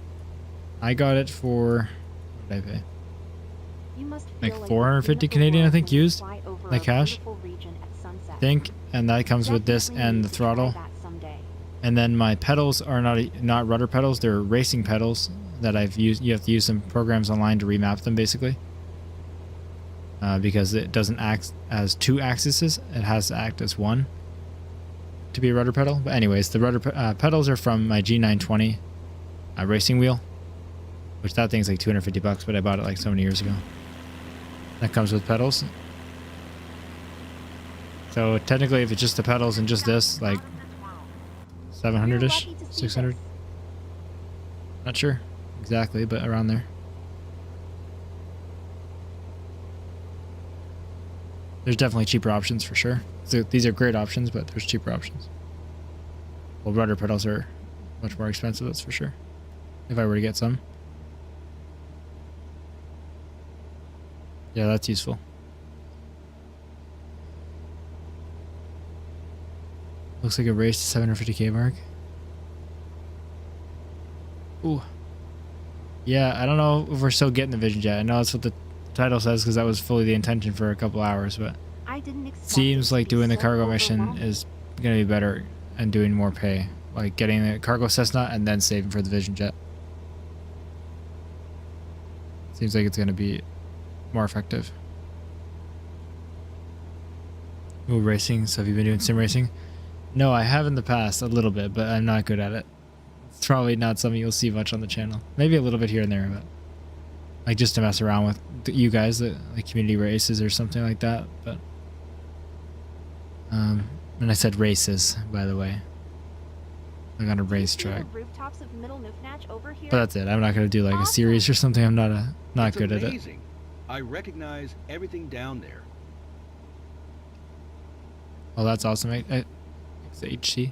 I got it for, what did I pay? You must Like 450 Canadian, I think, used like cash. I think, and that comes with this and the throttle. And then my pedals are not rudder pedals; they're racing pedals that I've used. You have to use some programs online to remap them, basically, because it doesn't act as 2 axes; it has to act as 1 to be a rudder pedal. But anyways, the rudder pedals are from my G920 racing wheel, which that thing's like $250, but I bought it like so many years ago. That comes with pedals. So technically, if it's just the pedals and just this, like 700-ish, 600. Not sure exactly, but around there. There's definitely cheaper options for sure. So these are great options, but there's cheaper options. Well, rudder pedals are much more expensive, that's for sure. If I were to get some. Yeah, that's useful. Looks like a race to 750k mark. Ooh. Yeah, I don't know if we're still getting the Vision Jet. I know that's what the title says because that was fully the intention for a couple hours, but seems like doing the cargo mission is going to be better and doing more pay. Like getting the cargo Cessna and then saving for the Vision Jet. Seems like it's going to be more effective. Ooh, racing. So have you been doing sim racing? No, I have in the past a little bit, but I'm not good at it. It's probably not something you'll see much on the channel. Maybe a little bit here and there, but like just to mess around with you guys, like community races or something like that. But and I said races, by the way, like on a racetrack. Rooftops of Middle Nufnatch over here. But that's it. I'm not gonna do like a series or something. I'm not good at it. I recognize everything down there. Oh, that's awesome. It's HC.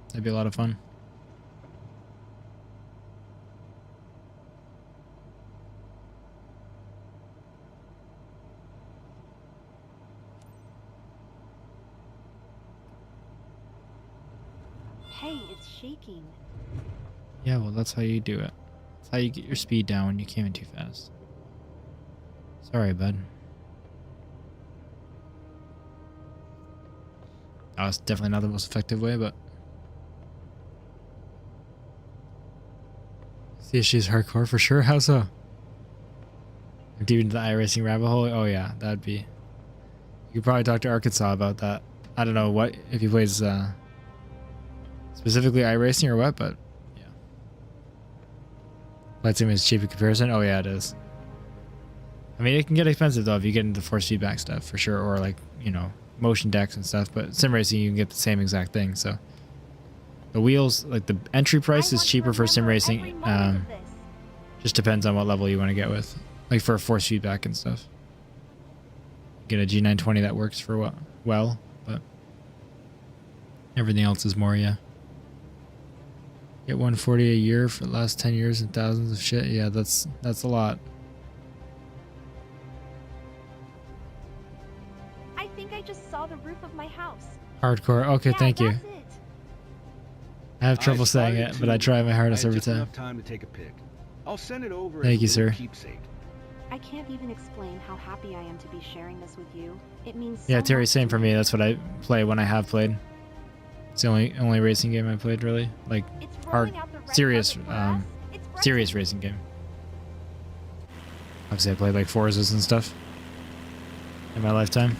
That'd be a lot of fun. Hey, it's shaking. Yeah, well, that's how you do it. That's how you get your speed down when you came in too fast. Sorry, bud. Oh, it's definitely not the most effective way, but the issue's hardcore for sure. How so? Deep into the iRacing rabbit hole? Oh yeah, that'd be. You could probably talk to Arkansas about that. I don't know what if he plays specifically iRacing or what, but yeah. Flight sim is cheap in comparison. Oh yeah, it is. I mean, it can get expensive though if you get into force feedback stuff for sure, or like motion decks and stuff. But sim racing, you can get the same exact thing. So the wheels, like the entry price is cheaper for sim racing. Just depends on what level you want to get with, like for force feedback and stuff. Get a G920 that works for well, but everything else is more, yeah. Get 140 a year for the last 10 years and thousands of shit. Yeah, that's a lot. I think I just saw the roof of my house. Hardcore. Okay, yeah, thank you. That's it. I have trouble saying it, but I try my hardest every time. Enough time to take a pic. I'll send it over. Thank you, sir. Keepsake. I can't even explain how happy I am to be sharing this with you. It means so Yeah, Terry, much same to for me. That's what I play when I have played. It's the only racing game I played, really. Like It's hard, rolling out the red serious, carpet for us. It's right. serious racing game. Obviously, I played like Forzas and stuff in my lifetime.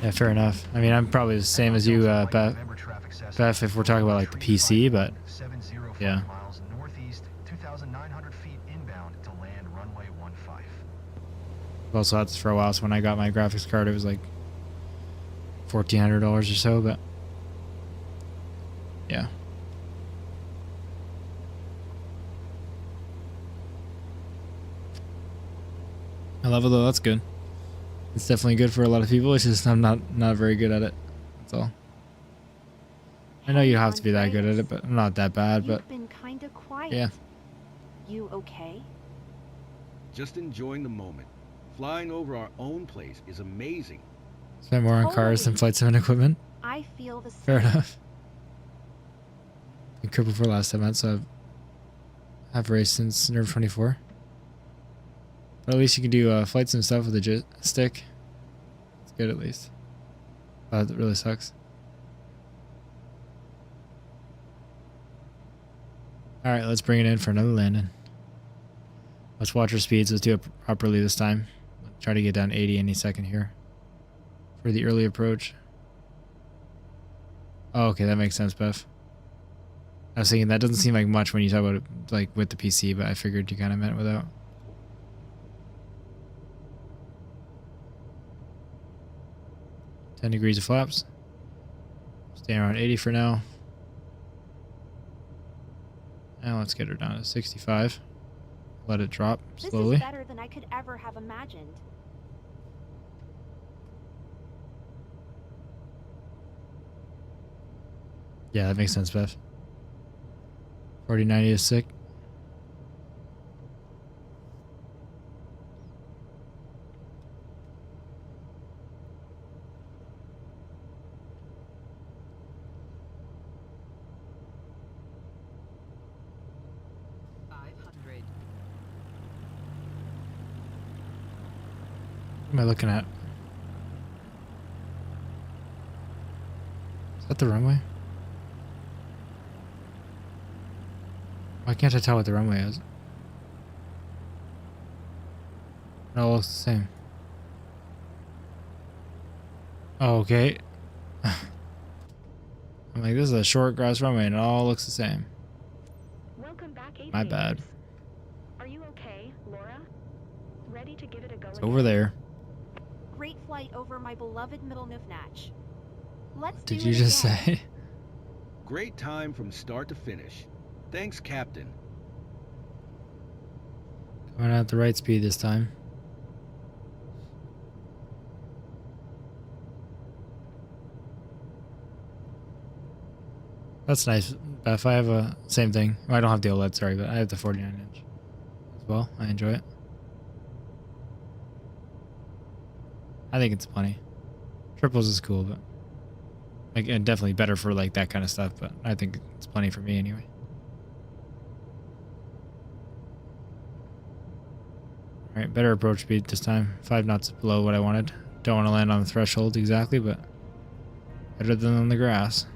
Yeah, fair enough. I mean, I'm probably the same as you, Beth, if we're talking about like the PC, but yeah. Northeast, 2,900 feet inbound to land runway 15. I've also had this for a while, so when I got my graphics card, it was like $1,400 or so, but yeah. I love it though, that's good. It's definitely good for a lot of people. It's just I'm not very good at it. That's all. I know you have to be that good at it, but I'm not that bad. But You've been kinda quiet. yeah. You okay? Just enjoying the moment. Flying over our own place is amazing. Spend more on cars than flight sim and equipment. I feel the same. Fair enough. Been crippled for the last 10 months, so I've raced since Nerve 24. But at least you can do flight sim stuff with a stick. It's good at least. But it really sucks. Alright, let's bring it in for another landing. Let's watch our speeds. Let's do it properly this time. Try to get down 80 any second here for the early approach. Oh, okay, that makes sense, Beth. I was thinking that doesn't seem like much when you talk about it like with the PC, but I figured you kind of meant without. $10 degrees of flaps. Stay around 80 for now. Now let's get her down to 65. Let it drop slowly. This is better than I could ever have imagined. Yeah, that makes sense, Beth. 4090 is sick. What am I looking at? Is that the runway? Why can't I tell what the runway is? It all looks the same. Oh, okay. I'm like, this is a short grass runway and it all looks the same. Welcome back, My aviators. bad. Are you okay, Laura? Ready to give it a go It's again? over there. Great flight over my beloved Middle Nifnatch. Let's Did do you it just again. say? Great time from start to finish. Thanks, Captain. Going at the right speed this time. That's nice, Beth. I have a same thing. Well, I don't have the OLED, sorry, but I have the 49-inch as well. I enjoy it. I think it's plenty. Triples is cool, but like, and definitely better for like that kind of stuff. But I think it's plenty for me anyway. All right, better approach speed this time. 5 knots below what I wanted. Don't want to land on the threshold exactly, but better than on the grass.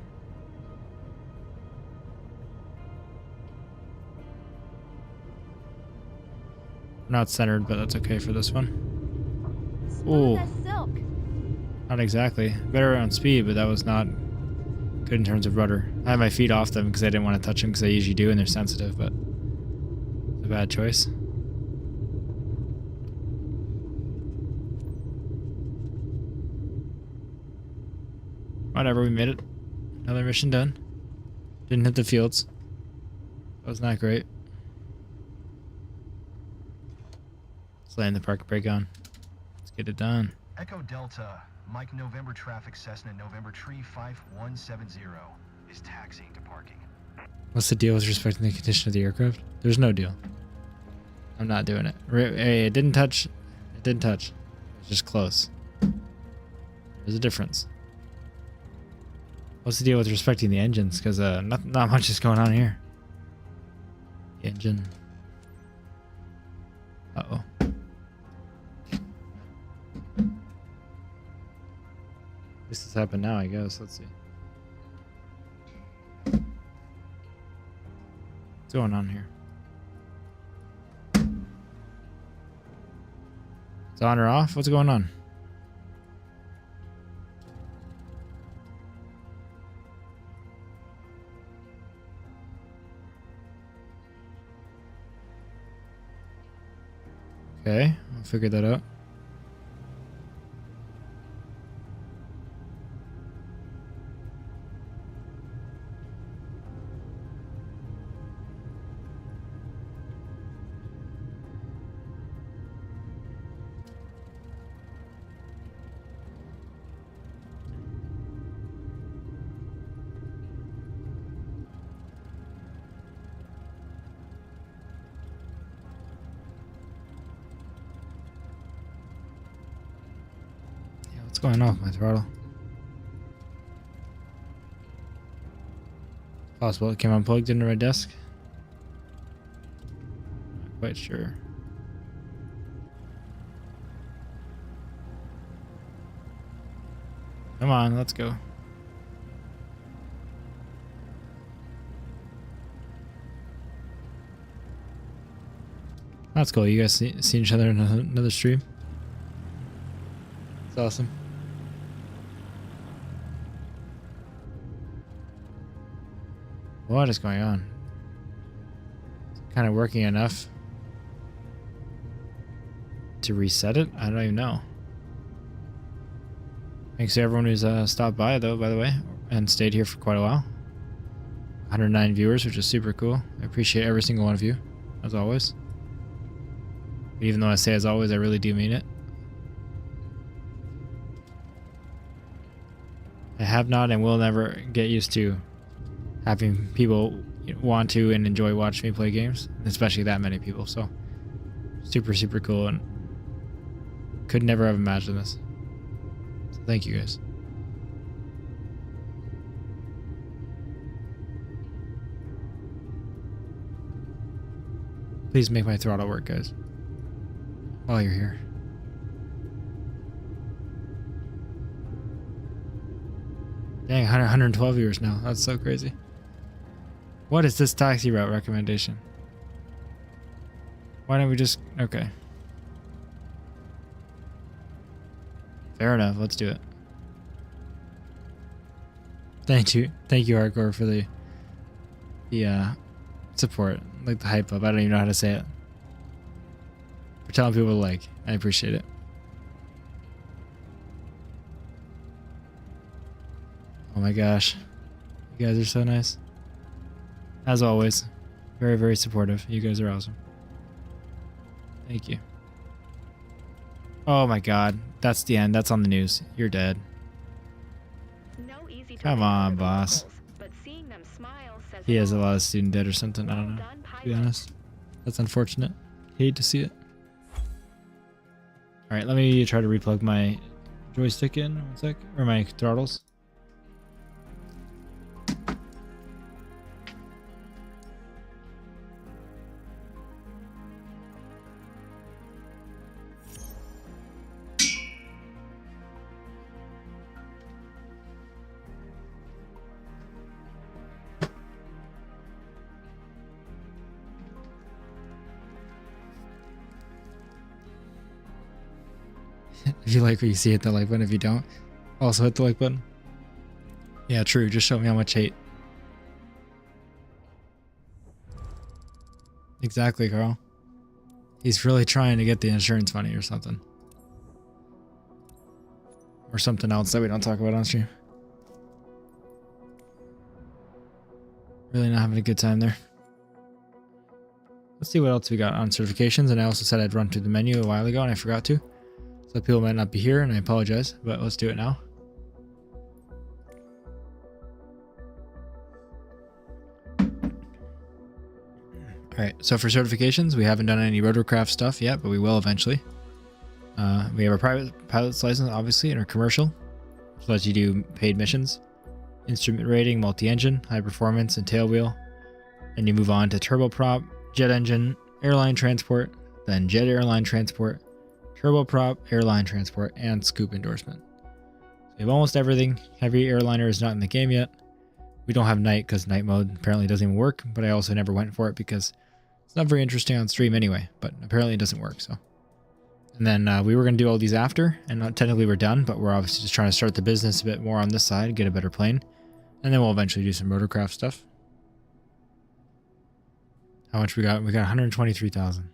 Not centered, but that's okay for this one. Smooth Ooh. as silk. Not exactly. Better on speed, but that was not good in terms of rudder. I had my feet off them because I didn't want to touch them because I usually do and they're sensitive, but it's a bad choice. Whatever, we made it. Another mission done. Didn't hit the fields. That was not great. Slaying the park brake on. Let's get it done. Echo Delta, Mike November traffic Cessna November Tree 5170 is taxiing to parking. What's the deal with respect to the condition of the aircraft? There's no deal. I'm not doing it. Hey, it didn't touch. It didn't touch. It's just close. There's a difference. What's the deal with respecting the engines? Because not much is going on here. The engine. Uh-oh. This has happened now, I guess. Let's see. What's going on here? It's on or off? What's going on? Okay, I'll figure that out. What's going on with my throttle? Possible it came unplugged into my desk. Not quite sure. Come on, let's go. That's cool. You guys seen each other in another stream? It's awesome. What is going on? Is it kind of working enough to reset it? I don't even know. Thanks to everyone who's stopped by, though, by the way, and stayed here for quite a while. 109 viewers, which is super cool. I appreciate every single one of you, as always. Even though I say as always, I really do mean it. I have not and will never get used to having people want to and enjoy watching me play games, especially that many people. So super, super cool, and could never have imagined this. So thank you guys. Please make my throttle work, guys, while you're here. Dang, 112 viewers now. That's so crazy. What is this taxi route recommendation? Why don't we just... Okay. Fair enough. Let's do it. Thank you, Hardcore, for the support, like the hype up. I don't even know how to say it. For telling people to like, I appreciate it. Oh my gosh, you guys are so nice. As always, very, very supportive. You guys are awesome. Thank you. Oh my god, that's the end. That's on the news. You're dead. No easy Come on, boss. but seeing them smile says He has a it all. lot of student debt or something. I don't know. Well done, To be pilot. honest, that's unfortunate. Hate to see it. All right, let me try to replug my joystick in 1 sec, or my throttles. If you like what you see, hit the like button. If you don't, also hit the like button. Yeah, true. Just show me how much hate. Exactly, Carl. He's really trying to get the insurance money or something. Or something else that we don't talk about on stream. Really not having a good time there. Let's see what else we got on certifications. And I also said I'd run through the menu a while ago and I forgot to. So people might not be here and I apologize, but let's do it now. Alright, so for certifications, we haven't done any rotorcraft stuff yet, but we will eventually. We have our private pilot's license, obviously, and our commercial, which lets you do paid missions, instrument rating, multi-engine, high performance, and tailwheel. Then you move on to turboprop, jet engine, airline transport, then jet airline transport, turboprop, airline transport, and scoop endorsement. So we have almost everything. Heavy airliner is not in the game yet. We don't have night because night mode apparently doesn't even work, but I also never went for it because it's not very interesting on stream anyway, but apparently it doesn't work, so. And then we were going to do all these after, and technically we're done, but we're obviously just trying to start the business a bit more on this side, get a better plane, and then we'll eventually do some rotorcraft stuff. How much we got? We got 123,000.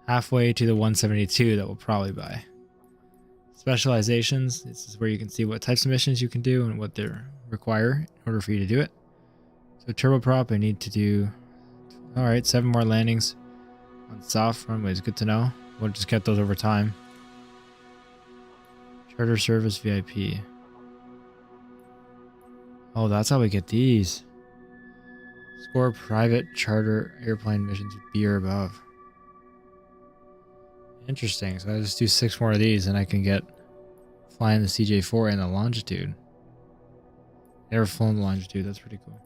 Halfway to the 172 that we'll probably buy. Specializations, this is where you can see what types of missions you can do and what they require in order for you to do it. So turboprop, I need to do, all right, 7 more landings on soft runways. Good to know. We'll just get those over time. Charter service VIP. Oh, that's how we get these. Score private charter airplane missions with B or above. Interesting. So I just do 6 more of these and I can get flying the CJ4 and the longitude. Never flown the longitude. That's pretty cool.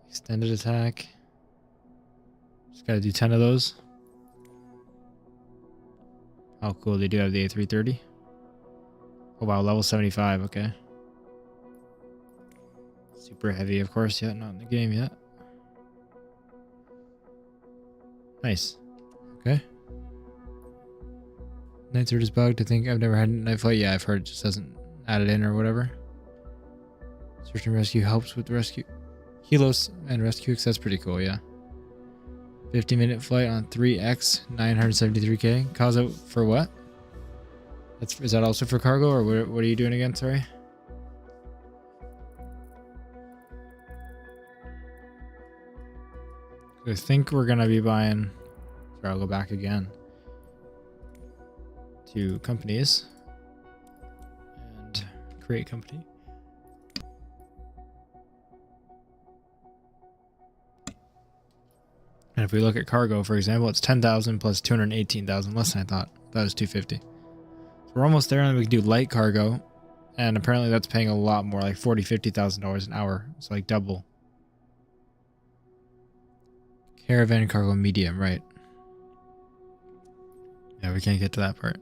Extended attack. Just gotta do 10 of those. Oh, cool. They do have the A330. Oh, wow. Level 75. Okay. Super heavy, of course. Yeah, not in the game yet. Nice. Okay. Night surge is bugged. I think I've never had a night flight. Yeah, I've heard it just doesn't add it in or whatever. Search and rescue helps with the rescue. Helos and rescue. That's pretty cool, yeah. 50-minute flight on 3X, 973K. Calls out for what? Is that also for cargo, or what are you doing again? Sorry. I think we're gonna be buying. Sorry, I'll go back again to companies and create company. And if we look at cargo, for example, it's 10,000 plus 218,000, less than I thought. That was 250. So we're almost there, and we can do light cargo, and apparently that's paying a lot more, like $40,000-$50,000 an hour. It's like double. Caravan cargo medium, right? Yeah, we can't get to that part.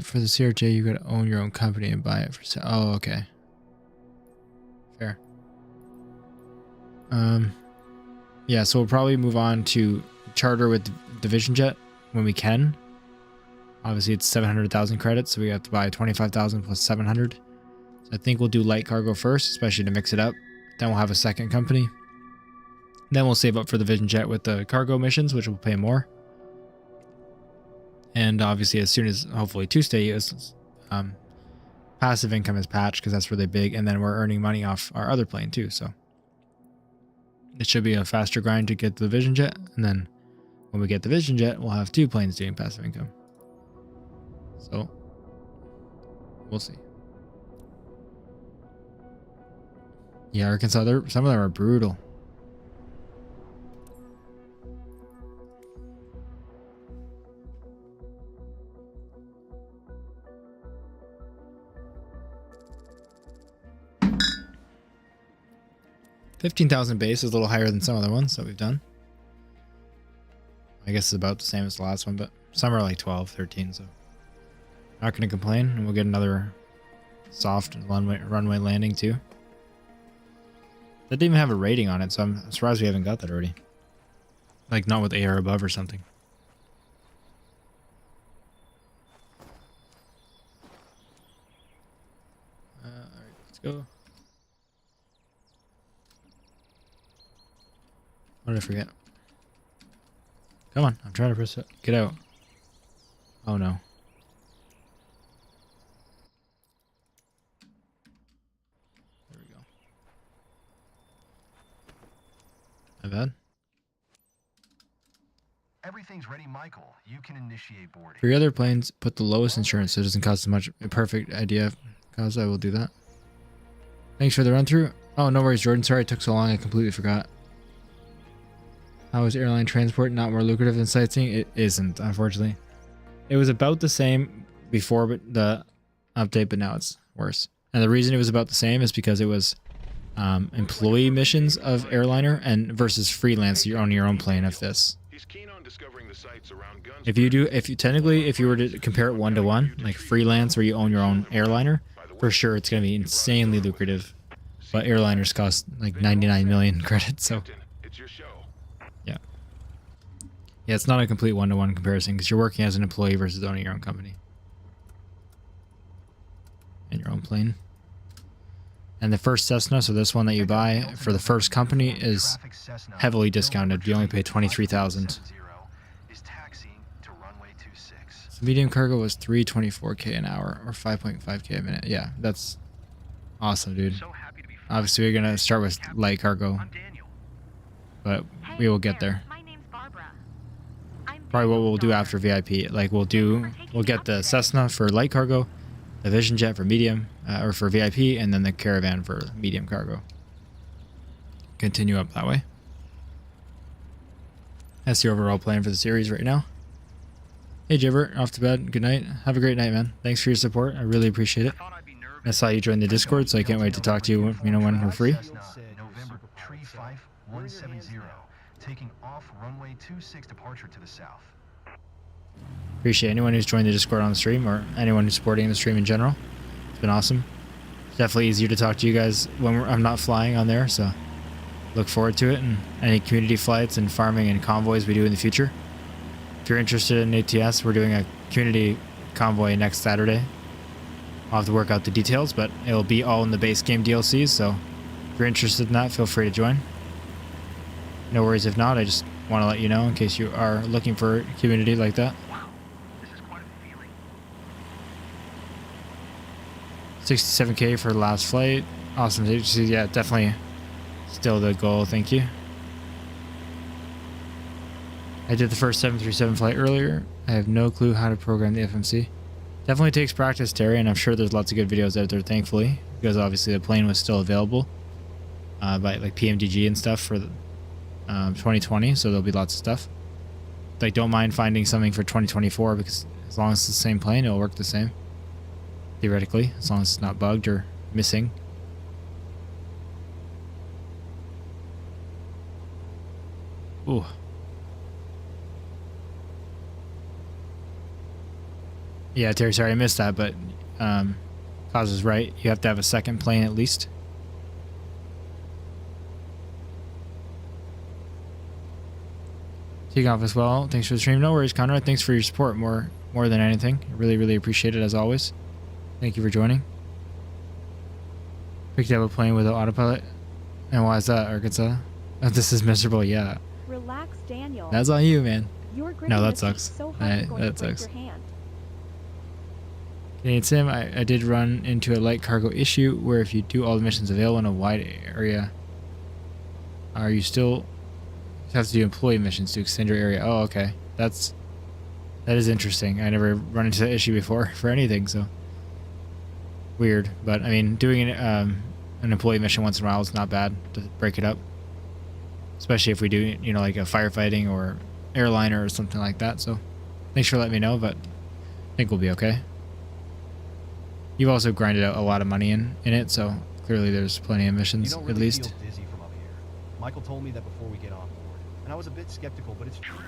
For the CRJ, you gotta own your own company and buy it for sale. Oh, okay. Fair. Yeah, so we'll probably move on to charter with Division Jet when we can. Obviously, it's 700,000 credits, so we have to buy 25,000 plus 700. So I think we'll do light cargo first, especially to mix it up. Then we'll have a second company. Then we'll save up for the Vision Jet with the cargo missions, which will pay more. And obviously, as soon as hopefully Tuesday is passive income is patched, because that's really big, and then we're earning money off our other plane too. So it should be a faster grind to get the Vision Jet, and then when we get the Vision Jet, we'll have 2 planes doing passive income. So we'll see. Yeah, Arkansas, some of them are brutal. $15,000 base is a little higher than some other ones that we've done. I guess it's about the same as the last one, but some are like 12, 13, so not going to complain. And we'll get another soft runway landing too. That didn't even have a rating on it, so I'm surprised we haven't got that already. Like not with AR above or something. Alright, let's go. What did I forget? Come on, I'm trying to press it. Get out. Oh no. There we go. My bad. Everything's ready, Michael. You can initiate boarding. For your other planes, put the lowest insurance so it doesn't cost as much. A perfect idea, cause I will do that. Thanks for the run through. Oh, no worries, Jordan. Sorry it took so long. I completely forgot. How is airline transport not more lucrative than sightseeing? It isn't, unfortunately. It was about the same before the update, but now it's worse. And the reason it was about the same is because it was employee missions of airliner and versus freelance. You're on your own plane of this. If you were to compare it 1-to-1, like freelance where you own your own airliner, for sure it's going to be insanely lucrative. But airliners cost like 99 million credits, so. Yeah, it's not a complete 1-to-1 comparison because you're working as an employee versus owning your own company. And your own plane. And the first Cessna, so this one that you buy for the first company, is heavily discounted. You only pay $23,000. So medium cargo was $324K an hour or 5.5K a minute. Yeah, that's awesome, dude. Obviously, we're going to start with light cargo, but we will get there. Probably what we'll do after VIP. Like we'll get the Cessna for light cargo, the Vision Jet for medium, or for VIP, and then the Caravan for medium cargo. Continue up that way. That's the overall plan for the series right now. Hey Jibber, off to bed. Good night. Have a great night, man. Thanks for your support. I really appreciate it. I saw you join the Discord, so I can't wait to talk to you, when we're free. November 35170. Taking off runway 26 departure to the south. Appreciate anyone who's joined the Discord on the stream or anyone who's supporting the stream in general. It's been awesome. It's definitely easier to talk to you guys when I'm not flying on there, so look forward to it and any community flights and farming and convoys we do in the future. If you're interested in ATS, we're doing a community convoy next Saturday. I'll have to work out the details, but it'll be all in the base game DLCs, so if you're interested in that, feel free to join. No worries if not, I just want to let you know in case you are looking for a community like that. Wow, this is quite a feeling. 67K for the last flight. Awesome. Yeah, definitely still the goal. Thank you. I did the first 737 flight earlier. I have no clue how to program the FMC. Definitely takes practice, Terry, and I'm sure there's lots of good videos out there, thankfully, because obviously the plane was still available by like PMDG and stuff for the 2020, so there'll be lots of stuff. Like, don't mind finding something for 2024 because as long as it's the same plane, it'll work the same. Theoretically, as long as it's not bugged or missing. Ooh. Yeah, Terry, sorry I missed that, but Cause is right. You have to have a second plane at least. Take off as well. Thanks for the stream. No worries, Conrad. Thanks for your support. More more than anything. I really, really appreciate it as always. Thank you for joining. Picked up a plane without autopilot. And why is that, Arkansas? Oh, this is miserable, yeah. Relax, Daniel. That's on you, man. You're No, that gripping the seat sucks. so hard you're going That to break sucks. your hand. Canadian Sim, I did run into a light cargo issue where if you do all the missions available in a wide area, are you still have to do employee missions to extend your area? Oh, okay. That is interesting. I never run into that issue before for anything, so weird. But I mean, doing an employee mission once in a while is not bad to break it up, especially if we do, you know, like a firefighting or airliner or something like that. So thanks for letting me know, but I think we'll be okay. You've also grinded out a lot of money in it, so clearly there's plenty of You missions don't at really least. feel dizzy from up here. Michael told me that before we get on board, and I was a bit skeptical, but it's true.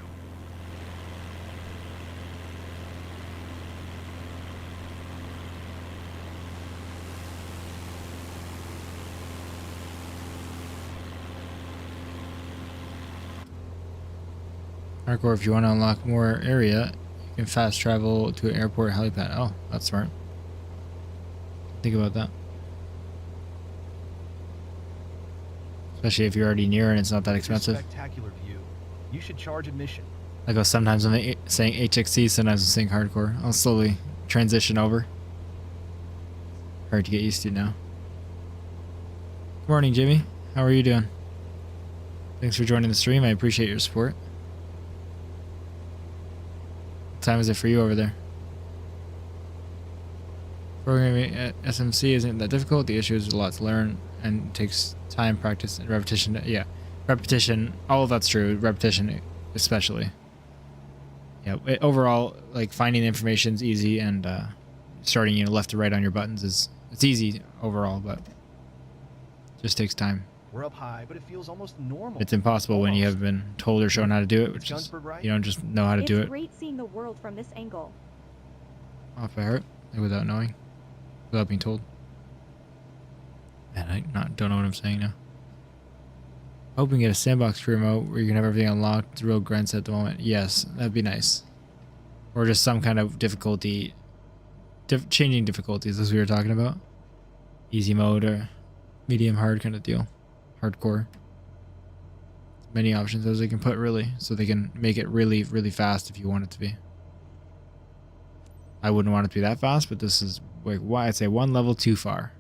Hardcore, if you want to unlock more area, you can fast travel to an airport helipad. Oh, that's smart. Think about that. Especially if you're already near and it's not that It's a expensive. spectacular view. You should charge admission. I go sometimes I'm saying HXC, sometimes I'm saying hardcore. I'll slowly transition over. Hard to get used to now. Good morning, Jimmy. How are you doing? Thanks for joining the stream. I appreciate your support. What time is it for you over there? Programming at SMC isn't that difficult. The issue is a lot to learn and takes time, practice, and repetition. Yeah, repetition. All of that's true. Repetition, especially. Yeah. Overall, like finding the information is easy, and starting, you know, left to right on your buttons it's easy overall, but it just takes time. We're up high, but it feels almost normal. It's impossible when you Almost. have been told or shown how to do it, which is Gunsford right? you don't just know how to It's do it great seeing the world from this angle. off by heart without knowing, without being told. Man, I don't know what I'm saying now. Hope we can get a sandbox free remote where you can have everything unlocked. It's real grunts at the moment. Yes, that'd be nice. Or just some kind of difficulty, changing difficulties as we were talking about. Easy mode or medium hard kind of deal. Hardcore. Many options as they can put, really, so they can make it really, really fast if you want it to be. I wouldn't want it to be that fast, but this is like, why I'd say one level too far.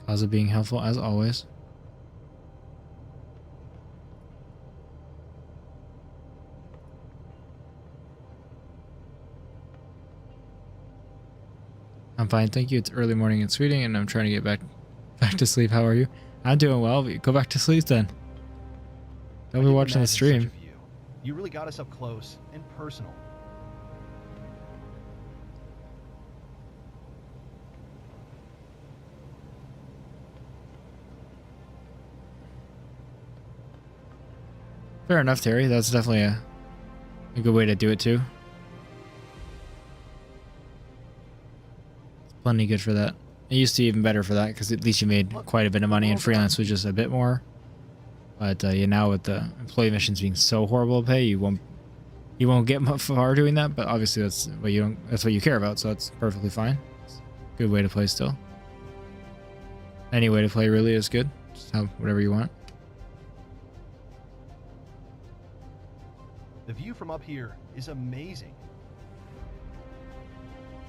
Cause of being helpful as always. I'm fine, thank you. It's early morning in Sweden, and I'm trying to get back to sleep. How are you? I'm doing well. But go back to sleep then. Don't be I watching the didn't imagine such a stream. view. You really got us up close and personal. Fair enough, Terry. That's definitely a good way to do it too. Plenty good for that. It used to be even better for that because at least you made quite a bit of money, and freelance was just a bit more. But yeah, now with the employee missions being so horrible to pay, you won't get far doing that. But obviously that's what you care about, so that's perfectly fine. It's a good way to play still. Any way to play really is good. Just have whatever you want. The view from up here is amazing.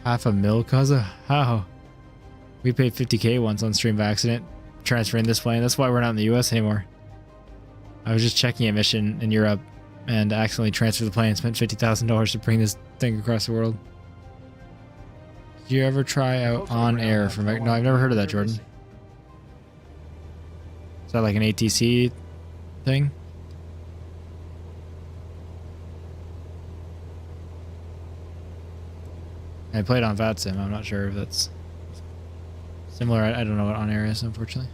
$500,000, Kaza? How? We paid $50K once on stream by accident, transferring this plane. That's why we're not in the US anymore. I was just checking a mission in Europe and accidentally transferred the plane and spent $50,000 to bring this thing across the world. Did you ever try out on air from... No, I've never heard of that, Jordan. Is that like an ATC thing? I played on VATSIM. I'm not sure if that's similar. I don't know what on air is, unfortunately.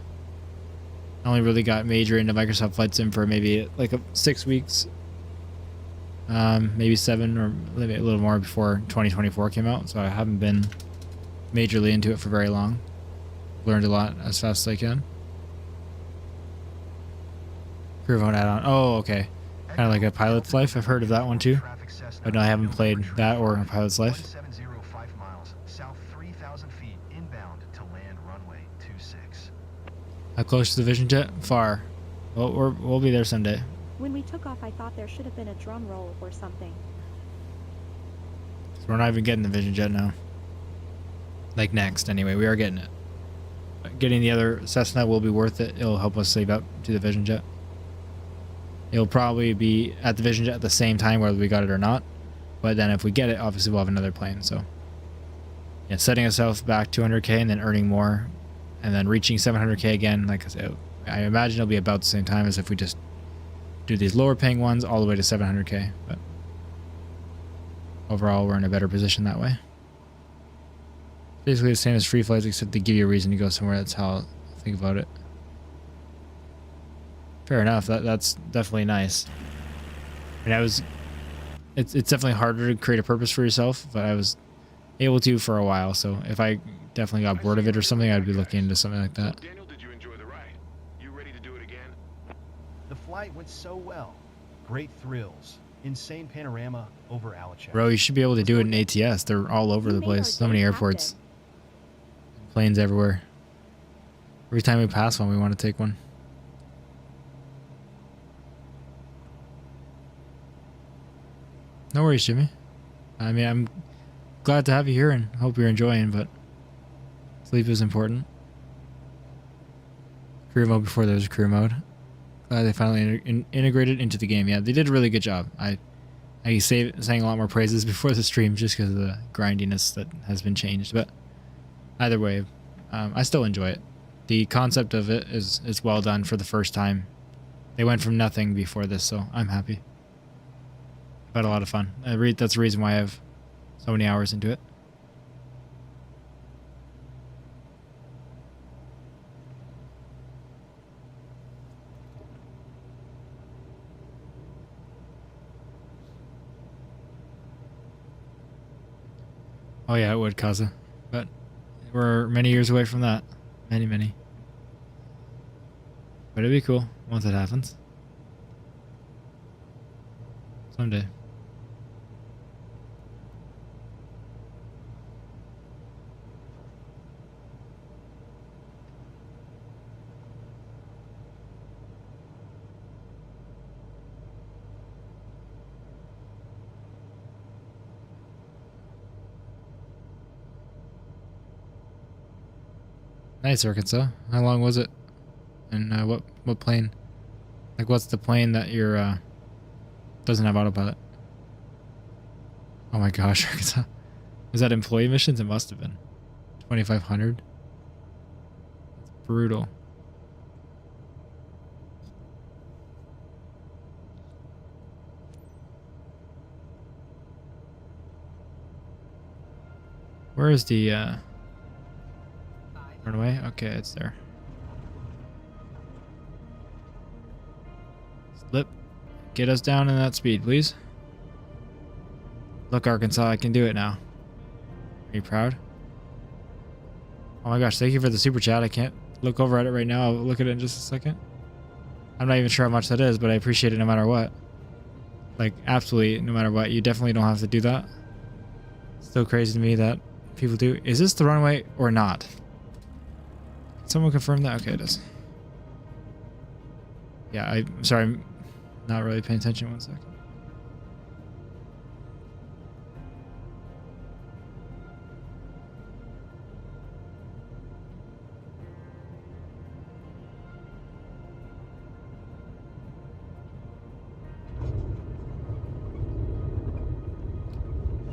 I only really got major into Microsoft Flight Sim for maybe like 6 weeks, maybe 7 or maybe a little more before 2024 came out. So I haven't been majorly into it for very long. Learned a lot as fast as I can. Career mode add-on. Oh, okay. Kind of like a pilot's life. I've heard of that one too. But no, I haven't played that or a pilot's life. 1705 miles, south 3,000 feet, inbound to land runway 26. How close to the Vision Jet? Far. Well, we'll be there someday. When we took off, I thought there should have been a drum roll or something. So we're not even getting the Vision Jet now. Like next, anyway. We are getting it. But getting the other Cessna will be worth it. It'll help us save up to the Vision Jet. It'll probably be at the Vision Jet at the same time whether we got it or not. But then if we get it, obviously we'll have another plane. So yeah, setting ourselves back 200k and then earning more. And then reaching 700k again. Like I said, I imagine it'll be about the same time as if we just do these lower paying ones all the way to 700k. But overall, we're in a better position that way. Basically the same as free flights, except they give you a reason to go somewhere. That's how I think about it. Fair enough. That's definitely nice. And it's definitely harder to create a purpose for yourself, but I was able to for a while. So if I definitely got bored of it or something, I'd be looking into something like that. Daniel, did you enjoy the ride? You ready to do it again? The flight went so well. Great thrills. Insane panorama over Alachek. Bro, you should be able to do it in ATS. They're all over the place. So many airports. Planes everywhere. Every time we pass one, we want to take one. No worries, Jimmy. I mean, I'm glad to have you here and hope you're enjoying, but sleep is important. Career mode before there was career mode. Glad they finally integrated into the game. Yeah, they did a really good job. I sang a lot more praises before the stream just because of the grindiness that has been changed. But either way, I still enjoy it. The concept of it is well done for the first time. They went from nothing before this, so I'm happy. I've had a lot of fun. That's the reason why I have so many hours into it. Oh yeah, it would, Kaza. But we're many years away from that. Many. But it'd be cool once it happens. Someday. Nice, Arkansas. How long was it? And what plane? Like, what's the plane that you're doesn't have autopilot? Oh my gosh, Arkansas. Was that employee missions? It must have been. 2,500. Brutal. Where is the runway? Okay, it's there. Slip. Get us down in that speed, please. Look, Arkansas, I can do it now. Are you proud? Oh my gosh, thank you for the super chat. I can't look over at it right now. I'll look at it in just a second. I'm not even sure how much that is, but I appreciate it no matter what. Like, absolutely, no matter what. You definitely don't have to do that. It's still crazy to me that people do. Is this the runway or not? Can someone confirm that? Okay, it is. Yeah, I'm sorry. I'm not really paying attention. 1 second.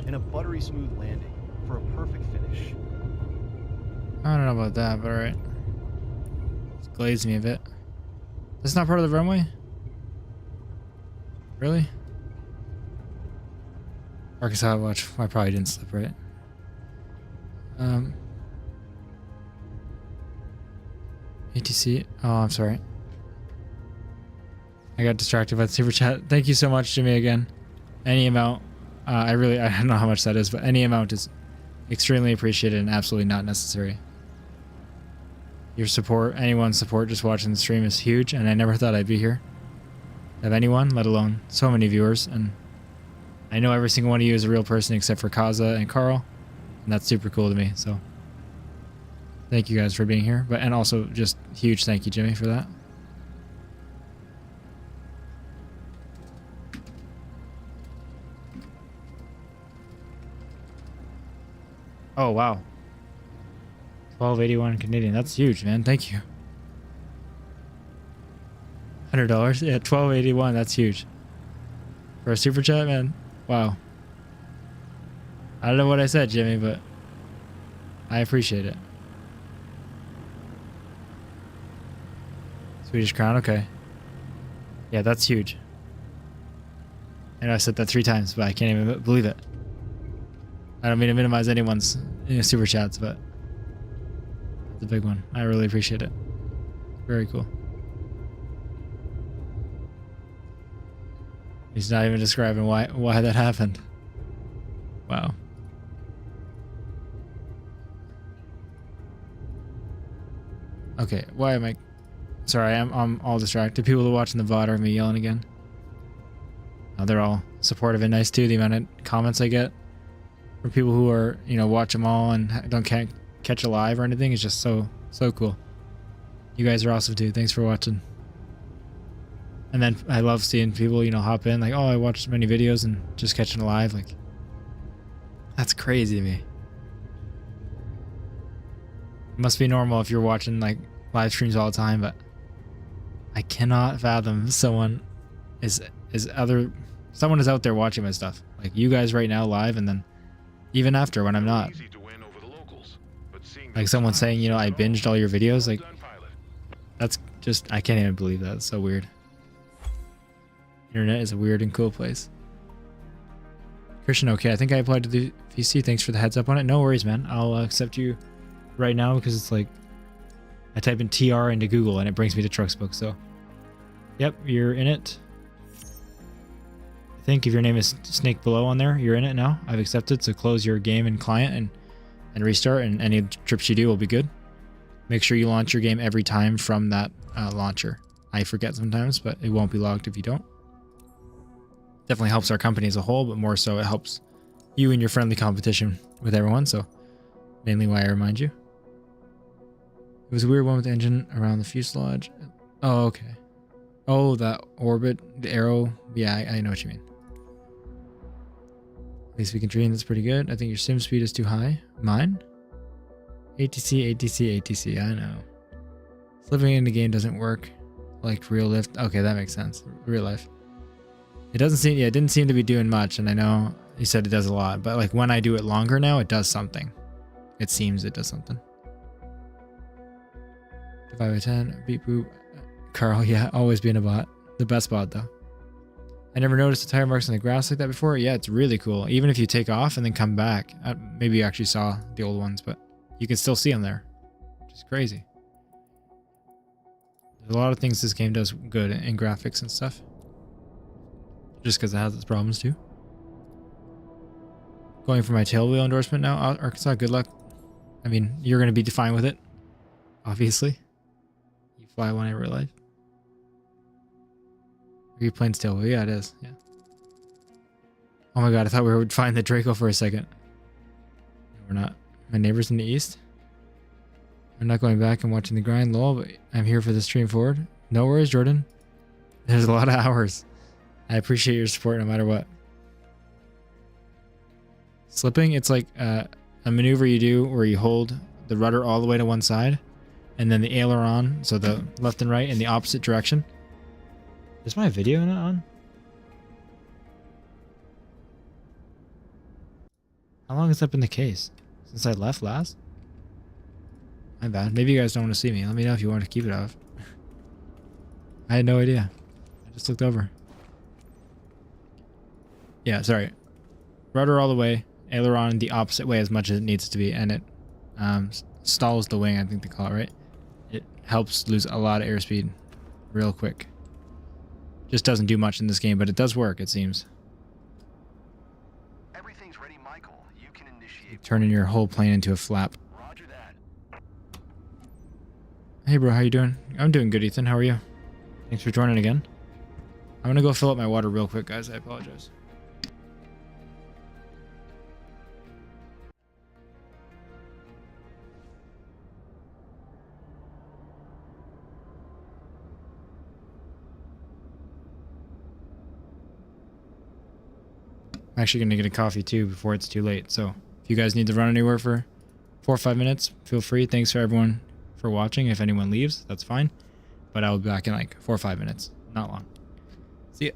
And a buttery smooth landing for a perfect finish. I don't know about that, but alright. It's glazed me a bit. That's not part of the runway? Really? Arkansas, watch. I probably didn't slip right. ATC. Oh, I'm sorry. I got distracted by the super chat. Thank you so much, Jimmy, again. Any amount. I don't know how much that is, but any amount is Extremely appreciated and absolutely not necessary. Your support, anyone's support just watching the stream is huge, and I never thought I'd be here. Have anyone, let alone so many viewers, and I know every single one of you is a real person except for Kaza and Carl, and that's super cool to me, so thank you guys for being here, and also just huge thank you, Jimmy, for that. Oh, wow. 1281 Canadian. That's huge, man. Thank you. $100. Yeah, 1281. That's huge. For a super chat, man. Wow. I don't know what I said, Jimmy, but I appreciate it. Swedish crown. Okay. Yeah, that's huge. I know I said that 3 times, but I can't even believe it. I don't mean to minimize anyone's super chats, but it's a big one. I really appreciate it. Very cool. He's not even describing why that happened. Wow. Okay, why am I... Sorry, I'm all distracted. People who are watching the VOD are me yelling again. They're all supportive and nice too. The amount of comments I get from people who are, you know, watch them all and can't catch a live or anything is just so cool. You guys are awesome too. Thanks for watching. And then I love seeing people, you know, hop in like, oh, I watched so many videos and just catching a live. Like, that's crazy to me. It must be normal if you're watching like live streams all the time, but I cannot fathom someone is out there watching my stuff. Like you guys right now live, and then even after when I'm not. Like someone saying, you know, I binged all your videos. Like that's just, I can't even believe that. It's so weird. Internet is a weird and cool place. Christian, okay, I think I applied to the VC. Thanks for the heads up on it. No worries, man. I'll accept you right now because it's like I type in TR into Google and it brings me to Trucksbook. So, yep, you're in it. I think if your name is Snake Below on there, you're in it now. I've accepted. So close your game and client and restart, and any trips you do will be good. Make sure you launch your game every time from that launcher. I forget sometimes, but it won't be logged if you don't. Definitely helps our company as a whole, but more so it helps you in your friendly competition with everyone. So mainly why I remind you. It was a weird one with the engine around the fuselage. Oh, okay. Oh, that orbit, the arrow. Yeah, I know what you mean. At least we can train. That's pretty good. I think your sim speed is too high. Mine? ATC, ATC, ATC. I know. Slipping in the game doesn't work like real lift. Okay, that makes sense. Real life. It doesn't seem, yeah, it didn't seem to be doing much, and I know you said it does a lot, but like when I do it longer now, it does something. It seems it does something. 5 out of 10, beep boop. Carl, yeah, always being a bot. The best bot though. I never noticed the tire marks on the grass like that before. Yeah, it's really cool. Even if you take off and then come back, maybe you actually saw the old ones, but you can still see them there, which is crazy. There's a lot of things this game does good in graphics and stuff. Just because it has its problems too. Going for my tail wheel endorsement now, Arkansas, good luck. I mean, you're going to be fine with it, obviously. You fly one in real life. Are you playing tail wheel? Yeah, it is. Yeah. Oh my god, I thought we would find the Draco for a second. No, we're not. My neighbor's in the east. I'm not going back and watching the grind, lol, but I'm here for the stream forward. No worries, Jordan. There's a lot of hours. I appreciate your support no matter what. Slipping, it's like a maneuver you do where you hold the rudder all the way to one side and then the aileron, so the left and right in the opposite direction. Is my video not on? How long has that been the case? Since I left last? My bad. Maybe you guys don't want to see me. Let me know if you want to keep it off. I had no idea. I just looked over. Yeah, sorry. Rudder all the way, aileron the opposite way as much as it needs to be, and it stalls the wing, I think they call it, right? It helps lose a lot of airspeed real quick. Just doesn't do much in this game, but it does work, it seems. Everything's ready, my Michael, you can initiate. Turning your whole plane into a flap. Roger that. Hey bro, how you doing? I'm doing good, Ethan. How are you? Thanks for joining again. I'm gonna go fill up my water real quick, guys. I apologize. I'm actually gonna get a coffee too before it's too late. So if you guys need to run anywhere for 4 or 5 minutes, feel free. Thanks for everyone for watching. If anyone leaves, that's fine. But I'll be back in like 4 or 5 minutes. Not long. See ya.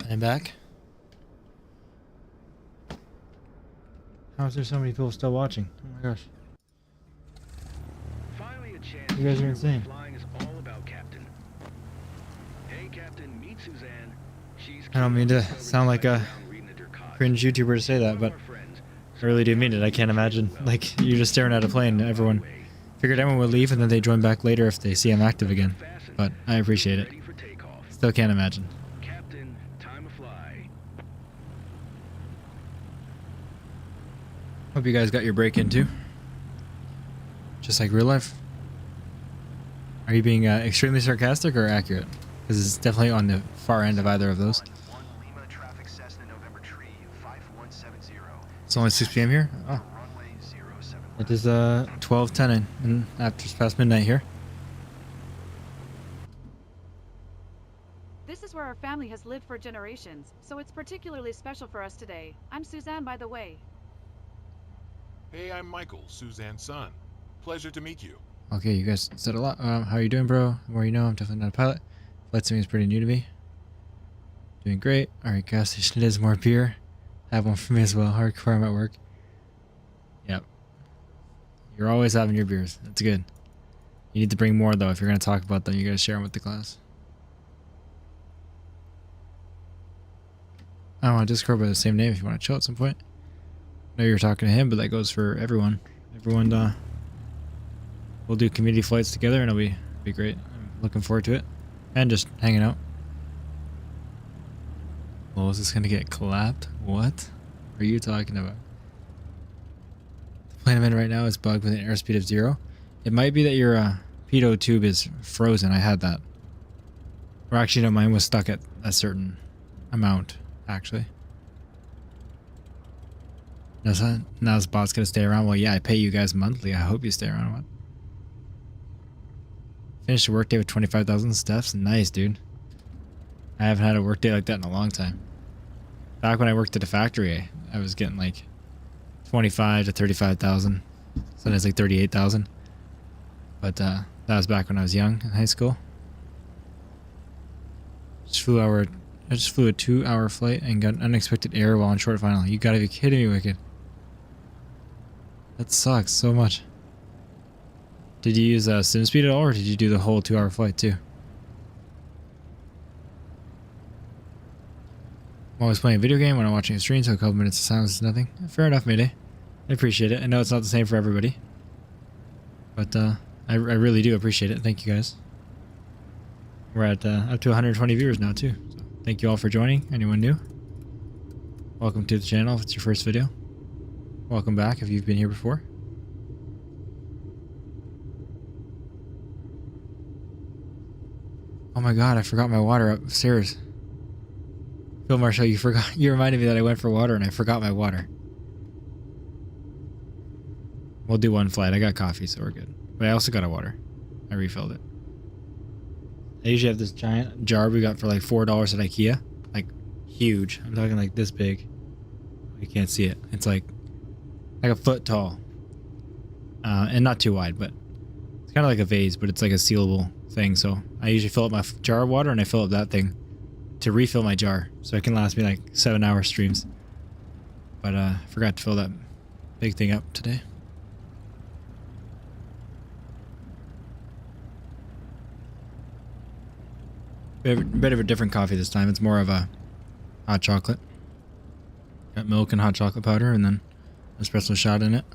I'm back. How is there so many people still watching? Oh my gosh. Finally a chance You guys to are hear insane. what flying is all about, Captain. Hey, Captain, meet Suzanne. She's I don't mean to sound like a cringe YouTuber to say that, but I really do mean it. I can't imagine, like, you're just staring at a plane and everyone figured everyone would leave and then they join back later if they see I'm active again. But I appreciate it. Still can't imagine. Captain, time to fly. Hope you guys got your break in too. Just like real life. Are you being extremely sarcastic or accurate? Because it's definitely on the far end of either of those. It's only 6 p.m. here? Oh. It is 12:10 and after it's past midnight here. This is where our family has lived for generations, so it's particularly special for us today. I'm Suzanne, by the way. Hey, I'm Michael, Suzanne's son. Pleasure to meet you. Okay, you guys said a lot. How are you doing, bro? Well, you know, I'm definitely not a pilot. Flight simming is pretty new to me. Doing great. Alright, gas station it is. More beer. Have one for me as well. Hardcore, I'm at work. Yep. You're always having your beers. That's good. You need to bring more, though. If you're going to talk about them, you got to share them with the class. I don't want to Discord by the same name if you want to chill at some point. I know you're talking to him, but that goes for everyone. Everyone, we'll do community flights together and it'll be great. I'm looking forward to it. And just hanging out. Well, is this going to get clapped? What are you talking about? The plane I'm in right now is bugged with an airspeed of 0. It might be that your pitot tube is frozen. I had that. Or actually, no, mine was stuck at a certain amount, actually. Now this bot's going to stay around. Well, yeah, I pay you guys monthly. I hope you stay around. What? Finished a workday with 25,000 steps. Nice, dude. I haven't had a workday like that in a long time. Back when I worked at a factory, I was getting like 25 to 35,000. Sometimes like 38,000. But that was back when I was young in high school. I just flew a 2-hour flight and got unexpected error while on short final. You gotta be kidding me, Wicked. That sucks so much. Did you use sim speed at all, or did you do the whole 2-hour flight too? I'm always playing a video game when I'm watching a stream, so a couple minutes of silence is nothing. Fair enough, Mayday. I appreciate it. I know it's not the same for everybody. But I really do appreciate it. Thank you guys. We're at up to 120 viewers now too. So thank you all for joining. Anyone new? Welcome to the channel if it's your first video. Welcome back if you've been here before. Oh my god, I forgot my water upstairs. Phil Marshall, you reminded me that I went for water and I forgot my water. We'll do one flight. I got coffee, so we're good. But I also got a water. I refilled it. I usually have this giant jar we got for like $4 at IKEA. Like, huge. I'm talking like this big. You can't see it. It's like a foot tall. And not too wide, but it's kind of like a vase, but it's like a sealable thing. So I usually fill up my jar of water and I fill up that thing to refill my jar. So it can last me like 7-hour streams. But I forgot to fill that big thing up today. Bit of a different coffee this time. It's more of a hot chocolate. Got milk and hot chocolate powder and then espresso shot in it.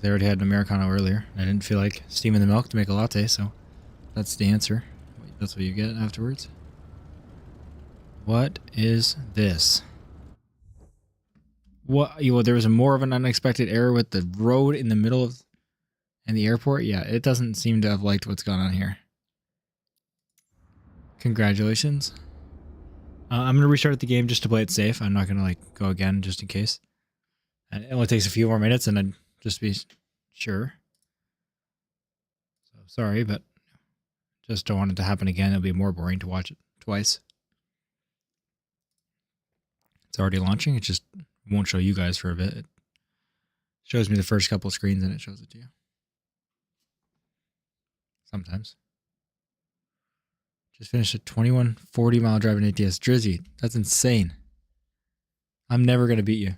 They already had an Americano earlier. I didn't feel like steaming the milk to make a latte, so that's the answer. That's what you get afterwards. What is this? What? Well, there was more of an unexpected error with the road in the middle of and the airport. Yeah, it doesn't seem to have liked what's going on here. Congratulations. I'm going to restart the game just to play it safe. I'm not going to like go again just in case. And it only takes a few more minutes and I'd just be sure. So sorry, but just don't want it to happen again. It'll be more boring to watch it twice. It's already launching. It just won't show you guys for a bit. It shows me the first couple of screens and it shows it to you. Sometimes. Just finished a 21 40-mile drive in ATS. Drizzy, that's insane. I'm never going to beat you.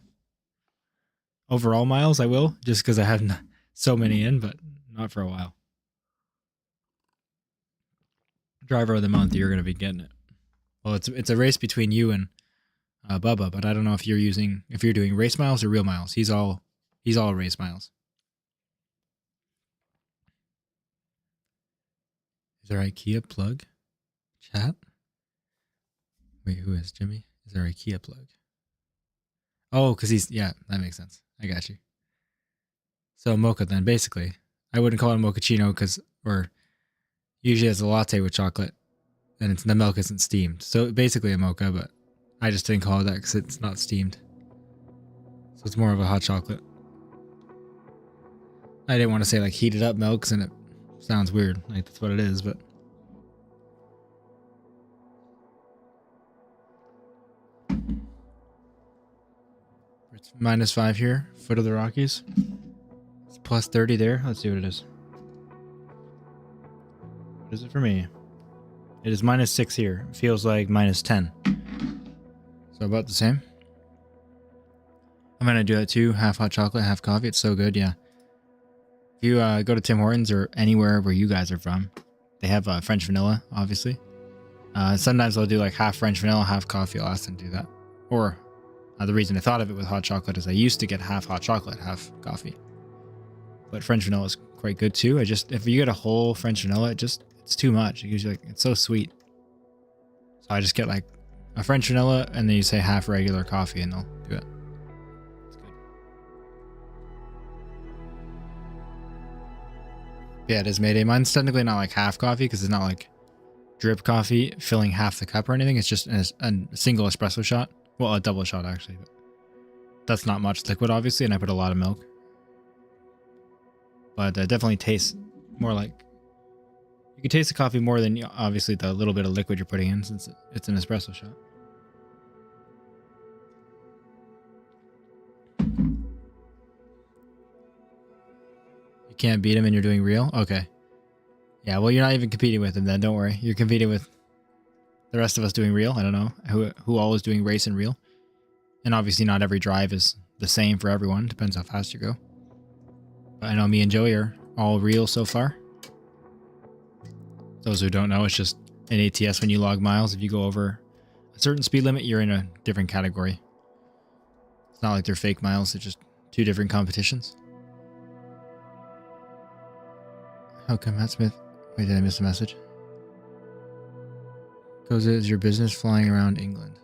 Overall miles, I will, just because I have so many in, but not for a while. Driver of the month, you're going to be getting it. Well, it's a race between you and Bubba, but I don't know if you're doing race miles or real miles. He's all race miles. Is there IKEA plug? Chat? Wait, who is Jimmy? Is there IKEA plug? Oh, because that makes sense. I got you. So mocha then, basically. I wouldn't call it a mochaccino or usually it's a latte with chocolate and the milk isn't steamed. So basically a mocha, but I just didn't call it that because it's not steamed. So it's more of a hot chocolate. I didn't want to say like heated up milks and it sounds weird. Like that's what it is, but. It's -5 here, foot of the Rockies. It's +30 there. Let's see what it is. What is it for me? It is -6 here. It feels like -10. So about the same. I'm gonna do that too. Half hot chocolate, half coffee. It's so good, yeah. If you go to Tim Hortons or anywhere where you guys are from, they have French vanilla, obviously. Sometimes they'll do like half French vanilla, half coffee. I'll ask them to do that. Or the reason I thought of it with hot chocolate is I used to get half hot chocolate, half coffee. But French vanilla is quite good too. If you get a whole French vanilla, it's too much. It gives you it's so sweet. So I just get like a French vanilla and then you say half regular coffee and they'll do it. It's good. Yeah, it is Mayday. Mine's technically not like half coffee because it's not like drip coffee filling half the cup or anything. It's just a single espresso shot. Well, a double shot actually, but that's not much liquid obviously, and I put a lot of milk. But it definitely tastes more like, you can taste the coffee more than obviously the little bit of liquid you're putting in since it's an espresso shot. You can't beat him and you're doing real? Okay. Yeah, well you're not even competing with him then, don't worry. You're competing with the rest of us doing real. I don't know who all is doing race and real. And obviously not every drive is the same for everyone. Depends how fast you go. But I know me and Joey are all real so far. Those who don't know, it's just an ATS when you log miles. If you go over a certain speed limit, you're in a different category. It's not like they're fake miles. They're just two different competitions. How come Matt Smith? Wait, did I miss a message? Goes, is your business flying around England?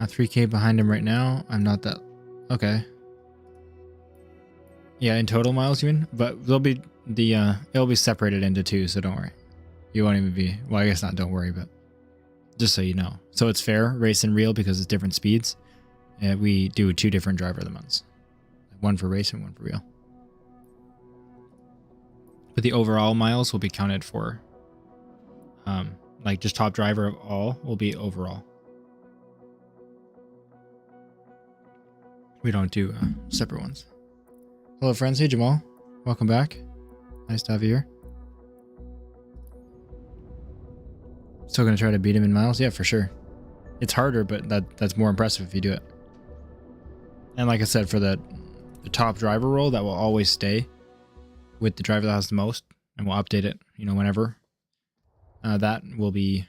3K behind him right now. I'm not that. Okay. Yeah, in total miles, you mean? But they'll be it'll be separated into two, so don't worry. You won't even be. Well, I guess not. Don't worry, but just so you know. So it's fair, race and real, because it's different speeds. And we do 2 different driver of the months, one for race and one for real. But the overall miles will be counted for, like just top driver of all will be overall. We don't do separate ones. Hello friends, hey Jamal. Welcome back. Nice to have you here. Still gonna try to beat him in miles? Yeah, for sure. It's harder, but that's more impressive if you do it. And like I said, for the top driver role, that will always stay with the driver that has the most, and we'll update it, whenever. That will be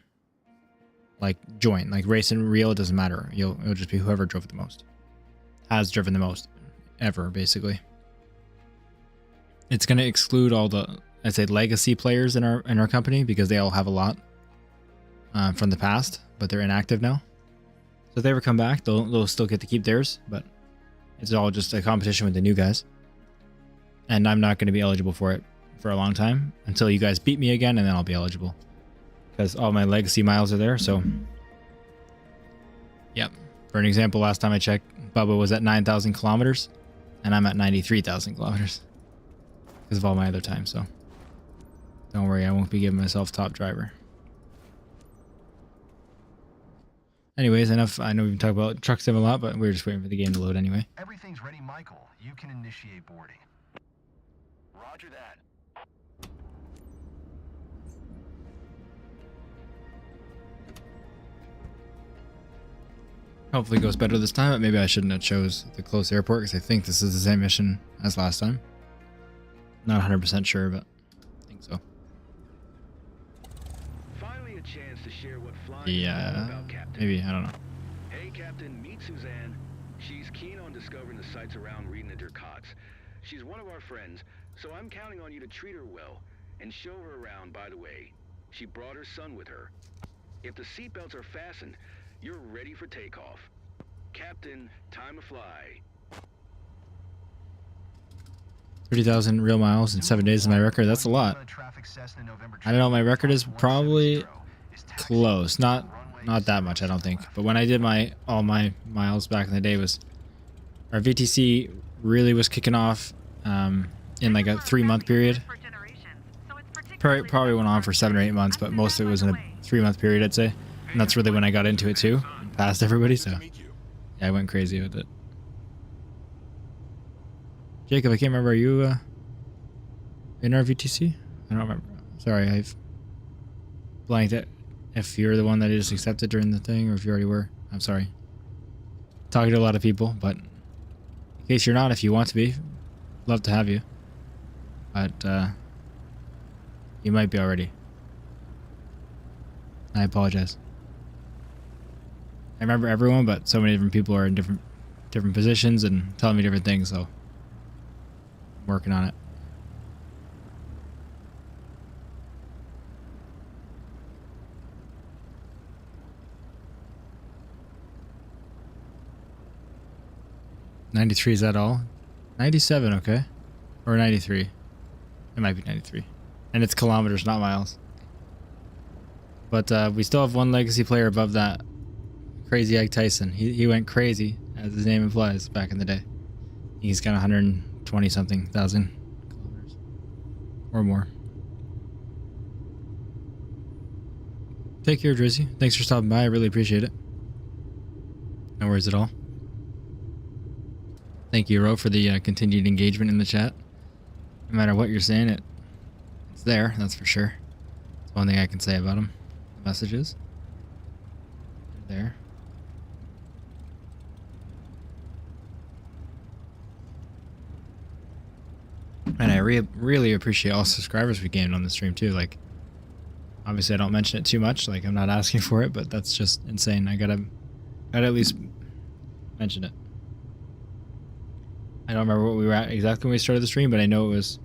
like joint, like race and real, it doesn't matter. It'll just be whoever drove the most. Has driven the most ever, basically. It's going to exclude all the, I'd say, legacy players in our company because they all have a lot from the past, but they're inactive now. So if they ever come back, they'll still get to keep theirs, but it's all just a competition with the new guys. And I'm not going to be eligible for it for a long time until you guys beat me again, and then I'll be eligible because all my legacy miles are there. So, yep. For an example, last time I checked, Bubba was at 9,000 kilometers, and I'm at 93,000 kilometers because of all my other time. So, don't worry, I won't be giving myself top driver. Anyways, enough. I know we've been talking about truck sim a lot, but we're just waiting for the game to load anyway. Everything's ready, Michael. You can initiate boarding. Roger that. Hopefully it goes better this time, but maybe I shouldn't have chose the close airport because I think this is the same mission as last time. Not 100% sure, but I think so. Finally a chance to share what flying Yeah, is all about, Captain. maybe, I don't know. Hey, Captain, meet Suzanne. She's keen on discovering the sights around Reading der Cots. She's one of our friends, so I'm counting on you to treat her well and show her around. By the way, she brought her son with her. If the seatbelts are fastened, you're ready for takeoff. Captain, time to fly. 30,000 real miles in 7 days is my record. That's a lot. I don't know, my record is probably close. Not that much, I don't think. But when I did all my miles back in the day, was our VTC really was kicking off in like a 3-month period. Probably went on for 7 or 8 months, but most of it was in a 3-month period, I'd say. And that's really when I got into it too, past everybody, so yeah, I went crazy with it. Jacob, I can't remember, are you in our VTC? I don't remember. Sorry, I've blanked it. If you're the one that I just accepted during the thing, or if you already were, I'm sorry. Talking to a lot of people, but in case you're not, if you want to be, love to have you. But you might be already. I apologize. I remember everyone, but so many different people are in different positions and telling me different things, so I'm working on it. $93, is that all? 97, okay. Or 93. It might be 93. And it's kilometers, not miles. But we still have one legacy player above that. Crazy Ike Tyson. He went crazy, as his name implies, back in the day. He's got 120 something thousand kilometers. Or more. Take care, Drizzy. Thanks for stopping by. I really appreciate it. No worries at all. Thank you, Ro, for the continued engagement in the chat. No matter what you're saying, it's there, that's for sure. That's one thing I can say about them. The messages. They're there. And I really appreciate all subscribers we gained on the stream too. Like, obviously I don't mention it too much. Like, I'm not asking for it, but that's just insane. I gotta at least mention it. I don't remember what we were at exactly when we started the stream, but I know it was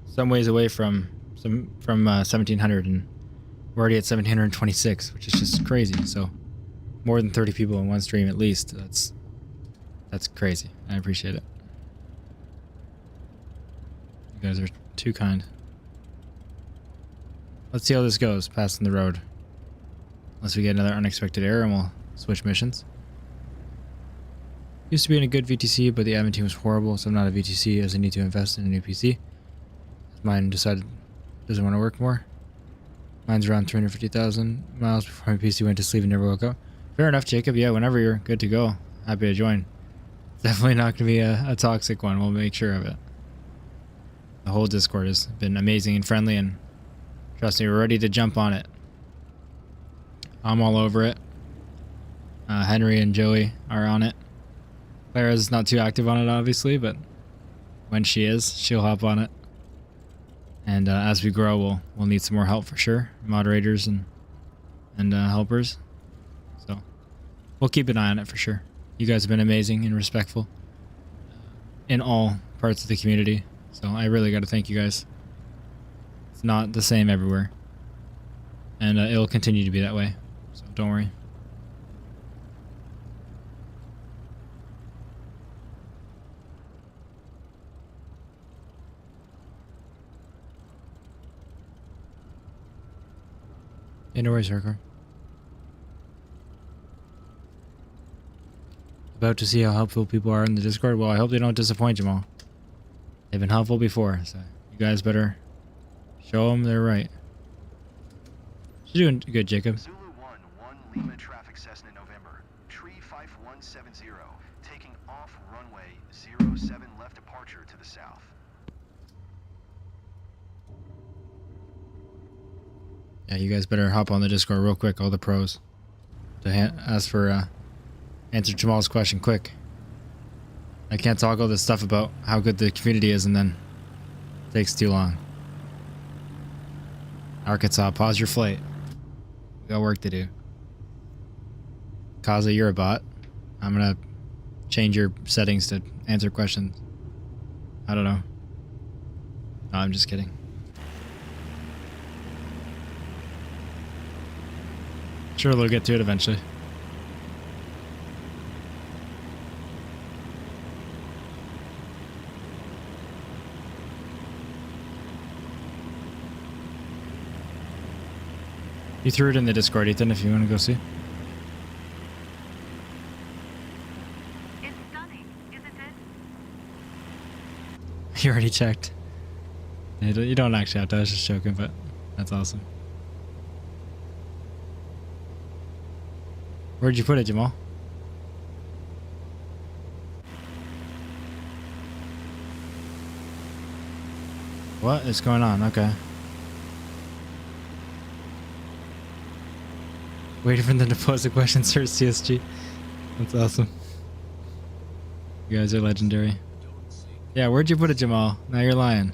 some ways away from 1700, and we're already at 1726, which is just crazy. So more than 30 people in one stream at least. That's crazy. I appreciate it. You guys are too kind. Let's see how this goes, passing the road. Unless we get another unexpected error and we'll switch missions. Used to be in a good VTC, but the admin team was horrible, so I'm not a VTC as I need to invest in a new PC. Mine decided doesn't want to work more. Mine's around 350,000 miles before my PC went to sleep and never woke up. Fair enough, Jacob. Yeah, whenever you're good to go, happy to join. It's definitely not going to be a toxic one. We'll make sure of it. The whole Discord has been amazing and friendly, and trust me, we're ready to jump on it. I'm all over it. Henry and Joey are on it. Clara's not too active on it, obviously, but when she is, she'll hop on it. And as we grow, we'll need some more help for sure, moderators and helpers. So we'll keep an eye on it for sure. You guys have been amazing and respectful in all parts of the community. So I really got to thank you guys. It's not the same everywhere, and it'll continue to be that way. So don't worry. Yeah, no worries, Hardcore. About to see how helpful people are in the Discord. Well, I hope they don't disappoint you all. They've been helpful before, so you guys better show them they're right. You're doing good, Jacob. Zulu 1 Lima traffic Cessna November. Tree 5170. Taking off runway 07 left departure to the south. Yeah, you guys better hop on the Discord real quick, all the pros. To ask for Answer Jamal's question quick. I can't talk all this stuff about how good the community is and then it takes too long. Arkansas, pause your flight. We got work to do. Kaza, you're a bot. I'm gonna change your settings to answer questions. I don't know. No, I'm just kidding. Sure, they'll get to it eventually. You threw it in the Discord, Ethan, if you want to go see. It's stunning, isn't it? You already checked. You don't actually have to, I was just joking, but that's awesome. Where'd you put it, Jamal? What is going on? Okay. Waiting for them to pose a question, sir, CSG. That's awesome. You guys are legendary. Yeah, where'd you put it, Jamal? Now you're lying.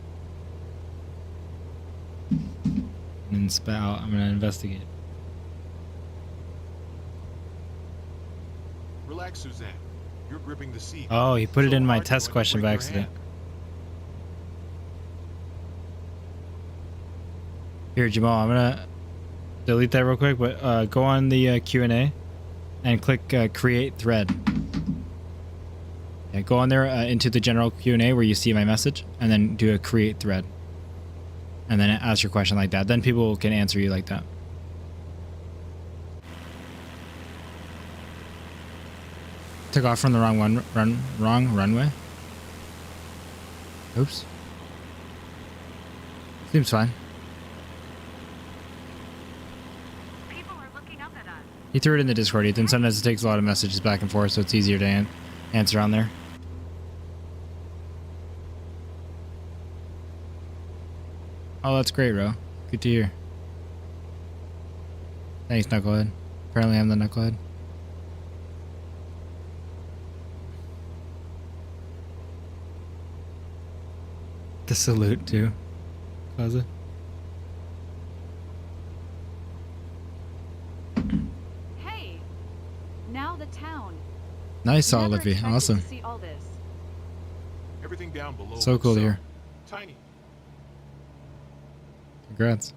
And spat out. I'm gonna investigate. Relax, Suzanne. You're gripping the seat. Oh, he put it So in my hard you're test going to question break by your accident. hand. Here, Jamal, I'm gonna delete that real quick, but go on the Q&A and click create thread. Yeah, go on there into the general Q&A where you see my message, and then do a create thread. And then ask your question like that. Then people can answer you like that. Took off from the wrong wrong runway. Oops. Seems fine. People are looking up at us. He threw it in the Discord, Ethan. Sometimes it takes a lot of messages back and forth, so it's easier to answer on there. Oh, that's great, Ro. Good to hear. Thanks, Knucklehead. Apparently I'm the Knucklehead. The salute, too. Plaza. Hey, now the town. Nice, Never Olivia. expected Awesome. to see all this. Everything down below. So cool to hear. Tiny. Congrats.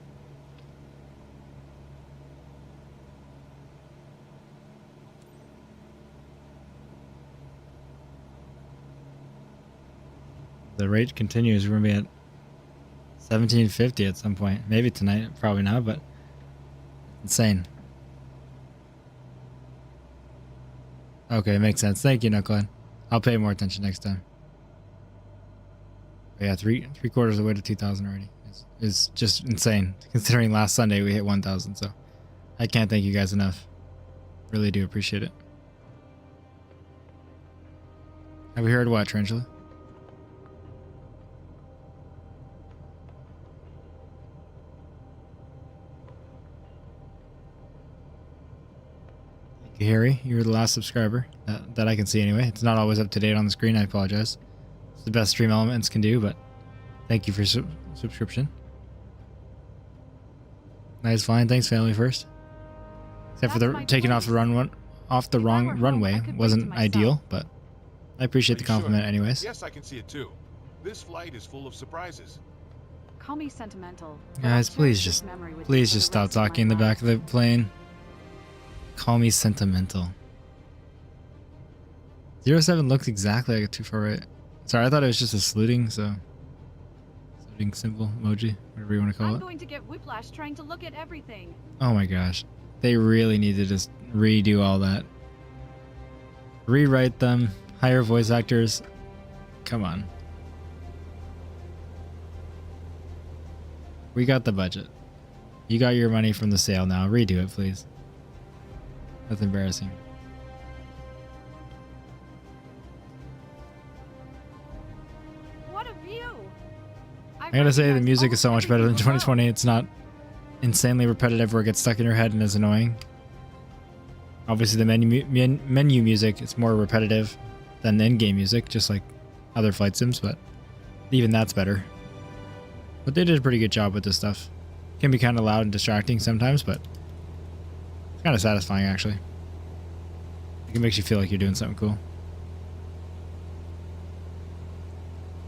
The rate continues. We're going to be at 1750 at some point. Maybe tonight. Probably not, but insane. Okay, makes sense. Thank you, Knucklehead. I'll pay more attention next time. But yeah, three quarters of the way to 2,000 already. Is just insane, considering last Sunday we hit 1,000. So I can't thank you guys enough. Really do appreciate it. Have we heard what, Tarantula? Thank you, Harry. You're the last subscriber that I can see anyway. It's not always up to date on the screen. I apologize. It's the best stream elements can do, but thank you for subscription. Nice flying. Thanks, family first. Except for the taking off the wrong runway wasn't ideal, but I appreciate the compliment anyways. Yes, I can see it too. This flight is full of surprises. Call me sentimental. Guys, please just stop talking in the back of the plane. Call me sentimental. 07 looks exactly like a too far right. Sorry, I thought it was just a saluting symbol emoji, whatever you want to call I'm it. going to get whiplash trying to look at everything. Oh my gosh. They really need to just redo all that. Rewrite them. Hire voice actors. Come on. We got the budget. You got your money from the sale now. Redo it, please. That's embarrassing. What a view! I gotta say, the music is so much better than 2020. It's not insanely repetitive where it gets stuck in your head and is annoying. Obviously, the menu music is more repetitive than the in-game music, just like other flight sims, but even that's better. But they did a pretty good job with this stuff. Can be kind of loud and distracting sometimes, but it's kind of satisfying, actually. It makes you feel like you're doing something cool.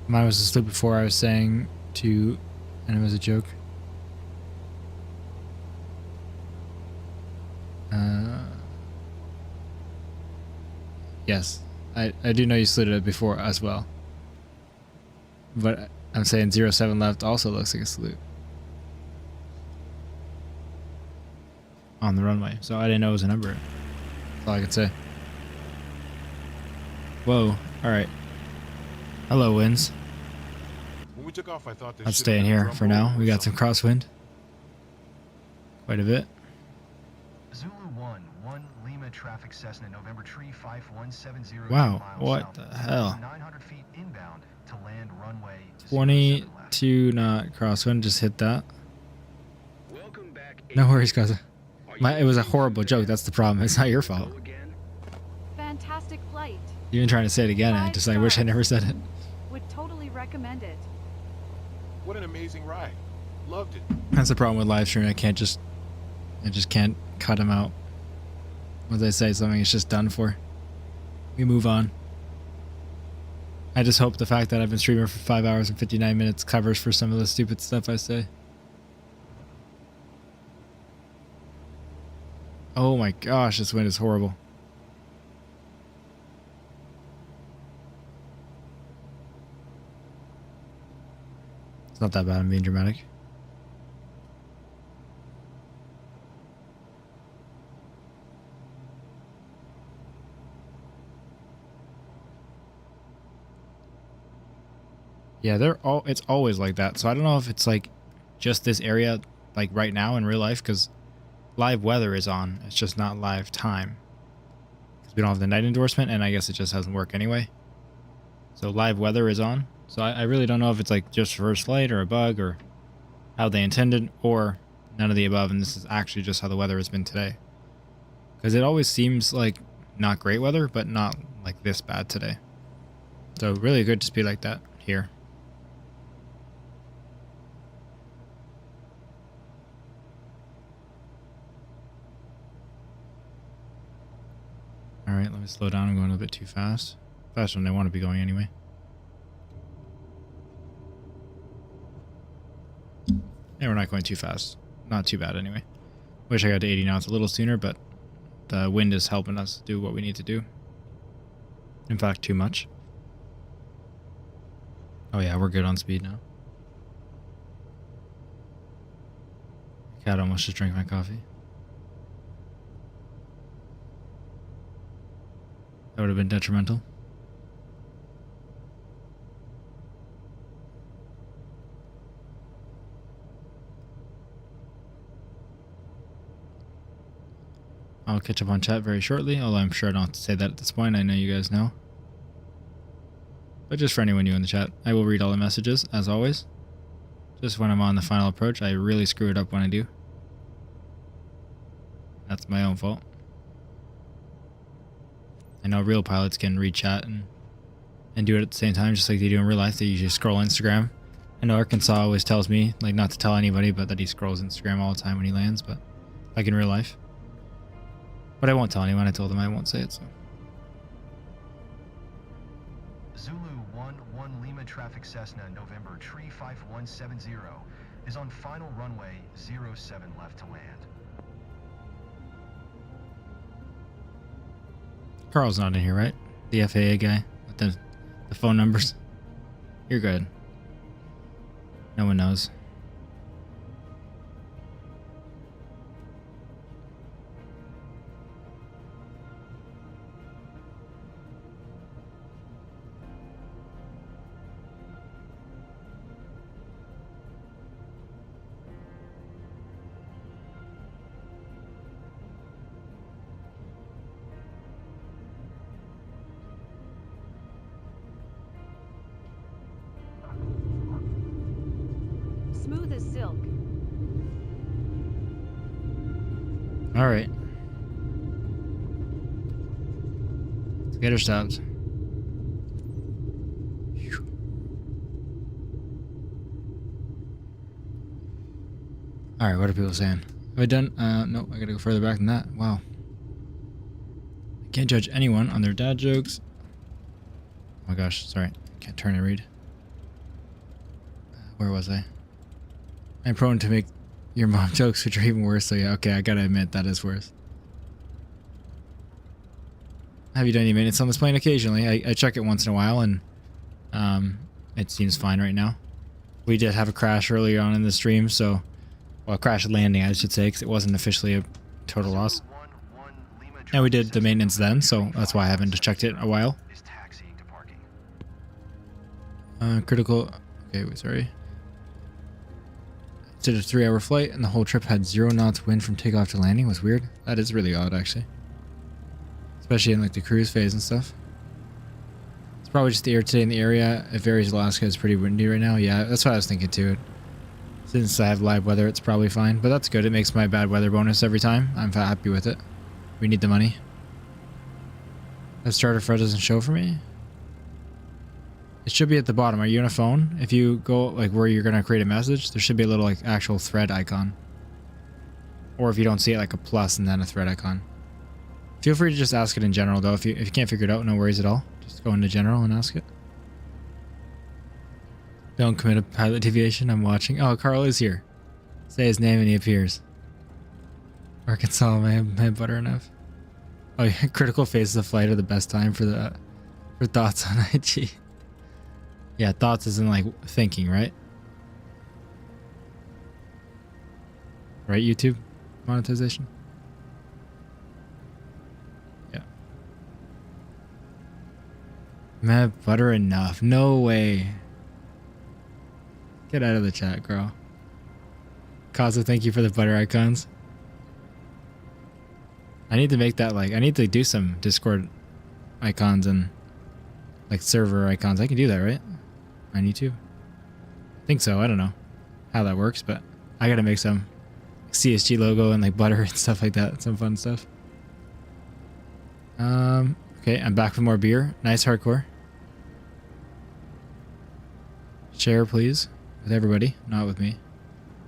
Mine was asleep before I was saying to, and it was a joke. Yes, I do know you saluted it before as well. But I'm saying 07 left also looks like a salute. On the runway. So I didn't know it was a number. That's all I could say. Whoa, alright. Hello, winds. When we took off, I thought this Let's should've stay in been a here drum for roll now. or We got some something. crosswind. Quite a bit. Zulu 1 Lima traffic Cessna November tree 5170. Wow, what the hell? 900 feet inbound to land runway 22 knot crosswind, just hit that. No worries, guys. It was a horrible joke, that's the problem. It's not your fault. Fantastic flight. Even trying to say it again, I wish I never said it. Would totally recommend it. What an amazing ride. Loved it. That's the problem with live streaming. I just can't cut them out. Once I say something, it's just done for. We move on. I just hope the fact that I've been streaming for 5 hours and 59 minutes covers for some of the stupid stuff I say. Oh my gosh, this wind is horrible. It's not that bad, I'm being dramatic. Yeah, it's always like that. So I don't know if it's like just this area like right now in real life, because live weather is on. It's just not live time. Because we don't have the night endorsement, and I guess it just doesn't work anyway. So live weather is on. So I really don't know if it's like just first flight or a bug or how they intended, or none of the above, and this is actually just how the weather has been today. Because it always seems like not great weather, but not like this bad today. So really good to be like that here. Alright, let me slow down. I'm going a bit too fast. Faster than I want to be going anyway. Yeah, we're not going too fast. Not too bad anyway. Wish I got to 80 knots a little sooner, but the wind is helping us do what we need to do. In fact, too much. Oh yeah, we're good on speed now. Cat almost just drank my coffee. That would have been detrimental. I'll catch up on chat very shortly, although I'm sure I don't have to say that at this point. I know you guys know. But just for anyone new in the chat, I will read all the messages, as always. Just when I'm on the final approach, I really screw it up when I do. That's my own fault. I know real pilots can read chat and do it at the same time, just like they do in real life. They usually scroll Instagram. I know Arkansas always tells me, like, not to tell anybody, but that he scrolls Instagram all the time when he lands, but like in real life. But I won't tell anyone. I told him I won't say it, so. Zulu 1 Lima traffic Cessna November tree 5170 is on final runway 07 left to land. Carl's not in here, right? The FAA guy with the phone numbers. You're good. No one knows. Smooth as silk. All right. Get her stopped. Alright, what are people saying? Have I done? No, I gotta go further back than that. Wow. I can't judge anyone on their dad jokes. Oh my gosh, sorry. Can't turn and read. Where was I? I'm prone to make your mom jokes, which are even worse, so yeah, okay, I gotta admit that is worse. Have you done any maintenance on this plane? Occasionally. I check it once in a while, and it seems fine right now. We did have a crash earlier on in the stream, so... Well, crash landing, I should say, because it wasn't officially a total loss. And we did the maintenance then, so that's why I haven't checked it in a while. Critical... Okay, wait, sorry. Did a 3-hour flight, and the whole trip had 0 knots wind from takeoff to landing. It was weird. That is really odd, actually. Especially in, like, the cruise phase and stuff. It's probably just the air today in the area. It varies. Alaska is pretty windy right now. Yeah, that's what I was thinking, too. Since I have live weather, it's probably fine. But that's good. It makes my bad weather bonus every time. I'm happy with it. We need the money. That starter Fred doesn't show for me. It should be at the bottom. Are you on a phone? If you go like where you're going to create a message, there should be a little like actual thread icon. Or if you don't see it, like a plus and then a thread icon. Feel free to just ask it in general though. If you can't figure it out, no worries at all. Just go into general and ask it. Don't commit a pilot deviation. I'm watching. Oh, Carl is here. Say his name and he appears. Arkansas, my butter enough. Oh yeah, critical phases of flight are the best time for thoughts on IG. Yeah, thoughts isn't like thinking, right? Right, YouTube monetization? Yeah. Man, butter enough. No way. Get out of the chat, girl. Kaza, thank you for the butter icons. I need to make that like, I need to do some Discord icons and like server icons. I can do that, right? I need to. I think so. I don't know how that works, but I gotta make some CSG logo and like butter and stuff like that. Some fun stuff. Okay, I'm back with more beer. Nice hardcore. Share, please, with everybody, not with me.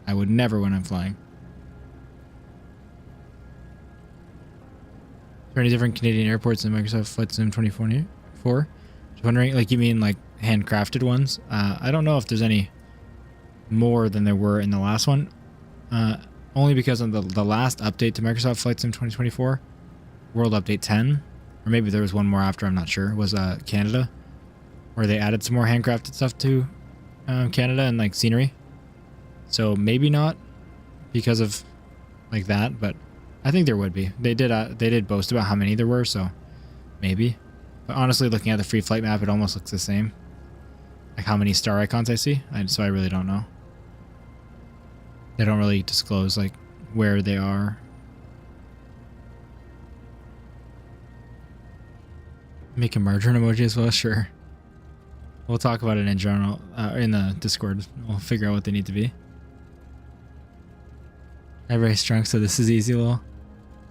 I would never when I'm flying. Is there any different Canadian airports than Microsoft Flight Sim 2024? Just wondering, like, you mean like handcrafted ones? I don't know if there's any more than there were in the last one. Only because on the last update to Microsoft Flight Sim 2024, World Update 10, or maybe there was one more after, I'm not sure, was Canada, where they added some more handcrafted stuff to Canada and like scenery. So maybe not because of like that, but I think there would be. They did boast about how many there were, so maybe. But honestly, looking at the free flight map, it almost looks the same. Like how many star icons I see, so I really don't know. They don't really disclose like where they are. Make a margarine emoji as well, sure. We'll talk about it in general, in the Discord. We'll figure out what they need to be. I raced drunk, so this is easy, lol.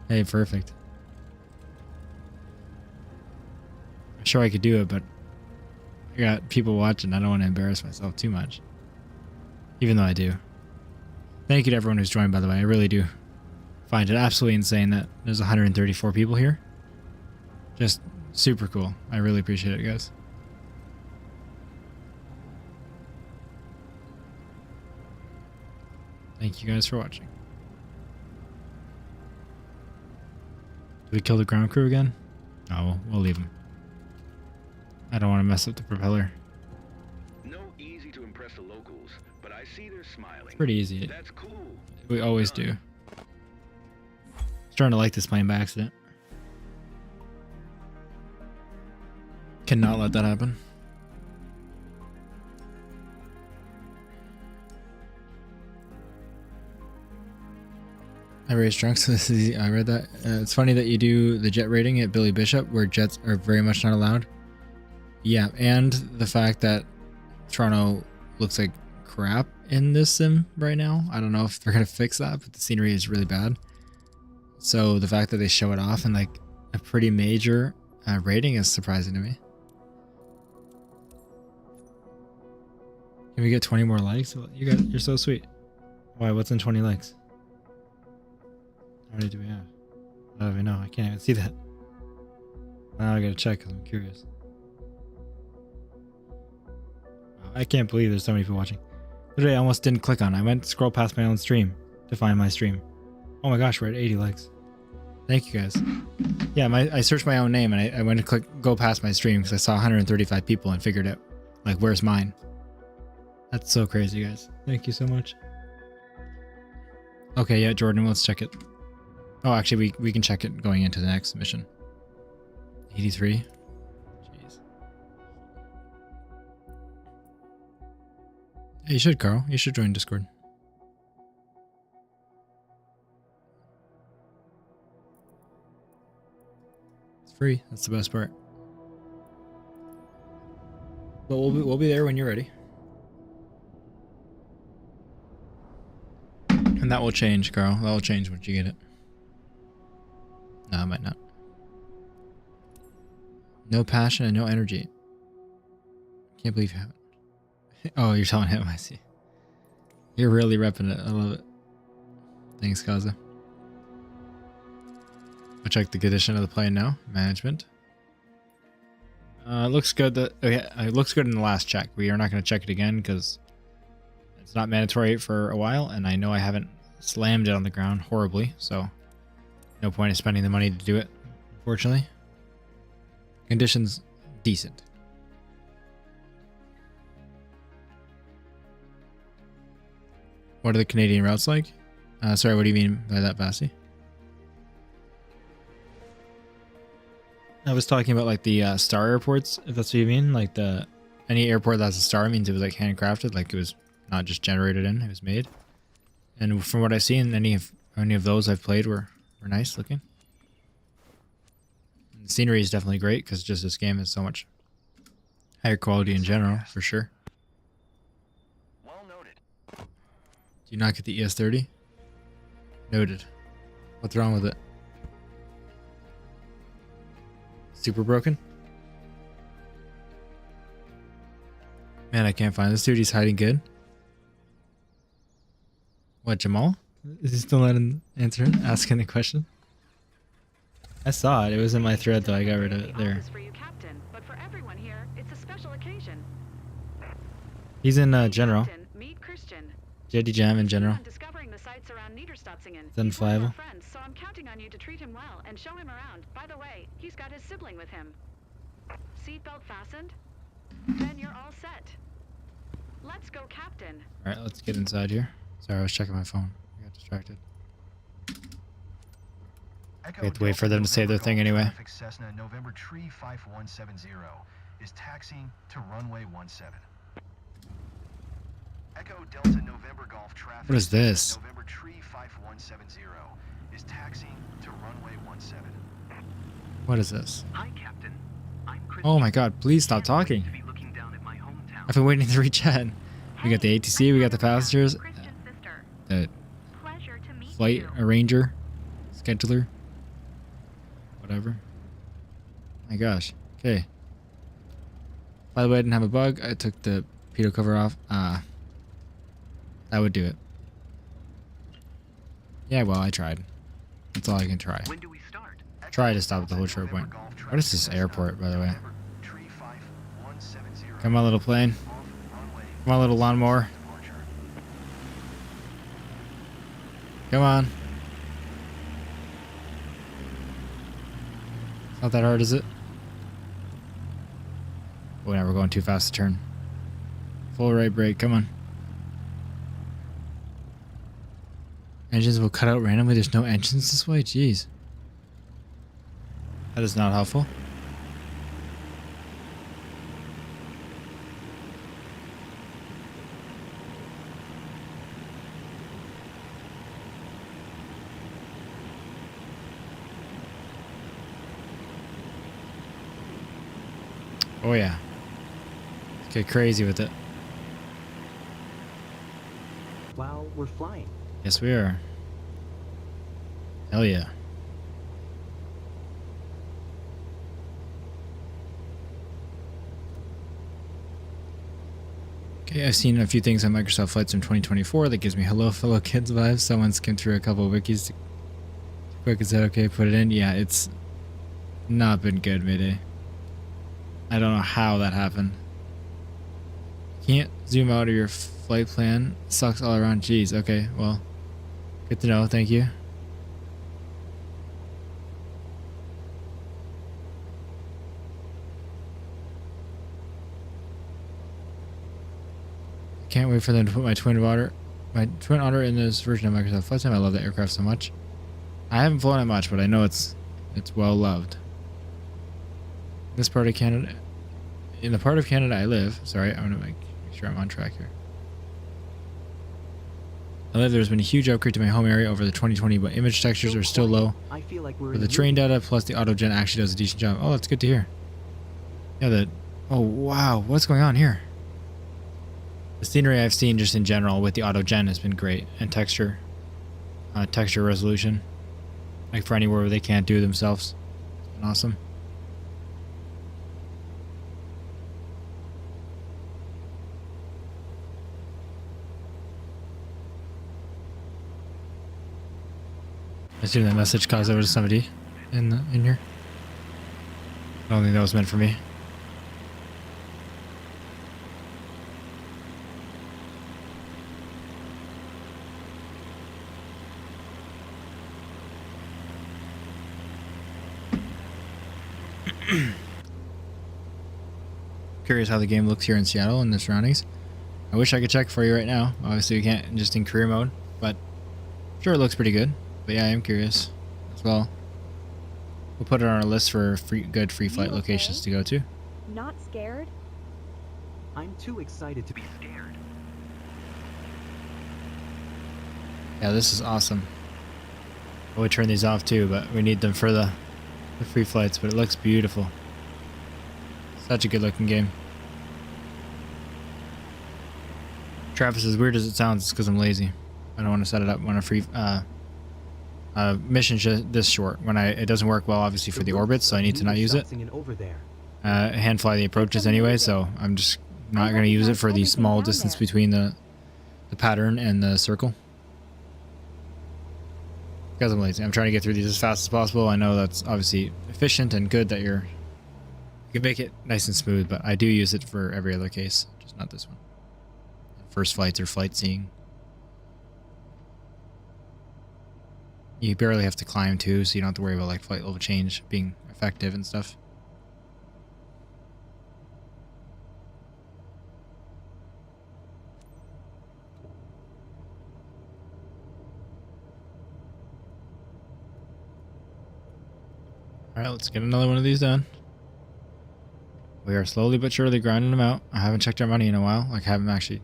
Hey, perfect. I'm sure I could do it, but I got people watching. I don't want to embarrass myself too much. Even though I do. Thank you to everyone who's joined, by the way. I really do find it absolutely insane that there's 134 people here. Just super cool. I really appreciate it, guys. Thank you guys for watching. Do we kill the ground crew again? No, we'll leave them. I don't want to mess up the propeller. No easy to impress the locals, but I see they're smiling. It's pretty easy. That's cool. We always do. Starting to like this plane by accident. Cannot let that happen. I raised drunk, so this is easy. I read that. It's funny that you do the jet rating at Billy Bishop, where jets are very much not allowed. Yeah, and the fact that Toronto looks like crap in this sim right now. I don't know if they're gonna fix that, but the scenery is really bad. So the fact that they show it off in like a pretty major rating is surprising to me. Can we get 20 more likes? You're so sweet. Why? What's in 20 likes? How many do we have? I don't even know. I can't even see that. Now I gotta check because I'm curious. Wow, I can't believe there's so many people watching. Literally, I almost didn't click on it. I went to scroll past my own stream to find my stream. Oh my gosh, we're at 80 likes. Thank you guys. Yeah, I searched my own name and I went to go past my stream because I saw 135 people and figured out, like, where's mine? That's so crazy, guys. Thank you so much. Okay, yeah, Jordan, let's check it. Oh, actually, we can check it going into the next mission. 83. Jeez. Hey, you should, Carl. You should join Discord. It's free. That's the best part. But we'll be there when you're ready. And that will change, Carl. That will change once you get it. No, it might not. No passion and no energy. Can't believe you haven't. Oh, you're telling him, I see. You're really repping it. I love it. Thanks, Kaza. I'll check the condition of the plane now. Management. It looks good. Okay, it looks good in the last check. We are not going to check it again because it's not mandatory for a while, and I know I haven't slammed it on the ground horribly, so no point in spending the money to do it, unfortunately. Conditions decent. What are the Canadian routes like? Sorry, what do you mean by that, Bassi? I was talking about like the star airports, if that's what you mean. Like any airport that has a star means it was like handcrafted, like it was not just generated in, it was made. And from what I've seen, any of those I've played were nice looking. And the scenery is definitely great because just this game is so much higher quality in general, for sure. Well noted. Do you not get the ES30? Noted. What's wrong with it? Super broken? Man, I can't find this dude. He's hiding good. What, Jamal? Is he still not asking the question? I saw it. It was in my thread, though. I got rid of it there. For you, Captain, but for everyone here, it's a special occasion. He's in General. Captain, meet Christian. JD Jam in General. Discovering the sights around Niederstotzingen. Then He's one of our Flyable. friends, so I'm counting on you to treat him well and show him around. By the way, he's got his sibling with him. Seatbelt fastened? Then you're all set. Let's go, Captain. All right, let's get inside here. Sorry, I was checking my phone. I got distracted. We have to wait for them to save their thing anyway. Cessna November Tree 5170 is taxiing to runway 17. Echo Delta November Golf traffic. What is this? November Tree 5170 is taxiing to runway 17. What is this? Hi, Captain. I'm Chris. Oh my god, please stop talking. To be looking down at my hometown. I've been waiting to reach chat. We got the ATC, we got the passengers, the flight arranger, scheduler, whatever. My gosh. Okay. By the way, I didn't have a bug. I took the pitot cover off. That would do it. Yeah, well, I tried. That's all I can try. When do we start? Try to stop at the whole short point. What is this airport, by the way? Come on, little plane. Come on, little lawnmower. Come on. It's not that hard, is it? Oh, now we're going too fast to turn. Full right brake, come on. Engines will cut out randomly. There's no engines this way? Jeez. That is not helpful. Oh yeah. Let's get crazy with it. Wow, we're flying. Yes, we are. Hell yeah. I've seen a few things on Microsoft Flight Sim 2024 that gives me hello fellow kids vibes. Someone skimmed through a couple of wikis. Quick, is that okay? Put it in. Yeah, it's not been good, Mayday. I don't know how that happened. Can't zoom out of your flight plan. Sucks all around. Jeez. Okay, well, good to know. Thank you. Can't wait for them to put my Twin Otter in this version of Microsoft Flight Sim. I love that aircraft so much. I haven't flown it much, but I know it's well loved. This part of Canada, in the part of Canada I live, sorry, I'm gonna make sure I'm on track here. There's been a huge upgrade to my home area over the 2020, but image textures are still low. I feel like we're For the train data plus the autogen actually does a decent job. Oh, that's good to hear. Yeah, oh wow, what's going on here? The scenery I've seen just in general with the autogen has been great, and texture resolution, like for anywhere where they can't do it themselves. It's been awesome. I see that message caused over to somebody in here. I don't think that was meant for me. Curious how the game looks here in Seattle and the surroundings. I wish I could check for you right now. Obviously, we can't just in career mode, but sure, it looks pretty good. But yeah, I am curious as well. We'll put it on our list for good free flight locations to go to. Not scared? I'm too excited to be scared. Yeah, this is awesome. I would turn these off too, but we need them for the free flights. But it looks beautiful. Such a good looking game. Travis, as weird as it sounds, it's because I'm lazy. I don't want to set it up when a free mission this short. When it doesn't work well, obviously for the orbits, so I need to not use it. Hand fly the approaches anyway, so I'm just not going to use it for the small distance between the pattern and the circle. Because I'm lazy. I'm trying to get through these as fast as possible. I know that's obviously efficient and good that you can make it nice and smooth, but I do use it for every other case, just not this one. First flights or flight seeing. You barely have to climb too, so you don't have to worry about like flight level change being effective and stuff. Alright, let's get another one of these done. We are slowly but surely grinding them out. I haven't checked our money in a while. Like, I haven't actually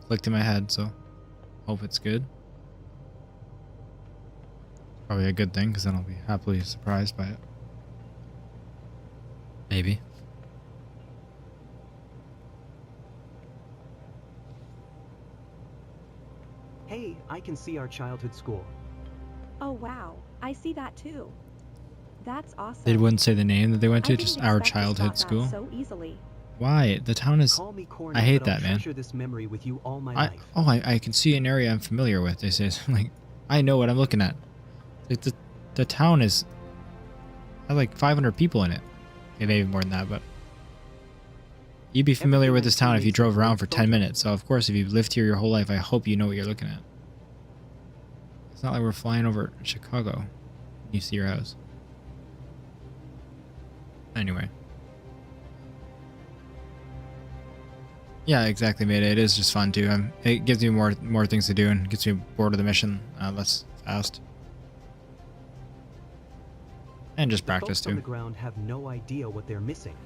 clicked in my head, so hope it's good. Probably a good thing, because then I'll be happily surprised by it. Maybe. Hey, I can see our childhood school. Oh wow, I see that too. That's awesome. They wouldn't say the name that they went to, just our childhood school. So easily. Why? The town is... I hate that, man. This memory with you all my life. I can see an area I'm familiar with. They say, like, I know what I'm looking at. Like, the town has like 500 people in it. Okay, maybe more than that, but you'd be familiar with this town if you drove around for 10 minutes. So of course, if you've lived here your whole life, I hope you know what you're looking at. It's not like we're flying over Chicago. You see your house. Anyway. Yeah, exactly, Mayday. It is just fun too. It gives you more things to do and gets you bored of the mission less fast. And just practice too. On the ground have no idea what they're missing.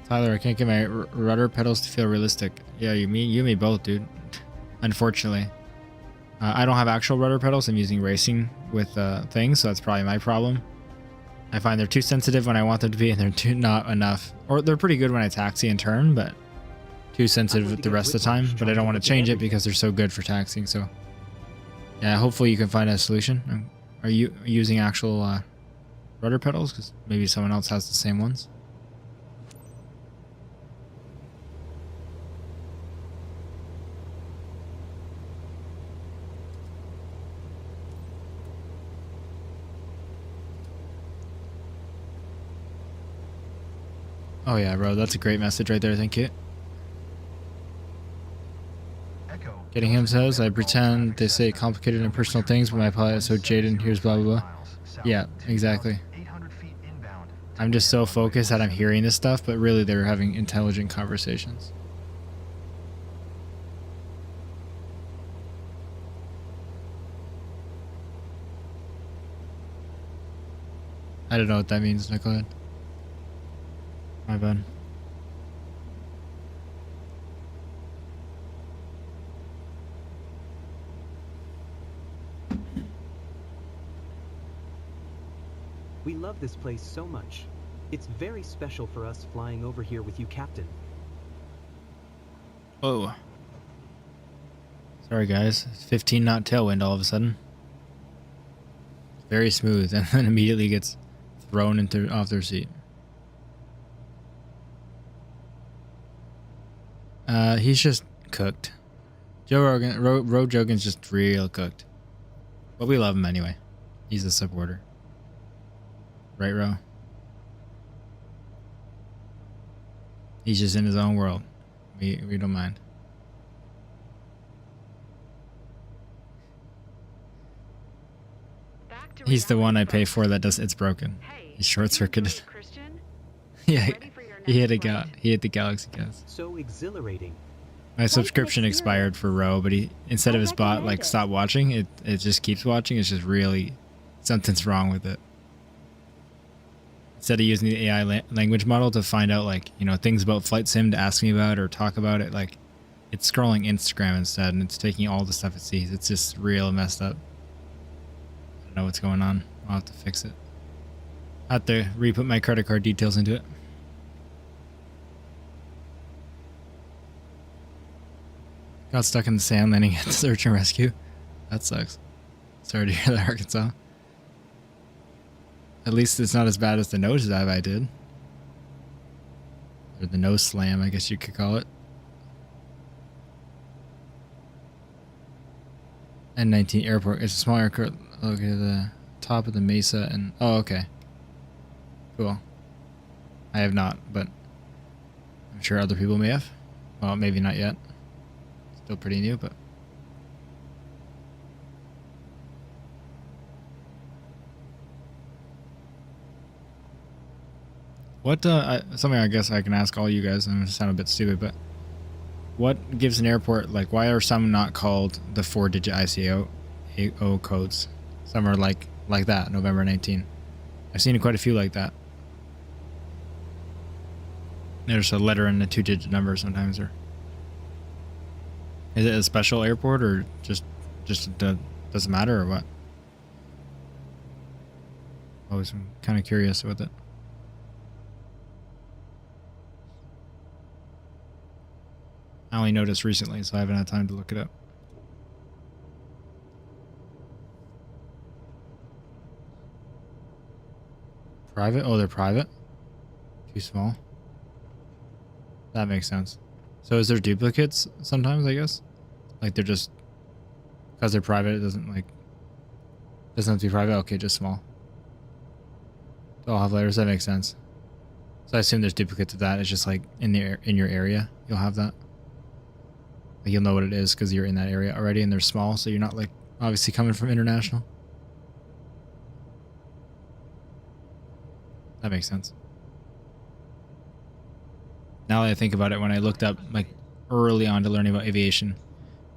Tyler, I can't get my rudder pedals to feel realistic. Yeah, you and me both, dude. Unfortunately. I don't have actual rudder pedals. I'm using racing with things, so that's probably my problem. I find they're too sensitive when I want them to be, and they're not enough. Or they're pretty good when I taxi and turn, but too sensitive the rest of the time. But I don't want to change it because they're so good for taxiing. So yeah, hopefully you can find a solution. Are you using actual rudder pedals? Because maybe someone else has the same ones. Oh yeah, bro, that's a great message right there. Thank you. Echo. Getting him says, I pretend they say complicated and personal things, but my pilot is so jaded. Here's blah blah blah. Yeah, exactly. 800 feet inbound. I'm just so focused that I'm hearing this stuff, but really they're having intelligent conversations. I don't know what that means, Nicolette. My bad. We love this place so much. It's very special for us flying over here with you, Captain. Whoa. Sorry guys, 15 knot tailwind all of a sudden. Very smooth, and then immediately gets thrown into off their seat. He's just cooked. Joe Rogan, Road Jogan's just real cooked. But we love him anyway. He's a supporter. Right, Ro? He's just in his own world. We don't mind. He's the one I pay for that does it's broken. He's short-circuited. Yeah, he hit the Galaxy Gas. So exhilarating. My subscription expired for Ro, but he instead of his bot like stop watching, it just keeps watching. It's just really something's wrong with it. Instead of using the AI language model to find out like, you know, things about Flight Sim to ask me about or talk about it, like it's scrolling Instagram instead and it's taking all the stuff it sees. It's just real messed up. I don't know what's going on. I'll have to fix it. I'll have to re-put my credit card details into it. Got stuck in the sand landing at search and rescue. That sucks. Sorry to hear that, Arkansas. At least it's not as bad as the nose dive I did. Or the nose slam, I guess you could call it. N19 airport. It's a small airport. Look at the top of the mesa and... Oh, okay. Cool. I have not, but I'm sure other people may have. Well, maybe not yet. Still pretty new, but... What, something I guess I can ask all you guys, I'm gonna sound a bit stupid, but what gives an airport, like, why are some not called the 4-digit ICAO codes? Some are like that, November 19. I've seen quite a few like that. There's a letter and a 2-digit number sometimes, or... Is it a special airport, or just doesn't matter, or what? Always I'm kind of curious with it. I only noticed recently, so I haven't had time to look it up. Private? Oh, they're private? Too small? That makes sense. So is there duplicates sometimes, I guess? Like they're just... Because they're private, it doesn't like... Doesn't have to be private? Okay, just small. They'll have letters, that makes sense. So I assume there's duplicates of that. It's just like in your area, you'll have that. Like you'll know what it is because you're in that area already and they're small, so you're not like obviously coming from international. That makes sense. Now that I think about it, when I looked up like early on to learning about aviation,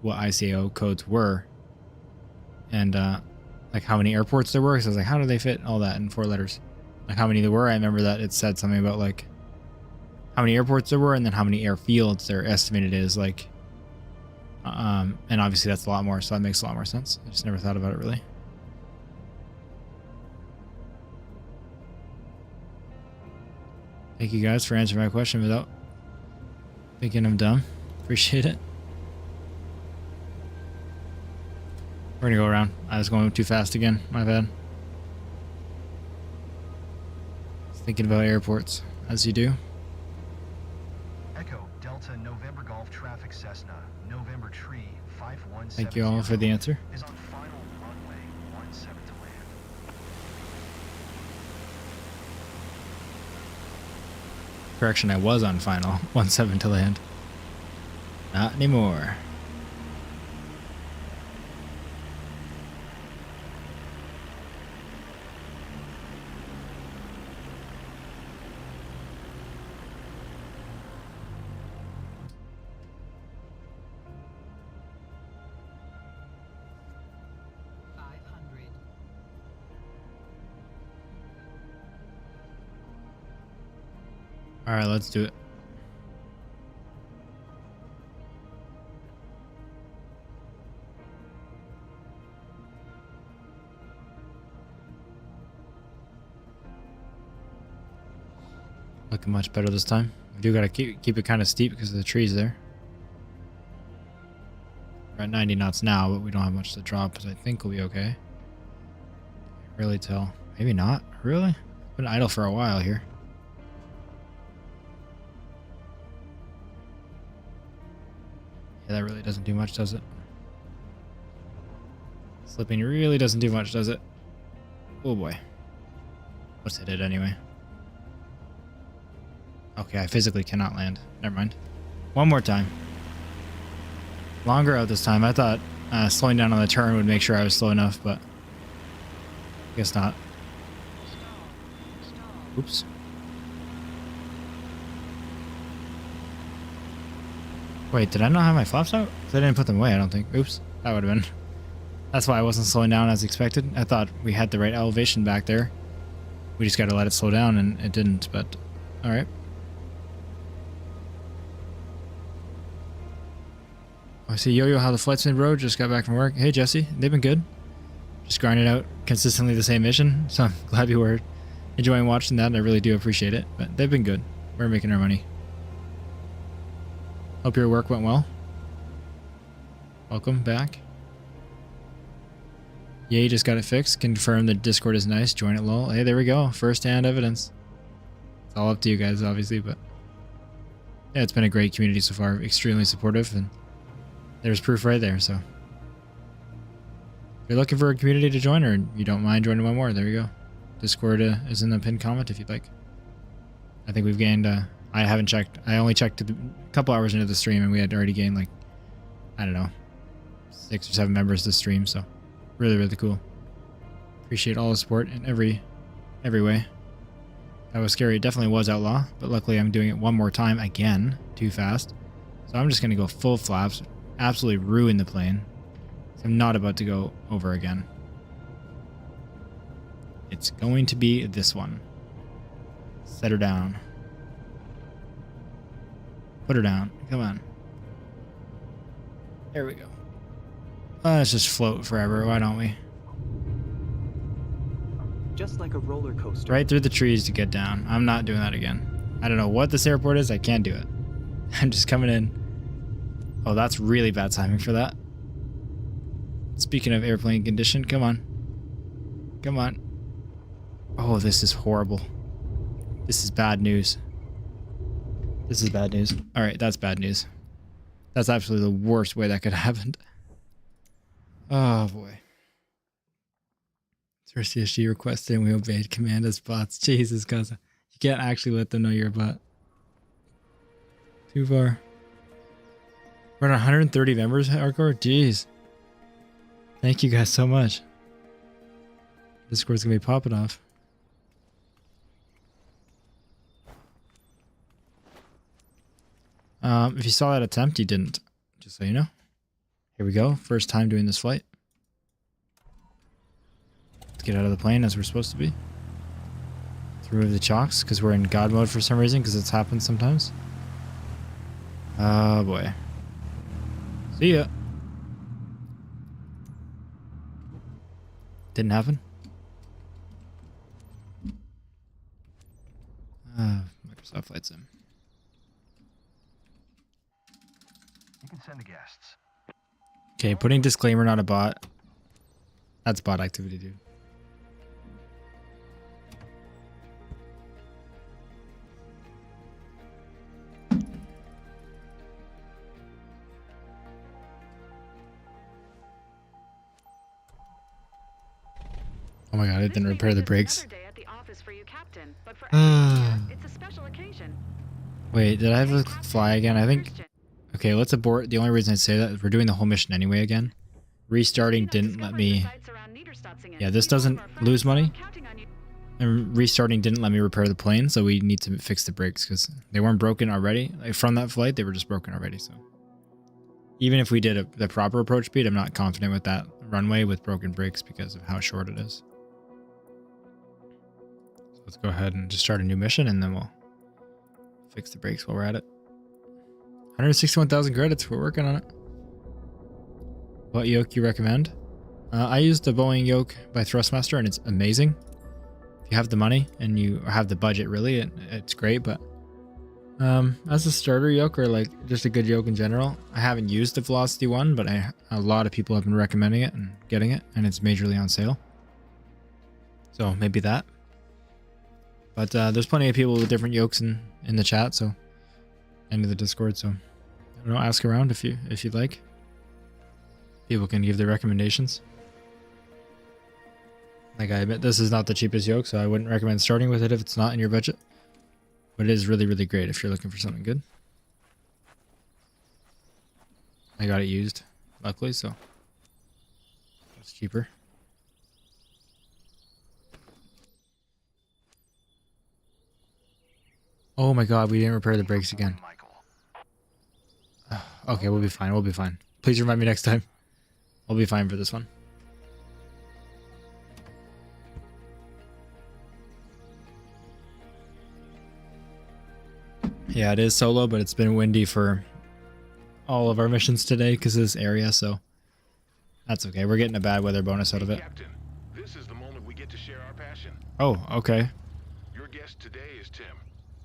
what ICAO codes were, and like how many airports there were, so I was like, how do they fit all that in 4 letters? Like how many there were, I remember that it said something about like how many airports there were and then how many airfields their estimated is, like and obviously that's a lot more, so that makes a lot more sense. I just never thought about it really. Thank you guys for answering my question without thinking I'm dumb. Appreciate it. We're gonna go around. I was going too fast again. My bad. Just thinking about airports, as you do. Echo Delta November Golf Traffic Cessna November Tree 5170. Thank you all for the answer. Is on final runway 17 to land. Correction, I was on final. 1-7 to land. Not anymore. All right, let's do it. Looking much better this time. We do gotta keep it kind of steep because of the trees there. We're at 90 knots now, but we don't have much to drop, so I think we'll be okay. Can't really tell. Maybe not. Really? Been idle for a while here. Yeah, that really doesn't do much, does it? Slipping really doesn't do much, does it? Oh boy. Let's hit it anyway. Okay, I physically cannot land. Never mind. One more time. Longer out this time. I thought slowing down on the turn would make sure I was slow enough, but I guess not. Oops. Wait, did I not have my flaps out? I didn't put them away, I don't think. Oops. That would have been... That's why I wasn't slowing down as expected. I thought we had the right elevation back there. We just got to let it slow down, and it didn't, but... Alright. I see Yo-Yo how the flight's been, bro. Just got back from work. Hey, Jesse. They've been good. Just grinding out consistently the same mission. So I'm glad you were enjoying watching that. I really do appreciate it. But they've been good. We're making our money. Hope your work went well. Welcome back. Yay, just got it fixed. Confirm the Discord is nice. Join it, lol. Hey, there we go. First-hand evidence. It's all up to you guys, obviously, but... Yeah, it's been a great community so far. Extremely supportive, and... There's proof right there, so. If you're looking for a community to join, or you don't mind joining one more, there you go. Discord is in the pinned comment if you'd like. I think we've gained, I haven't checked. I only checked a couple hours into the stream, and we had already gained, like, I don't know, 6 or 7 members this stream, so. Really, really cool. Appreciate all the support in every way. That was scary. It definitely was Outlaw, but luckily I'm doing it one more time again, too fast. So I'm just going to go full flaps. Absolutely ruin the plane. I'm not about to go over again. It's going to be this one. Set her down. Put her down. Come on. There we go. Let's just float forever. Why don't we? Just like a roller coaster. Right through the trees to get down. I'm not doing that again. I don't know what this airport is. I can't do it. I'm just coming in. Oh, that's really bad timing for that. Speaking of airplane condition, come on. Come on. Oh, this is horrible. This is bad news. This is bad news. Alright, that's bad news. That's absolutely the worst way that could have happened. Oh, boy. First CSG requested and we obeyed command as bots. Jesus, cousin. You can't actually let them know you're a bot. Too far. We're at 130 members, hardcore? Jeez. Thank you guys so much. Discord's gonna be popping off. If you saw that attempt, you didn't. Just so you know. Here we go. First time doing this flight. Let's get out of the plane as we're supposed to be. Let's remove the chocks because we're in God mode for some reason because it's happened sometimes. Oh boy. See ya. Didn't happen. Microsoft Flight Sim. You can send the guests. Okay, putting disclaimer not a bot. That's bot activity, dude. Oh my god, I didn't repair the brakes. It's a special occasion. Wait, did I have to fly again? I think... Okay, let's abort. The only reason I say that is we're doing the whole mission anyway again. Restarting didn't let me... Yeah, this doesn't lose money. And restarting didn't let me repair the plane, so we need to fix the brakes because they weren't broken already. Like, from that flight, they were just broken already, so... Even if we did the proper approach speed, I'm not confident with that runway with broken brakes because of how short it is. So let's go ahead and just start a new mission and then we'll fix the brakes while we're at it. 161,000 credits. We're working on it. What yoke you recommend? I used the Boeing yoke by Thrustmaster and it's amazing. If you have the money and you have the budget, really, it's great. But as a starter yoke or like just a good yoke in general, I haven't used the Velocity one, but a lot of people have been recommending it and getting it, and it's majorly on sale. So maybe that. But there's plenty of people with different yokes in the chat, so and in the Discord. So I don't know, ask around if you'd like. People can give their recommendations. Like, I admit this is not the cheapest yoke, so I wouldn't recommend starting with it if it's not in your budget. But it is really, really great if you're looking for something good. I got it used, luckily, so it's cheaper. Oh my god, we didn't repair the brakes again. Okay, we'll be fine, we'll be fine. Please remind me next time. I'll be fine for this one. Yeah, it is solo, but it's been windy for all of our missions today because of this area, so that's okay. We're getting a bad weather bonus out of it. Captain, this is the moment we get to share our passion. Oh, okay. Your guest today is Tim.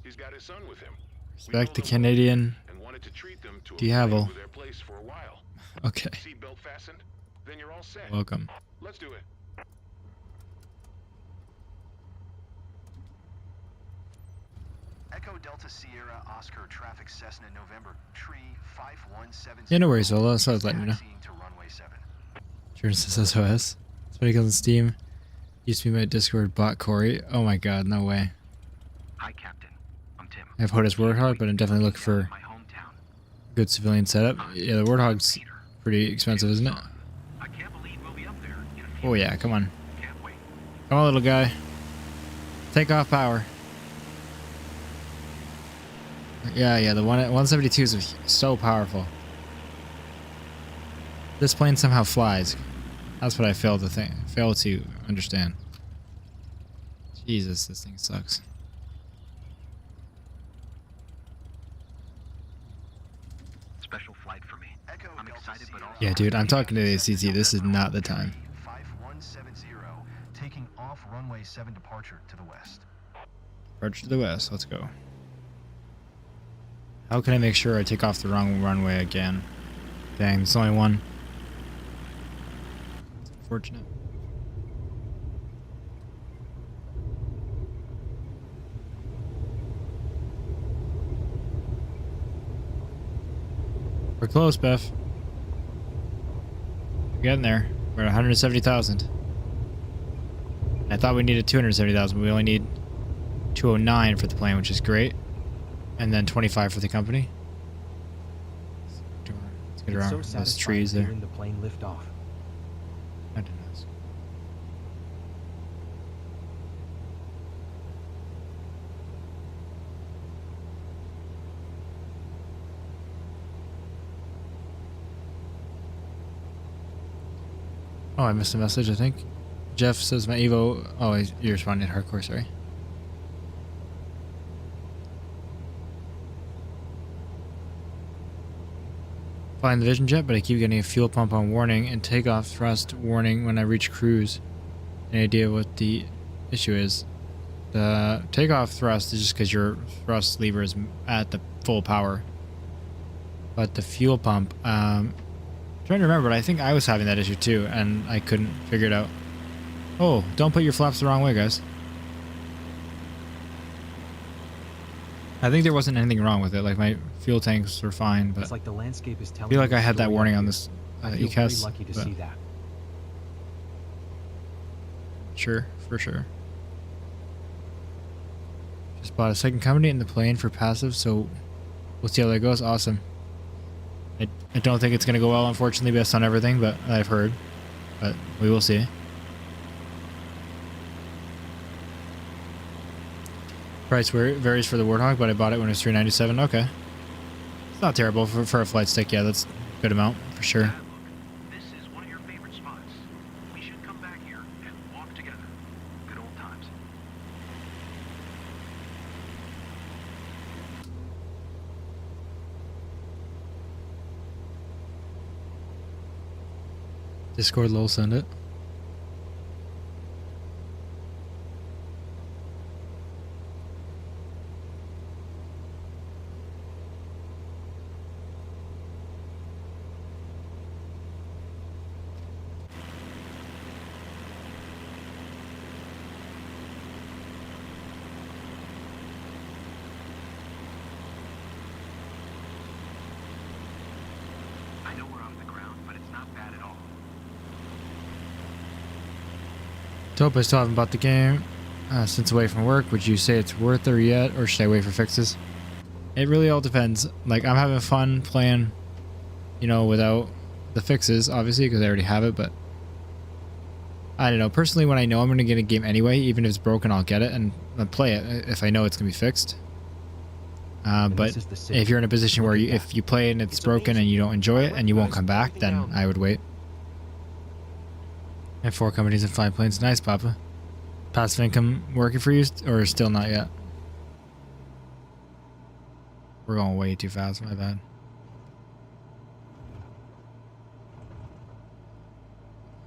He's got his son with him. Respect the Canadian And wanted to treat them to a Diablo. play with their place for a while. Okay. Seatbelt fastened? Then you're all set. Welcome. Let's do it. Echo Delta Sierra Oscar Traffic Cessna November Tree 5170. Yeah, no worries, Solo. So I was letting you know. To runway 7. Jordan says SOS. It's when he comes on Steam. Used to be my Discord bot, Corey. Oh my god, no way. Hi, Captain. I'm Tim. I have Hodis Warthog, but I'm definitely looking for good civilian setup. Yeah, the Warthog's pretty expensive, isn't it? I can't believe we'll be up there in a few Oh yeah, come on. Can't wait. Come on, little guy. Take off power. Yeah, the 172 is so powerful. This plane somehow flies. That's what I fail to understand. Jesus, this thing sucks. Special flight for me. I'm excited, but also... Yeah, dude, I'm talking to the ACT. This is not the time. 5170, taking off runway 7 departure to the west. Approach to the west. Let's go. How can I make sure I take off the wrong runway again? Dang, it's only one. It's unfortunate. We're close, Beth. We're getting there. We're at 170,000. I thought we needed 270,000, but we only need 209 for the plane, which is great. And then 25 for the company. Let's get around those trees there. The plane lift off. I didn't know. Oh, I missed a message, I think. Jeff says my Evo... Oh, you're responding to hardcore, sorry. Flying the Vision jet, but I keep getting a fuel pump on warning and takeoff thrust warning when I reach cruise. Any idea what the issue is? The takeoff thrust is just because your thrust lever is at the full power. But the fuel pump, I'm trying to remember, but I think I was having that issue too, and I couldn't figure it out. Oh, don't put your flaps the wrong way, guys. I think there wasn't anything wrong with it. Like, my fuel tanks were fine, but it's like the landscape is telling I feel like you I had that story warning up on here. this I feel ECAS. very lucky to see that. Sure, for sure. Just bought a second company in the plane for passive, so we'll see how that goes. Awesome. I don't think it's going to go well, unfortunately, based on everything, but I've heard. But we will see. Price varies for the Warthog, but I bought it when it was $397. Okay. It's not terrible for a flight stick. Yeah, that's a good amount for sure. This is one of your favorite spots. We should come back here and walk together. Good old times. Discord lol, send it. I know we're off the ground, but it's not bad at all. Dope, I still haven't bought the game since away from work. Would you say it's worth it yet, or should I wait for fixes? It really all depends. Like, I'm having fun playing, you know, without the fixes, obviously, because I already have it, but I don't know. Personally, when I know I'm going to get a game anyway, even if it's broken, I'll get it and play it if I know it's going to be fixed. But if you're in a position where if you play it and it's broken and you don't enjoy it and you won't come back, then I would wait. I have 4 companies and 5 planes. Nice, Papa. Passive income working for you, or still not yet? We're going way too fast, my bad.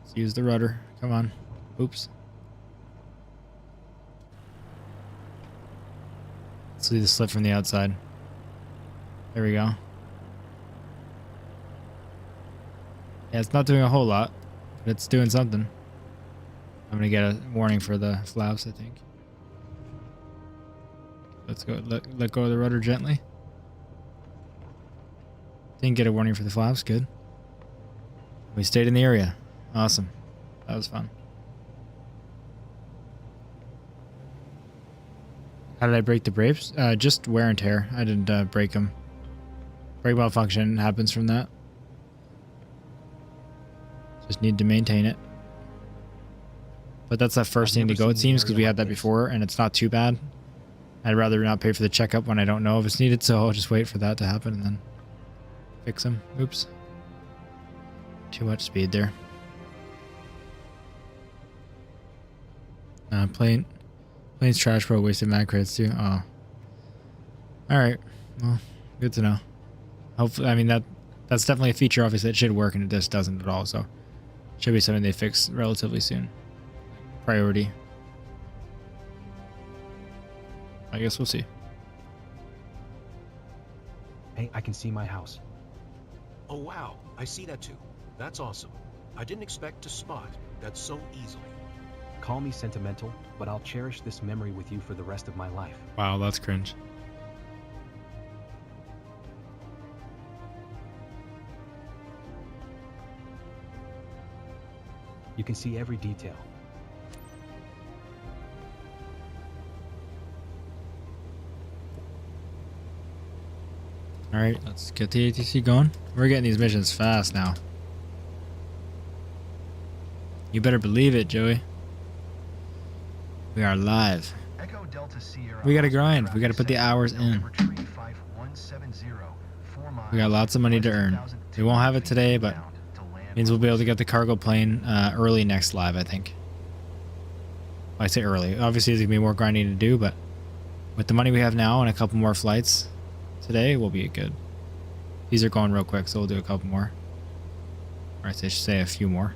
Let's use the rudder. Come on. Oops. Let's see the slip from the outside. There we go. Yeah, it's not doing a whole lot, but it's doing something. I'm gonna get a warning for the flaps, I think. Let's go. Let go of the rudder gently. Didn't get a warning for the flaps. Good. We stayed in the area. Awesome. That was fun. How did I break the brakes? Just wear and tear. I didn't break them. Brake malfunction happens from that. Just need to maintain it. But that's that first thing to go, it seems, because we had that before, and it's not too bad. I'd rather not pay for the checkup when I don't know if it's needed, so I'll just wait for that to happen and then fix them. Oops. Too much speed there. Plane's trash pro wasted mad credits too. Oh. Alright. Well, good to know. Hopefully, I mean, that's definitely a feature, obviously, that should work, and it just doesn't at all, so should be something they fix relatively soon. Priority. I guess we'll see. Hey, I can see my house. Oh wow, I see that too. That's awesome. I didn't expect to spot that so easily. Call me sentimental, but I'll cherish this memory with you for the rest of my life. Wow, that's cringe. You can see every detail. Alright, let's get the ATC going. We're getting these missions fast now. You better believe it, Joey. We are live. Echo Delta Sierra We gotta grind. We gotta put the hours in. We got lots of money to earn. We won't have it today, but means we'll be able to get the cargo plane early next live, I think. Well, I say early. Obviously, there's gonna be more grinding to do, but with the money we have now and a couple more flights today, we'll be good. These are going real quick, so we'll do a couple more. Or I should say a few more.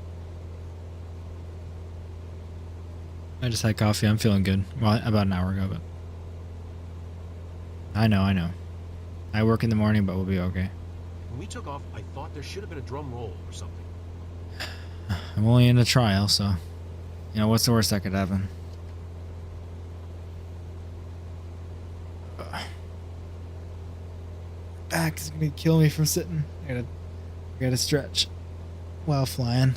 I just had coffee. I'm feeling good. Well, about an hour ago, but I know. I work in the morning, but we'll be okay. When we took off, I thought there should have been a drum roll or something. I'm only in a trial, so you know what's the worst that could happen. Back is gonna kill me from sitting. I gotta stretch while flying.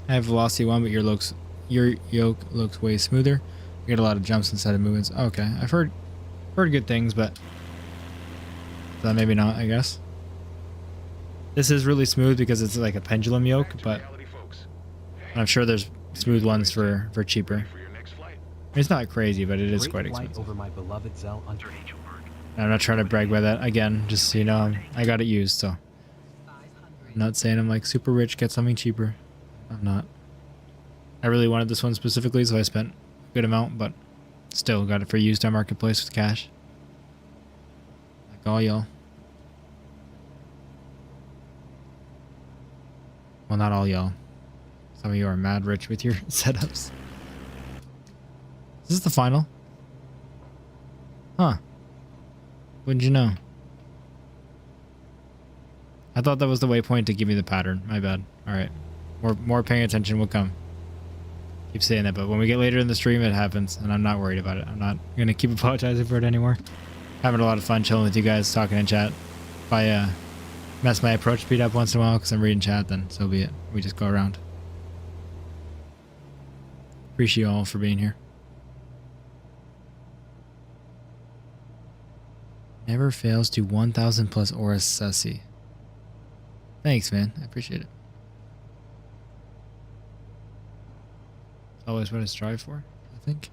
I have velocity 1, but your yoke looks way smoother. You get a lot of jumps instead of movements. Okay, I've heard good things, but maybe not, I guess. This is really smooth because it's like a pendulum yoke, but I'm sure there's smooth ones for cheaper. It's not crazy, but it is quite expensive. Over my beloved Zell under I'm not trying to brag by that. Again, just so you know, I got it used, so. I'm not saying I'm like super rich, get something cheaper. I'm not. I really wanted this one specifically, so I spent a good amount, but still got it for used on Marketplace with cash. Like all y'all. Well, not all y'all. Some of you are mad rich with your setups. Is this the final? Huh. Wouldn't you know? I thought that was the waypoint to give me the pattern. My bad. Alright. More paying attention will come. Keep saying that, but when we get later in the stream, it happens, and I'm not worried about it. I'm not going to keep apologizing for it anymore. Having a lot of fun chilling with you guys, talking in chat. If I mess my approach speed up once in a while because I'm reading chat, then so be it. We just go around. Appreciate you all for being here. Never fails to 1,000 plus Aura Sussy. Thanks, man. I appreciate it. It's always what I strive for, I think.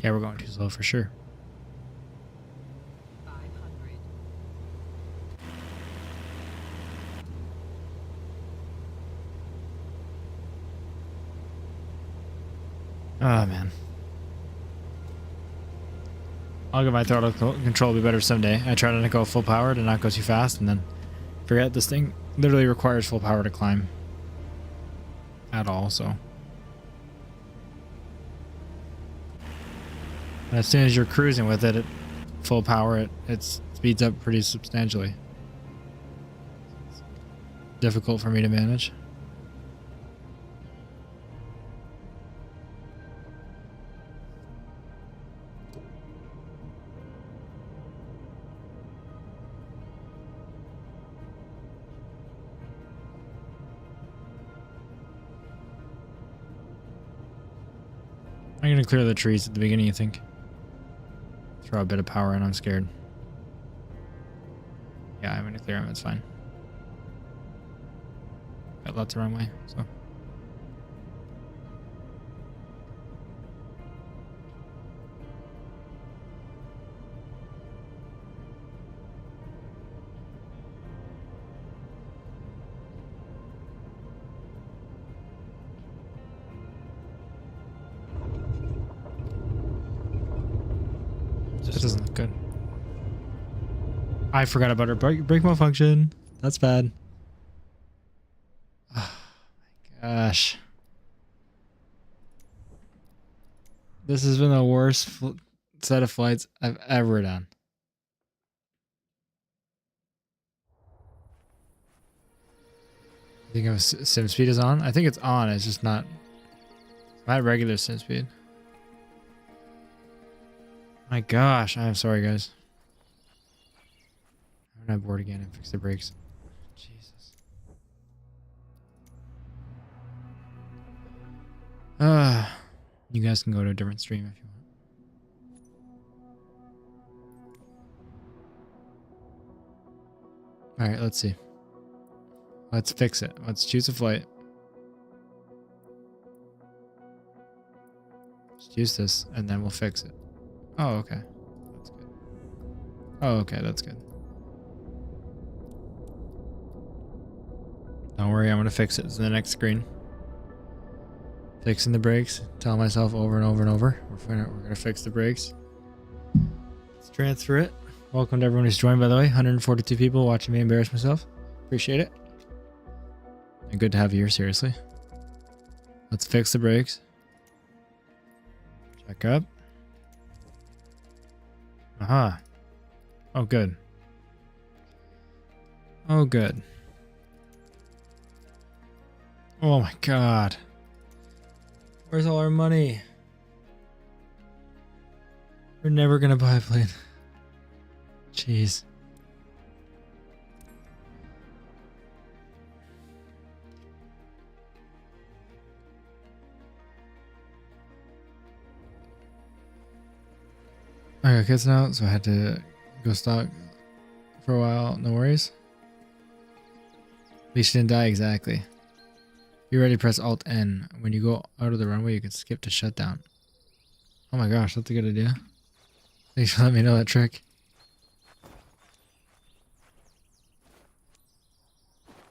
Yeah, we're going too slow for sure. 500. Oh, man. I'll get my throttle control be better someday. I try not to go full power to not go too fast, and then forget this thing literally requires full power to climb. At all, so. And as soon as you're cruising with it at full power, it speeds up pretty substantially. It's difficult for me to manage. I'm gonna clear the trees at the beginning, I think. Throw a bit of power in, I'm scared. Yeah, I'm gonna clear them, it's fine. Got lots of runway, so. That doesn't look good. I forgot about our brake malfunction. That's bad. Oh my gosh. This has been the worst set of flights I've ever done. I think sim speed is on? I think it's on, it's just not. I'm at regular sim speed. My gosh, I'm sorry, guys. I'm gonna board again and fix the brakes. Jesus. You guys can go to a different stream if you want. Alright, let's see. Let's fix it. Let's choose a flight. Let's choose this, and then we'll fix it. Oh, okay. That's good. Oh, okay, that's good. Don't worry, I'm gonna fix it. It's in the next screen. Fixing the brakes. Tell myself over and over and over. We're gonna fix the brakes. Let's transfer it. Welcome to everyone who's joined, by the way. 142 people watching me embarrass myself. Appreciate it. And good to have you here, seriously. Let's fix the brakes. Check up. Aha. Oh, good. Oh, good. Oh my god. Where's all our money? We're never gonna buy a plane. Jeez. I got kids now, so I had to go stock for a while. No worries. At least you didn't die. Exactly. Be ready to press Alt N. When you go out of the runway, you can skip to shutdown. Oh my gosh, that's a good idea. Thanks for letting me know that trick.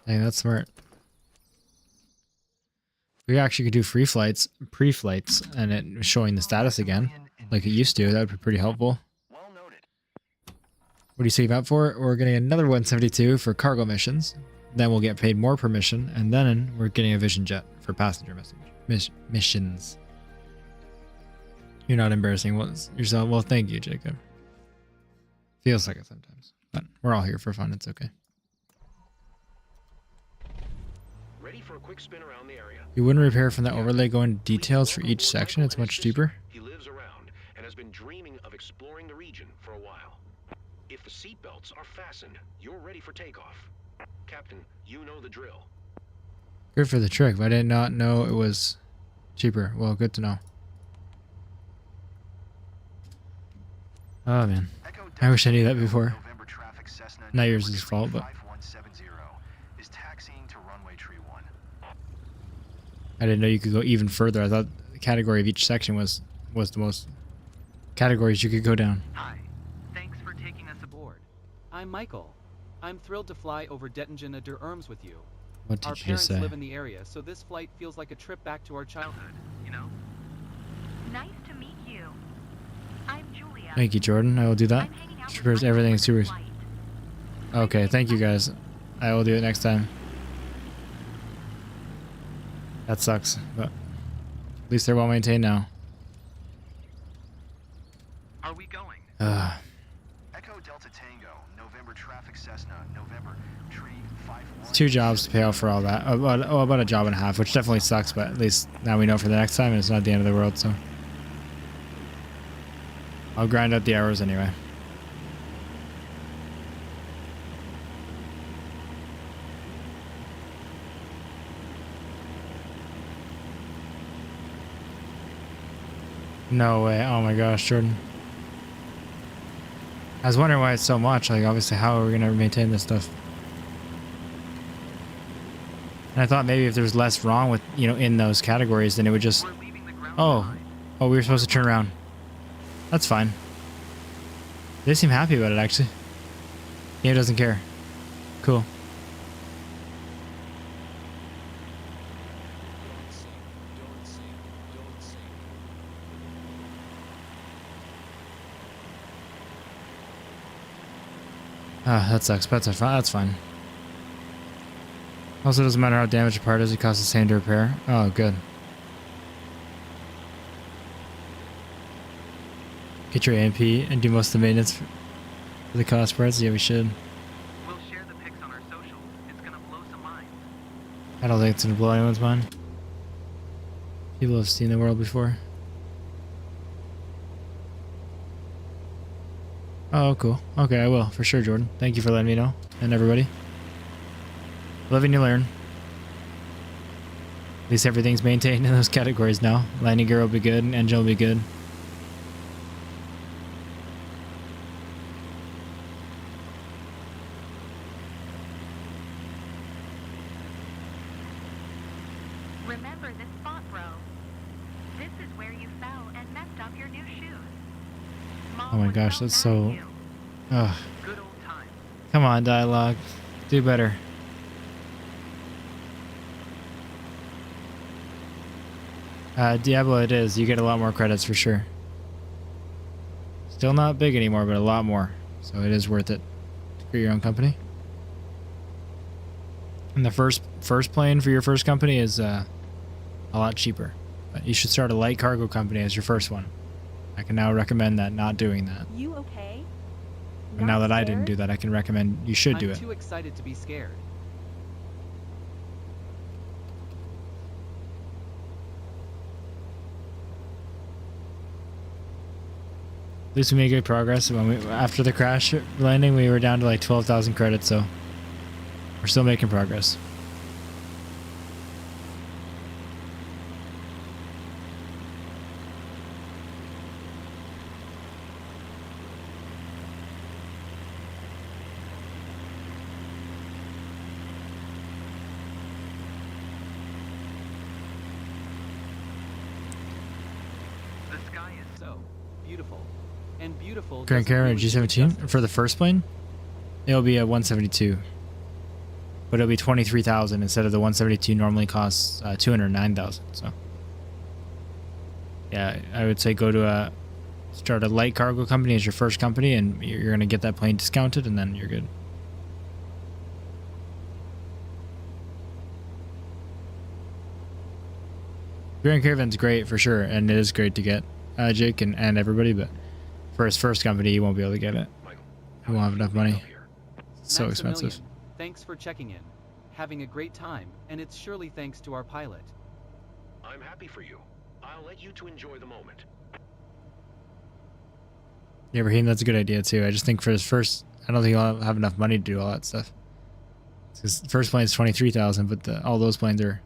Dang, that's smart. We actually could do free flights, pre-flights, and it was showing the status again, like it used to. That would be pretty helpful. What do you save up for? We're getting another 172 for cargo missions. Then we'll get paid more per mission, and then we're getting a Vision jet for passenger missions. You're not embarrassing yourself. Well, thank you, Jacob. Feels like it sometimes, but we're all here for fun. It's okay. Ready for a quick spin around the area. You wouldn't repair from the overlay, go into details for each section. It's much cheaper. He lives around and has been dreaming of exploring the region for a while. If the seatbelts are fastened, you're ready for takeoff. Captain, you know the drill. Good for the trick, but I did not know it was cheaper. Well, good to know. Oh man, I wish I knew that before. Not yours' fault, but I didn't know you could go even further. I thought the category of each section was the most categories you could go down. Hi, thanks for taking us aboard. I'm Michael. I'm thrilled to fly over Dettingen der Erms with you. What did our you just parents say? live in the area, so this flight feels like a trip back to our childhood, you know? Nice to meet you. I'm Julia. Thank you, Jordan. I will do that. Prepares everything super. Okay, thank you guys. I will do it next time. That sucks, but at least they're well maintained now. Are we going? Echo Delta Tango, November traffic Cessna, November tree 51. It's 2 jobs to pay out for all that. About a job and a half, which definitely sucks, but at least now we know for the next time, and it's not the end of the world, so. I'll grind out the hours anyway. No way. Oh my gosh, Jordan. I was wondering why it's so much. Like, obviously, how are we going to maintain this stuff? And I thought maybe if there was less wrong with, in those categories, then it would just... Oh, we were supposed to turn around. That's fine. They seem happy about it, actually. Game doesn't care. Cool. Ah, that sucks, but that's fine. Also, doesn't matter how damaged a part is, it costs the same to repair. Oh, good. Get your AMP and do most of the maintenance for the cost parts? Yeah, we should. We'll share the pics on our socials. It's gonna blow some minds. I don't think it's gonna blow anyone's mind. People have seen the world before. Oh, cool. Okay, I will, for sure, Jordan. Thank you for letting me know, and everybody. Live and you learn. At least everything's maintained in those categories now. Landing gear will be good, and engine will be good. Remember this spot, bro. This is where you fell and messed up your new shoes. Oh my gosh, that's so... Ugh. Good old time. Come on, dialogue. Do better. Diablo it is. You get a lot more credits for sure. Still not big anymore, but a lot more. So it is worth it to create your own company. And the first plane for your first company is a lot cheaper. But you should start a light cargo company as your first one. I can now recommend that, not doing that. You okay? And now that I didn't do that, I can recommend you should do it. I'm too excited to be scared. At least we made good progress. After the crash landing, we were down to like 12,000 credits, so we're still making progress. The sky is so beautiful. And beautiful. Grand Caravan G17 for the first plane, it'll be a 172, but it'll be 23,000 instead of the 172 normally costs 209,000. So yeah, I would say go to start a light cargo company as your first company, and you're gonna get that plane discounted, and then you're good. Grand Caravan's great for sure, and it is great to get Jake and everybody, but for his first company, you won't be able to get it. You won't have enough money. It's so expensive. Thanks for checking in. Having a great time, and it's surely thanks to our pilot. I'm happy for you. I'll let you to enjoy the moment. Yeah, Raheem, that's a good idea too. I just think for his first, I don't think he'll have enough money to do all that stuff. His first plane is 23,000, but all those planes are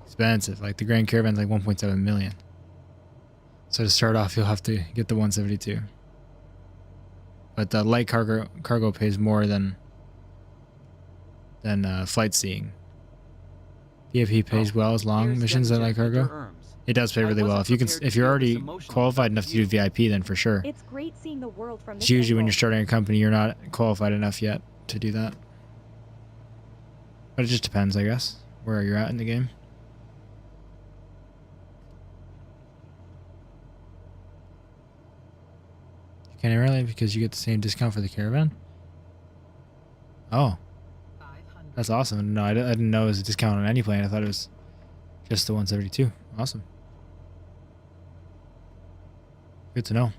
expensive. Like the Grand Caravan's like 1.7 million. So to start off, you'll have to get the 172. But the light cargo pays more than flight seeing. PFP pays well as long missions at light cargo. It does pay really well. If you're already qualified enough to do VIP, then for sure. It's great seeing the world from this It's usually when angle. you're starting a company, you're not qualified enough yet to do that. But it just depends, I guess, where you're at in the game. Can I really? Because you get the same discount for the Caravan? Oh. That's awesome. No, I didn't know it was a discount on any plane. I thought it was just the 172. Awesome. Good to know.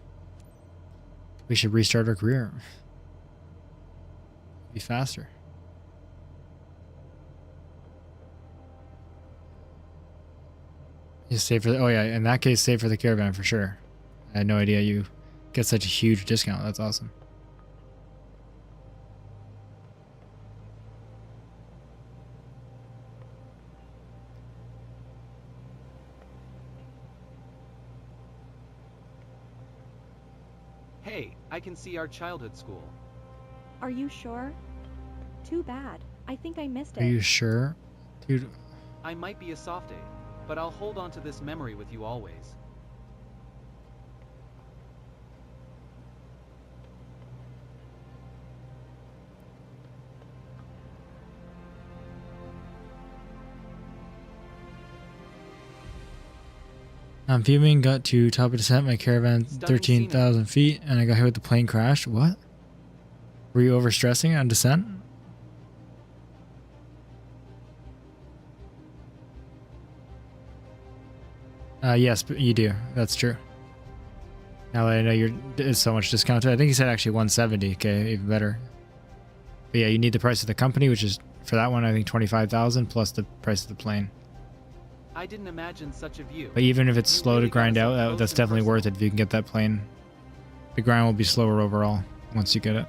We should restart our career. Be faster. You save for the, oh yeah, in that case, save for the Caravan for sure. I had no idea you get such a huge discount. That's awesome. Hey, I can see our childhood school. Are you sure? Too bad. I think I missed it. Are you sure? Dude. I might be a softie, but I'll hold on to this memory with you always. I'm fuming, got to top of descent, my Caravan 13,000 feet, and I got hit with the plane crash. What? Were you overstressing on descent? Yes, but you do. That's true. Now that I know it's so much discounted. I think he said actually 170. Okay, even better. But yeah, you need the price of the company, which is, for that one, I think 25,000 plus the price of the plane. I didn't imagine such a view. But even if it's slow to grind out, that's definitely worth it if you can get that plane. The grind will be slower overall once you get it.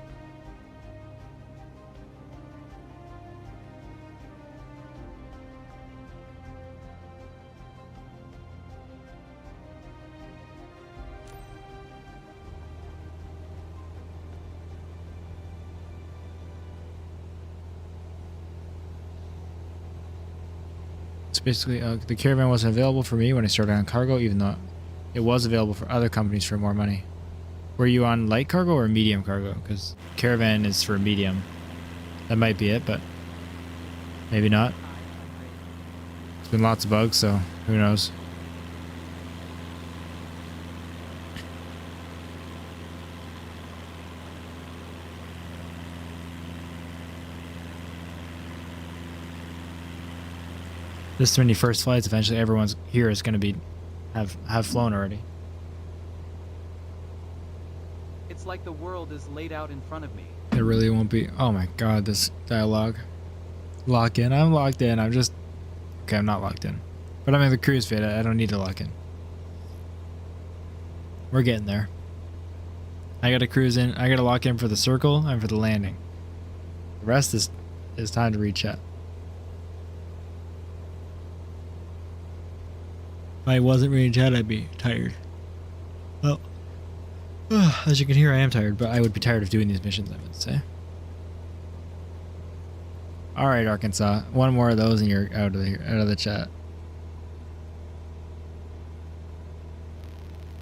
Basically, the Caravan wasn't available for me when I started on cargo, even though it was available for other companies for more money. Were you on light cargo or medium cargo? Because Caravan is for medium. That might be it, but maybe not. There's been lots of bugs, so who knows. This many first flights, eventually everyone's here is going to be have flown already. It's like the world is laid out in front of me. It really won't be. Oh my god, this dialogue. Lock in. I'm locked in. I'm just... Okay, I'm not locked in. But I'm in the cruise fit. I don't need to lock in. We're getting there. I gotta cruise in. I gotta lock in for the circle and for the landing. The rest is time to rechat. If I wasn't reading chat, I'd be tired. Well, as you can hear, I am tired, but I would be tired of doing these missions, I would say. Alright, Arkansas. One more of those and you're out of the chat.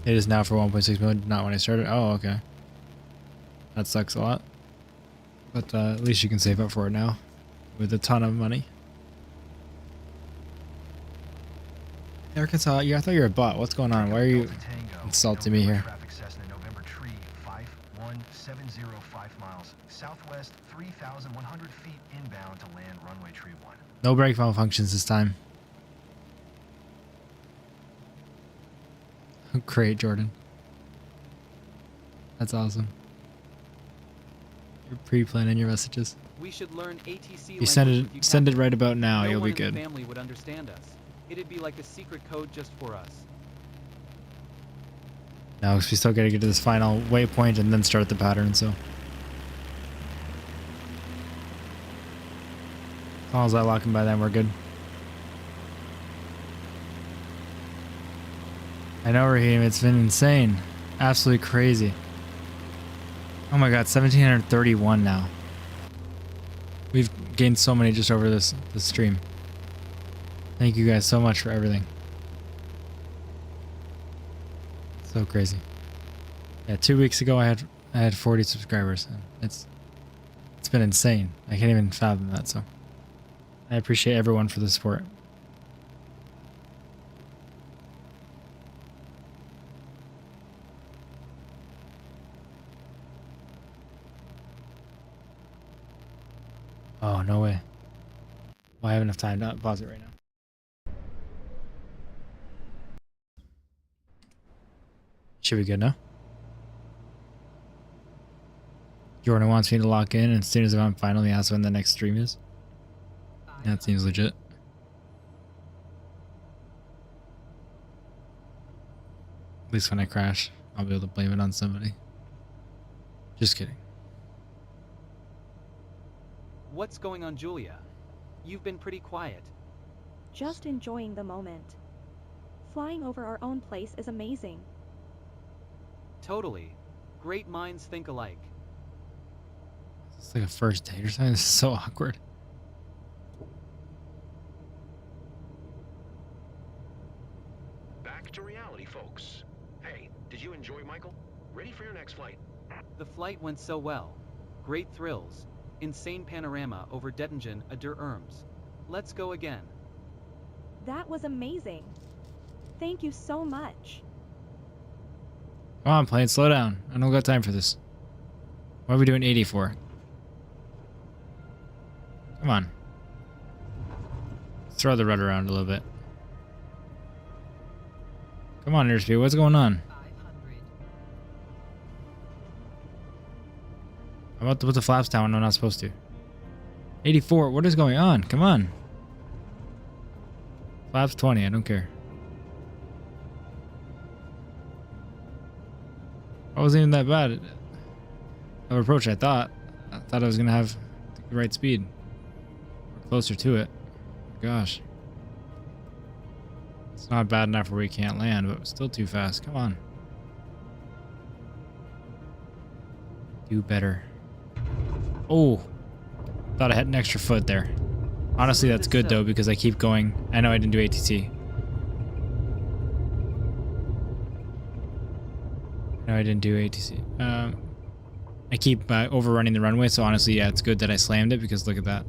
It is now for 1.6 million, not when I started. Oh, okay. That sucks a lot. But at least you can save up for it now. With a ton of money. Arkansas, I thought you were a bot. What's going on? Why are you insulting me here? November tree 51705 miles southwest 3,100 feet inbound to land runway tree 1. No brake malfunctions this time. Great, Jordan. That's awesome. You're pre-planning your messages. We should learn ATC. You send it right about now. You'll be good. No one in the family would understand us. It'd be like a secret code just for us. No, because we still gotta get to this final waypoint and then start the pattern, so. As long as I lock him by then, we're good. I know, Raheem, it's been insane. Absolutely crazy. Oh my god, 1,731 now. We've gained so many just over this stream. Thank you guys so much for everything. So crazy. Yeah, 2 weeks ago I had 40 subscribers. It's been insane. I can't even fathom that, so I appreciate everyone for the support. Oh, no way. Well, I have enough time to pause it right now. Should be good now. Jordan wants me to lock in, and as soon as I'm finally asked when the next stream is. That seems legit. At least when I crash, I'll be able to blame it on somebody. Just kidding. What's going on, Julia? You've been pretty quiet. Just enjoying the moment. Flying over our own place is amazing. Totally. Great minds think alike. It's like a first date or something. This is so awkward. Back to reality, folks. Hey, did you enjoy Michael? Ready for your next flight? The flight went so well. Great thrills. Insane panorama over Dettingen à der Erms. Let's go again. That was amazing. Thank you so much. Come on, plane, slow down. I don't got time for this. Why are we doing 80 for? Come on. Let's throw the rudder around a little bit. Come on, airspeed, what's going on? I'm about to put the flaps down when I'm not supposed to. 84, what is going on? Come on. Flaps 20, I don't care. I wasn't even that bad of approach, I thought. I thought I was going to have the right speed. Or closer to it. Gosh. It's not bad enough where we can't land, but still too fast. Come on. Do better. Oh. Thought I had an extra foot there. Honestly, that's good though, because I keep going. I know I didn't do ATC. No, I didn't do ATC. I keep overrunning the runway, so honestly, yeah, it's good that I slammed it, because look at that.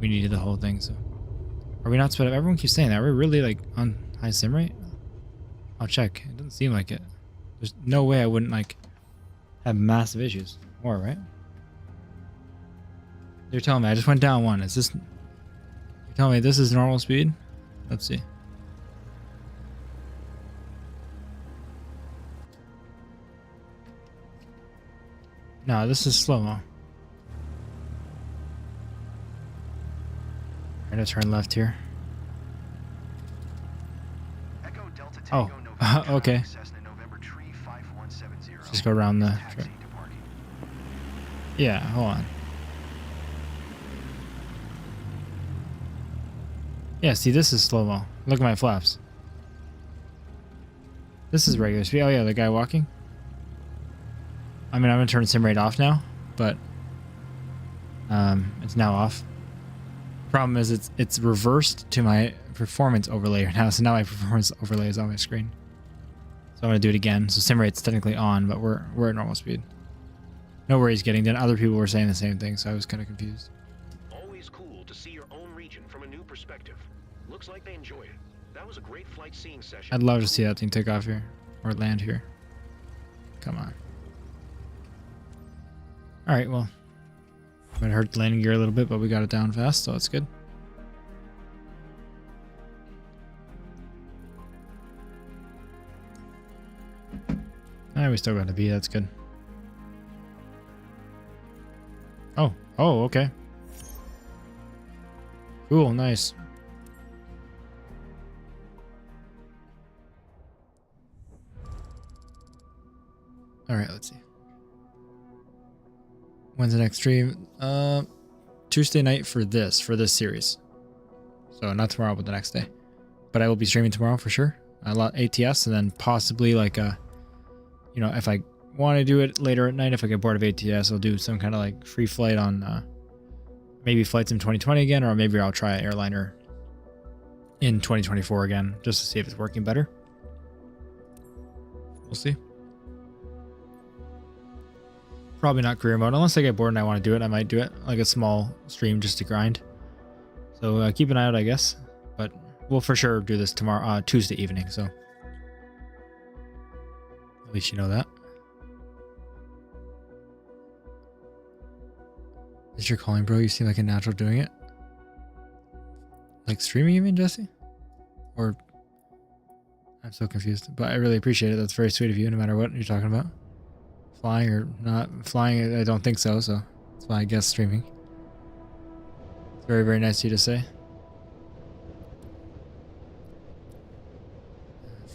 We needed the whole thing, so. Are we not sped up? Everyone keeps saying that. Are we really, like, on high sim rate? I'll check. It doesn't seem like it. There's no way I wouldn't, like, have massive issues. More, right? You're telling me I just went down one. Is this... You're telling me this is normal speed? Let's see. No, this is slow-mo. I'm gonna turn left here. Echo Delta Oh, Tango November okay. traffic, Cessna November Tree 5170. Just go around the. Taxi to parking. Yeah, hold on. Yeah, see, this is slow-mo. Look at my flaps. This is regular speed. Oh yeah, the guy walking. I mean, I'm gonna turn sim rate off now, but it's now off. Problem is, it's reversed to my performance overlay right now, so now my performance overlay is on my screen. So I'm gonna do it again. So sim rate's technically on, but we're at normal speed. No worries getting done. Other people were saying the same thing, so I was kind of confused. Always cool to see your own region from a new perspective. Looks like they enjoy it. That was a great flight seeing session. I'd love to see that thing take off here or land here. Come on. All right, well, might hurt the landing gear a little bit, but we got it down fast, so that's good. We still got a B. That's good. Oh, okay. Cool, nice. All right, let's see. When's the next stream? Tuesday night for this series. So not tomorrow, but the next day. But I will be streaming tomorrow for sure. A lot ATS, and then possibly like a, if I want to do it later at night, if I get bored of ATS, I'll do some kind of like free flight on maybe Flight Sim 2020 again, or maybe I'll try an airliner in 2024 again, just to see if it's working better. We'll see. Probably not career mode. Unless I get bored and I want to do it, I might do it. Like a small stream just to grind. So keep an eye out, I guess. But we'll for sure do this tomorrow, Tuesday evening. So at least you know that. Is your calling, bro? You seem like a natural doing it. Like streaming, you mean, Jesse? Or I'm so confused. But I really appreciate it. That's very sweet of you, no matter what you're talking about. Flying or not flying, I don't think so, so that's why I guess streaming. It's very, very nice of you to say.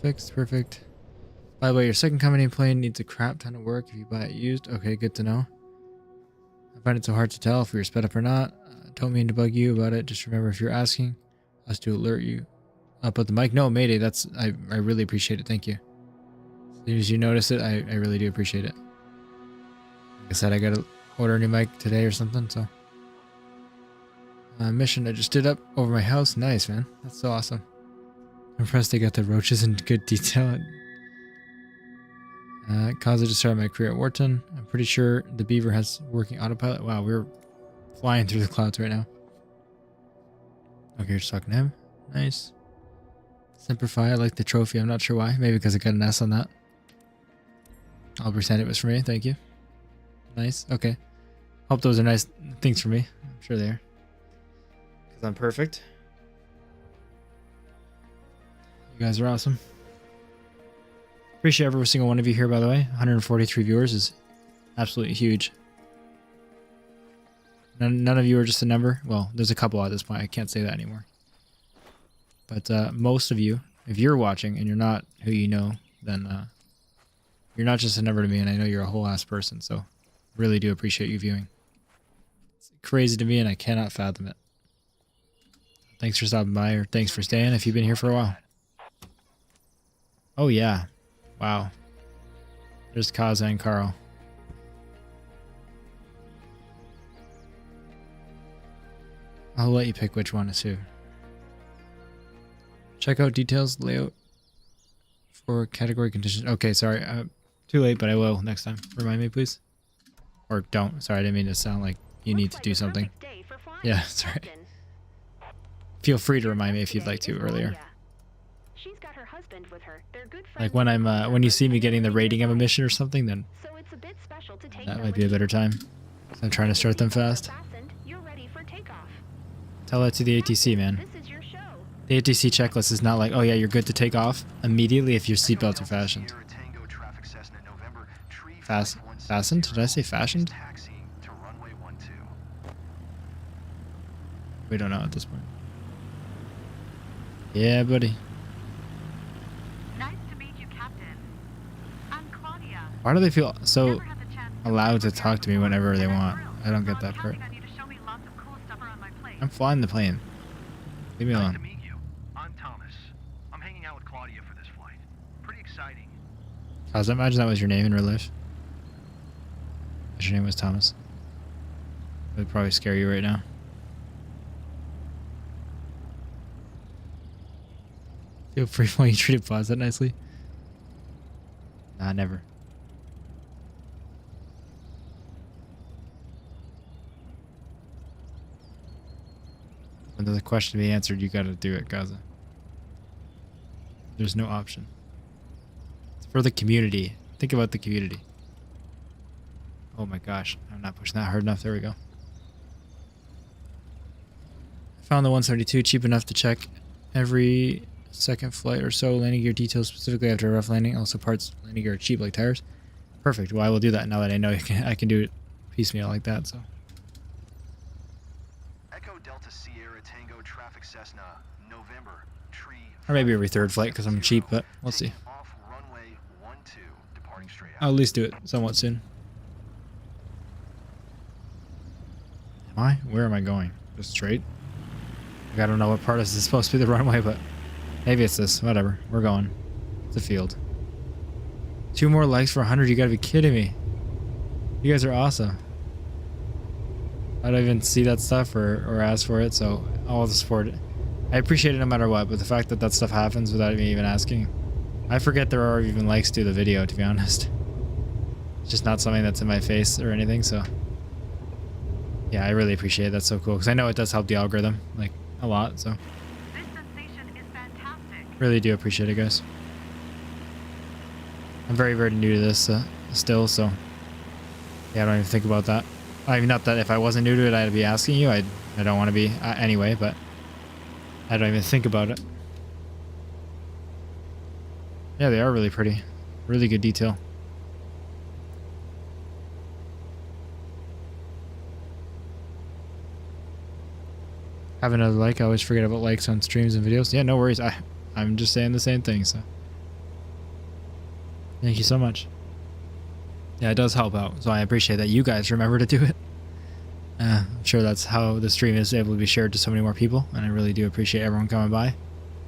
Fixed, perfect. By the way, your second company plane needs a crap ton of work if you buy it used. Okay, good to know. I find it so hard to tell if we were sped up or not. Don't mean to bug you about it. Just remember, if you're asking us to alert you up at the mic. No, Mayday, I really appreciate it. Thank you. As soon as you notice it, I really do appreciate it. Like I said, I gotta order a new mic today or something, so. Mission I just did up over my house. Nice, man. That's so awesome. I'm impressed they got the roaches in good detail. Cause I just started my career at Wharton. I'm pretty sure the Beaver has working autopilot. Wow, we're flying through the clouds right now. Okay, you're just talking to him. Nice. Simplify, I like the trophy. I'm not sure why. Maybe because I got an S on that. I'll pretend it was for me. Thank you. Nice. Okay. Hope those are nice things for me. I'm sure they are. Because I'm perfect. You guys are awesome. Appreciate every single one of you here, by the way. 143 viewers is absolutely huge. None of you are just a number. Well, there's a couple at this point. I can't say that anymore. But most of you, if you're watching and you're not who you know, then you're not just a number to me, and I know you're a whole ass person, so really do appreciate you viewing. It's crazy to me, and I cannot fathom it. Thanks for stopping by, or thanks for staying if you've been here for a while. Oh yeah. Wow. There's Kaza and Carl. I'll let you pick which one is who. Check out details, layout for category conditions. Okay, sorry. Too late, but I will next time. Remind me, please. Or don't. Sorry, I didn't mean to sound like you need to do something. Yeah, sorry. Feel free to remind me if you'd like to earlier. She's got her husband with her. They're good Like when I'm when you see me getting the rating of a mission or something, then so it's a bit special to take that might be a better time. So I'm trying to start them fast. You're ready for takeoff. Tell that to the ATC, man. This is your show. The ATC checklist is not like, oh yeah, you're good to take off immediately if your seatbelts are fastened. Fastened? Did I say fashioned? We don't know at this point. Yeah, buddy. Nice to meet you, Captain. I'm Claudia. Why do they feel so allowed to talk to me whenever they want? I don't get that part. I'm flying the plane. Leave me Nice alone. to meet you. I'm Thomas. I'm hanging out with Claudia for this flight. Pretty exciting. I was imagine that was your name in real life. Your name was Thomas. It would probably scare you right now. Feel free while you treated Pause that nicely. Nah, never. When there's a question to be answered, you gotta do it, Gaza. There's no option. It's for the community. Think about the community. Oh my gosh, I'm not pushing that hard enough. There we go. Found the 172 cheap enough to check every second flight or so. Landing gear details specifically after a rough landing. Also parts landing gear are cheap like tires. Perfect. Well, I will do that now that I know I can do it piecemeal like that. So. Echo Delta Sierra Tango Traffic Cessna November Tree. Or maybe every third flight because I'm cheap, but we'll see. Off runway 12, departing straight out. I'll at least do it somewhat soon. Am I? Where am I going? Just straight? Like, I don't know what part is supposed to be the runway, but maybe it's this. Whatever. We're going. It's a field. 2 more likes for 100. You gotta be kidding me. You guys are awesome. I don't even see that stuff or ask for it, so I'll support it. I appreciate it no matter what, but the fact that that stuff happens without me even asking, I forget there are even likes to the video, to be honest. It's just not something that's in my face or anything, so yeah, I really appreciate it. That's so cool, because I know it does help the algorithm, like, a lot, so This sensation is fantastic. really do appreciate it, guys. I'm very, very new to this still, so yeah, I don't even think about that. I mean, not that if I wasn't new to it, I'd be asking you. I don't want to be anyway, but I don't even think about it. Yeah, they are really pretty. Really good detail. Have another like. I always forget about likes on streams and videos. Yeah, no worries. I'm just saying the same thing, so thank you so much. Yeah, it does help out, so I appreciate that you guys remember to do it. I'm sure that's how the stream is able to be shared to so many more people, and I really do appreciate everyone coming by.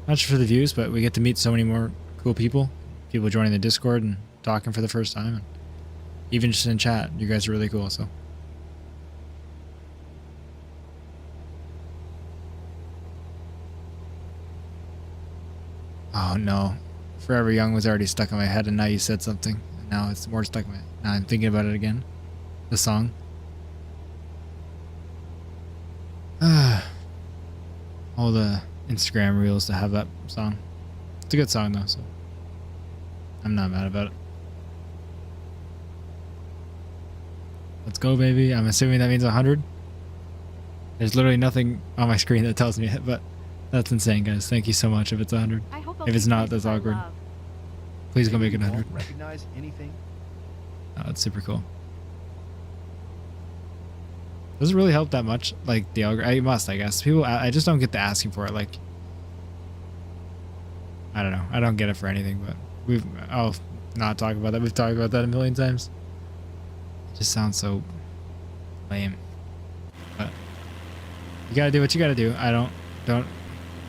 Not just for the views, but we get to meet so many more cool people. People joining the Discord and talking for the first time, and even just in chat. You guys are really cool, so. Oh no. Forever Young was already stuck in my head, and now you said something. And now it's more stuck in my head. Now I'm thinking about it again. The song. All the Instagram reels to have that song. It's a good song though, so I'm not mad about it. Let's go, baby. I'm assuming that means 100. There's literally nothing on my screen that tells me it, but that's insane, guys. Thank you so much if it's 100. If it's not, that's awkward. Please go make it 100. Recognize anything? Oh, that's super cool. Does it really help that much? Like the algorithm? It must, I guess. People, I just don't get the asking for it. Like, I don't know. I don't get it for anything, but I'll not talk about that. We've talked about that a million times. It just sounds so lame. But you gotta do what you gotta do.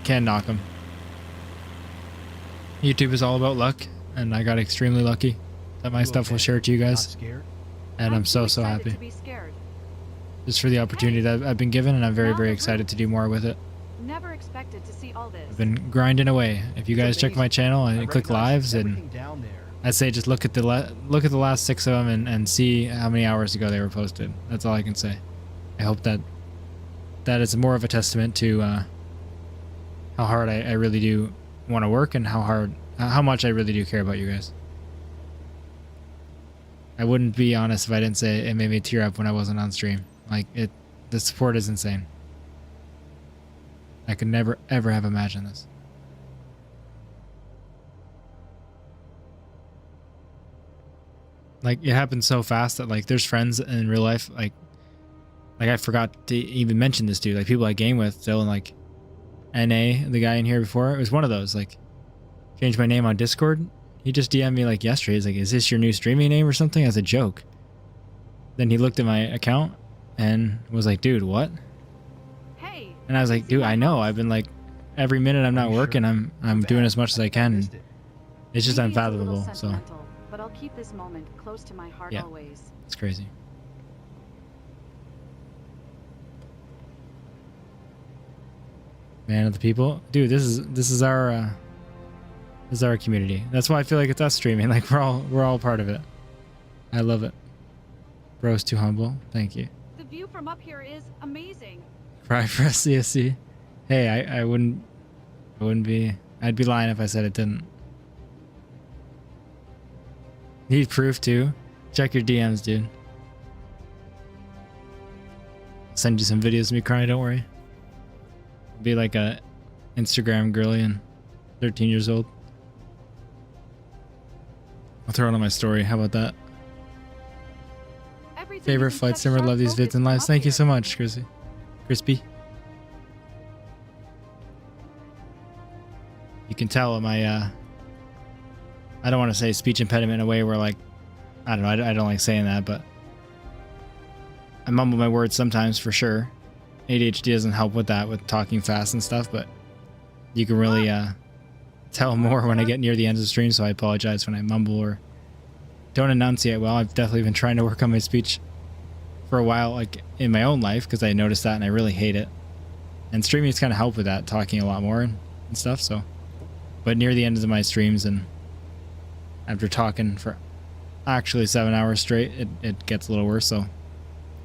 Can't knock them. YouTube is all about luck, and I got extremely lucky that my stuff was shared to you guys. And I'm so happy. Just for the opportunity that I've been given, and I'm very, very excited to do more with it. Never expected to see all this. I've been grinding away. If you guys check my channel and click lives, and I'd say just look at the last 6 of them and see how many hours ago they were posted. That's all I can say. I hope that is more of a testament to how hard I really do want to work, and how much I really do care about you guys. I wouldn't be honest if I didn't say it made me tear up when I wasn't on stream. Like, the support is insane. I could never ever have imagined this. Like, it happened so fast that, like, there's friends in real life, like I forgot to even mention this dude, like people I game with still, and like NA, the guy in here before, it was one of those, like, changed my name on Discord. He just DM'd me like yesterday. He's like, is this your new streaming name or something? As a joke. Then he looked at my account and was like, dude, what? Hey. And I was like, dude, I know. I've been like, every minute I'm not working, I'm doing as much as I can. It's just unfathomable. So, but I'll keep this moment close to my heart always. It's crazy. Man of the people, dude. This is our community. That's why I feel like it's us streaming. Like, we're all part of it. I love it. Bro's too humble. Thank you. The view from up here is amazing. Cry for a CSC. Hey, I wouldn't be. I'd be lying if I said it didn't. Need proof too? Check your DMs, dude. Send you some videos of me crying. Don't worry. Be like a Instagram girly and 13 years old. I'll throw it on my story. How about that? Favorite flight simmer. Love these vids and lives. Thank you so much, Crispy. You can tell my I don't want to say speech impediment in a way where, like, I don't know, I don't like saying that, but I mumble my words sometimes for sure. ADHD doesn't help with that, with talking fast and stuff, but you can really tell more when I get near the end of the stream, so I apologize when I mumble or don't enunciate well. I've definitely been trying to work on my speech for a while, like in my own life, because I noticed that and I really hate it. And streaming's kind of helped with that, talking a lot more and stuff, so. But near the end of my streams and after talking for actually 7 hours straight, it gets a little worse, so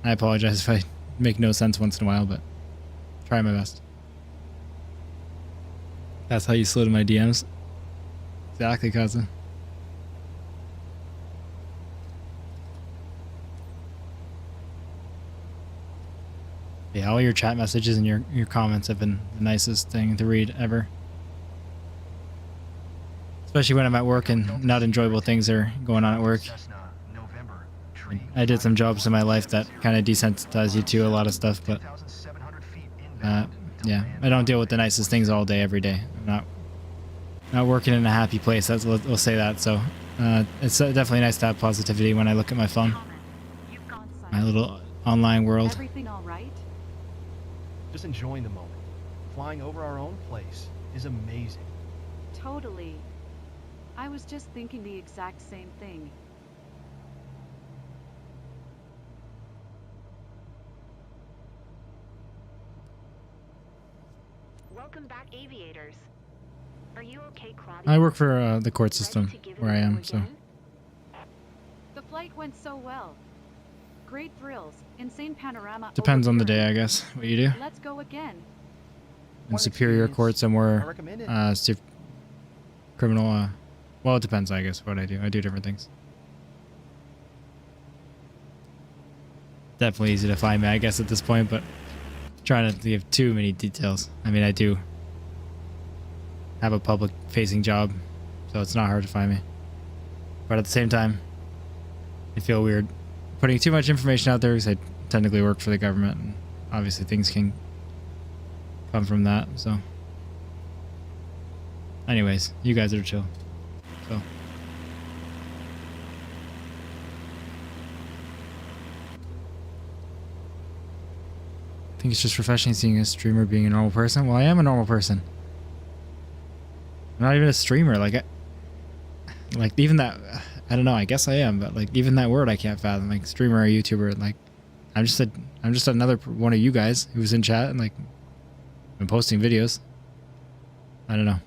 I apologize if I make no sense once in a while, but try my best. That's how you slid in my DMs. Exactly, cousin. Yeah, all your chat messages and your comments have been the nicest thing to read ever. Especially when I'm at work and not enjoyable things are going on at work. I did some jobs in my life that kind of desensitize you to a lot of stuff, but yeah, I don't deal with the nicest things all day, every day. I'm not working in a happy place. We'll say that. So it's definitely nice to have positivity when I look at my phone, my little online world. Everything all right? Just enjoying the moment. Flying over our own place is amazing. Totally. I was just thinking the exact same thing. Welcome back, aviators. Are you okay, Claudia? I work for the court system where I am, so. The flight went so well. Great thrills, insane panorama. Depends on the day, I guess, what you do. Let's go again. In superior courts, I'm more criminal. Well, it depends, I guess, what I do. I do different things. Definitely easy to find me, I guess, at this point, but trying not to give too many details. I mean, I do have a public-facing job, so it's not hard to find me. But at the same time, I feel weird putting too much information out there because I technically work for the government, and obviously things can come from that, so. Anyways, you guys are chill. So. I think it's just refreshing seeing a streamer being a normal person. Well, I am a normal person. I'm not even a streamer. Like even that, I don't know. I guess I am, but like even that word I can't fathom. Like streamer or YouTuber. Like I'm just another one of you guys who's in chat and like been posting videos. I don't know.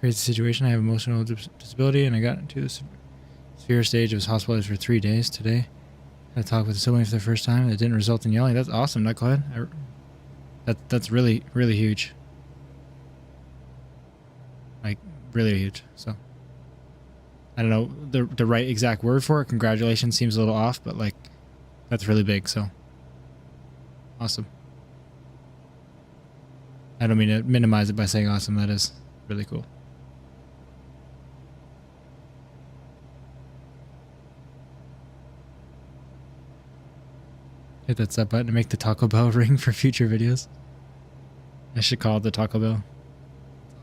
Crazy situation. I have emotional disability, and I got into the severe stage. I was hospitalized for 3 days today. Had a talk with a sibling for the first time. It didn't result in yelling. That's awesome, Knucklehead. That's really, really huge. Like, really huge. So, I don't know the right exact word for it. Congratulations seems a little off, but like, that's really big. So, Awesome. I don't mean to minimize it by saying awesome. That is really cool. Hit that sub button to make the Taco Bell ring for future videos. I should call it the Taco Bell.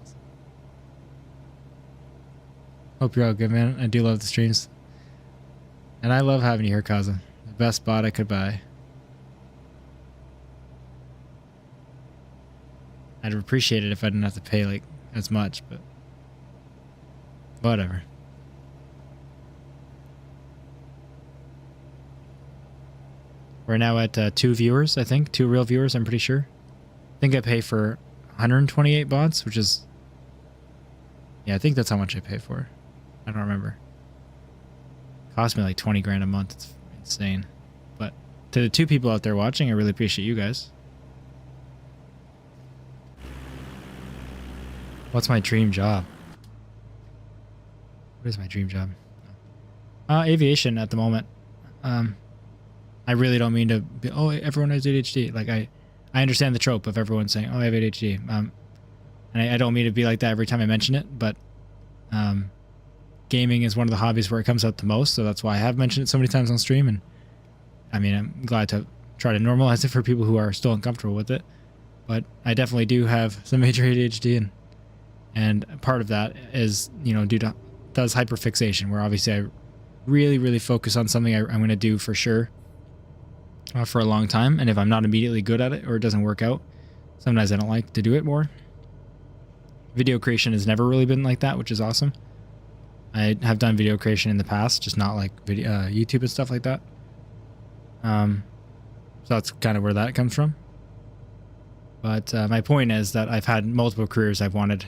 Awesome. Hope you're all good, man. I do love the streams. And I love having you here, Kaza. The best bot I could buy. I'd appreciate it if I didn't have to pay like as much, but whatever. We're now at 2 viewers, I think. 2 real viewers, I'm pretty sure. I think I pay for 128 bots, which is... Yeah, I think that's how much I pay for. I don't remember. Cost me like 20 grand a month. It's insane. But to the 2 people out there watching, I really appreciate you guys. What's my dream job? What is my dream job? Aviation at the moment. I really don't mean to be, oh, everyone has ADHD. Like, I understand the trope of everyone saying, oh, I have ADHD. And I don't mean to be like that every time I mention it, but gaming is one of the hobbies where it comes out the most, so that's why I have mentioned it so many times on stream, and I mean, I'm glad to try to normalize it for people who are still uncomfortable with it, but I definitely do have some major ADHD, and part of that is, you know, due to does hyperfixation, where obviously I really focus on something I'm going to do for sure for a long time, and if I'm not immediately good at it or it doesn't work out, sometimes I don't like to do it more. Video creation has never really been like that, which is awesome. I have done video creation in the past, just not like video, YouTube and stuff like that. So that's kind of where that comes from. But my point is that I've had multiple careers I've wanted,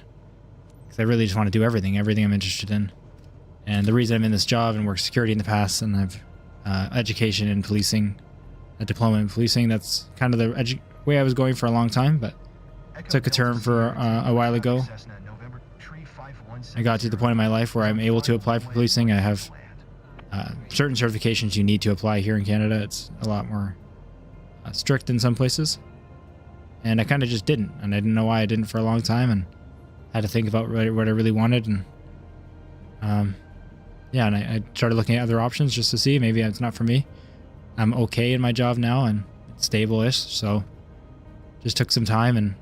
because I really just want to do everything I'm interested in. And the reason I'm in this job and work security in the past, and I've education in policing, a diploma in policing, that's kind of the way I was going for a long time, but took a turn for a while ago. I got to the point in my life where I'm able to apply for policing. I have certain certifications you need to apply here in Canada. It's a lot more strict in some places. And I kind of just didn't. And I didn't know why I didn't for a long time, and had to think about what I really wanted. And yeah, and I started looking at other options just to see. Maybe it's not for me. I'm okay in my job now and it's stable-ish. So just took some time and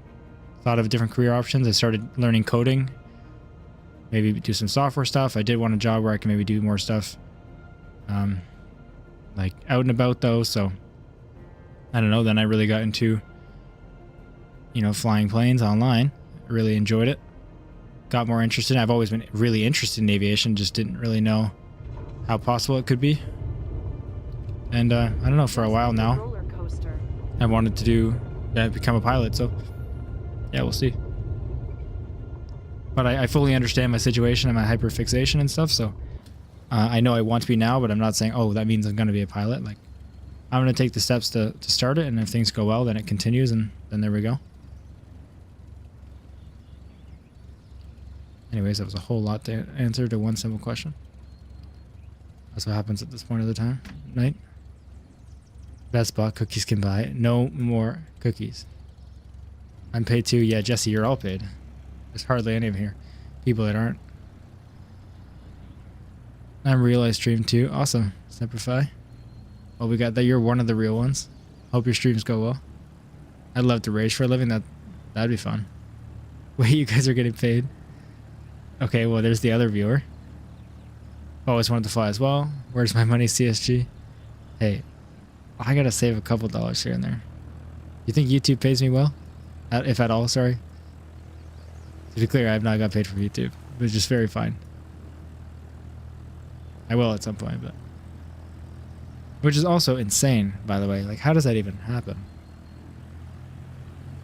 thought of different career options. I started learning coding. Maybe do some software stuff. I did want a job where I can maybe do more stuff like out and about though, so I don't know. Then I really got into, you know, flying planes online. I really enjoyed it. Got more interested. I've always been really interested in aviation, just didn't really know how possible it could be. And I don't know, for a while now I wanted to become a pilot, so yeah, we'll see. But I fully understand my situation and my hyperfixation and stuff, so I know I want to be now, but I'm not saying, oh, that means I'm going to be a pilot. Like, I'm going to take the steps to start it, and if things go well, then it continues, and then there we go. Anyways, that was a whole lot to answer to one simple question. That's what happens at this point of the time. Night. Best bot cookies can buy. No more cookies. I'm paid too. Yeah, Jesse, you're all paid. There's hardly any of here. People that aren't. I'm real. I stream too. Awesome. Simplify. Well, we got that. You're one of the real ones. Hope your streams go well. I'd love to race for a living. That'd be fun. Wait, you guys are getting paid? Okay, well, there's the other viewer. Always wanted to fly as well. Where's my money, CSG? Hey, I gotta save a couple dollars here and there. You think YouTube pays me well? If at all, sorry. To be clear, I have not got paid from YouTube, but it's just very fine. I will at some point, but... Which is also insane, by the way. Like, how does that even happen?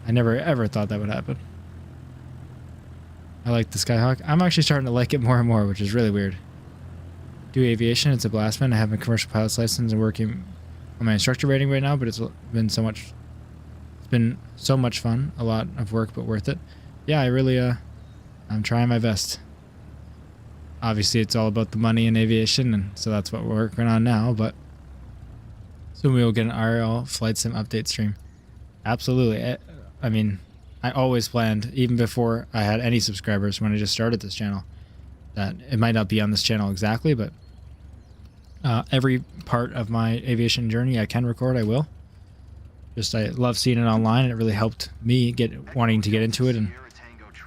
I never ever thought that would happen. I like the Skyhawk. I'm actually starting to like it more and more, which is really weird. Do aviation, it's a blast, man. I have my commercial pilot's license and working on my instructor rating right now, but it's been so much... It's been so much fun. A lot of work, but worth it. Yeah, I really, I'm trying my best. Obviously, it's all about the money in aviation, and so that's what we're working on now, but soon we will get an RL flight sim update stream. Absolutely. I mean, I always planned, even before I had any subscribers, when I just started this channel, that it might not be on this channel exactly, but every part of my aviation journey I can record, I will. Just I love seeing it online, and it really helped me wanting to get into it, and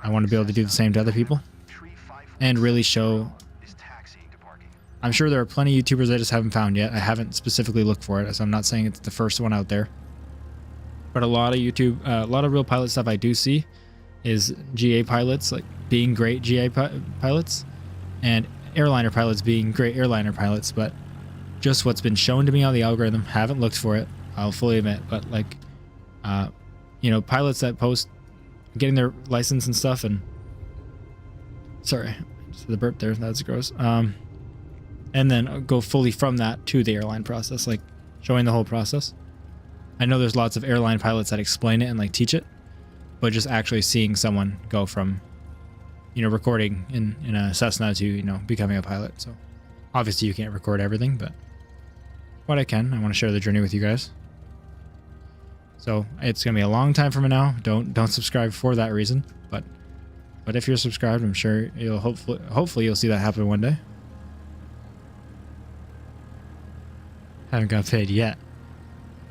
I want to be able to do the same to other people and really show. I'm sure there are plenty of YouTubers I just haven't found yet. I haven't specifically looked for it, so I'm not saying it's the first one out there. But a lot of YouTube, a lot of real pilot stuff I do see is GA pilots, like being great GA pilots, and airliner pilots being great airliner pilots. But just what's been shown to me on the algorithm, haven't looked for it, I'll fully admit. But like, you know, pilots that post getting their license and stuff, and sorry, just the burp there, that's gross. And then go fully from that to the airline process, like showing the whole process. I know there's lots of airline pilots that explain it and like teach it, but just actually seeing someone go from, you know, recording in a Cessna to, you know, becoming a pilot. So obviously you can't record everything, but what I can, I want to share the journey with you guys. So it's gonna be a long time from now. Don't subscribe for that reason, but if you're subscribed, I'm sure you'll hopefully you'll see that happen one day. Haven't got paid yet.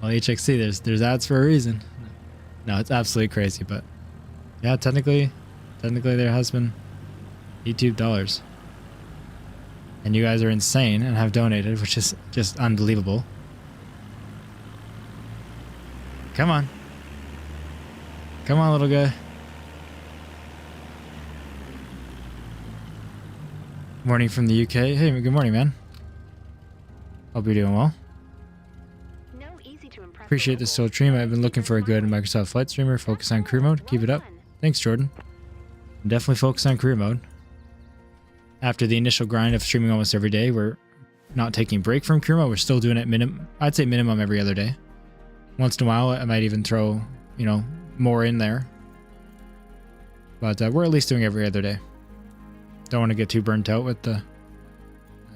Well, HXC, there's ads for a reason. No, it's absolutely crazy, but yeah, technically there has been YouTube dollars. And you guys are insane and have donated, which is just unbelievable. Come on. Come on, little guy. Morning from the UK. Hey, good morning, man. Hope you're doing well. Appreciate this soul stream. I've been looking for a good Microsoft flight streamer. Focus on career mode. Keep it up. Thanks, Jordan. I'm definitely focused on career mode. After the initial grind of streaming almost every day, we're not taking a break from career mode. We're still doing it I'd say minimum every other day. Once in a while, I might even throw, you know, more in there. But we're at least doing every other day. Don't want to get too burnt out with the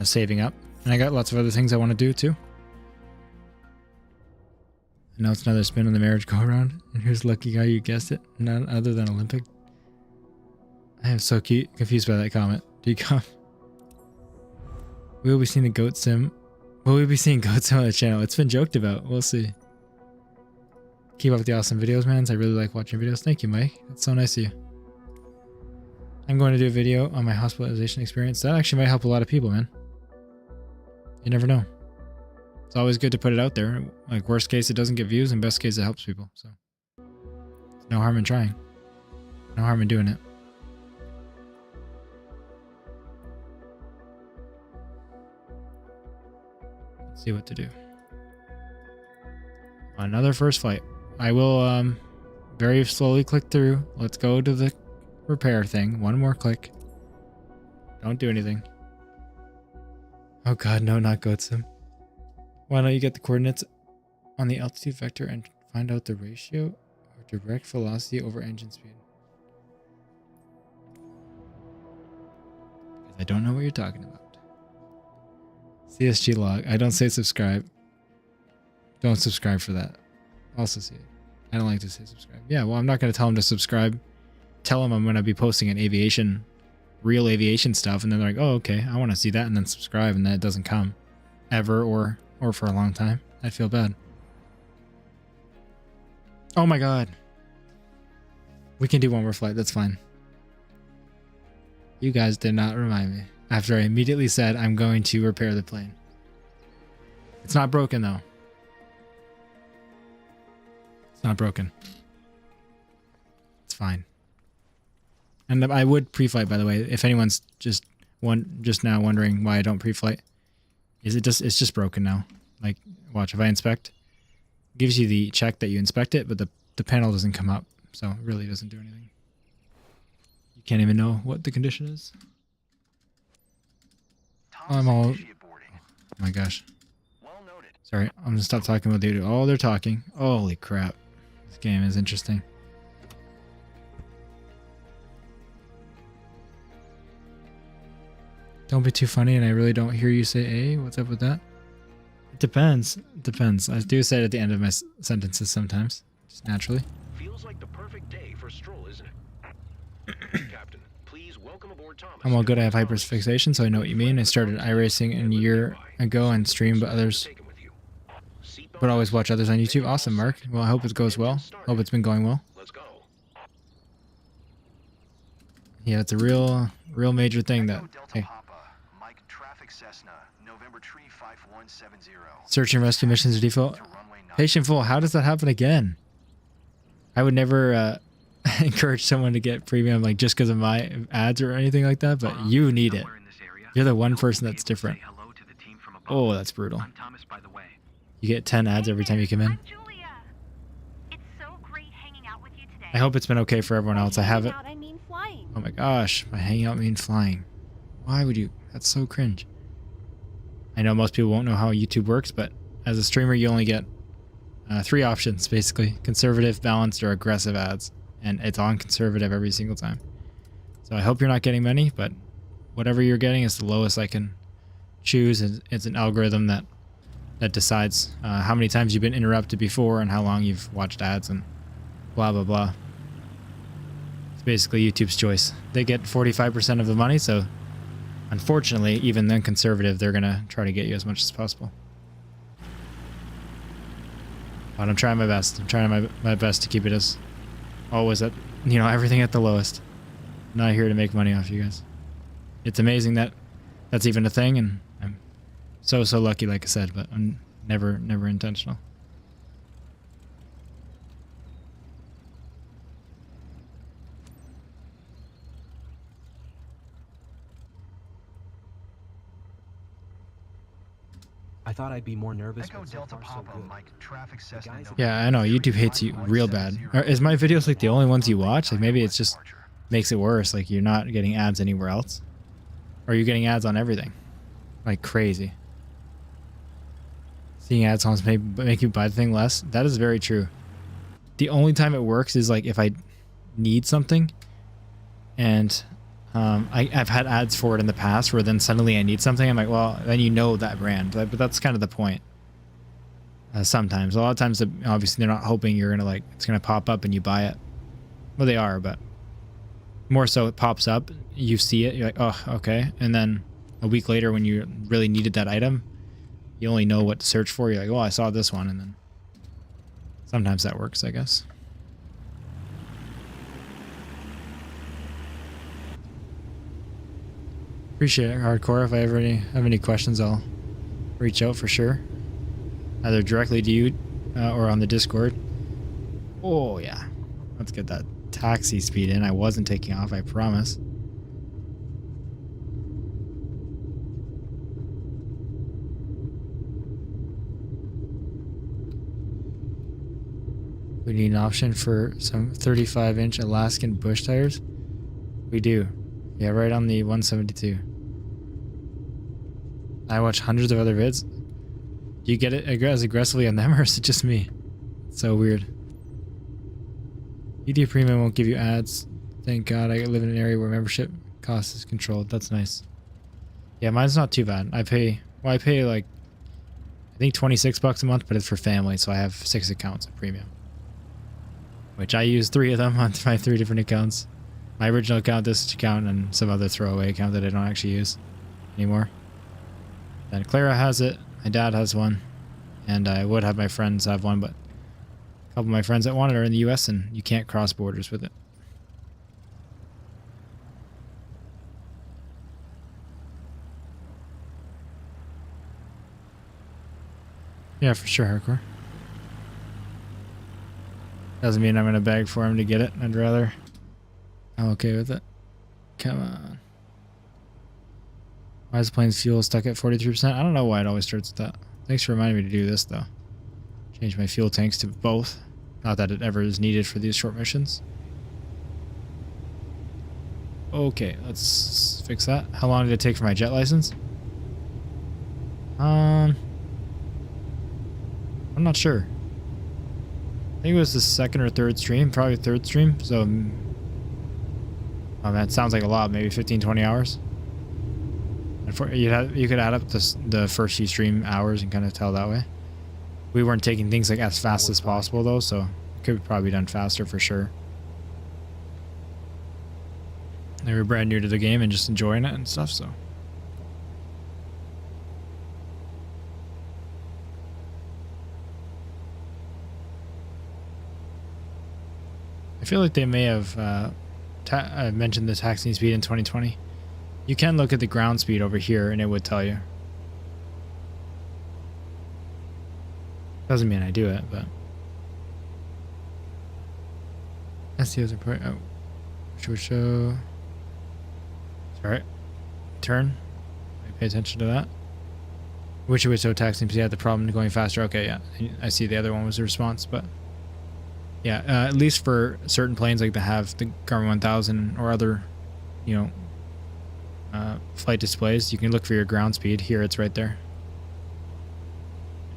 saving up. And I got lots of other things I want to do too. And now it's another spin on the marriage go around. And here's the lucky guy, you guessed it. None other than Olympic. I am so confused by that comment. Decom. We will be seeing the goat sim. Will we be seeing goat sim on the channel? It's been joked about. We'll see. Keep up with the awesome videos, man. I really like watching videos. Thank you, Mike. That's so nice of you. I'm going to do a video on my hospitalization experience. That actually might help a lot of people, man. You never know. It's always good to put it out there. Like, worst case, it doesn't get views, and best case, it helps people. So, no harm in trying. No harm in doing it. Let's see what to do. Another first flight. I will very slowly click through. Let's go to the repair thing. One more click. Don't do anything. Oh god, no, not GoatSim. Why don't you get the coordinates on the altitude vector and find out the ratio or direct velocity over engine speed? Because I don't know what you're talking about. CSG log. I don't say subscribe. Don't subscribe for that. Also see it. I don't like to say subscribe. Yeah, well, I'm not going to tell them to subscribe. Tell them I'm going to be posting an aviation, real aviation stuff, and then they're like, oh, okay, I want to see that, and then subscribe, and then it doesn't come ever or for a long time. I feel bad. Oh my god. We can do one more flight. That's fine. You guys did not remind me after I immediately said I'm going to repair the plane. It's not broken, though. It's not broken. It's fine. And I would pre-flight, by the way, if anyone's just now wondering why I don't pre-flight. It's just broken now. Like, watch, if I inspect, it gives you the check that you inspect it, but the panel doesn't come up, so it really doesn't do anything. You can't even know what the condition is. I'm all... Oh my gosh. Sorry, I'm gonna stop talking about the... Oh, they're talking. Holy crap. This game is interesting. Don't be too funny, and I really don't hear you say A. What's up with that? It depends. It depends. I do say it at the end of my sentences sometimes. just naturally. Feels like the perfect day for a stroll, isn't it? Captain, please welcome aboard Thomas. I'm all good. I have hyperfixation, so I know what you mean. I started iRacing a year ago and streamed, but always watch others on YouTube. Awesome, Mark. Well, I hope it goes well. Hope it's been going well. Let's go. Yeah, it's a real major thing that. Hey. Search and rescue missions are default. Patient full. How does that happen again? I would never encourage someone to get premium like just because of my ads or anything like that, but you need it. You're the one person that's different. Oh, that's brutal. You get 10 ads every time you come in. I hope it's been okay for everyone else. I have it. Oh my gosh, by hanging out mean flying. Why would you? That's so cringe. I know most people won't know how YouTube works, but as a streamer, you only get 3 options, basically. Conservative, balanced, or aggressive ads. And it's on conservative every single time. So I hope you're not getting many, but whatever you're getting is the lowest I can choose. It's an algorithm that decides how many times you've been interrupted before and how long you've watched ads and blah, blah, blah. It's basically YouTube's choice. They get 45% of the money, so unfortunately, even then conservative, they're going to try to get you as much as possible. But I'm trying my best. I'm trying my best to keep it as always at, everything at the lowest. I'm not here to make money off you guys. It's amazing that that's even a thing, and I'm so lucky, like I said, but I'm never intentional. I thought I'd be more nervous. Echo Delta Papa, Mike, traffic Cessna. Yeah, I know. YouTube hates you real bad. Is my videos like the only ones you watch? Like maybe it's just makes it worse. Like you're not getting ads anywhere else. Or you're getting ads on everything. Like crazy. Seeing ads on make you buy the thing less. That is very true. The only time it works is like if I need something and I've had ads for it in the past where then suddenly I need something. I'm like, well, then that brand. But that's kind of the point. Sometimes. A lot of times, obviously, they're not hoping you're going to it's going to pop up and you buy it. Well, they are, but more so it pops up. You see it. You're like, oh, okay. And then a week later when you really needed that item, you only know what to search for. You're like, oh, I saw this one. And then sometimes that works, I guess. Appreciate it, Hardcore. If I ever have any questions, I'll reach out for sure. Either directly to you or on the Discord. Oh, yeah. Let's get that taxi speed in. I wasn't taking off, I promise. We need an option for some 35-inch Alaskan bush tires. We do. Yeah, right on the 172. I watch hundreds of other vids. Do you get it as aggressively on them, or is it just me? It's so weird. YouTube Premium won't give you ads. Thank God I live in an area where membership cost is controlled. That's nice. Yeah, mine's not too bad. I pay like, I think 26 bucks a month, but it's for family, so I have 6 accounts of Premium. Which I use 3 of them on my 3 different accounts. My original account, this account, and some other throwaway account that I don't actually use anymore. Then Clara has it, my dad has one, and I would have my friends have one, but a couple of my friends that want it are in the US and you can't cross borders with it. Yeah, for sure, Hardcore. Doesn't mean I'm going to beg for him to get it. I'd rather... I'm okay with it. Come on. Why is the plane's fuel stuck at 43%? I don't know why it always starts with that. Thanks for reminding me to do this, though. Change my fuel tanks to both. Not that it ever is needed for these short missions. Okay, let's fix that. How long did it take for my jet license? I'm not sure. I think it was the 2nd or 3rd stream. Probably 3rd stream. So, oh, that sounds like a lot. Maybe 15, 20 hours. You could add up the first few stream hours and kind of tell that way. We weren't taking things like as fast as possible though, so could probably be done faster for sure. They were brand new to the game and just enjoying it and stuff, so. I feel like they may have mentioned the taxiing speed in 2020. You can look at the ground speed over here and it would tell you. Doesn't mean I do it, but. That's the other part. Oh, should show. Sorry. Turn. Pay attention to that. Which would show taxiing speed had the problem going faster. Okay, yeah. I see the other one was the response, but. Yeah, at least for certain planes like that have the Garmin 1000 or other, you know, flight displays, you can look for your ground speed. Here, it's right there.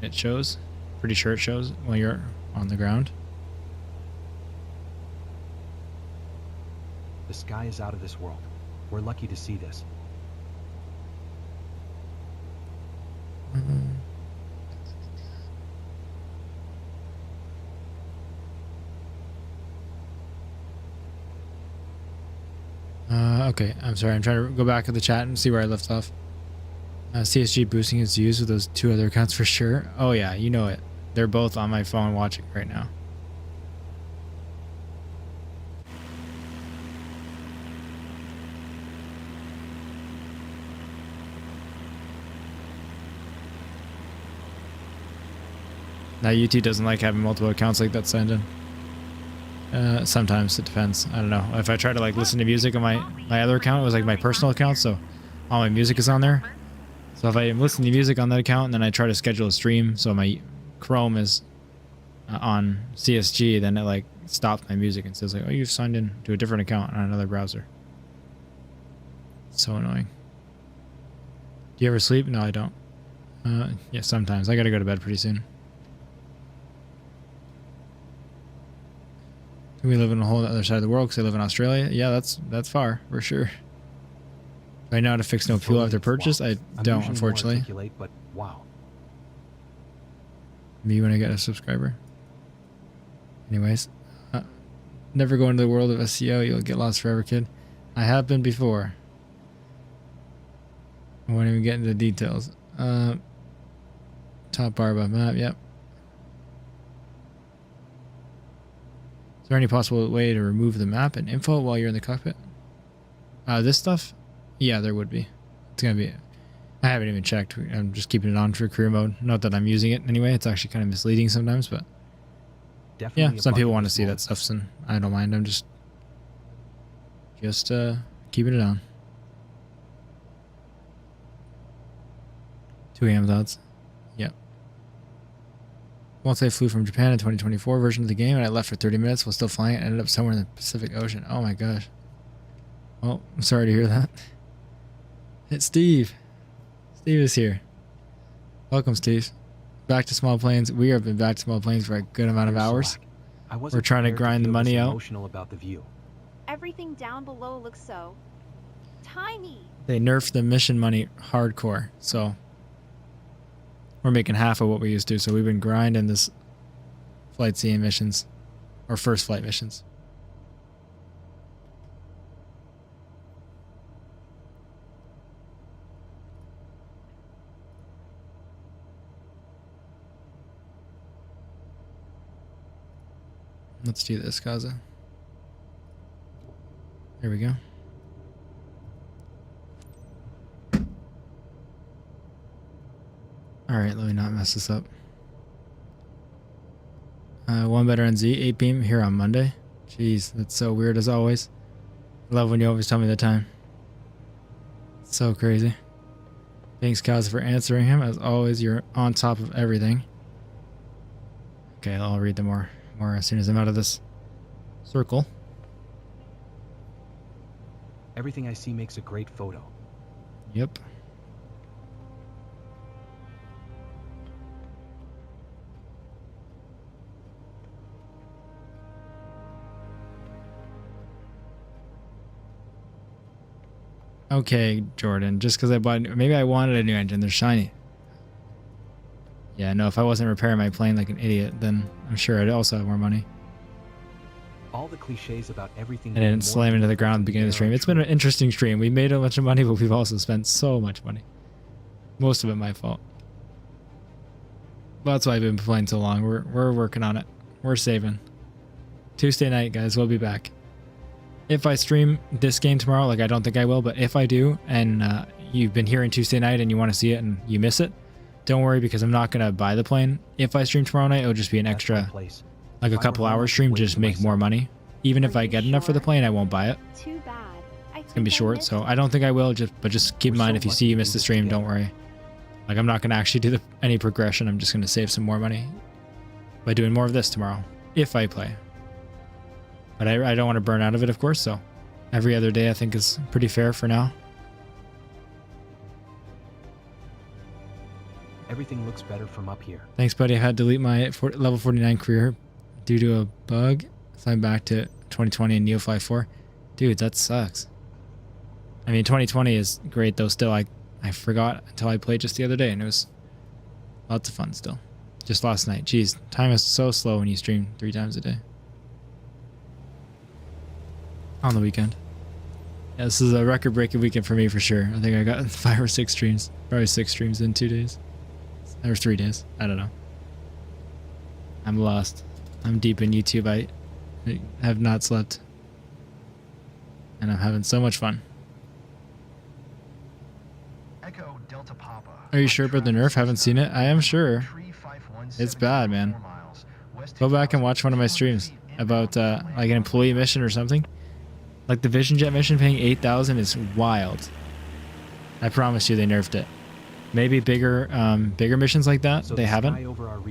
It shows. Pretty sure it shows when you're on the ground. The sky is out of this world. We're lucky to see this. Okay, I'm sorry. I'm trying to go back to the chat and see where I left off. CSG boosting is used with those two other accounts for sure. Oh yeah, you know it. They're both on my phone watching right now. Now UT doesn't like having multiple accounts like that signed in. Sometimes it depends. I don't know. If I try to like listen to music on my other account, it was like my personal account, so all my music is on there. So if I listen to music on that account and then I try to schedule a stream, so my Chrome is on CSG, then it like stops my music and says like, oh, you've signed in to a different account on another browser. So annoying. Do you ever sleep? No, I don't. Yeah, sometimes. I gotta go to bed pretty soon. We live in a whole other side of the world because I live in Australia. Yeah, that's far for sure. Do I know how to fix no fuel after purchase? I don't, unfortunately. But wow. Me when I get a subscriber. Anyways, never go into the world of SEO. You'll get lost forever, kid. I have been before. I won't even get into the details. Top bar above map. Yep. Is there any possible way to remove the map and info while you're in the cockpit? This stuff? Yeah, there would be. It's going to be... I haven't even checked. I'm just keeping it on for career mode. Not that I'm using it anyway. It's actually kind of misleading sometimes, but... Definitely yeah, some people want to see that stuff, and I don't mind. I'm just keeping it on. 2 a.m. thoughts. Yep. Once I flew from Japan in 2024 version of the game, and I left for 30 minutes while still flying, I ended up somewhere in the Pacific Ocean. Oh my gosh. Well, I'm sorry to hear that. It's Steve. Steve is here. Welcome, Steve. Back to small planes. We have been back to small planes for a good amount of hours. We're trying to grind the money out. Emotional about the view. Everything down below looks so tiny. They nerfed the mission money hardcore, so we're making half of what we used to. So we've been grinding this flight scene missions, or first flight missions. Let's do this, Kaza. There we go. Alright, let me not mess this up. One better on Z, 8 p.m. here on Monday. Jeez, that's so weird as always. I love when you always tell me the time. It's so crazy. Thanks, Kaza, for answering him. As always, you're on top of everything. Okay, I'll read them more as soon as I'm out of this circle. Everything I see makes a great photo. Yep. Okay, Jordan, just because I bought... Maybe I wanted a new engine. They're shiny. Yeah, no, if I wasn't repairing my plane like an idiot, then I'm sure I'd also have more money. All the cliches about everything. I didn't slam into the ground at the beginning of the stream. It's been an interesting stream. We made a bunch of money, but we've also spent so much money. Most of it my fault. That's why I've been playing so long. We're working on it. We're saving. Tuesday night, guys, we'll be back. If I stream this game tomorrow, like I don't think I will, but if I do, and you've been here on Tuesday night and you want to see it and you miss it, don't worry because I'm not gonna buy the plane. If I stream tomorrow night, it'll just be an extra, like a couple hour stream, just make more money. Even if I get enough for the plane, I won't buy it. Too bad. It's gonna be short, so I don't think I will. Just keep in mind if you see you miss the stream, don't worry. Like I'm not gonna actually do any progression. I'm just gonna save some more money by doing more of this tomorrow if I play. But I don't want to burn out of it, of course. So every other day I think is pretty fair for now. Everything looks better from up here. Thanks, buddy. I had to delete my level 49 career due to a bug. So I'm back to 2020 and Neofly 4. Dude, that sucks. I mean, 2020 is great though. Still, I forgot until I played just the other day, and it was lots of fun still. Just last night. Jeez, time is so slow when you stream 3 times a day. On the weekend. Yeah, this is a record-breaking weekend for me for sure. I think I got 5 or 6 streams. Probably 6 streams in 2 days. Or 3 days. I don't know. I'm lost. I'm deep in YouTube. I have not slept. And I'm having so much fun. Echo Delta Papa. Are you sure about the nerf? Haven't seen it? I am sure. It's bad, man. Go back and watch one of my streams about like an employee mission or something. Like the Vision Jet mission paying 8,000 is wild. I promise you they nerfed it. Maybe bigger missions like that, they haven't,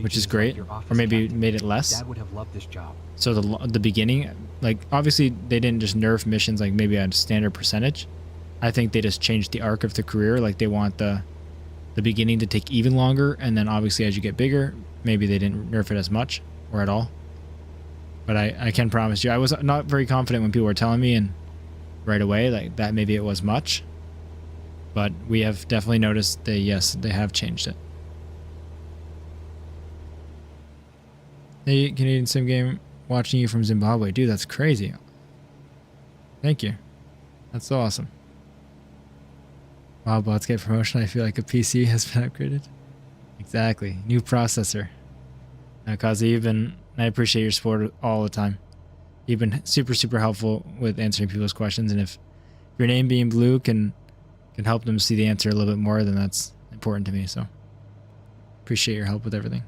which is great. Or maybe made it less. Dad would have loved this job. So the beginning, like obviously they didn't just nerf missions like maybe at a standard percentage. I think they just changed the arc of the career. Like they want the beginning to take even longer, and then obviously as you get bigger, maybe they didn't nerf it as much or at all. But I can promise you, I was not very confident when people were telling me and right away like that maybe it was much. But we have definitely noticed that, yes, they have changed it. Hey, Canadian Sim Game, watching you from Zimbabwe. Dude, that's crazy. Thank you. That's so awesome. Wow, bots get promotion. I feel like a PC has been upgraded. Exactly. New processor. Kazi, I appreciate your support all the time. You've been super, super helpful with answering people's questions. And if your name being blue can help them see the answer a little bit more, then that's important to me. So appreciate your help with everything.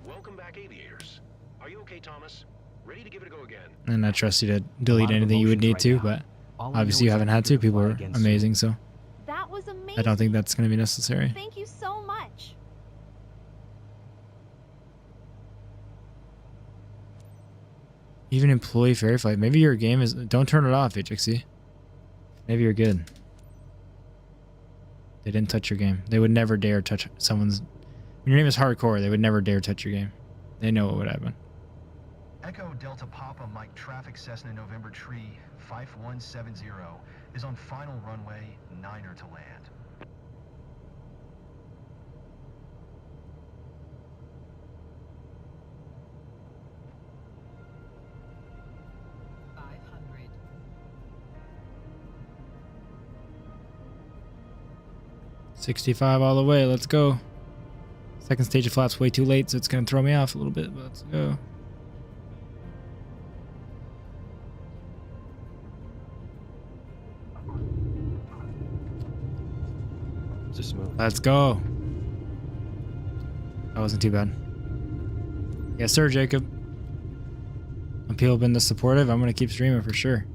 Welcome back, aviators. Are you okay, Thomas? Ready to give it a go again? And I trust you to delete anything you would need to, but obviously you haven't had to. People are amazing, so That was amazing. I don't think that's going to be necessary. Thank you so much. Even employee fairy flight. Maybe your game is... Don't turn it off, HXC. Maybe you're good. They didn't touch your game. They would never dare touch someone's... When your name is hardcore, they would never dare touch your game. They know what would happen. Echo Delta Papa Mike Traffic Cessna November Tree 5170 is on final runway 9er to land. $65 all the way. Let's go. Second stage of flaps way too late, so it's going to throw me off a little bit, but let's go. Just smooth. Let's go. That wasn't too bad. Yes, sir, Jacob. When people have been this supportive, I'm going to keep streaming for sure.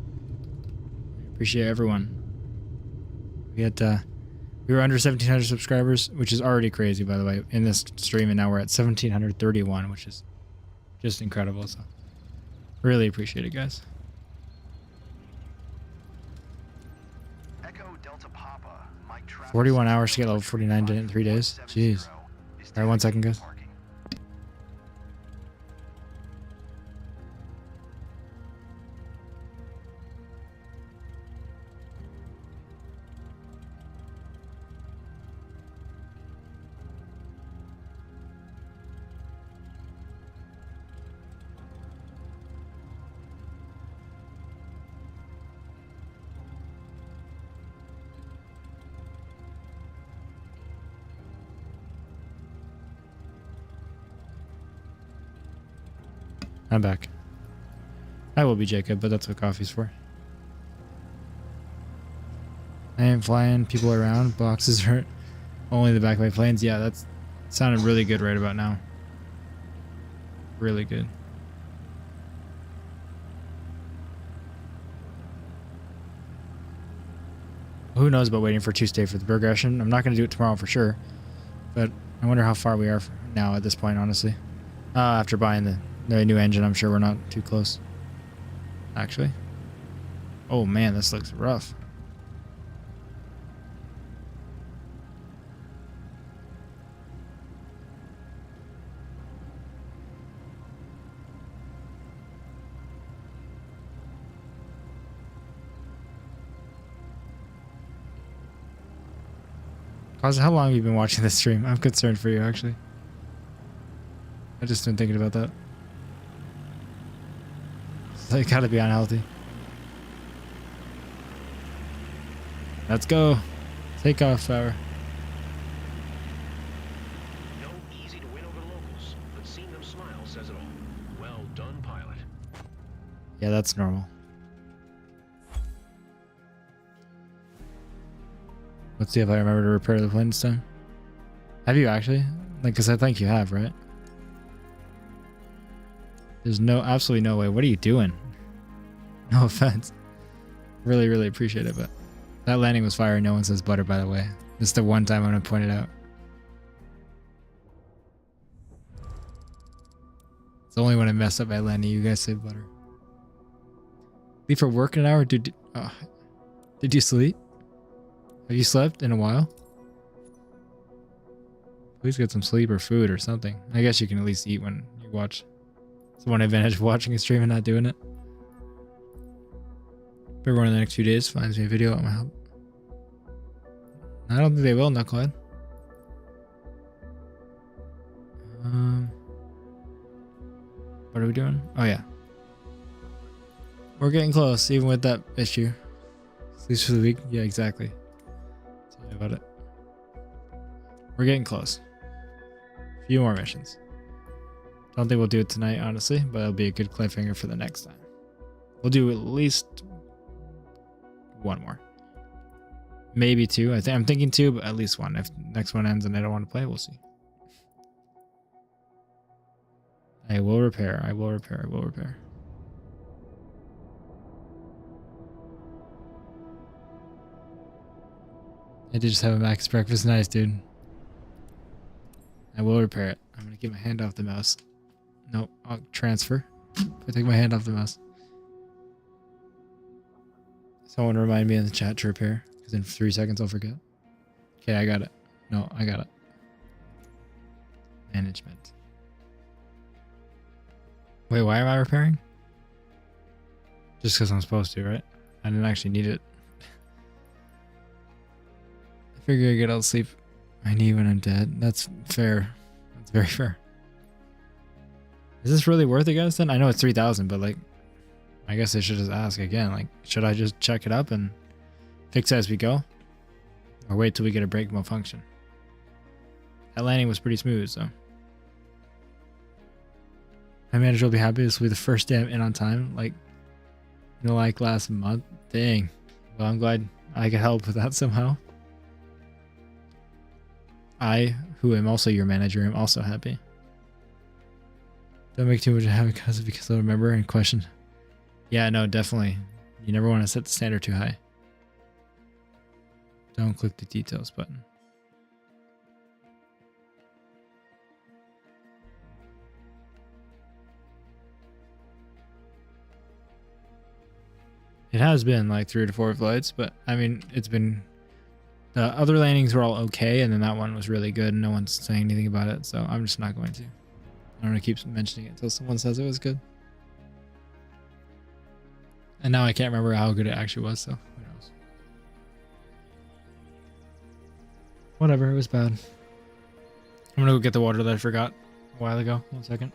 Appreciate everyone. We were under 1,700 subscribers, which is already crazy, by the way, in this stream, and now we're at 1,731, which is just incredible. So, really appreciate it, guys. Echo Delta Papa, Mike Traffic 41 hours to get level 49 in 3 days. Jeez. All right, 1 second, guys. I'm back. I will be Jacob, but that's what coffee's for. I am flying people around. Boxes hurt. Only the back of my planes. Yeah, that's sounded really good right about now. Really good. Who knows about waiting for Tuesday for the progression? I'm not going to do it tomorrow for sure. But I wonder how far we are now at this point, honestly. After buying the new engine, I'm sure we're not too close. Actually. Oh man, this looks rough. Cause, how long have you been watching this stream? I'm concerned for you, actually. I just been thinking about that. So you gotta be unhealthy. Let's go. Take off, Power. No easy to win over the locals, but seeing them smile says it all. Well done, pilot. Yeah, that's normal. Let's see if I remember to repair the plane this time. Have you actually? Like, because I think you have, right? There's absolutely no way. What are you doing? No offense. Really, really appreciate it, but that landing was fire. No one says butter, by the way. This is the one time I'm going to point it out. It's only when I mess up my landing you guys say butter. Leave for work in an hour? Did you sleep? Have you slept in a while? Please get some sleep or food or something. I guess you can at least eat when you watch. It's one advantage of watching a stream and not doing it. If everyone in the next few days finds me a video, I'm gonna help. I don't think they will, Knucklehead. What are we doing? Oh yeah. We're getting close, even with that issue. Sleeps for the week? Yeah, exactly. Tell me about it. We're getting close. A few more missions. Don't think we'll do it tonight, honestly, but it'll be a good cliffhanger for the next time. We'll do at least one more. Maybe two. I'm thinking two, but at least one. If the next one ends and I don't want to play, we'll see. I will repair. I will repair. I will repair. I did just have a max breakfast. Nice, dude. I will repair it. I'm going to get my hand off the mouse. Nope. I'll transfer. I take my hand off the mouse. Someone remind me in the chat to repair, because in 3 seconds I'll forget. Okay, I got it. No, I got it. Management. Wait, why am I repairing? Just because I'm supposed to, right? I didn't actually need it. I figure I get all sleep I need when I'm dead. That's fair. That's very fair. Is this really worth it, guys, then? I know it's 3,000, but like, I guess I should just ask again. Like, should I just check it up and fix it as we go? Or wait till we get a brake malfunction? That landing was pretty smooth, so. My manager will be happy. This will be the first day I'm in on time. Like, you know, like last month. Dang. Well, I'm glad I could help with that somehow. I, who am also your manager, am also happy. Don't make too much of it because I'll remember and question. Yeah, no, definitely. You never want to set the standard too high. Don't click the details button. It has been like 3 to 4 flights, but I mean, it's been... The other landings were all okay, and then that one was really good, and no one's saying anything about it, so I'm just not going to. I'm going to keep mentioning it until someone says it was good. And now I can't remember how good it actually was, so who knows. Whatever, it was bad. I'm going to go get the water that I forgot a while ago. 1 second.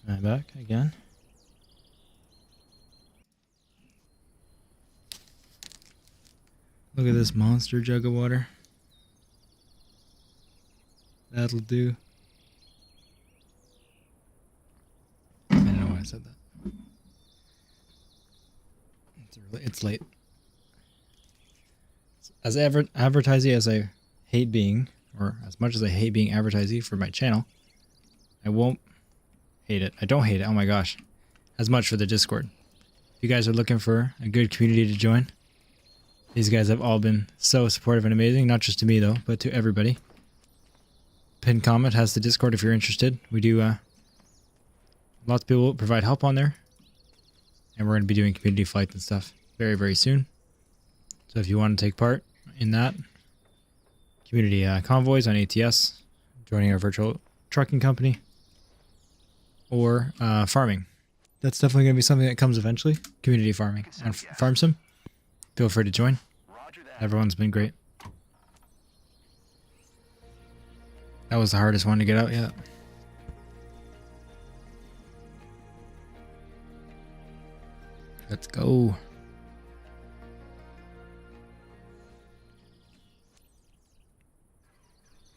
I'm back again. Look at this monster jug of water. That'll do. I don't know why I said that. It's late. As advertising as I hate being, or as much as I hate being advertising for my channel, I won't hate it. I don't hate it. Oh my gosh. As much for the Discord. If you guys are looking for a good community to join, these guys have all been so supportive and amazing. Not just to me though, but to everybody. Pinned comment has the Discord if you're interested. We do, lots of people provide help on there. And we're going to be doing community flights and stuff very, very soon. So if you want to take part in that, community convoys on ATS, joining our virtual trucking company, or farming. That's definitely going to be something that comes eventually. Community farming on Farm Sim. Feel free to join. Everyone's been great. That was the hardest one to get out yet. Let's go.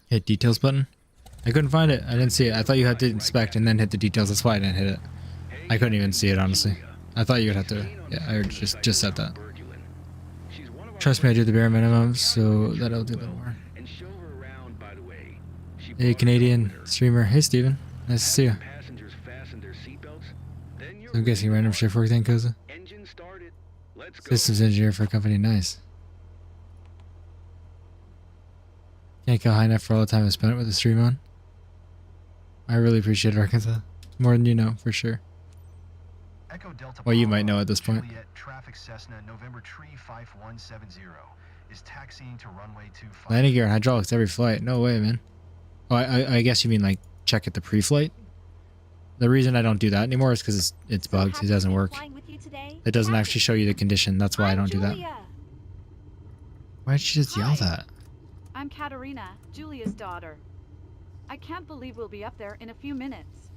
Hit details button. I couldn't find it. I didn't see it. I thought you had to inspect and then hit the details. That's why I didn't hit it. I couldn't even see it, honestly. I thought you would have to. Yeah, I just said that. Trust me, I do the bare minimum, so that I'll do a little more. Hey, Canadian streamer. Hey, Steven. Nice to see you. So I'm guessing random shift work then, Koza? Systems engineer for a company. Nice. Can't go high enough for all the time I spent with the stream on. I really appreciate it, Arkansas. More than you know, for sure. Well, you might know at this point. Traffic Cessna November Tree 5170 is taxiing to runway 25. Landing gear and hydraulics every flight. No way, man. Oh, I guess you mean like check at the pre-flight? The reason I don't do that anymore is because it's bugged. It doesn't work. It doesn't actually show you the condition. That's why I don't do that. Why did she just yell that? I'm Katerina, Julia's daughter. I can't believe we'll be up there in a few minutes.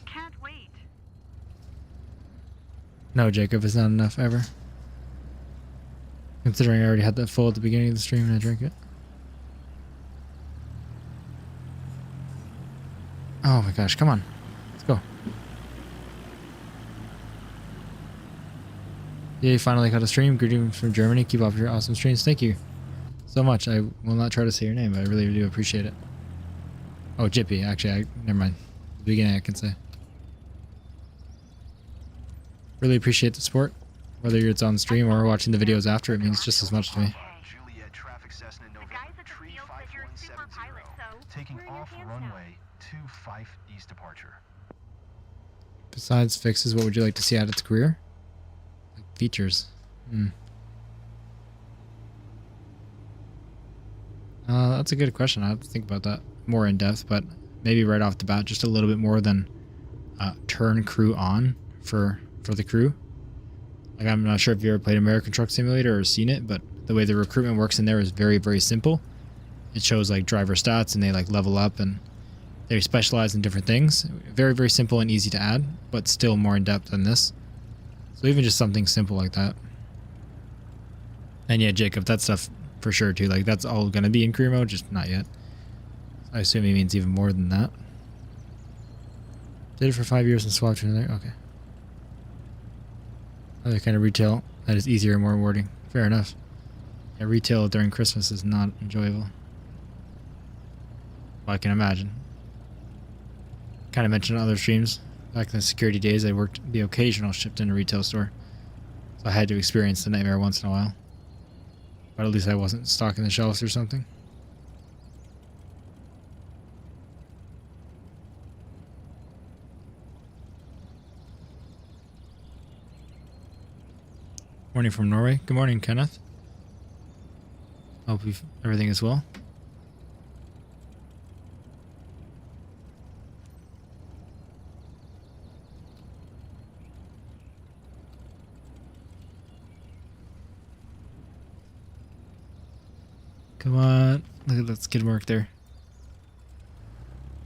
Can't wait. No, Jacob, it's not enough ever. Considering I already had that full at the beginning of the stream and I drank it. Oh my gosh, come on. Let's go. Yay, finally got a stream. Greetings from Germany. Keep up your awesome streams. Thank you so much. I will not try to say your name, but I really do appreciate it. Oh, Jippy. Actually, never mind. The beginning I can say. Really appreciate the support. Whether it's on stream or watching the videos after, it means just as much to me. Juliet Traffic Cessna November Tree 5170, taking off runway 25 east departure. Besides fixes, what would you like to see out of its career? Like features. That's a good question. I have to think about that more in depth, but maybe right off the bat, just a little bit more than turn crew on for the crew. Like, I'm not sure if you ever played American Truck Simulator or seen it, but the way the recruitment works in there is very, very simple. It shows like driver stats and they like level up and they specialize in different things. Very, very simple and easy to add, but still more in depth than this. So even just something simple like that. And yeah, Jacob, that stuff for sure too. Like that's all going to be in career mode, just not yet. I assume he means even more than that. Did it for 5 years and swapped from there. Okay. Other kind of retail that is easier and more rewarding. Fair enough. Yeah, retail during Christmas is not enjoyable. Well, I can imagine. Kind of mentioned on other streams. Back in the security days, I worked the occasional shift in a retail store. So I had to experience the nightmare once in a while. But at least I wasn't stocking the shelves or something. Morning from Norway. Good morning, Kenneth. Hope everything is well. Come on. Look at that skid mark there.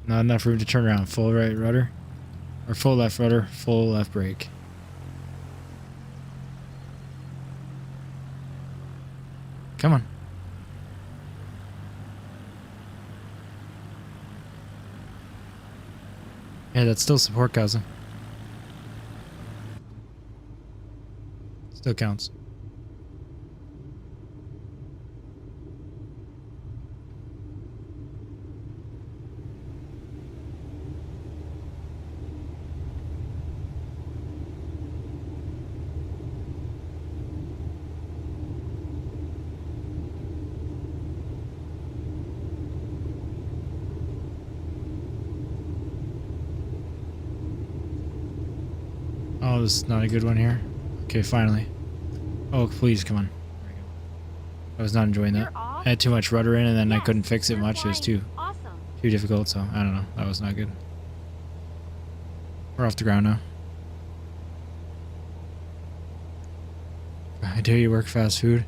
Not enough room to turn around. Full right rudder. Or full left rudder, full left brake. Come on. Yeah, that's still support cousin. Still counts. Oh, this is not a good one here. Okay, finally. Oh, please, come on. There we go. I was not enjoying that. I had too much rudder in and then I couldn't fix it much. It was too difficult, so I don't know. That was not good. We're off the ground now. I dare you work fast food.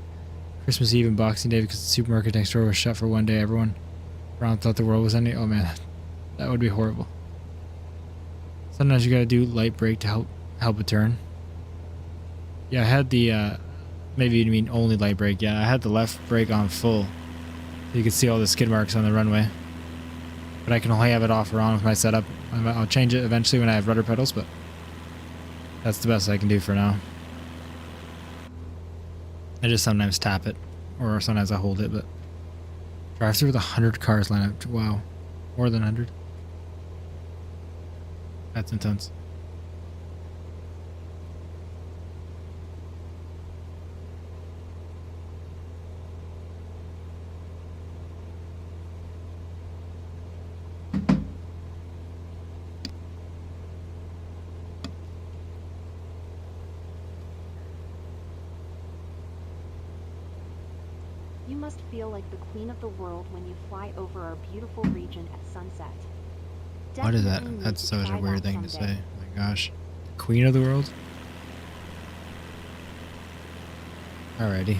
Christmas Eve and Boxing Day because the supermarket next door was shut for one day. Everyone around thought the world was ending. Oh man, that would be horrible. Sometimes you gotta do light brake to help a turn. Yeah, I had the maybe you mean only light brake. Yeah, I had the left brake on full, so you can see all the skid marks on the runway. But I can only have it off or on with my setup. I'll change it eventually when I have rudder pedals, but that's the best I can do for now. I just sometimes tap it, or sometimes I hold it, but drive through with 100 cars lined up. Wow, more than 100. That's intense. You must feel like the queen of the world when you fly over our beautiful region at sunset. What is that? Definitely need That's to such a try weird that thing to someday. say. Oh my gosh. Queen of the world? Alrighty.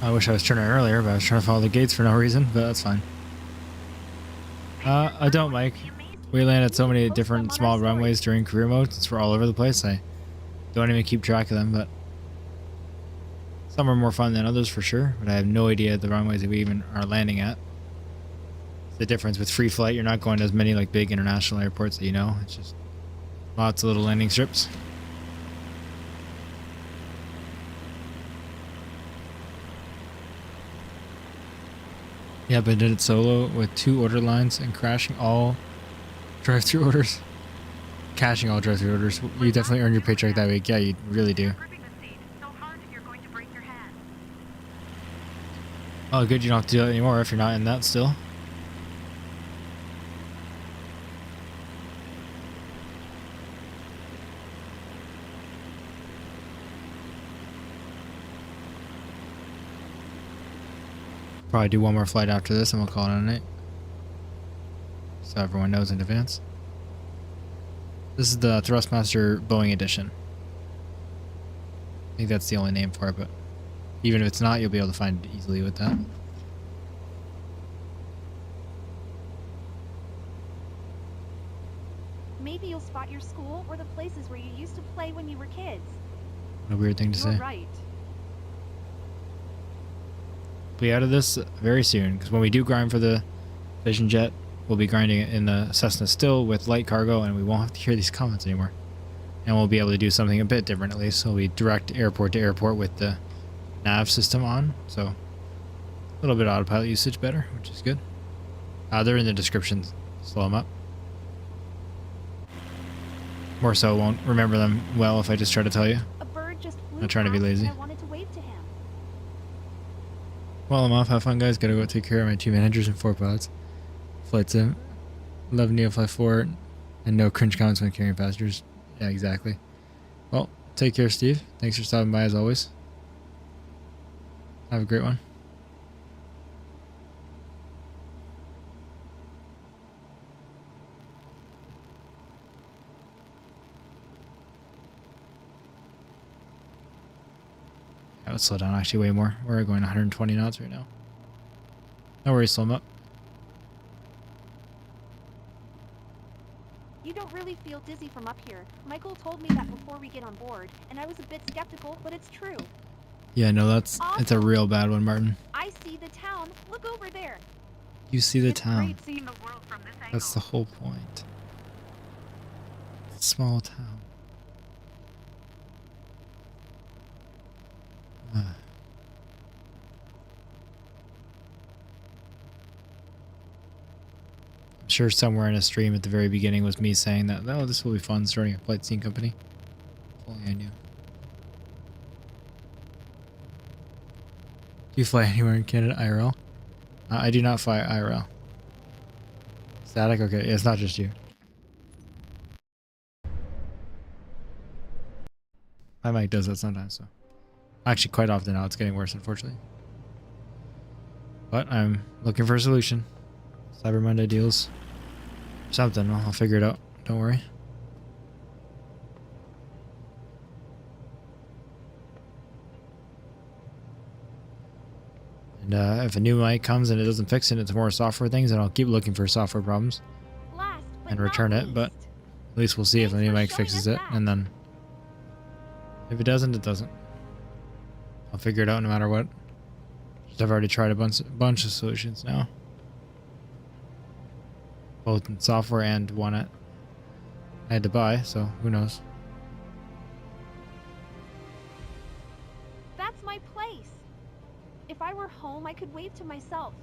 I wish I was turning earlier, but I was trying to follow the gates for no reason, but that's fine. I don't, Mike. We land at so many different small runways during career mode, since we're all over the place. I don't even keep track of them, but some are more fun than others for sure, but I have no idea the runways that we even are landing at. It's the difference with free flight. You're not going to as many like big international airports that you know. It's just lots of little landing strips. Yeah, but did it solo with 2 order lines and crashing all drive-through orders. Cashing all drive-through orders. You definitely earn your paycheck that week. Yeah, you really do. Oh, good. You don't have to do that anymore if you're not in that still. Probably do one more flight after this and we'll call it a night. So everyone knows in advance. This is the Thrustmaster Boeing edition. I think that's the only name for it, but even if it's not, you'll be able to find it easily with that. Maybe you'll spot your school or the places where you used to play when you were kids. What a weird thing to You're say. right. Be out of this very soon, because when we do grind for the Vision Jet, we'll be grinding it in the Cessna still with light cargo, and we won't have to hear these comments anymore. And we'll be able to do something a bit different at least. So we'll be direct airport to airport with the nav system on. So a little bit of autopilot usage better, which is good. They're in the description. Slow them up. More so won't remember them well if I just try to tell you. A bird just flew Not trying to be past lazy. and I wanted to wave to him. Well, I'm off. Have fun, guys. Gotta go take care of my 2 managers and 4 pilots. Flight sim. Love Neofly 4 and no cringe comments when carrying passengers. Yeah, exactly. Well, take care, Steve. Thanks for stopping by as always. Have a great one. Gotta slow down actually way more. We're going 120 knots right now. No worries, slow 'em up. You don't really feel dizzy from up here. Michael told me that before we get on board, and I was a bit skeptical, but it's true. Yeah, no, it's a real bad one, Martin. I see the town. Look over there. You see the It's town. great seeing the world from this angle. That's the whole point. Small town. I'm sure somewhere in a stream at the very beginning was me saying that, oh, this will be fun starting a flight scene company. If only I knew. Do you fly anywhere in Canada IRL? I do not fly IRL. Static? Okay, it's not just you. My mic does that sometimes, so. Actually, quite often now. It's getting worse, unfortunately. But I'm looking for a solution. Cyber Monday deals. Something. I'll figure it out. Don't worry. And if a new mic comes and it doesn't fix it, it's more software things, then I'll keep looking for software problems and return it. But at least we'll see if the new mic fixes it, and then if it doesn't, it doesn't. I'll figure it out no matter what. Just I've already tried a bunch of solutions now, both in software and one I had to buy. So who knows? That's my place. If I were home, I could wave to myself.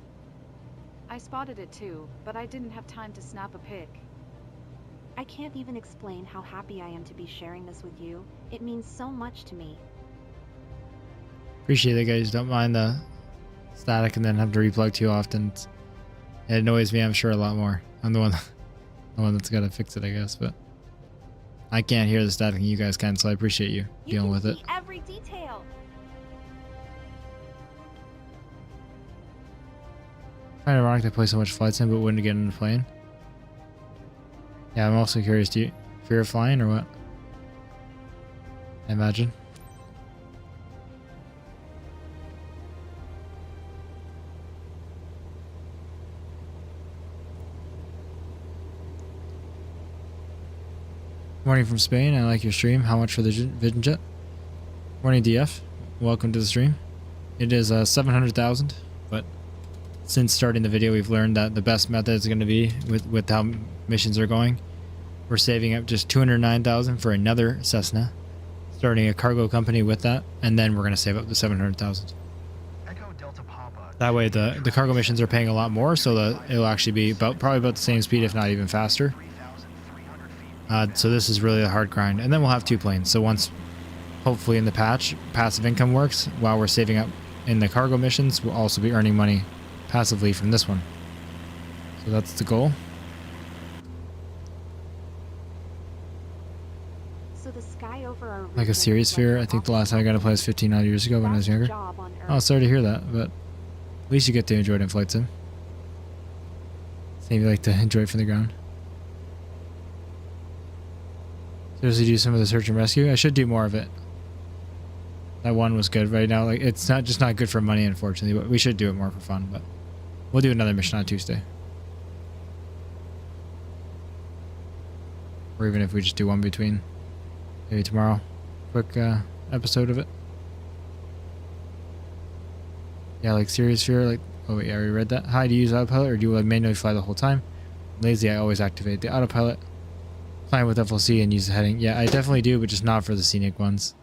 I spotted it too, but I didn't have time to snap a pic. I can't even explain how happy I am to be sharing this with you. It means so much to me. Appreciate it, guys. Don't mind the static and then have to replug too often. It annoys me, I'm sure, a lot more. I'm the one that's got to fix it, I guess. But I can't hear the static and you guys can, so I appreciate you dealing with it. See every detail. Kind of ironic to play so much flight sim but wouldn't get in the plane. Yeah, I'm also curious. Do you fear of flying or what? I imagine. Morning from Spain. I like your stream. How much for the Vision Jet? Morning, DF. Welcome to the stream. It is 700,000, but since starting the video, we've learned that the best method is going to be with how missions are going. We're saving up just 209,000 for another Cessna, starting a cargo company with that, and then we're going to save up the 700,000. That way, the cargo missions are paying a lot more, so that it'll actually be probably about the same speed, if not even faster. So this is really a hard grind, and then we'll have 2 planes. So once, hopefully, in the patch, passive income works while we're saving up in the cargo missions, we'll also be earning money passively from this one. So that's the goal. So the sky over our Like a serious sphere. I think the last time I got to play was 15 odd years ago when I was younger. Oh, sorry to hear that, but at least you get to enjoy it in flight sim. Same, you like to enjoy it from the ground. Seriously, do some of the search and rescue. I should do more of it. That one was good right now. Like, it's not just not good for money, unfortunately, but we should do it more for fun. But we'll do another mission on Tuesday, or even if we just do one between, maybe tomorrow. Quick episode of it. Yeah, like serious fear. Like, oh wait, I already read that. Hi, do you use autopilot or do you manually fly the whole time? Lazy, I always activate the autopilot. Flying with FLC and use the heading. Yeah, I definitely do, but just not for the scenic ones.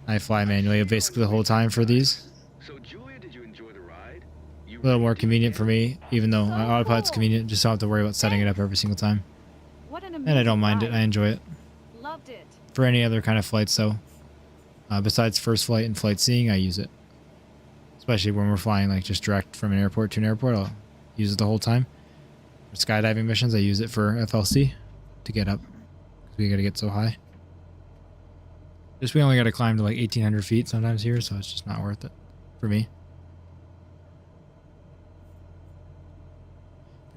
I fly manually basically the whole time for these. So, Julia, did you enjoy the ride? A little more convenient for me, even though my autopilot's convenient. Just don't have to worry about setting it up every single time. And I don't mind it. I enjoy it. Loved it. For any other kind of flights, though, besides first flight and flight seeing, I use it. Especially when we're flying like just direct from an airport to an airport, I'll use it the whole time. For skydiving missions, I use it for FLC to get up, because we got to get so high. Just we only got to climb to like 1,800 feet sometimes here, so it's just not worth it for me.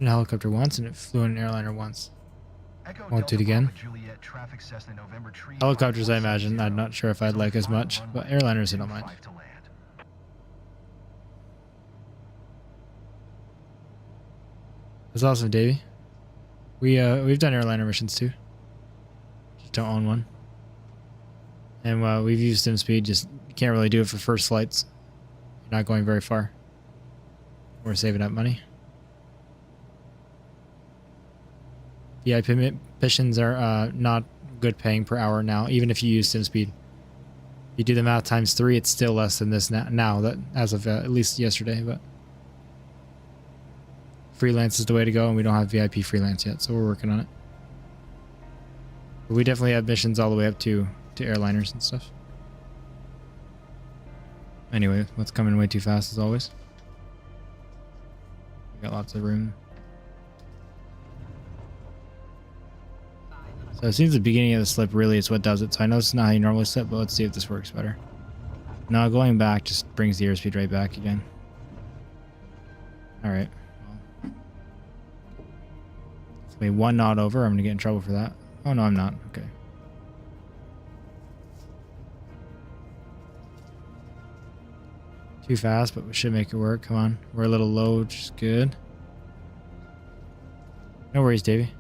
In a helicopter once, and it flew in an airliner once. Echo Won't do it Delta again. Bravo Juliet, traffic Cessna November tree Helicopters, I 5170, imagine. I'm not sure if I'd like as much, but airliners, I don't mind. 25 to land. That's awesome, Davey. We've done airliner missions too. Just don't own one. And we've used SimSpeed. Just can't really do it for first flights. You're not going very far. We're saving up money. VIP missions are not good paying per hour now, even if you use SimSpeed. You do the math times 3, it's still less than this now that as of at least yesterday, but freelance is the way to go, and we don't have VIP freelance yet, so we're working on it. But we definitely have missions all the way up to airliners and stuff. Anyway, what's coming way too fast as always. We got lots of room. So it seems the beginning of the slip really is what does it. So I know it's not how you normally slip, but let's see if this works better. Now going back just brings the airspeed right back again. Alright. Wait, 1 knot over. I'm going to get in trouble for that. Oh, no, I'm not. Okay. Too fast, but we should make it work. Come on. We're a little low, which is good. No worries, Davey.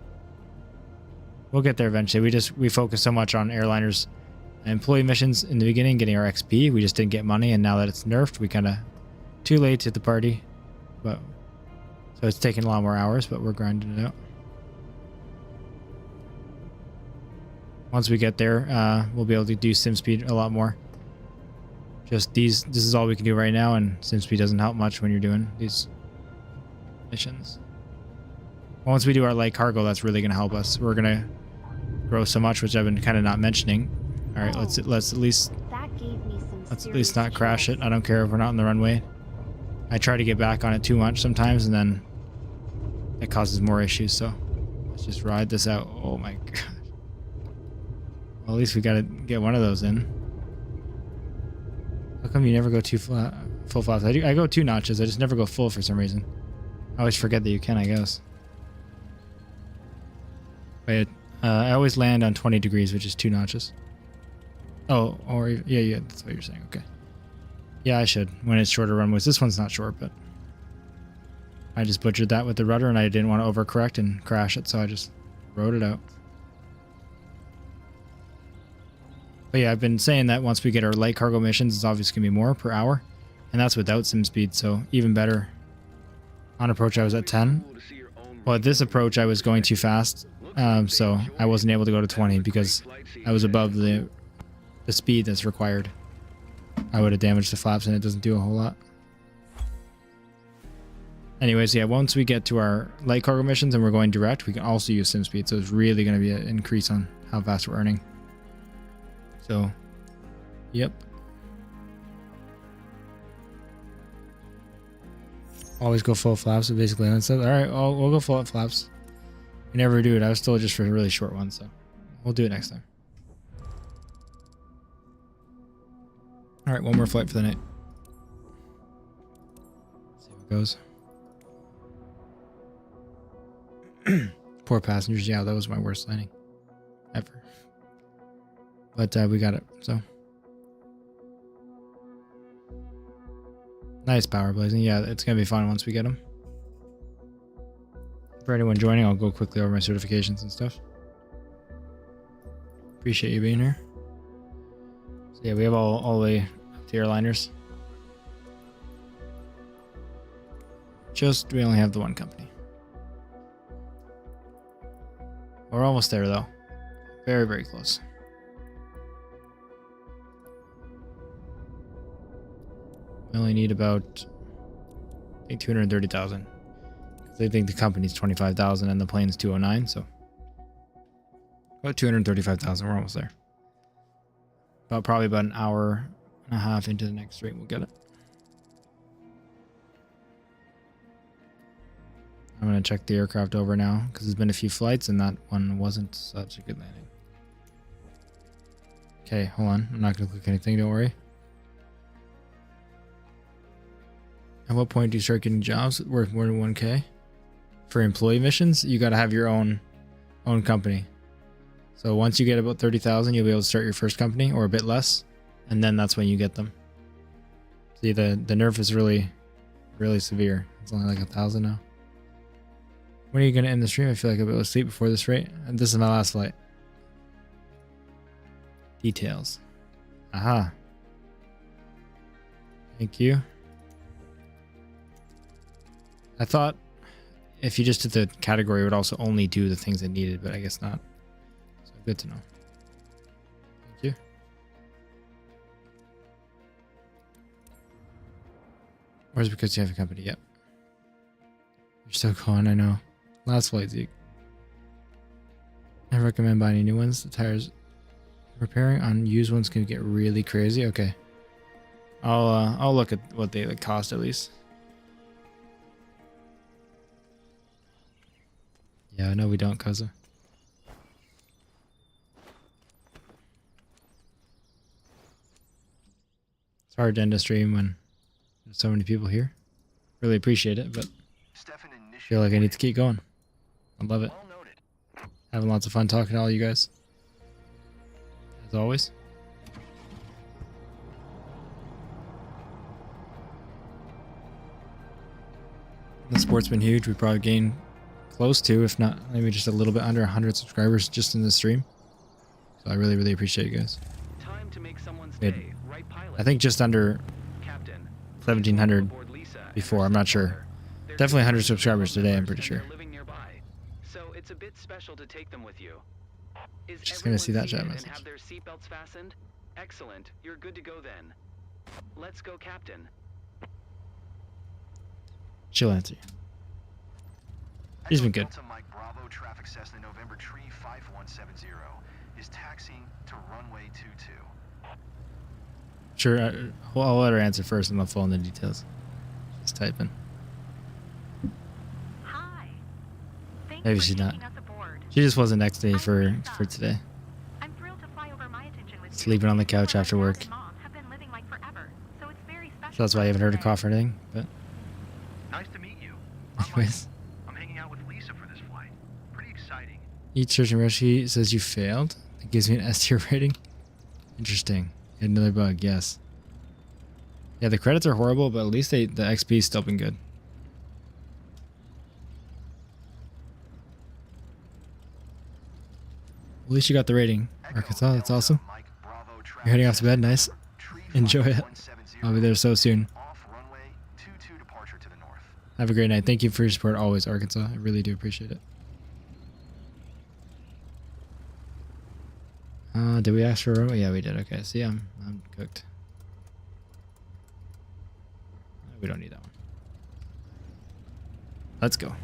We'll get there eventually. We focus so much on airliners and employee missions in the beginning, getting our XP. We just didn't get money, and now that it's nerfed, we kind of too late to the party. But so it's taking a lot more hours, but we're grinding it out. Once we get there, we'll be able to do SimSpeed a lot more. Just this is all we can do right now, and SimSpeed doesn't help much when you're doing these missions. Once we do our light cargo, that's really going to help us. We're going to grow so much, which I've been kind of not mentioning. All right, let's at least not crash it. I don't care if we're not on the runway. I try to get back on it too much sometimes, and then it causes more issues. So let's just ride this out. Oh my god. Well, at least we got to get one of those in. How come you never go full flaps? I go 2 notches. I just never go full for some reason. I always forget that you can, I guess. Wait, I always land on 20 degrees, which is 2 notches. Oh, or yeah, that's what you're saying. Okay. Yeah, I should when it's shorter runways. This one's not short, but I just butchered that with the rudder, and I didn't want to overcorrect and crash it, so I just rode it out. But yeah, I've been saying that once we get our light cargo missions, it's obviously going to be more per hour. And that's without SimSpeed, so even better. On approach, I was at 10. Well, at this approach, I was going too fast, so I wasn't able to go to 20 because I was above the speed that's required. I would have damaged the flaps, and it doesn't do a whole lot. Anyways, yeah, once we get to our light cargo missions and we're going direct, we can also use SimSpeed, so it's really going to be an increase on how fast we're earning. So, yep. Always go full flaps, so basically that's it. Alright, we'll go full flaps. We never do it. I was still just for a really short one, so we'll do it next time. Alright, one more flight for the night. Let's see how it goes. Poor passengers. Yeah, that was my worst landing ever. But we got it, so. Nice power blazing. Yeah, it's going to be fun once we get them. For anyone joining, I'll go quickly over my certifications and stuff. Appreciate you being here. So yeah, we have all the way up to airliners. We only have the one company. We're almost there, though. Very, very close. We only need about, I think, 230,000. They think the company's 25,000 and the plane's 209, so about 235,000. We're almost there. Probably about an hour and a half into the next stream, we'll get it. I'm gonna check the aircraft over now because there's been a few flights and that one wasn't such a good landing. Okay, hold on. I'm not gonna click anything. Don't worry. At what point do you start getting jobs worth more than 1K? For employee missions, you got to have your own own company. So once you get about 30,000, you'll be able to start your first company, or a bit less, and then that's when you get them. See, the nerf is really severe. It's only like 1,000 now. When are you gonna end the stream? I feel like I'll be able to sleep before this rate. And this is my last flight. Details. Aha. Thank you. I thought if you just did the category, it would also only do the things it needed, but I guess not. So good to know. Thank you. Or is it because you have a company? Yep. You're still going, I know. Last flight, Zeke. I recommend buying any new ones. The tires repairing on used ones can get really crazy. Okay. I'll look at what they cost at least. Yeah, I know we don't, Kaza. It's hard to end a stream when there's so many people here. Really appreciate it, but I feel like I need to keep going. I love it. Having lots of fun talking to all you guys. As always. The sport's been huge. We probably gained close to, if not maybe just a little bit under 100 subscribers just in this stream. So I really appreciate you guys. Time to make someone's day. Right pilot. I think just under Captain. 1,700 before. I'm not sure. Definitely 100 subscribers today, I'm pretty sure. Living nearby. So it's a bit special to take them with you. Is Just gonna see that chat everyone message. seated and have their seatbelts fastened? Excellent. You're good to go then. Let's go, Captain. She'll answer you. She's been good. Delta Mike Bravo traffic Cessna November Tree 5170 is taxiing to runway 22. Sure, I'll let her answer first and I'll fill in the details. Just typing. Hi. Thanks Maybe for she's not. taking us aboard. She just wasn't next to me for today. I'm thrilled to fly over my attention with you. Sleeping on the couch after work. Dad and Mom have been living like forever, so it's very special. So that's why you haven't heard a cough or anything. But Nice to meet you. anyways, I'm hanging out with Lisa for this flight. Pretty exciting. each search and rescue says you failed. It gives me an S tier rating. Interesting. Another bug, yes. Yeah, the credits are horrible, but at least the XP's still been good. At least you got the rating, Arkansas. That's awesome. You're heading off to bed. Nice. Enjoy it. I'll be there so soon. Have a great night. Thank you for your support always, Arkansas. I really do appreciate it. Did we ask for a runway? Yeah, we did. Okay, see, I'm cooked. We don't need that one. Let's go.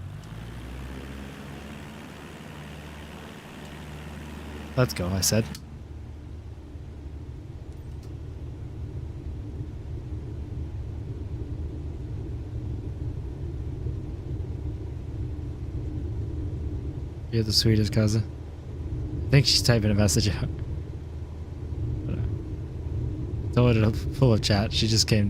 Let's go, I said. You're the sweetest cousin. I think she's typing a message out. But, told it full of chat. She just came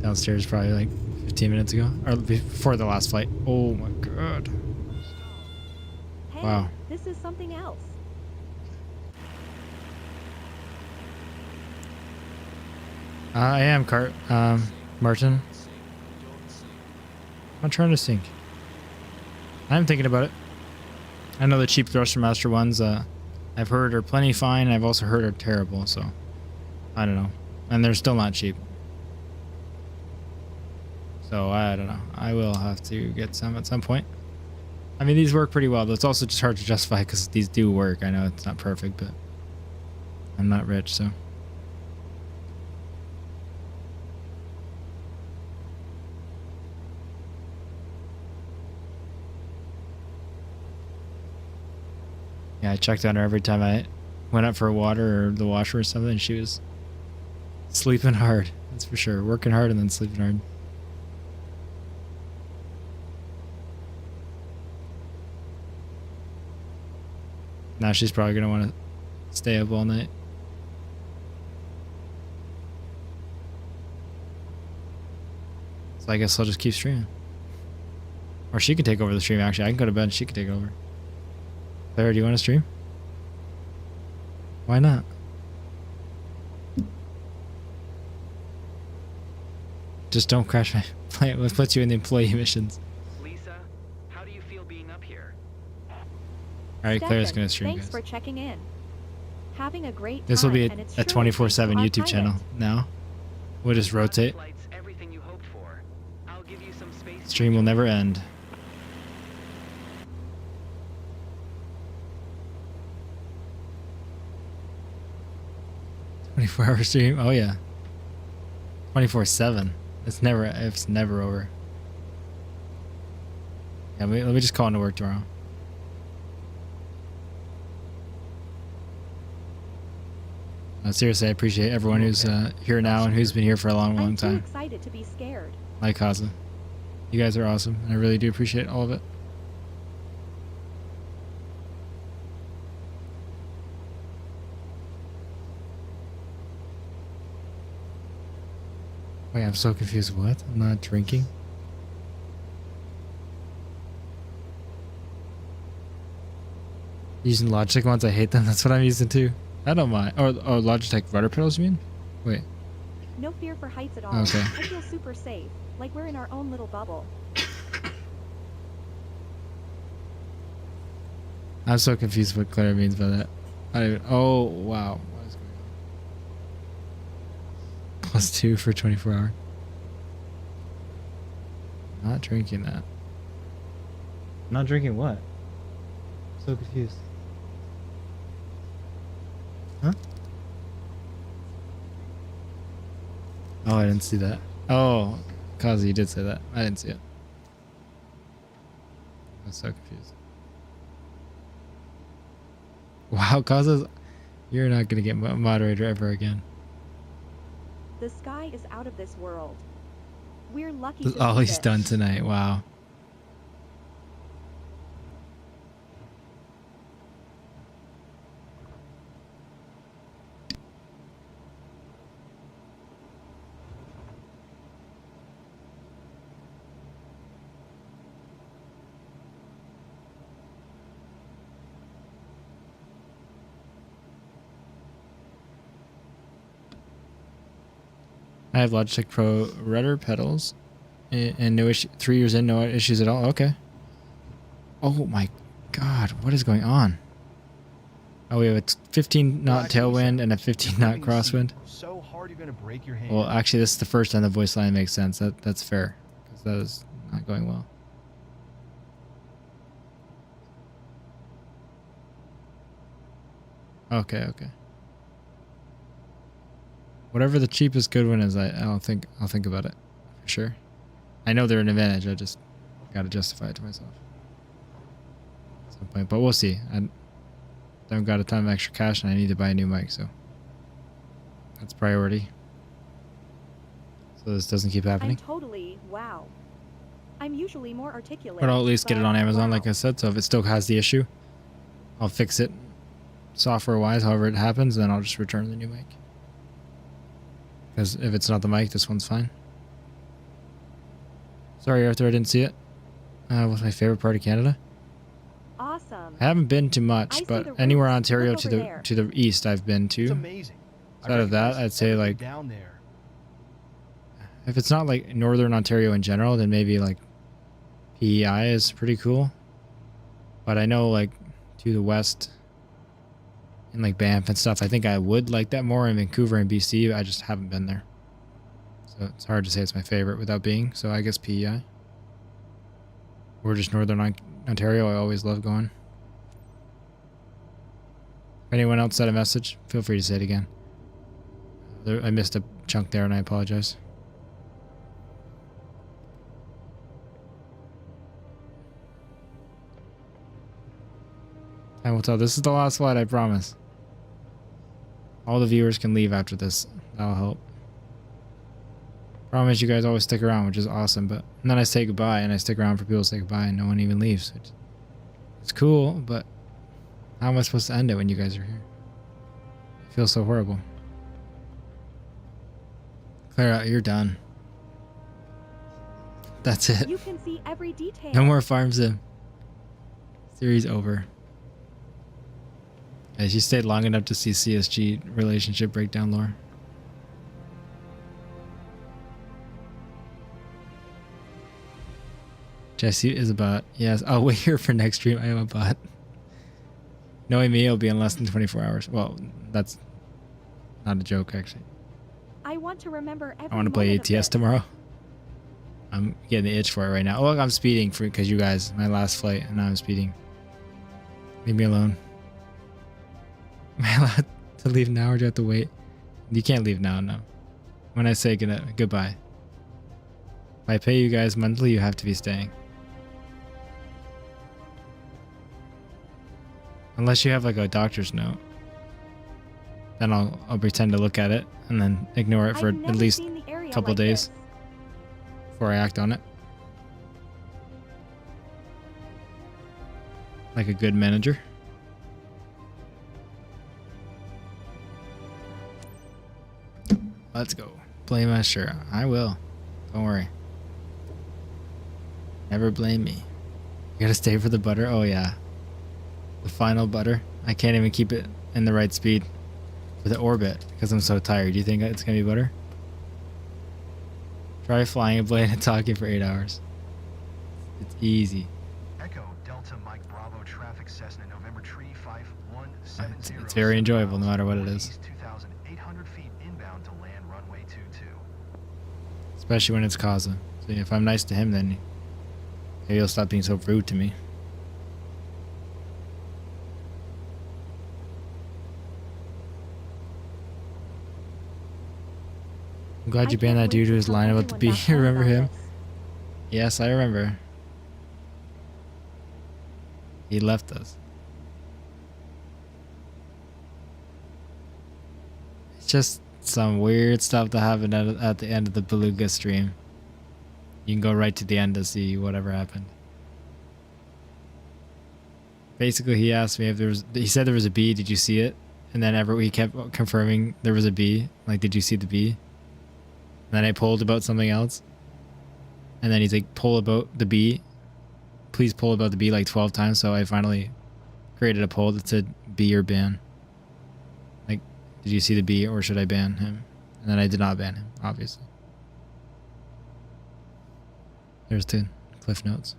downstairs probably like 15 minutes ago. Or before the last flight. Oh my god. Hey, wow. This is something else. I am Martin. I'm trying to think. I'm thinking about it. I know the cheap Thrustmaster ones, I've heard are plenty fine. I've also heard are terrible, so I don't know. And they're still not cheap. So I don't know. I will have to get some at some point. I mean, these work pretty well, though. It's also just hard to justify because these do work. I know it's not perfect, but I'm not rich, so. Yeah, I checked on her every time I went up for water or the washer or something. She was sleeping hard, that's for sure. Working hard and then sleeping hard. Now she's probably going to want to stay up all night. So I guess I'll just keep streaming. Or she can take over the stream, actually. I can go to bed and she can take over. Claire, do you want to stream? Why not? Just don't crash my plane. Let's put you in the employee missions. Lisa, how do you feel being up here? Alright, Claire's Stefan, gonna stream, thanks guys. for checking in. Having a great time. This will be and it's a truly 24/7 thanks to our YouTube channel pilot. now. We'll just rotate. Flight's everything you hoped for. I'll give you some space. Stream will never end. "24-hour stream? Oh yeah. 24/7. It's never over. Yeah, let me just call into work tomorrow. Seriously, I appreciate everyone who's here now and who's been here for a long I'm too time. excited to be scared. Like Kaza. You guys are awesome, and I really do appreciate all of it. Wait, I'm so confused. What? I'm not drinking? Using Logitech ones, I hate them. That's what I'm using too. I don't mind. Oh, Logitech rudder pedals, you mean? Wait. No fear for heights at all. Okay. I feel super safe, like we're in our own little bubble. I'm so confused what Claire means by that. I don't even, oh, wow. What is going on? +2 for 24 hour. Not drinking that. Not drinking what? So confused. Huh? Oh, I didn't see that. Oh, Kazi, you did say that. I didn't see it. I was so confused. Wow, Kaza's... You're not going to get moderator ever again. The sky is out of this world. We're lucky That's to all see he's this. done tonight. Wow. I have Logitech Pro rudder pedals and no issue. 3 years in, no issues at all. Okay. Oh my god, what is going on? Oh, we have a 15 knot tailwind and a 15 knot crosswind. So hard you're gonna break your hand. Well, actually, this is the first time the voice line makes sense. That's fair, because that is not going well. Okay, okay. Whatever the cheapest good one is, I'll think about it for sure. I know they're an advantage. I just got to justify it to myself at some point. But we'll see. I don't got a ton of extra cash, and I need to buy a new mic, so that's priority. So this doesn't keep happening. Wow. I'm usually more articulate. But I'll at least get it on Amazon, wow. like I said. So if it still has the issue, I'll fix it software-wise. However it happens, then I'll just return the new mic. Because if it's not the mic, this one's fine. Sorry, Arthur, I didn't see it. What's my favorite part of Canada? Awesome. I haven't been to much, but anywhere in Ontario to the east I've been to. It's amazing. So out of that, I'd say like down there. if it's not like northern Ontario in general, then maybe like PEI is pretty cool. But I know like to the west and like Banff and stuff, I think I would like that more in Vancouver and BC. I just haven't been there. So it's hard to say it's my favorite without being. So I guess PEI. Or just northern Ontario, I always love going. If anyone else sent a message, feel free to say it again. I missed a chunk there and I apologize. I will tell. This is the last slide, I promise. All the viewers can leave after this. That'll help. Problem is you guys always stick around, which is awesome, but and then I say goodbye and I stick around for people to say goodbye and no one even leaves. It's cool, but how am I supposed to end it when you guys are here? It feels so horrible. Clara, you're done. That's it. You can see every detail. No more Farm Sim. Series over. Yeah, she stayed long enough to see CSG relationship breakdown lore. Jesse is a bot. Yes, I'll wait here for next stream. I am a bot. Knowing me, it'll be in less than 24 hours. Well, that's not a joke, actually. I want to remember every I want to play moment of ATS this. tomorrow. I'm getting the itch for it right now. Oh, look, I'm speeding for because you guys, my last flight, and now I'm speeding. Leave me alone. Am I allowed to leave now or do I have to wait? You can't leave now, no. When I say goodbye. If I pay you guys monthly, you have to be staying. Unless you have like a doctor's note. Then I'll pretend to look at it and then ignore it for at least a couple days before I act on it. Like a good manager. Let's go. Blame us, sure. I will. Don't worry. Never blame me. You gotta stay for the butter? Oh yeah. The final butter. I can't even keep it in the right speed for the orbit because I'm so tired. Do you think it's gonna be butter? Try flying a plane and talking for 8 hours. It's easy. Echo Delta Mike Bravo traffic Cessna November tree 5170. It's very enjoyable no matter what it is. 2,800 feet inbound to land runway 22. Especially when it's Kaza. So if I'm nice to him, then maybe he'll stop being so rude to me. I'm glad you banned that dude who was lying about the bee. You remember him? Yes, I remember. He left us. It's just some weird stuff that happened at the end of the Beluga stream. You can go right to the end to see whatever happened. Basically, he asked me if there was... He said there was a bee. Did you see it? And then he kept confirming there was a bee. Like, did you see the bee? And then I polled about something else. And then he's like, poll about the bee. Please poll about the bee like 12 times. So I finally created a poll that said bee or ban. Like, did you see the bee or should I ban him? And then I did not ban him, obviously. There's the cliff notes.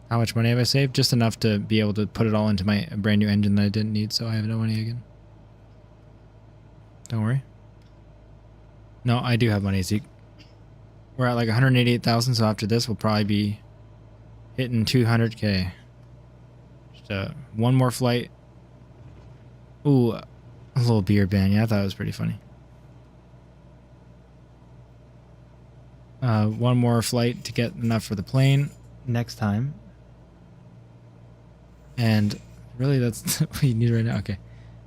How much money have I saved? Just enough to be able to put it all into my brand new engine that I didn't need, so I have no money again. Don't worry. No, I do have money, Zeke. We're at like 188,000, so after this we'll probably be hitting 200k. Just one more flight. Ooh, a little beer ban. Yeah, I thought it was pretty funny. One more flight to get enough for the plane next time. And really that's what you need right now. Okay.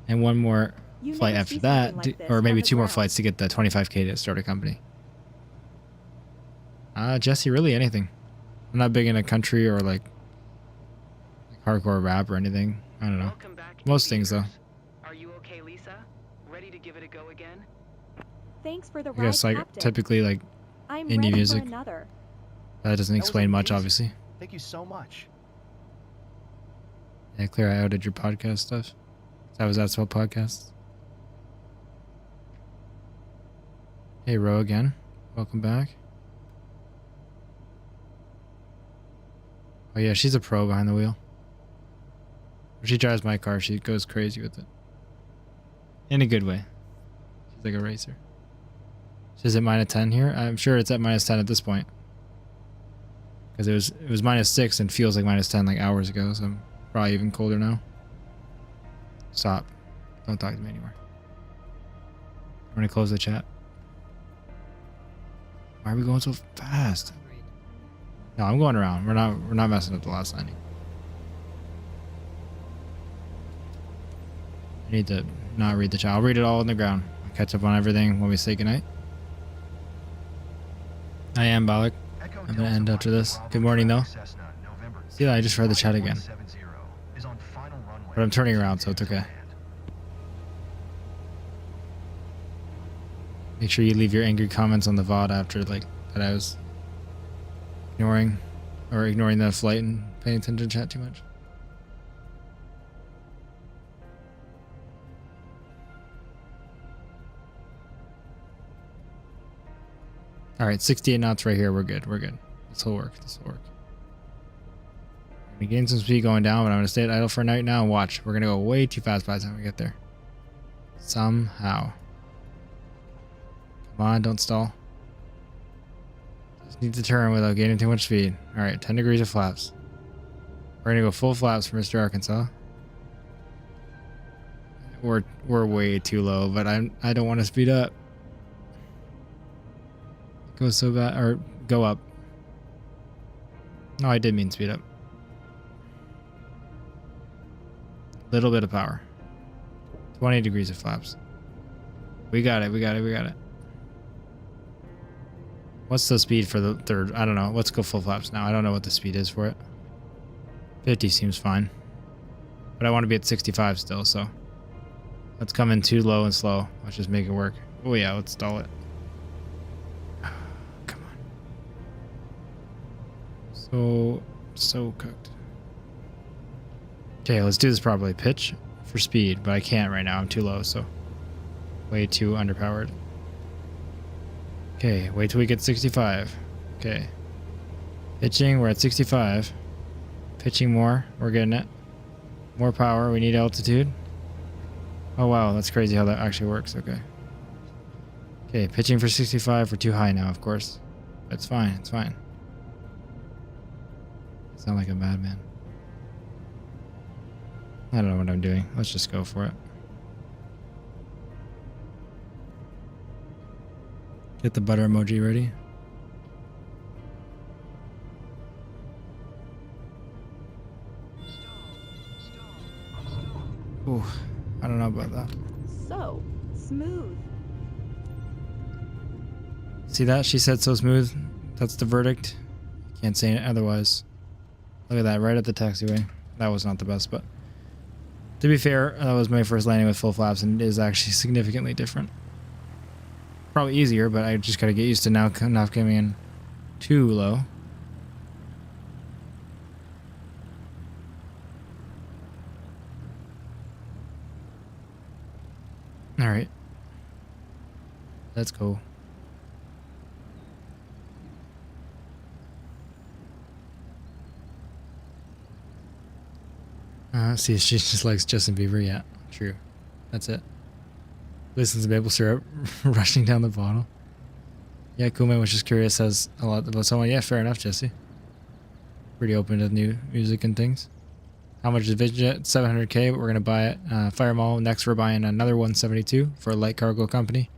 And one more flight after that, or maybe two more flights to get the 25k to start a company. Jesse, really anything. I'm not big into country or like hardcore rap or anything. I don't know. Most things though. Are you okay, Lisa? Ready to give it a go again? Thanks for the I guess ride, like Captain. typically like I'm indie ready music. for another. That doesn't explain much, obviously. Thank you so much. Yeah, Claire, I outed your podcast stuff. That's about podcasts. Hey, Ro again. Welcome back. Oh yeah, she's a pro behind the wheel. When she drives my car, she goes crazy with it. In a good way. She's like a racer. She's at -10 here. I'm sure it's at -10 at this point. Because it was -6 and feels like -10 like hours ago, so I'm probably even colder now. Stop. Don't talk to me anymore. I'm gonna close the chat. Why are we going so fast? No, I'm going around. We're not messing up the last landing. I need to not read the chat. I'll read it all on the ground. I'll catch up on everything when we say goodnight. I am Balak. I'm gonna end after this. Good morning though. See, I just read the chat again. But I'm turning around, so it's okay. Make sure you leave your angry comments on the VOD after like that I was ignoring the flight and paying attention to chat too much. All right, 68 knots right here. We're good. We're good. This will work. This will work. We gain some speed going down, but I'm gonna stay at idle for a night now and watch. We're gonna go way too fast by the time we get there. Somehow. Come on, don't stall. Just need to turn without gaining too much speed. All right, 10 degrees of flaps. We're gonna go full flaps for Mr. Arkansas. We're way too low, but I don't want to speed up. Go so bad, or go up. No, I did mean speed up. Little bit of power. 20 degrees of flaps. We got it, we got it, we got it. What's the speed for the third? I don't know. Let's go full flaps now. I don't know what the speed is for it. 50 seems fine. But I want to be at 65 still, so. Let's come in too low and slow. Let's just make it work. Oh yeah, let's stall it. Come on. So cooked. Okay, let's do this properly. Pitch for speed, but I can't right now. I'm too low, so way too underpowered. Okay, wait till we get 65. Okay. Pitching, we're at 65. Pitching more, we're getting it. More power, we need altitude. Oh wow, that's crazy how that actually works. Okay. Okay, pitching for 65. We're too high now, of course. It's fine, it's fine. I sound like a madman. I don't know what I'm doing. Let's just go for it. Get the butter emoji ready. Ooh, I don't know about that. So smooth. See that? She said so smooth. That's the verdict. Can't say it otherwise. Look at that, right at the taxiway. That was not the best, but to be fair, that was my first landing with full flaps, and it is actually significantly different. Probably easier, but I just gotta get used to now not coming in too low. Alright. Let's go. See, she just likes Justin Bieber. Yeah, true. That's it. Listens to maple syrup rushing down the bottle. Yeah, Kume was just curious, says a lot about someone. Yeah, fair enough, Jesse. Pretty open to new music and things. How much is VisionJet? 700k, but we're going to buy it. Fire Mall, next we're buying another 172 for a light cargo company.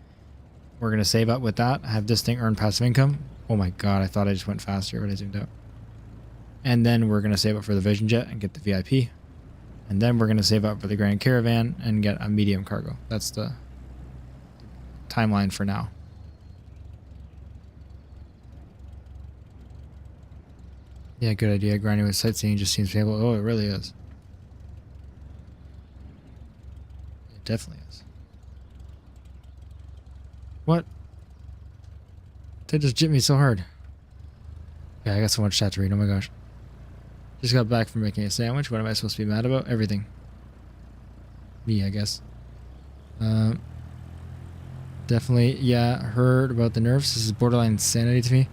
We're going to save up with that. Have this thing earn passive income. Oh my god, I thought I just went faster when I zoomed out. And then we're going to save up for the VisionJet and get the VIP. And then we're going to save up for the Grand Caravan and get a medium cargo. That's the timeline for now. Yeah, good idea. Grinding with sightseeing just seems painful. Oh, it really is. It definitely is. What? They just jipped me so hard. Yeah, I got so much chat to read. Oh my gosh. Just got back from making a sandwich. What am I supposed to be mad about? Everything. Me, I guess. Definitely, yeah, heard about the nerfs. This is borderline insanity to me.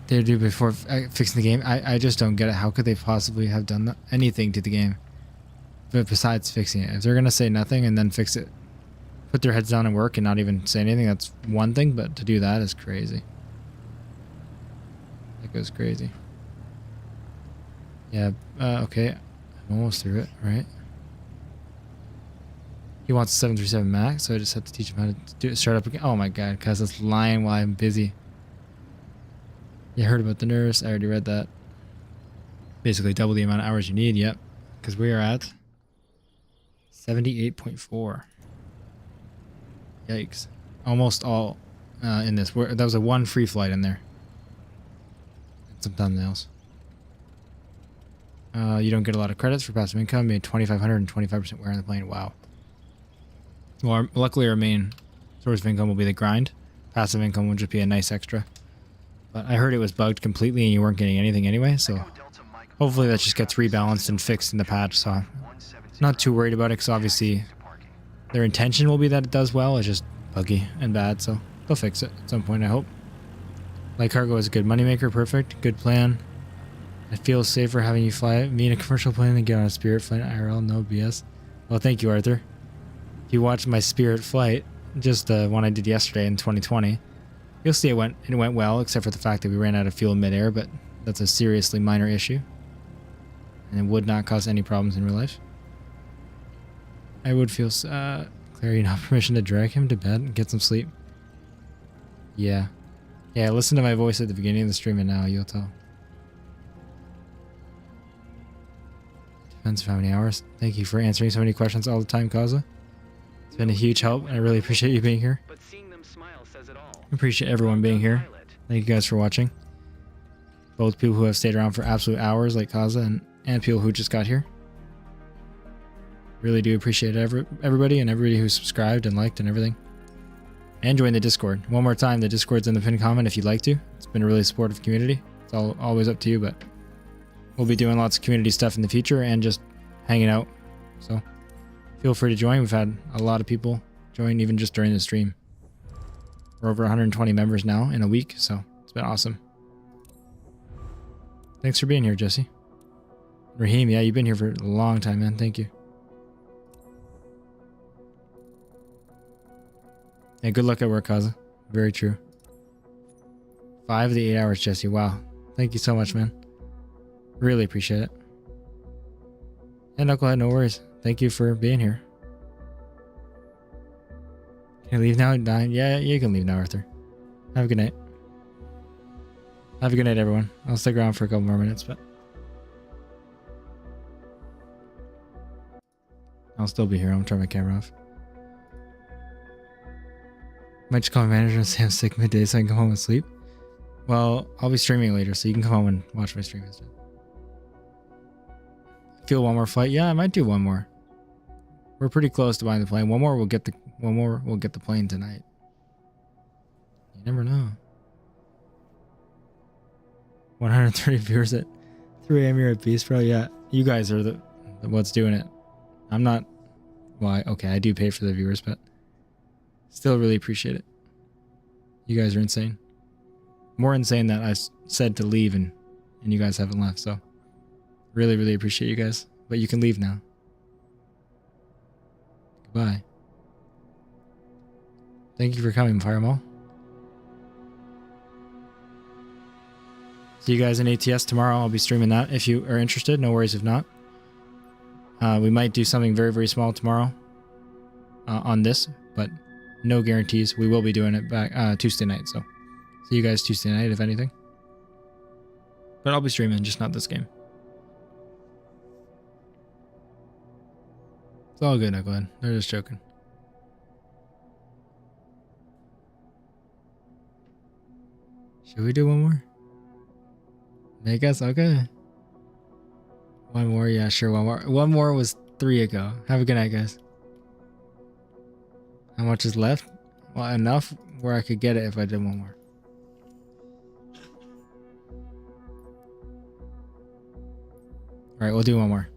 They do before fixing the game. I just don't get it. How could they possibly have done anything to the game? But besides fixing it. If they're going to say nothing and then fix it, put their heads down and work and not even say anything, that's one thing. But to do that is crazy. That goes crazy. Yeah, okay. I'm almost through it, right? He wants a 737 Max, so I just have to teach him how to do it. Start up again. Oh my god, cuz it's lying while I'm busy. You heard about the nerfs. I already read that. Basically double the amount of hours you need, yep. Because we are at 78.4. Yikes. Almost all in this. That was a one free flight in there. And some thumbnails. You don't get a lot of credits for passive income. Made 2,500 and 25% wear on the plane. Wow. Well, luckily our main source of income will be the grind. Passive income will just be a nice extra. But I heard it was bugged completely and you weren't getting anything anyway, so hopefully that just gets rebalanced and fixed in the patch. So I'm not too worried about it because obviously their intention will be that it does well. It's just buggy and bad, so they'll fix it at some point, I hope. Light cargo is a good moneymaker. Perfect. Good plan. I feel safer having you fly me in a commercial plane than get on a Spirit flight IRL. No BS. Well, thank you, Arthur. If you watched my Spirit flight, just the one I did yesterday in 2020, you'll see it went well, except for the fact that we ran out of fuel midair, but that's a seriously minor issue. And it would not cause any problems in real life. I would feel... Claire, you have permission to drag him to bed and get some sleep? Yeah. Yeah, listen to my voice at the beginning of the stream and now you'll tell. Depends on how many hours. Thank you for answering so many questions all the time, Kaza. It's been a huge help and I really appreciate you being here. But seeing them smile says it all. Appreciate everyone being here. Thank you guys for watching. Both people who have stayed around for absolute hours like Kaza and people who just got here. Really do appreciate everybody and everybody who subscribed and liked and everything. And join the Discord. One more time, the Discord's in the pinned comment if you'd like to. It's been a really supportive community. It's always up to you, but we'll be doing lots of community stuff in the future and just hanging out. So feel free to join. We've had a lot of people join even just during the stream. We're over 120 members now in a week, so it's been awesome. Thanks for being here, Jesse. Raheem, yeah, you've been here for a long time, man. Thank you. Yeah, good luck at work, Kaza. Very true. 5 of the 8 hours, Jesse. Wow. Thank you so much, man. Really appreciate it. And Knucklehead, no worries. Thank you for being here. Can I leave now? Yeah, you can leave now, Arthur. Have a good night. Have a good night, everyone. I'll stick around for a couple more minutes, but I'll still be here. I'm turning my camera off. Might just call my manager and say I'm sick midday so I can come home and sleep. Well, I'll be streaming later, so you can come home and watch my stream instead. Feel one more flight? Yeah, I might do one more. We're pretty close to buying the plane. One more, we'll get the plane tonight. You never know. 130 viewers at 3 a.m. here at Beast Pro. Yeah, you guys are the what's doing it. I'm not. Well, okay, I do pay for the viewers, but still really appreciate it. You guys are insane. More insane that I said to leave and you guys haven't left. So really, really appreciate you guys. But you can leave now. Goodbye. Thank you for coming, Fireball. See you guys in ATS tomorrow. I'll be streaming that if you are interested. No worries if not. We might do something very, very small tomorrow on this, but no guarantees. We will be doing it back Tuesday night, so see you guys Tuesday night if anything. But I'll be streaming, just not this game. It's all good, Knucklehead. They're just joking. Should we do one more? I guess, okay. One more, yeah, sure, one more. One more was 3 ago. Have a good night, guys. How much is left? Well, enough where I could get it if I did one more. Alright, we'll do one more.